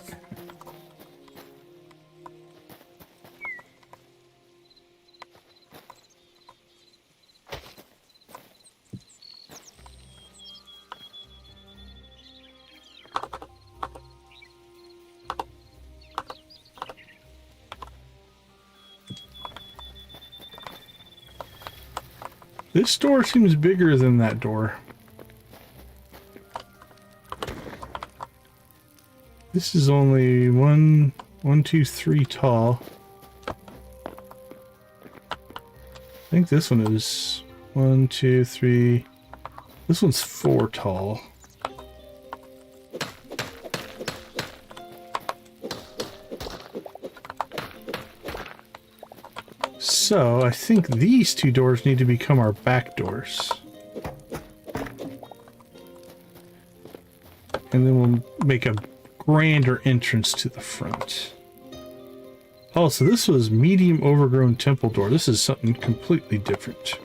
This door seems bigger than that door. This is only 1, 2, 3 tall. I think this one is 1, 2, 3. This one's 4 tall. So I think these 2 doors need to become our back doors. And then we'll make a grander entrance to the front. Oh, so this was medium overgrown temple door. This is something completely different.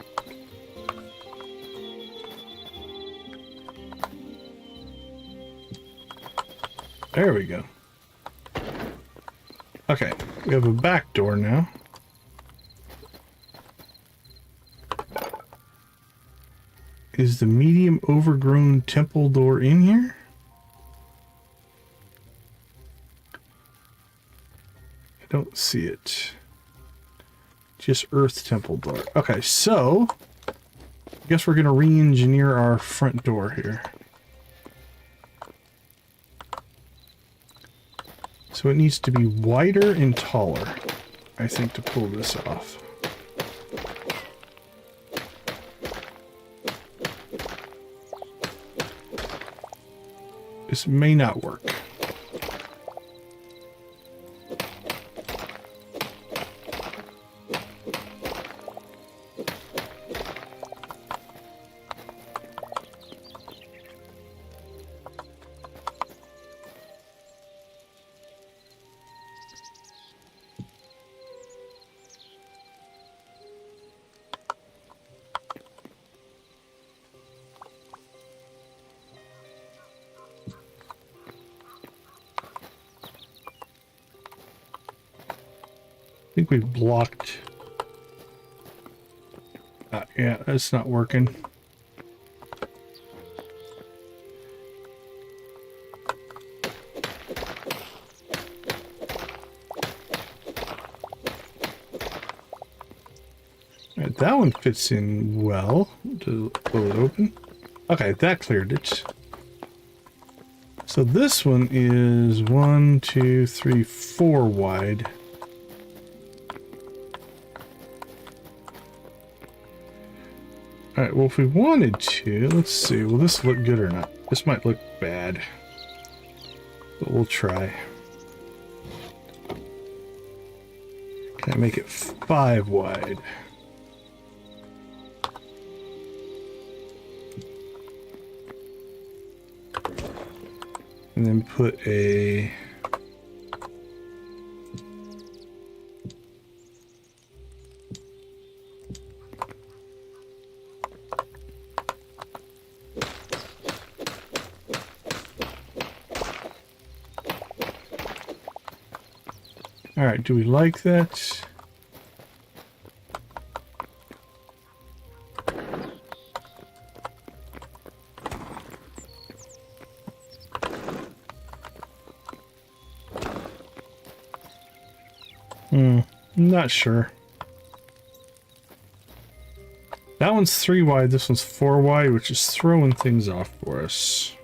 There we go. Okay, we have a back door now. Is the medium overgrown temple door in here? I don't see it. Just earth temple door. Okay, so I guess we're gonna re-engineer our front door here. So it needs to be wider and taller, I think, to pull this off. This may not work. I think we've blocked. Yeah, that's not working. Right, that one fits in well. To pull it open. Okay, that cleared it. So this one is 1, 2, 3, 4 wide. Alright, well, if we wanted to, let's see. Will this look good or not? This might look bad. But we'll try. Can I make it 5 wide? And then put a... All right, do we like that? I'm not sure. That one's 3 wide, this one's 4 wide, which is throwing things off for us.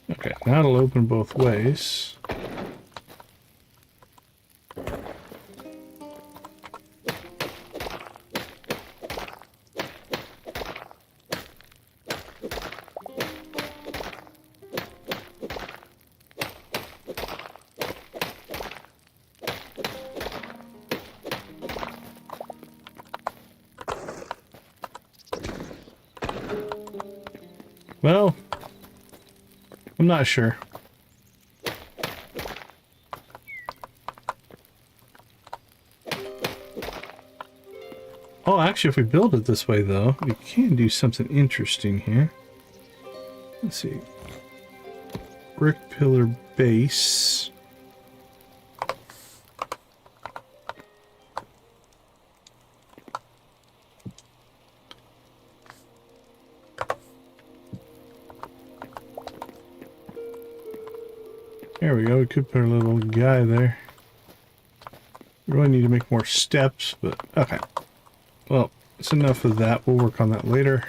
Okay, now it'll open both ways. Well, I'm not sure. Oh, actually, if we build it this way, though, we can do something interesting here. Let's see. Brick pillar base. There we go, we could put a little guy there. We really need to make more steps, but okay. Well, it's enough of that. We'll work on that later.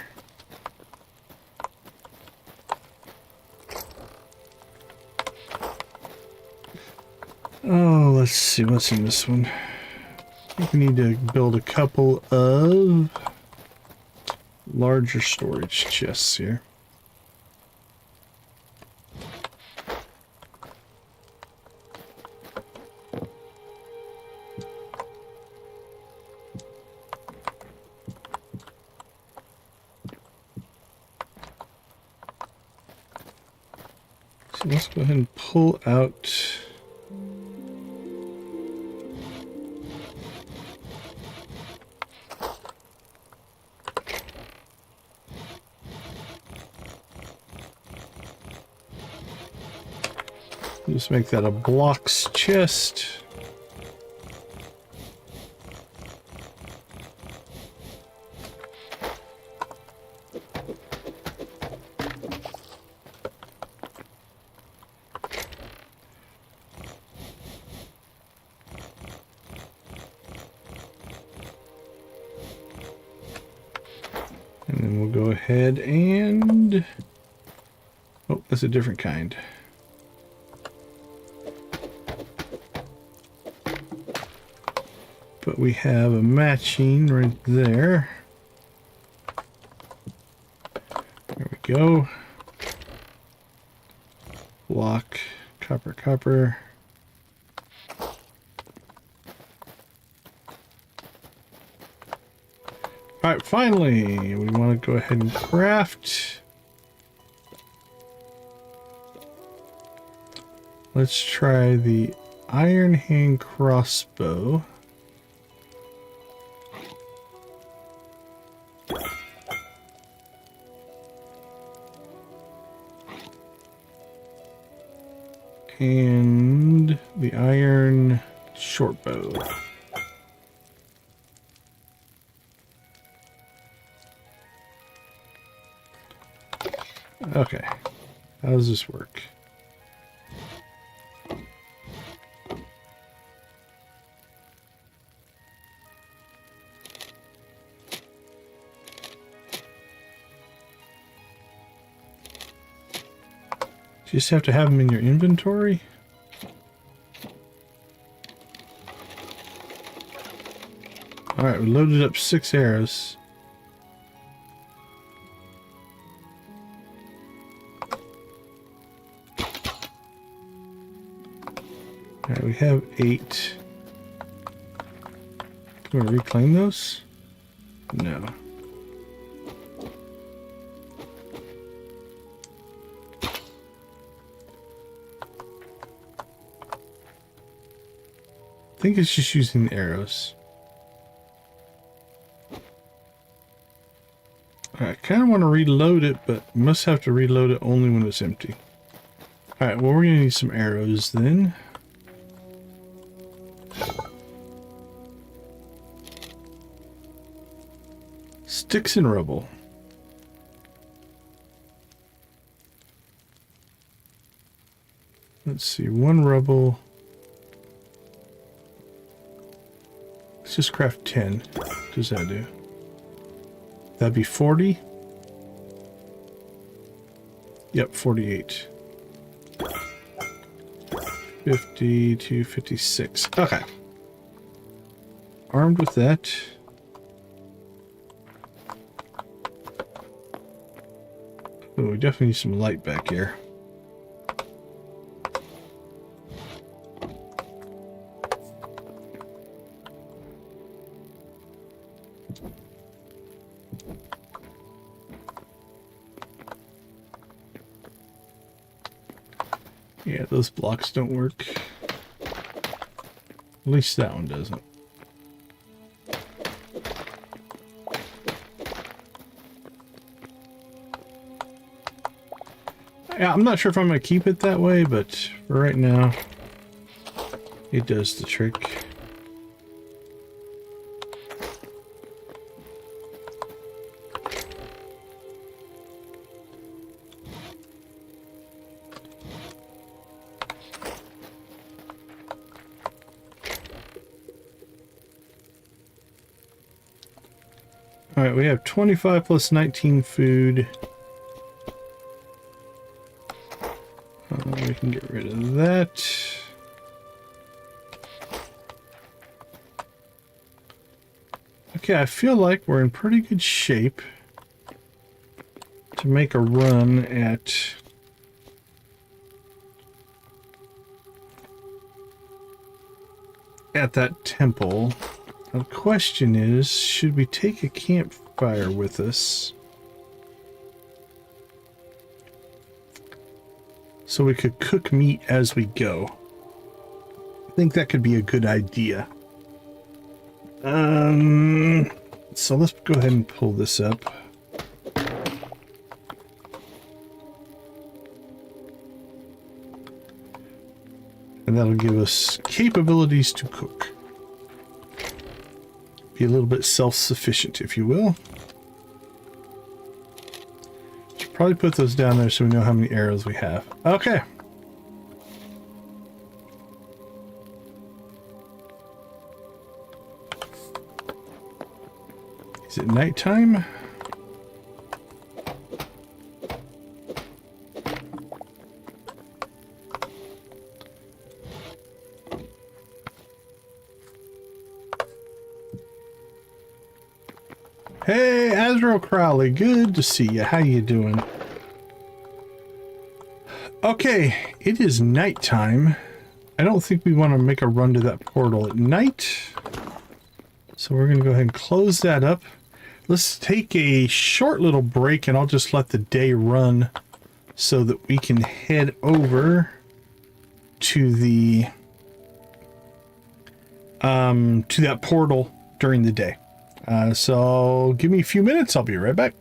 Oh, let's see, what's in this one? I think we need to build a couple of larger storage chests here. So let's go ahead and pull out just make that a blocks chest. And then we'll go ahead and... Oh, that's a different kind. But we have a matching right there. There we go. Block, copper, copper. Alright, finally, we want to go ahead and craft. Let's try the iron hand crossbow. And the iron short bow. Okay. How does this work? You just have to have them in your inventory? Alright, we loaded up 6 arrows. Alright, we have 8. Can we reclaim those? No. I think it's just using the arrows. I kind of want to reload it, but must have to reload it only when it's empty. Alright, well, we're going to need some arrows then. Sticks and rubble. Let's see, 1 rubble. Let's just craft 10. What does that do? That'd be 40. Yep, 48. 50 to 56. Okay. Armed with that. Oh, we definitely need some light back here. Yeah, those blocks don't work. At least that one doesn't. Yeah, I'm not sure if I'm going to keep it that way, but for right now, it does the trick. Alright, we have 25 plus 19 food. We can get rid of that. Okay, I feel like we're in pretty good shape to make a run at that temple. Now, the question is, should we take a campfire with us so we could cook meat as we go? I think that could be a good idea. So let's go ahead and pull this up. And that'll give us capabilities to cook. Be a little bit self-sufficient, if you will. Should probably put those down there so we know how many arrows we have. Okay. Is it nighttime? Hey, Azrael Crowley, good to see you. How you doing? Okay, it is nighttime. I don't think we want to make a run to that portal at night. So we're going to go ahead and close that up. Let's take a short little break and I'll just let the day run so that we can head over to the to that portal during the day. So give me a few minutes. I'll be right back.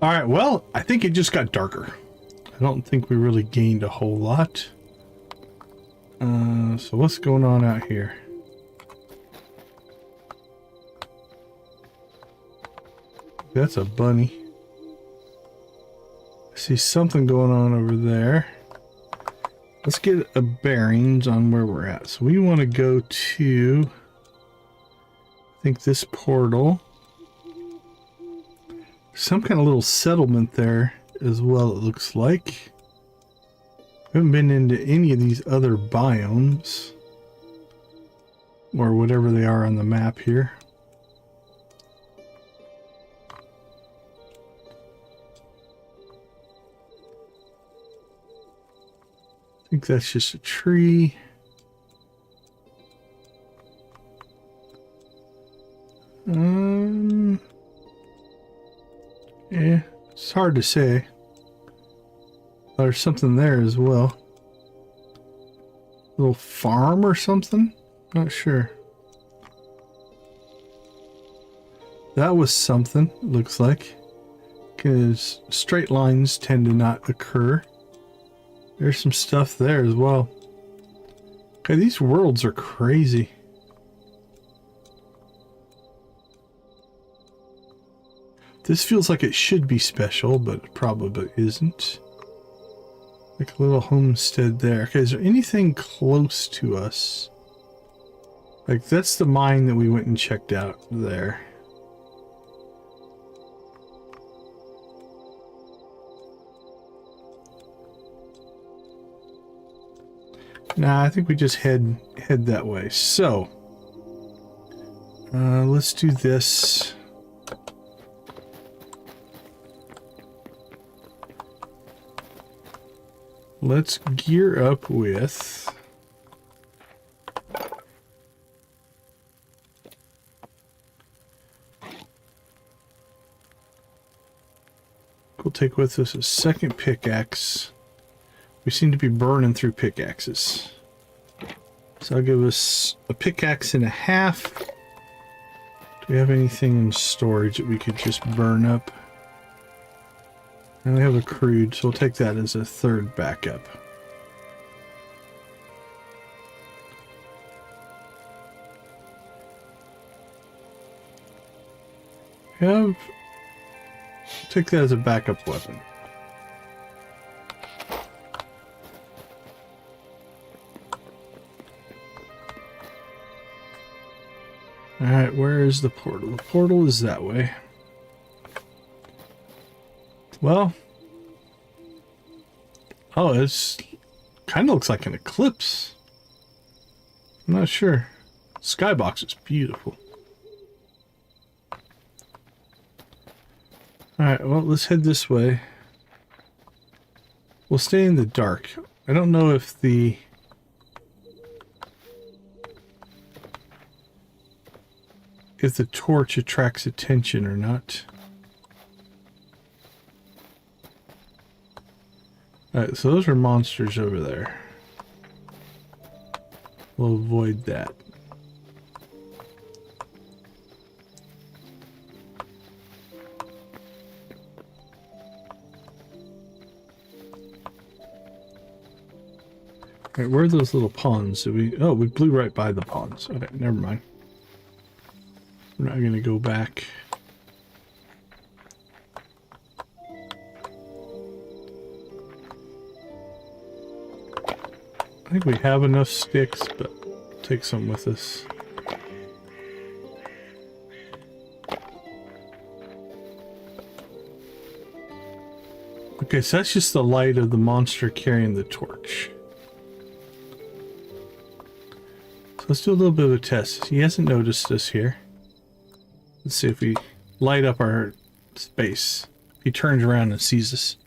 All right, well, I think it just got darker. I don't think we really gained a whole lot. So what's going on out here? That's a bunny. I see something going on over there. Let's get a bearings on where we're at. So we want to go to, I think, this portal. Some kind of little settlement there as well, it looks like. We haven't been into any of these other biomes, or whatever they are on the map here. I think that's just a tree. Yeah, it's hard to say. There's something there as well. Little farm or something? Not sure. That was something, it looks like. Because straight lines tend to not occur. There's some stuff there as well. Okay, these worlds are crazy. This feels like it should be special, but it probably isn't. Like a little homestead there. Okay, is there anything close to us? Like, that's the mine that we went and checked out there. Nah, I think we just head that way. So, let's do this. Let's gear up with... We'll take with us a second pickaxe. We seem to be burning through pickaxes. So I'll give us a pickaxe and a half. Do we have anything in storage that we could just burn up? And we have a crude, so we'll take that as a third backup. Take that as a backup weapon. Alright, where is the portal? The portal is that way. Well, oh, it's kind of looks like an eclipse. I'm not sure. Skybox is beautiful. Alright, well, let's head this way. We'll stay in the dark. I don't know if the... torch attracts attention or not. Alright, so those are monsters over there. We'll avoid that. Alright, where are those little ponds? Oh, we blew right by the ponds. Okay, never mind. We're not going to go back. I think we have enough sticks, but take some with us. Okay, so that's just the light of the monster carrying the torch. So let's do a little bit of a test. He hasn't noticed us here. Let's see if we light up our space. He turns around and sees us.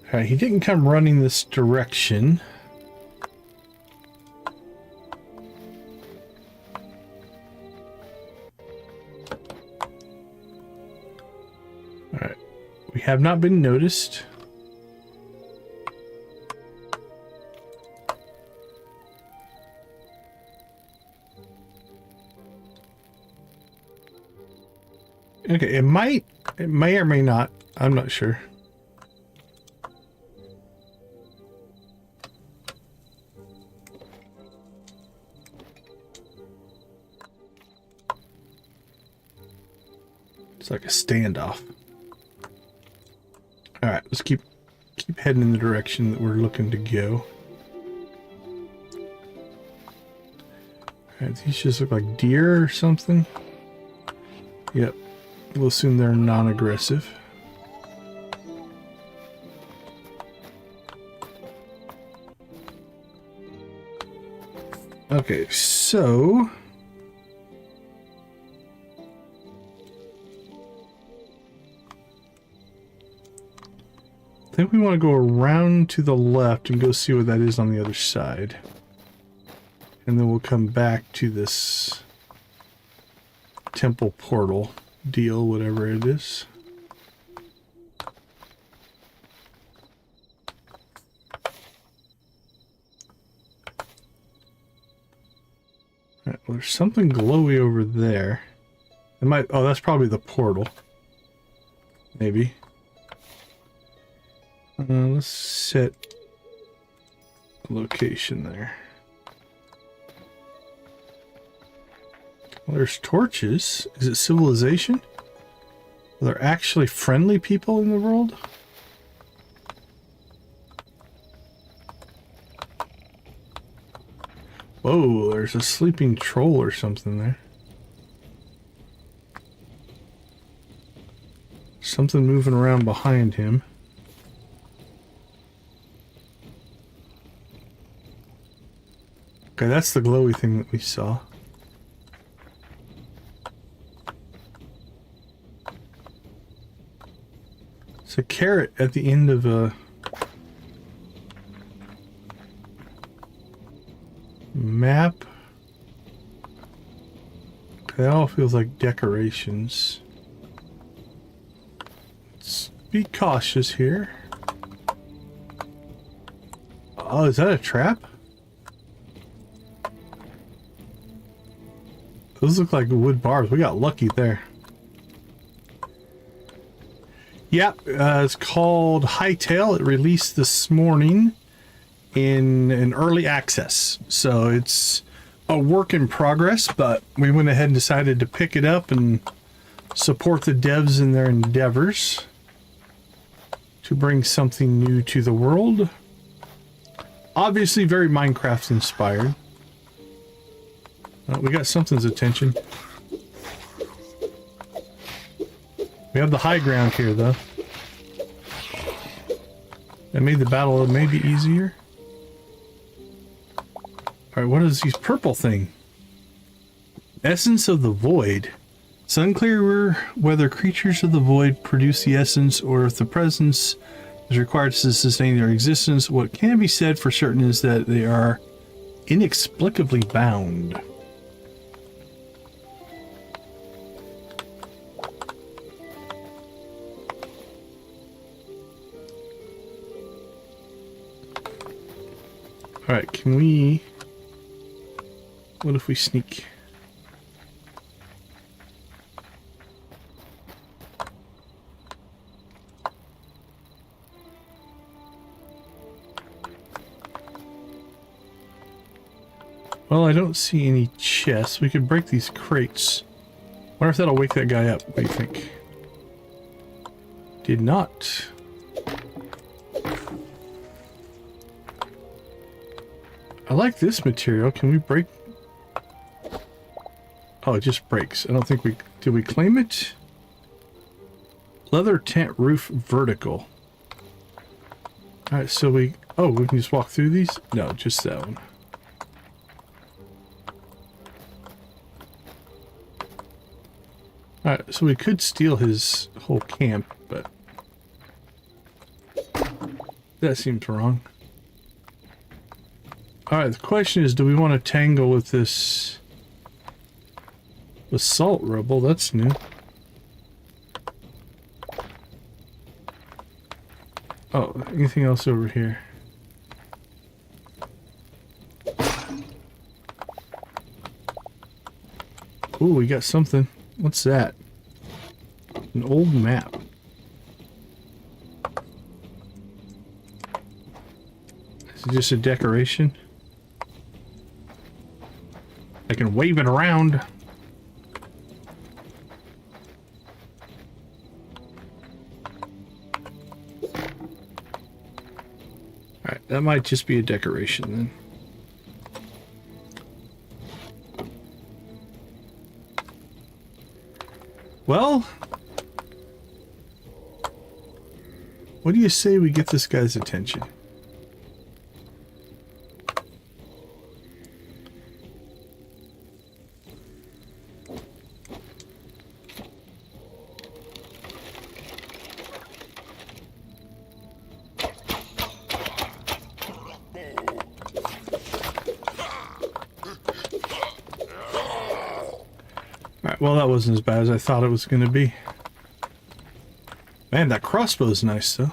Alright, he didn't come running this direction. Alright, we have not been noticed. Okay, it may or may not. I'm not sure. It's like a standoff. All right, let's keep heading in the direction that we're looking to go. All right, these just look like deer or something. Yep, we'll assume they're non-aggressive. Okay, so I think we want to go around to the left and go see what that is on the other side. And then we'll come back to this temple portal deal, whatever it is. Alright, well, there's something glowy over there. It might, oh, that's probably the portal. Maybe. Let's set a location there. Well, there's torches. Is it civilization? Are there actually friendly people in the world? Whoa, there's a sleeping troll or something there. Something moving around behind him. Okay, that's the glowy thing that we saw. It's a carrot at the end of a map. Okay, that all feels like decorations. Let's be cautious here. Oh, is that a trap? Those look like wood bars. We got lucky there. Yep, it's called Hytale. It released this morning in an early access. So it's a work in progress, but we went ahead and decided to pick it up and support the devs in their endeavors to bring something new to the world. Obviously very Minecraft inspired. We got something's attention. We have the high ground here, though. That made the battle maybe easier. Alright, what is this purple thing? Essence of the Void. It's unclear whether creatures of the Void produce the essence or if the presence is required to sustain their existence. What can be said for certain is that they are inexplicably bound. Alright, can we... What if we sneak? Well, I don't see any chests. We could break these crates. Wonder if that'll wake that guy up. What do you think? Did not. I like this material. Can we break? Oh, it just breaks. I don't think we... Did we claim it? Leather tent roof vertical. Alright, so we... Oh, we can just walk through these? No, just that one. Alright, so we could steal his whole camp, but... That seems wrong. Alright, the question is, do we want to tangle with this basalt rubble? That's new. Oh, anything else over here? Ooh, we got something. What's that? An old map. Is it just a decoration? I can wave it around. Alright, that might just be a decoration then. Well, what do you say we get this guy's attention? Alright, well, that wasn't as bad as I thought it was going to be. Man, that crossbow's nice, though.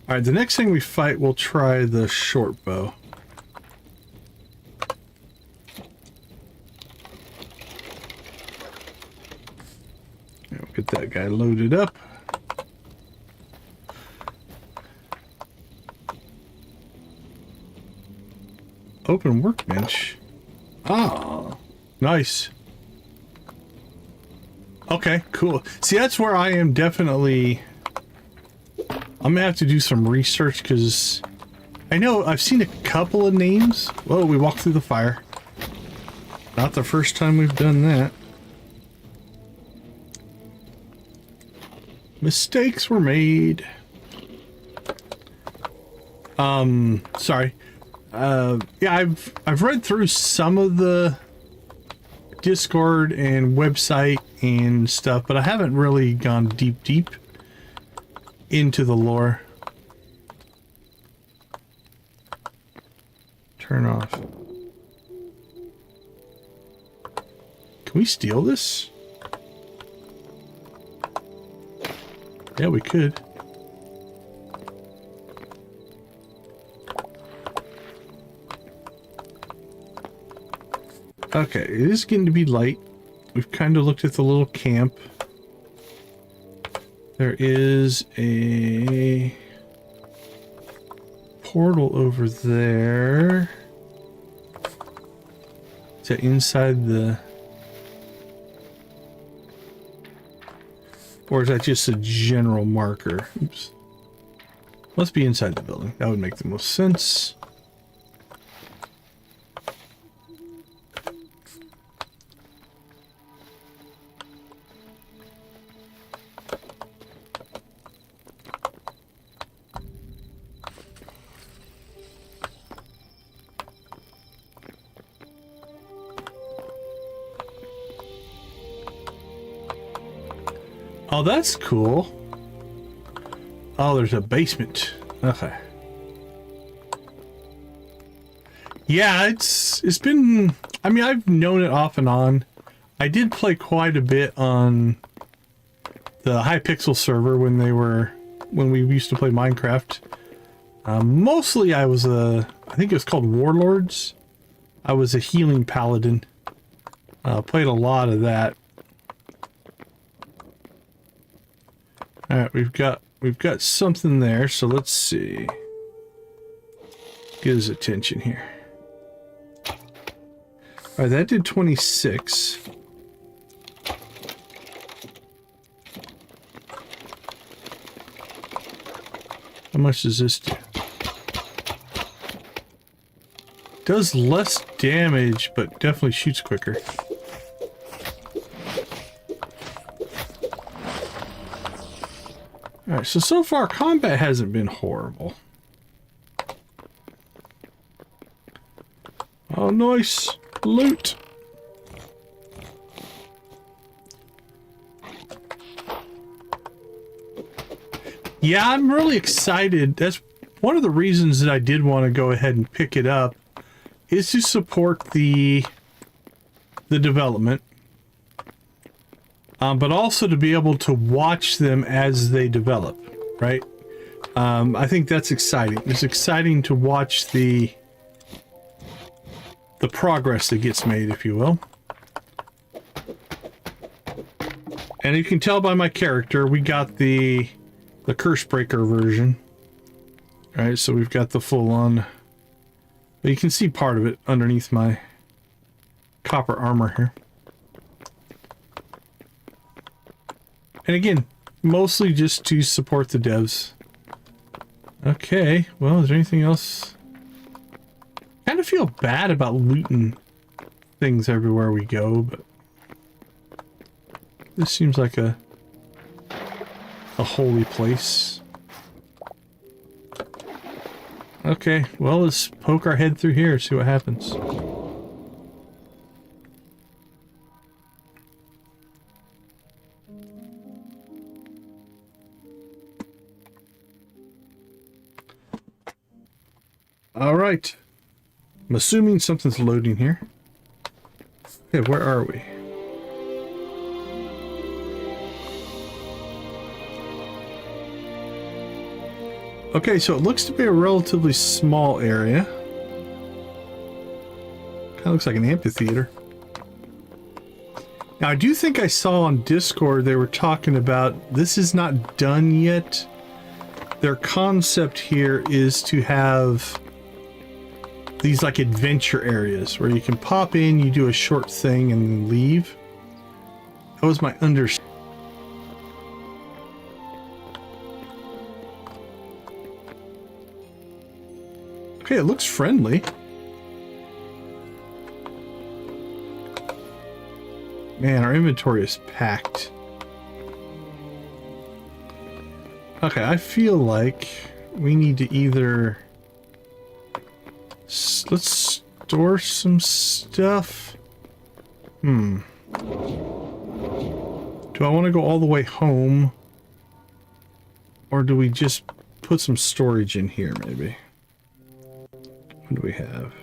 Alright, the next thing we fight, we'll try the short bow. We'll get that guy loaded up. Open workbench. Ah, nice. Okay, cool. See, that's where I am definitely... I'm gonna have to do some research because I know I've seen a couple of names. Whoa, we walked through the fire. Not the first time we've done that. Mistakes were made. Sorry. Yeah, I've read through some of the Discord and website and stuff, but I haven't really gone deep into the lore. Turn off. Can we steal this? Yeah, we could. Okay, it is getting to be light. We've kind of looked at the little camp. There is a portal over there. Is that inside the... Or is that just a general marker? Oops. Must be inside the building. That would make the most sense. Oh, that's cool. Oh, there's a basement. Okay. Yeah, it's been... I mean, I've known it off and on. I did play quite a bit on the Hypixel server when we used to play Minecraft. Mostly I was I think it was called Warlords. I was a healing paladin. Played a lot of that. Alright, we've got something there, so let's see. Get his attention here. Alright, that did 26. How much does this do? Does less damage, but definitely shoots quicker. Alright, so far combat hasn't been horrible. Oh, nice loot. Yeah, I'm really excited. That's one of the reasons that I did want to go ahead and pick it up, is to support the development. But also to be able to watch them as they develop, right? I think that's exciting. It's exciting to watch the progress that gets made, if you will. And you can tell by my character, we got the curse breaker version. All right, so we've got the full on. You can see part of it underneath my copper armor here. And again, mostly just to support the devs. Okay, well, is there anything else? Kind of feel bad about looting things everywhere we go, but this seems like a holy place. Okay, well, let's poke our head through here, see what happens. All right. I'm assuming something's loading here. Okay, where are we? Okay, so it looks to be a relatively small area. Kind of looks like an amphitheater. Now, I do think I saw on Discord they were talking about this is not done yet. Their concept here is to have these like adventure areas where you can pop in, you do a short thing and then leave. That was my understanding. Okay, it looks friendly. Man, our inventory is packed. Okay, I feel like we need to either... Let's store some stuff. Do I want to go all the way home? Or do we just put some storage in here, maybe? What do we have?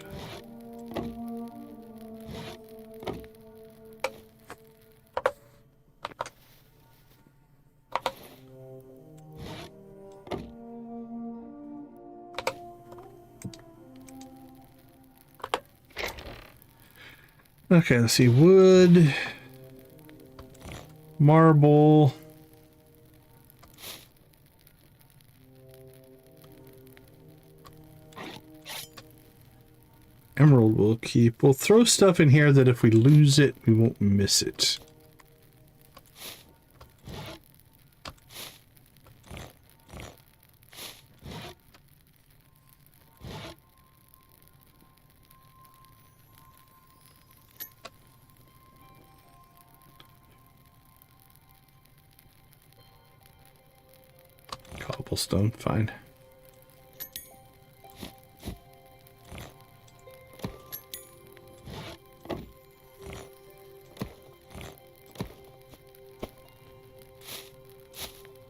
Okay, let's see. Wood, marble, emerald we'll keep. We'll throw stuff in here that if we lose it, we won't miss it. Cobblestone, fine.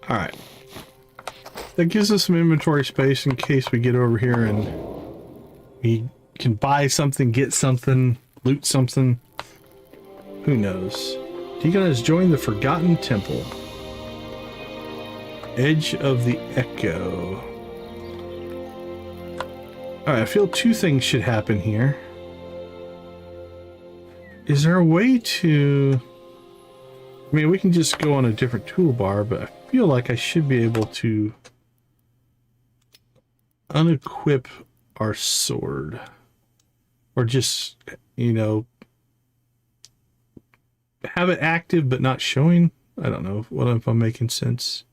All right. That gives us some inventory space in case we get over here and we can buy something, get something, loot something. Who knows? Deacon has joined the Forgotten Temple. Edge of the Echo. Alright, I feel two things should happen here. Is there a way to... I mean, we can just go on a different toolbar, but I feel like I should be able to unequip our sword. Or just, you know, have it active but not showing. I don't know if I'm making sense.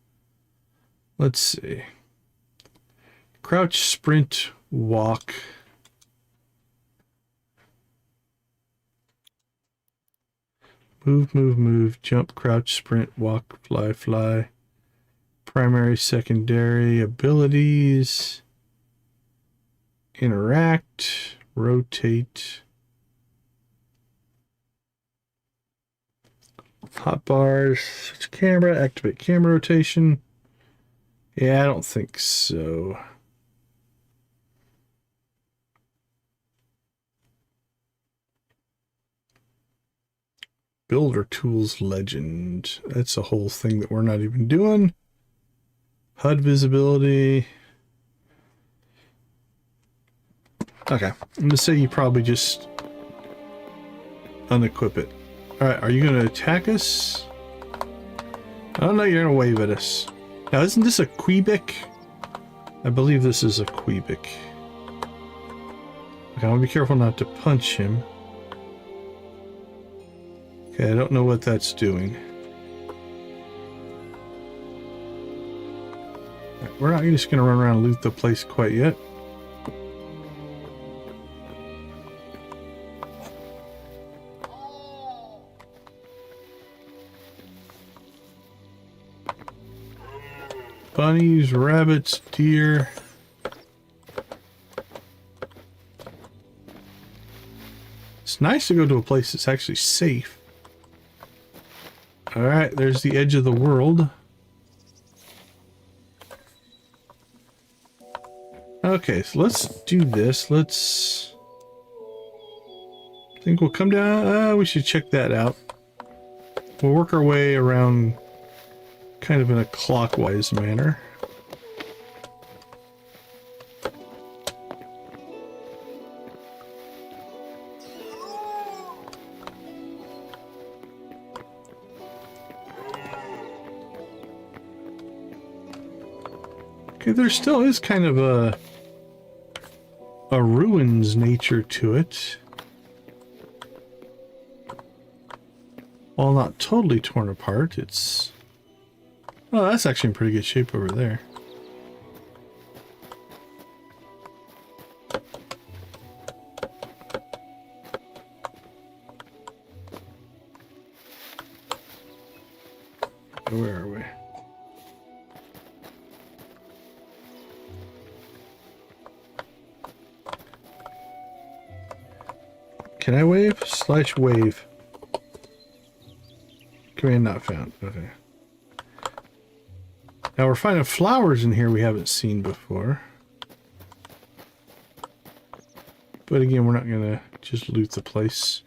Let's see. Crouch, sprint, walk. Move, move, move, jump, crouch, sprint, walk, fly, fly. Primary, secondary abilities. Interact, rotate. Hotbars, switch camera, activate camera rotation. Yeah, I don't think so. Builder Tools Legend. That's a whole thing that we're not even doing. HUD visibility. Okay, I'm gonna say you probably just unequip it. Alright, are you gonna attack us? Oh no, you're gonna wave at us. Now, isn't this a Quebec? I believe this is a Quebec. Okay, I want to be careful not to punch him. Okay, I don't know what that's doing. Right, we're not just gonna run around and loot the place quite yet. Bunnies, rabbits, deer. It's nice to go to a place that's actually safe. Alright, there's the edge of the world. Okay, so let's do this. Let's... I think we'll come down... we should check that out. We'll work our way around kind of in a clockwise manner. Okay, there still is kind of a ruins nature to it. While not totally torn apart, it's... Oh, that's actually in pretty good shape over there. Where are we? Can I wave? Slash wave. Command not found. Okay. Now we're finding flowers in here we haven't seen before. But again, we're not gonna just loot the place.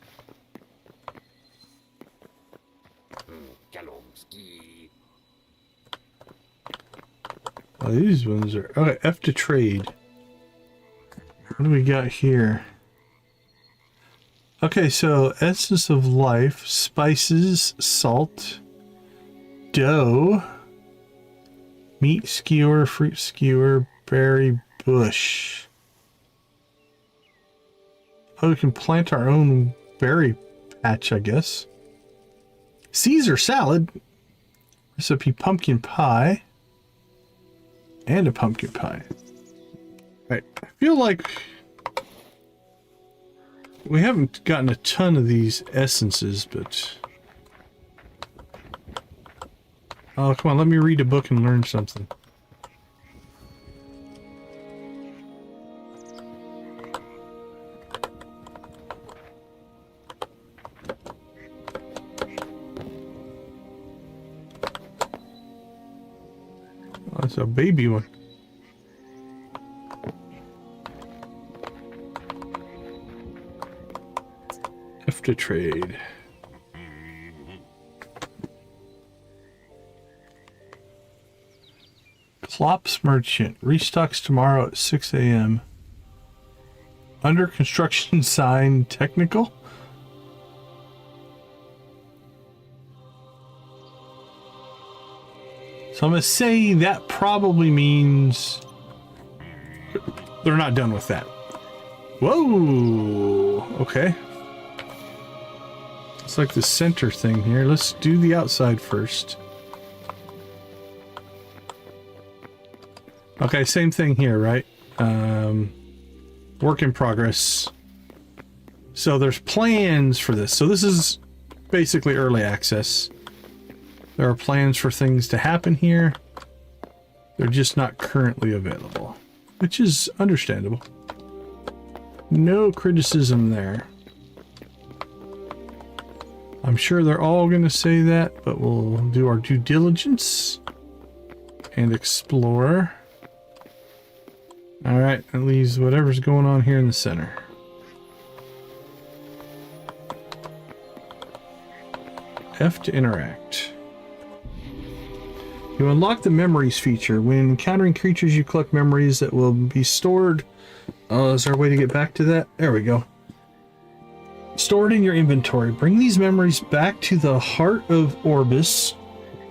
Oh, these ones are... Okay, F to trade. What do we got here? Okay, so essence of life, spices, salt, dough, meat skewer, fruit skewer, berry bush. Oh, we can plant our own berry patch, I guess. Caesar salad, recipe pumpkin pie, and a pumpkin pie. Right, I feel like we haven't gotten a ton of these essences, but... Oh, come on, let me read a book and learn something. Oh, that's a baby one. F to trade. Klopp's Merchant restocks tomorrow at 6 a.m. Under construction sign technical. So I'm going to say that probably means they're not done with that. Whoa! Okay. It's like the center thing here. Let's do the outside first. Okay, same thing here, right? Work in progress. So there's plans for this. So this is basically early access. There are plans for things to happen here. They're just not currently available, which is understandable. No criticism there. I'm sure they're all going to say that, but we'll do our due diligence and explore. All right, that leaves whatever's going on here in the center. F to interact. You unlock the memories feature. When encountering creatures, you collect memories that will be stored. Oh, is there a way to get back to that? There we go. Stored in your inventory. Bring these memories back to the heart of Orbis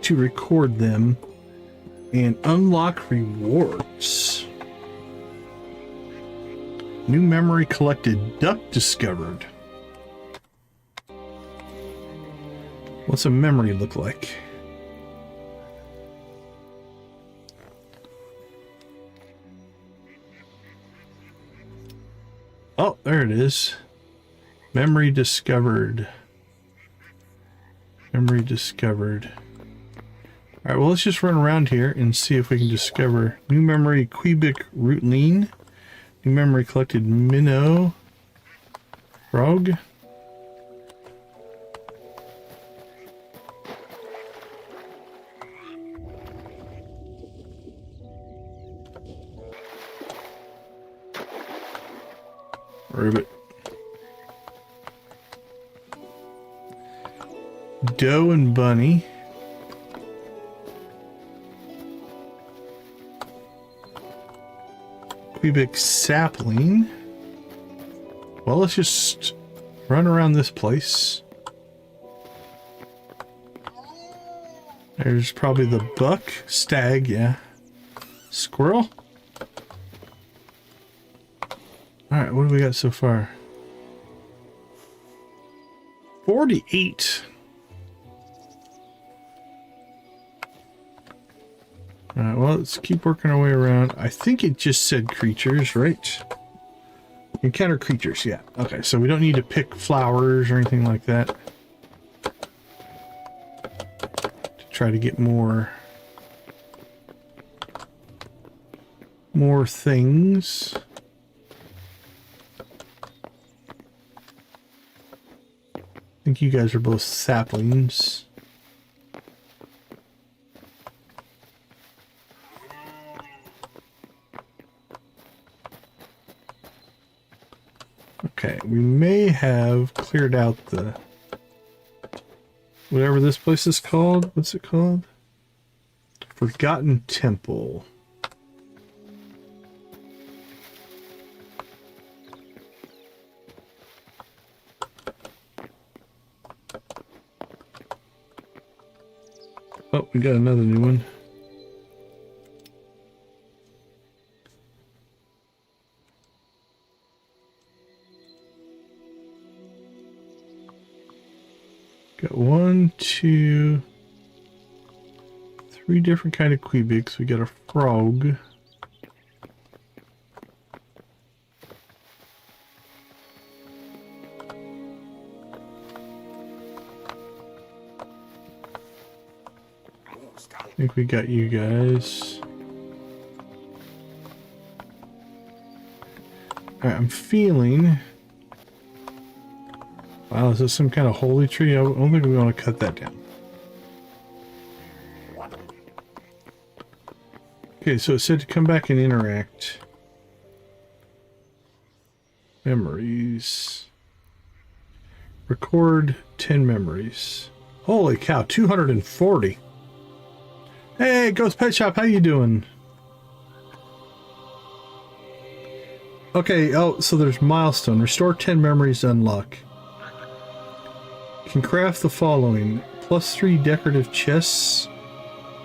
to record them and unlock rewards. New memory collected. Duck discovered. What's a memory look like? Oh, there it is. Memory discovered. Memory discovered. All right, well, let's just run around here and see if we can discover new memory cubic root lean. New memory collected minnow. Frog. Ribbit. Doe and bunny. Cubic sapling. Well, let's just run around this place. There's probably the buck, stag, yeah. Squirrel. Alright, what do we got so far? 48. Alright, well, let's keep working our way around. I think it just said creatures, right? Encounter creatures, yeah. Okay, so we don't need to pick flowers or anything like that. To try to get more things. I think you guys are both saplings. Okay, we may have cleared out the... whatever this place is called. What's it called? Forgotten Temple. Oh, we got another new one. Got 1, 2, 3 different kind of cubics. We got a frog. I think we got you guys. Alright, I'm feeling... wow, is this some kind of holy tree? I don't think we want to cut that down. Okay, so it said to come back and interact. Memories. Record 10 memories. Holy cow, 240. Hey, Ghost Pet Shop, how you doing? Okay, oh, so there's milestone. Restore 10 memories to unlock. Can craft the following: +3 decorative chests,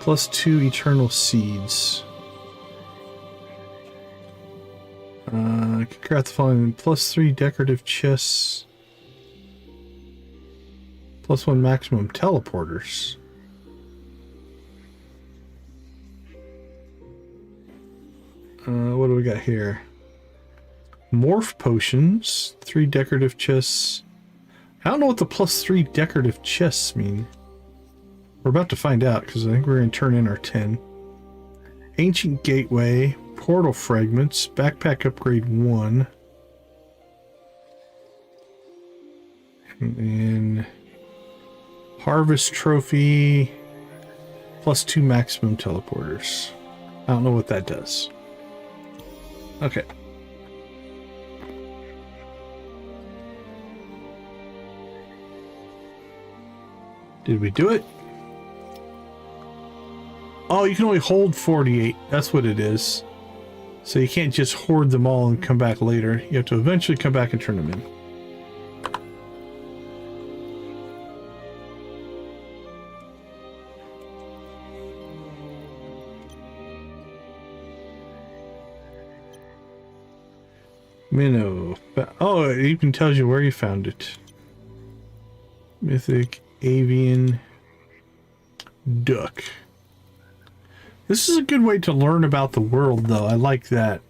+2 eternal seeds. Can craft the following: +3 decorative chests, +1 maximum teleporters. What do we got here? Morph potions, 3 decorative chests. I don't know what the +3 decorative chests mean. We're about to find out because I think we're going to turn in our 10. Ancient Gateway, Portal Fragments, Backpack Upgrade 1. And then Harvest Trophy, +2 maximum teleporters. I don't know what that does. Okay. Did we do it? Oh, you can only hold 48. That's what it is. So you can't just hoard them all and come back later. You have to eventually come back and turn them in. Minnow. Oh, it even tells you where you found it. Mythic avian duck. This is a good way to learn about the world, though. I like that.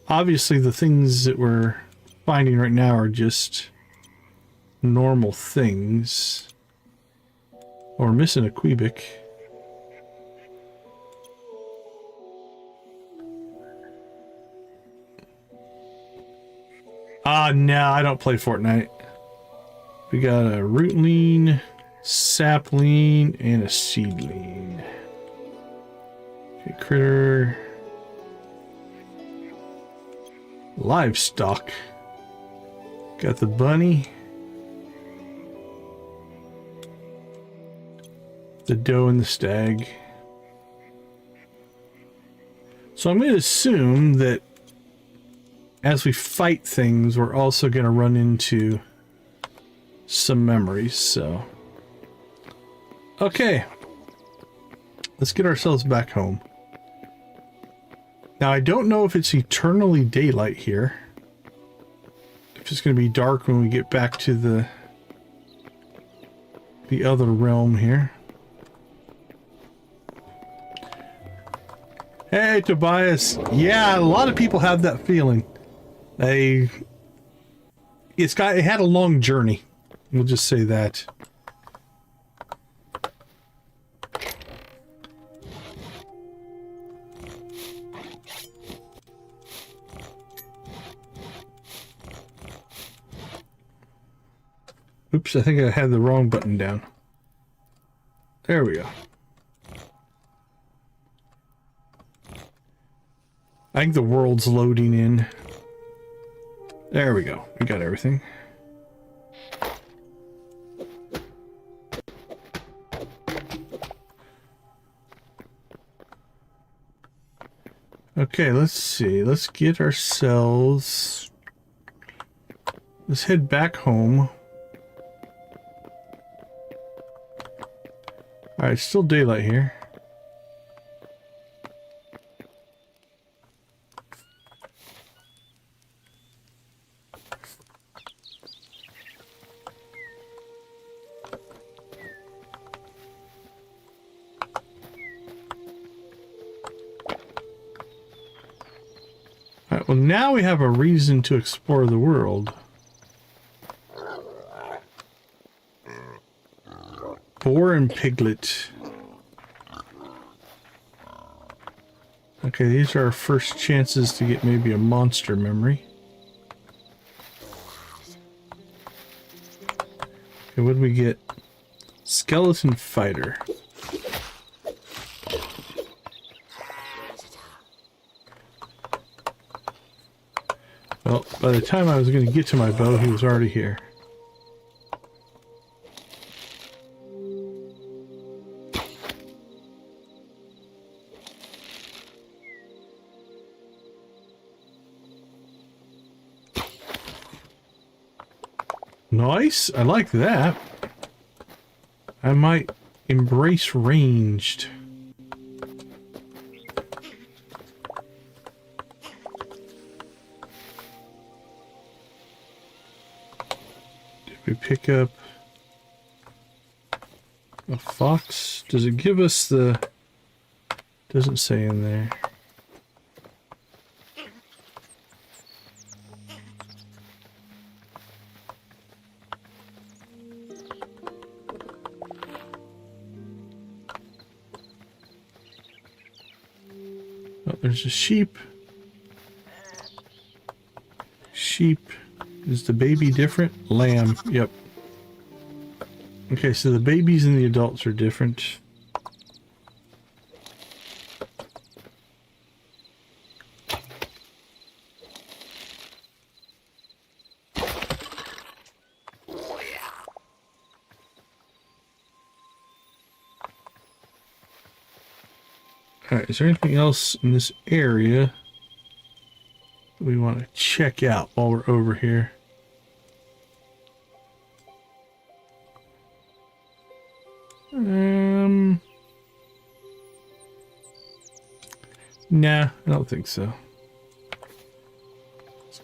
Obviously, the things that we're finding right now are just normal things. Oh, we're missing a Quebec. Ah, no, I don't play Fortnite. We got a rootling, sapling, and a seedling. Okay, critter. Livestock. Got the bunny. The doe and the stag. So I'm going to assume that as we fight things, we're also going to run into some memories, so. Okay. Let's get ourselves back home. Now, I don't know if it's eternally daylight here. If it's going to be dark when we get back to the other realm here. Hey, Tobias. Yeah, a lot of people have that feeling. It had a long journey. We'll just say that. Oops, I think I had the wrong button down. There we go. I think the world's loading in. There we go. We got everything. Okay, let's see. Let's get ourselves... Let's head back home. Alright, it's still daylight here. Alright, well now we have a reason to explore the world. Boar and piglet. Okay, these are our first chances to get maybe a monster memory. Okay, what did we get? Skeleton fighter. Well, by the time I was going to get to my bow, he was already here. Nice, I like that. I might embrace ranged. Did we pick up a fox? Does it give us the... Doesn't say in there. There's a sheep. Sheep. Is the baby different? Lamb. Yep. Okay, so the babies and the adults are different. Alright, is there anything else in this area that we want to check out while we're over here? Nah, I don't think so.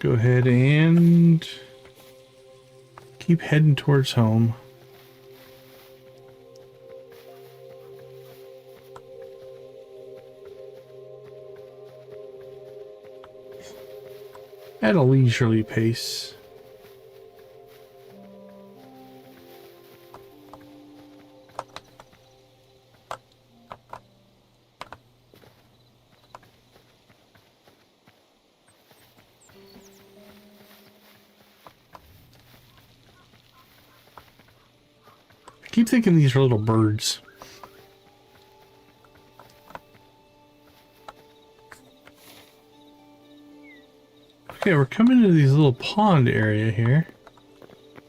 go ahead and keep heading towards home. At a leisurely pace. I keep thinking these are little birds. Okay, we're coming to these little pond area here. I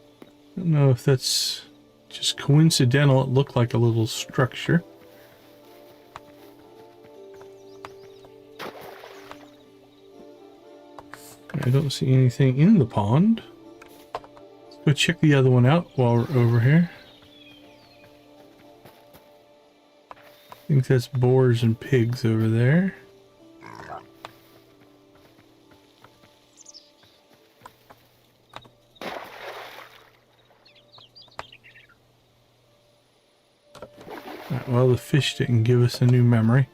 don't know if that's just coincidental. It looked like a little structure. I don't see anything in the pond. Let's go check the other one out while we're over here. I think that's boars and pigs over there. Well, the fish didn't give us a new memory.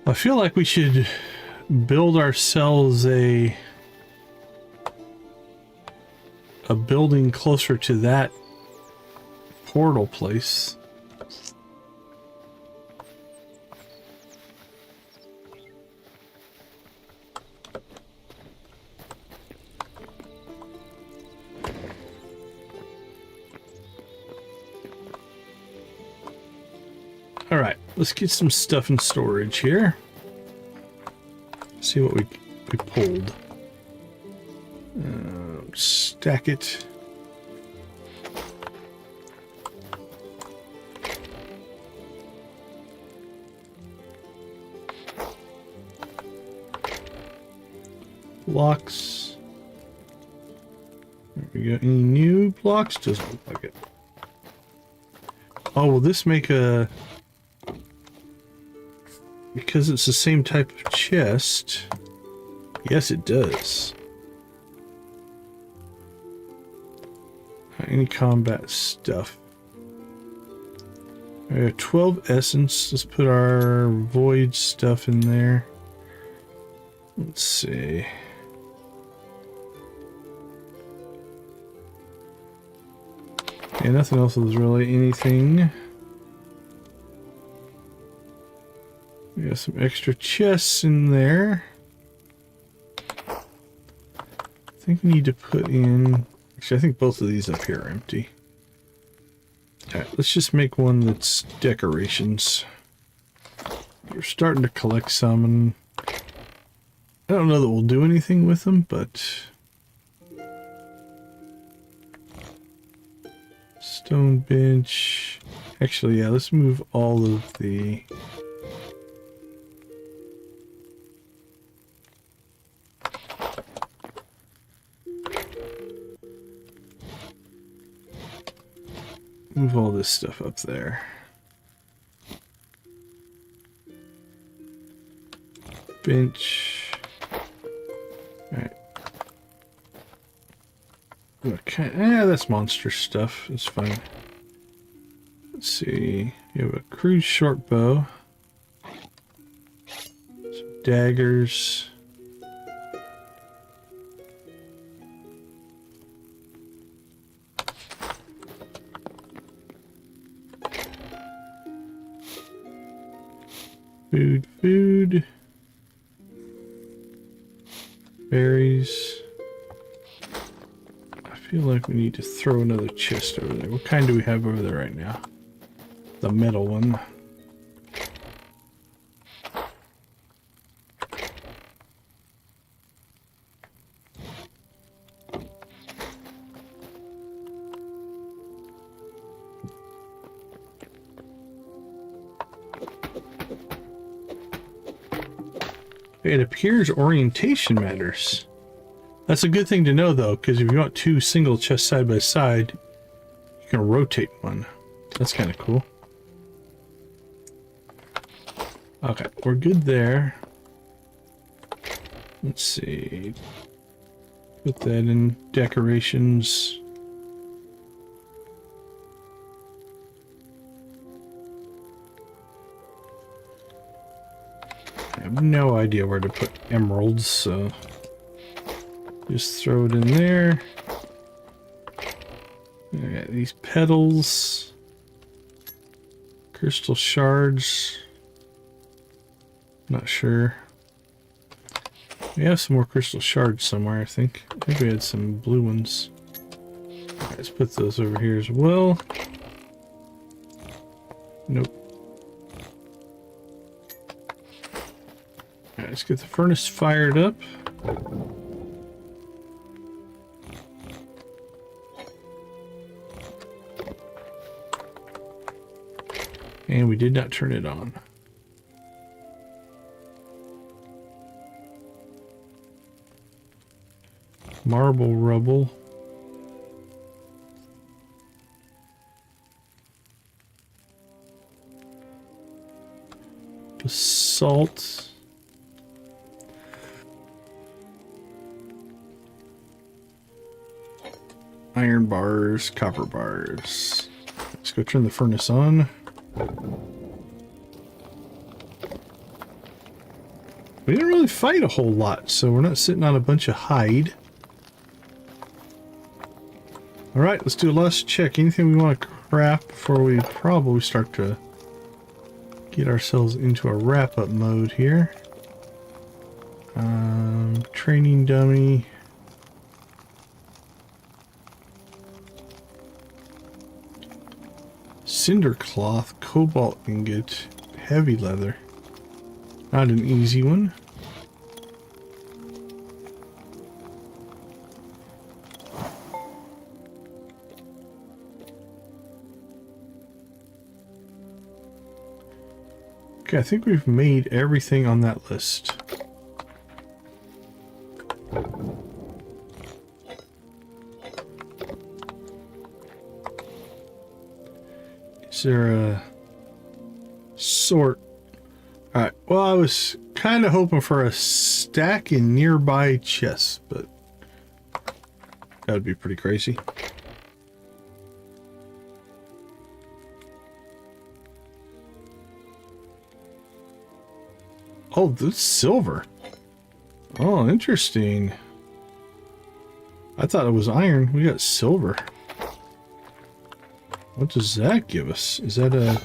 I feel like we should build ourselves a building closer to that portal place. All right, let's get some stuff in storage here. See what we pulled. Stack it. Blocks. There we go. Any new blocks? Doesn't look like it. Oh, will this make a... Because it's the same type of chest. Yes, it does. Any combat stuff. We have 12 essence. Let's put our void stuff in there. Let's see. Yeah, nothing else is really anything. We got some extra chests in there. I think we need to put in... Actually, I think both of these up here are empty. Alright, let's just make one that's decorations. We're starting to collect some, and I don't know that we'll do anything with them, but... Stone bench. Actually, yeah, let's move all of the... Move all this stuff up there. Bench. Alright. Okay, that's monster stuff. It's fine. Let's see. You have a crude short bow. Some daggers. Food. Berries. I feel like we need to throw another chest over there. What kind do we have over there right now? The metal one. It appears orientation matters. That's a good thing to know, though, because if you want two single chests side by side, you can rotate one. That's kind of cool. Okay, we're good there. Let's see. Put that in decorations. I have no idea where to put emeralds, so just throw it in there. I got these petals, crystal shards. Not sure. We have some more crystal shards somewhere, I think. I think we had some blue ones. Right, let's put those over here as well. Nope. Alright, let's get the furnace fired up. And we did not turn it on. Marble rubble. Basalt. Iron bars, copper bars. Let's go turn the furnace on. We didn't really fight a whole lot, so we're not sitting on a bunch of hide. Alright, let's do a last check. Anything we want to craft before we probably start to get ourselves into a wrap-up mode here. Training dummy. Cinder cloth, cobalt ingot, heavy leather. Not an easy one. Okay, I think we've made everything on that list. Is there a sort? Alright, well, I was kind of hoping for a stack in nearby chests, but that would be pretty crazy. Oh, this silver. Oh, interesting. I thought it was iron. We got silver. What does that give us? Is that a...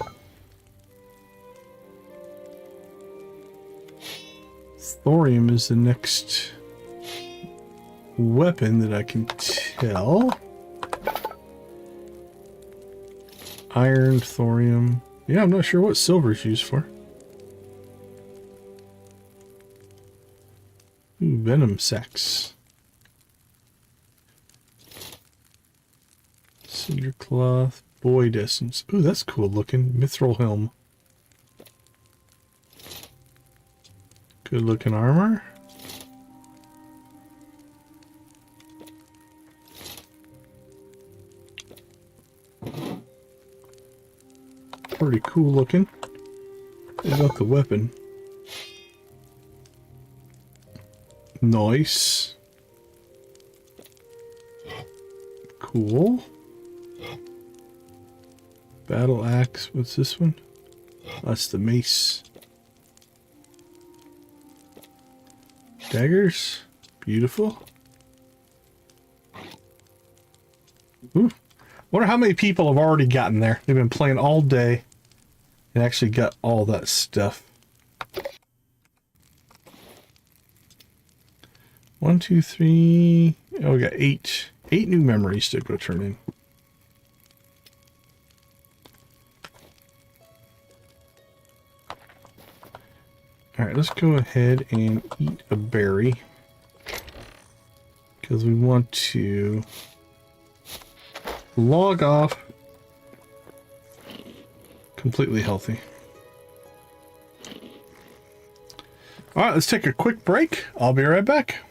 Thorium is the next weapon that I can tell. Iron, thorium. Yeah, I'm not sure what silver is used for. Ooh, venom sacs. Cinder cloth, void essence. Ooh, that's cool looking. Mithril helm. Good looking armor. Pretty cool looking. What about the weapon? Nice. Cool. Battle axe. What's this one? That's the mace. Daggers. Beautiful. Ooh. Wonder how many people have already gotten there. They've been playing all day and actually got all that stuff. 1, 2, 3. Oh, we got 8 new memories to go turn in. Alright, let's go ahead and eat a berry. Because we want to log off completely healthy. Alright, let's take a quick break. I'll be right back.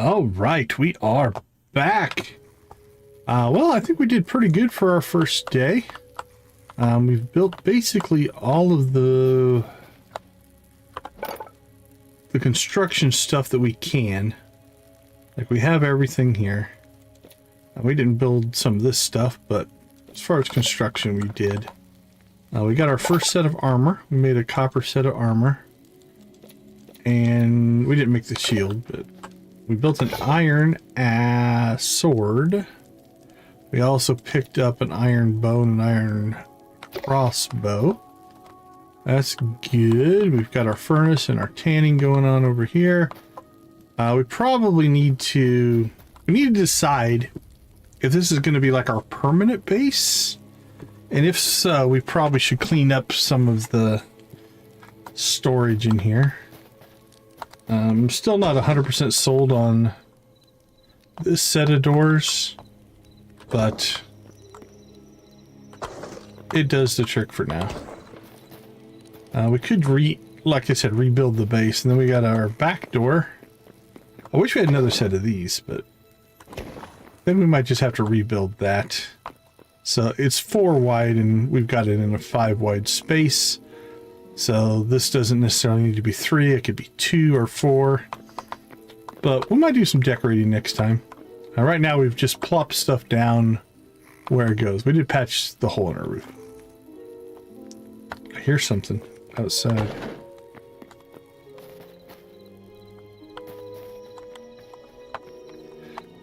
All right, we are back. Well, I think we did pretty good for our first day. We've built basically all of the construction stuff that we can. Like, we have everything here. We didn't build some of this stuff, but as far as construction, we did. We got our first set of armor. We made a copper set of armor. And we didn't make the shield, but we built an iron sword. We also picked up an iron bow and an iron crossbow. That's good. We've got our furnace and our tanning going on over here. We probably need to decide if this is going to be like our permanent base. And if so, we probably should clean up some of the storage in here. I'm still not 100% sold on this set of doors, but it does the trick for now. We could like I said, rebuild the base, and then we got our back door. I wish we had another set of these, but then we might just have to rebuild that. So it's 4 wide, and we've got it in a 5 wide space. So this doesn't necessarily need to be 3, it could be 2 or 4. But we might do some decorating next time. Right now we've just plopped stuff down where it goes. We did patch the hole in our roof. I hear something outside.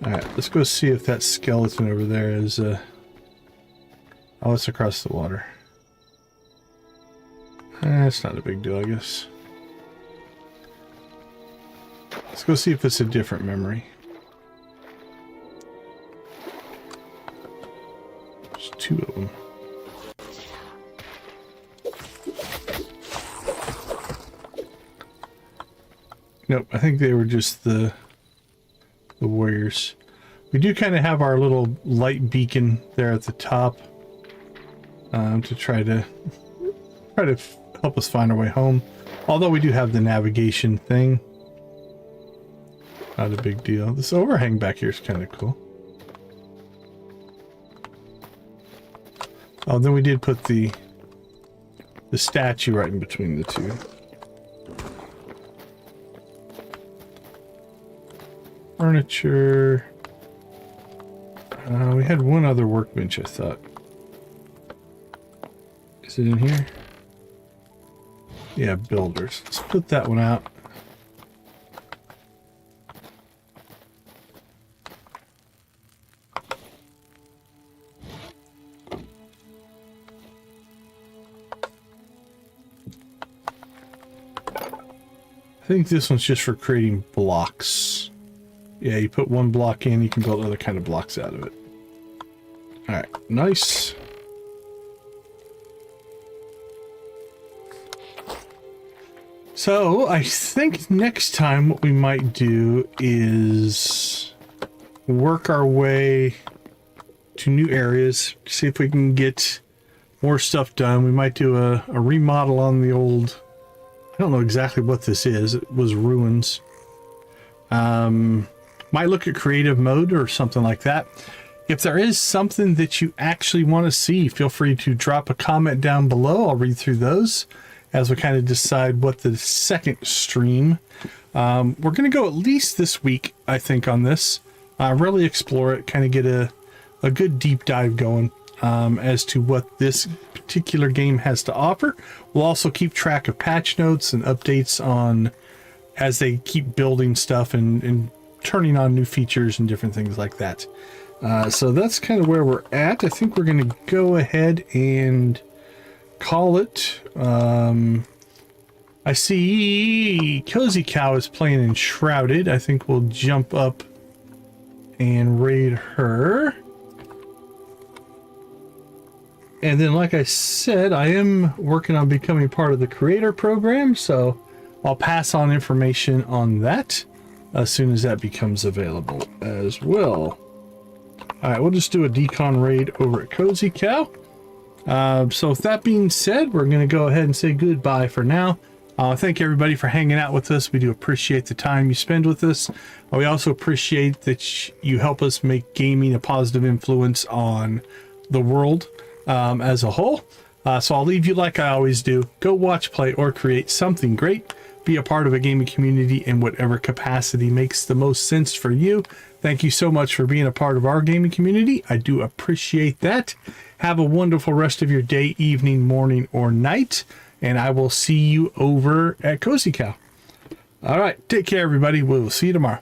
Alright, let's go see if that skeleton over there is, oh, it's across the water. It's not a big deal, I guess. Let's go see if it's a different memory. There's 2 of them. Nope, I think they were just the warriors. We do kind of have our little light beacon there at the top to try to help us find our way home. Although we do have the navigation thing. Not a big deal. This overhang back here is kind of cool. Oh, then we did put the statue right in between the 2. Furniture. We had one other workbench, I thought. Is it in here? Yeah, builders. Let's put that one out. I think this one's just for creating blocks. Yeah, you put 1 block in, you can build other kind of blocks out of it. Alright, nice. So, I think next time what we might do is work our way to new areas, see if we can get more stuff done. We might do a remodel on the old... I don't know exactly what this is. It was ruins. Might look at creative mode or something like that. If there is something that you actually want to see, feel free to drop a comment down below. I'll read through those as we kind of decide what the second stream. We're going to go at least this week, I think, on this. Really explore it, kind of get a good deep dive going as to what this particular game has to offer. We'll also keep track of patch notes and updates on as they keep building stuff and turning on new features and different things like that. So that's kind of where we're at. I think we're going to go ahead and call it. I see Cozy Cow is playing Enshrouded. I think we'll jump up and raid her. And then, like I said, I am working on becoming part of the creator program, so I'll pass on information on that as soon as that becomes available as well. Alright, we'll just do a decon raid over at Cozy Cow. So with that being said, we're going to go ahead and say goodbye for now. Thank everybody for hanging out with us. We do appreciate the time you spend with us. We also appreciate that you help us make gaming a positive influence on the world as a whole. So I'll leave you like I always do. Go watch, play, or create something great. Be a part of a gaming community in whatever capacity makes the most sense for you. Thank you so much for being a part of our gaming community. I do appreciate that. Have a wonderful rest of your day, evening, morning, or night. And I will see you over at Cozy Cow. All right. Take care, everybody. We'll see you tomorrow.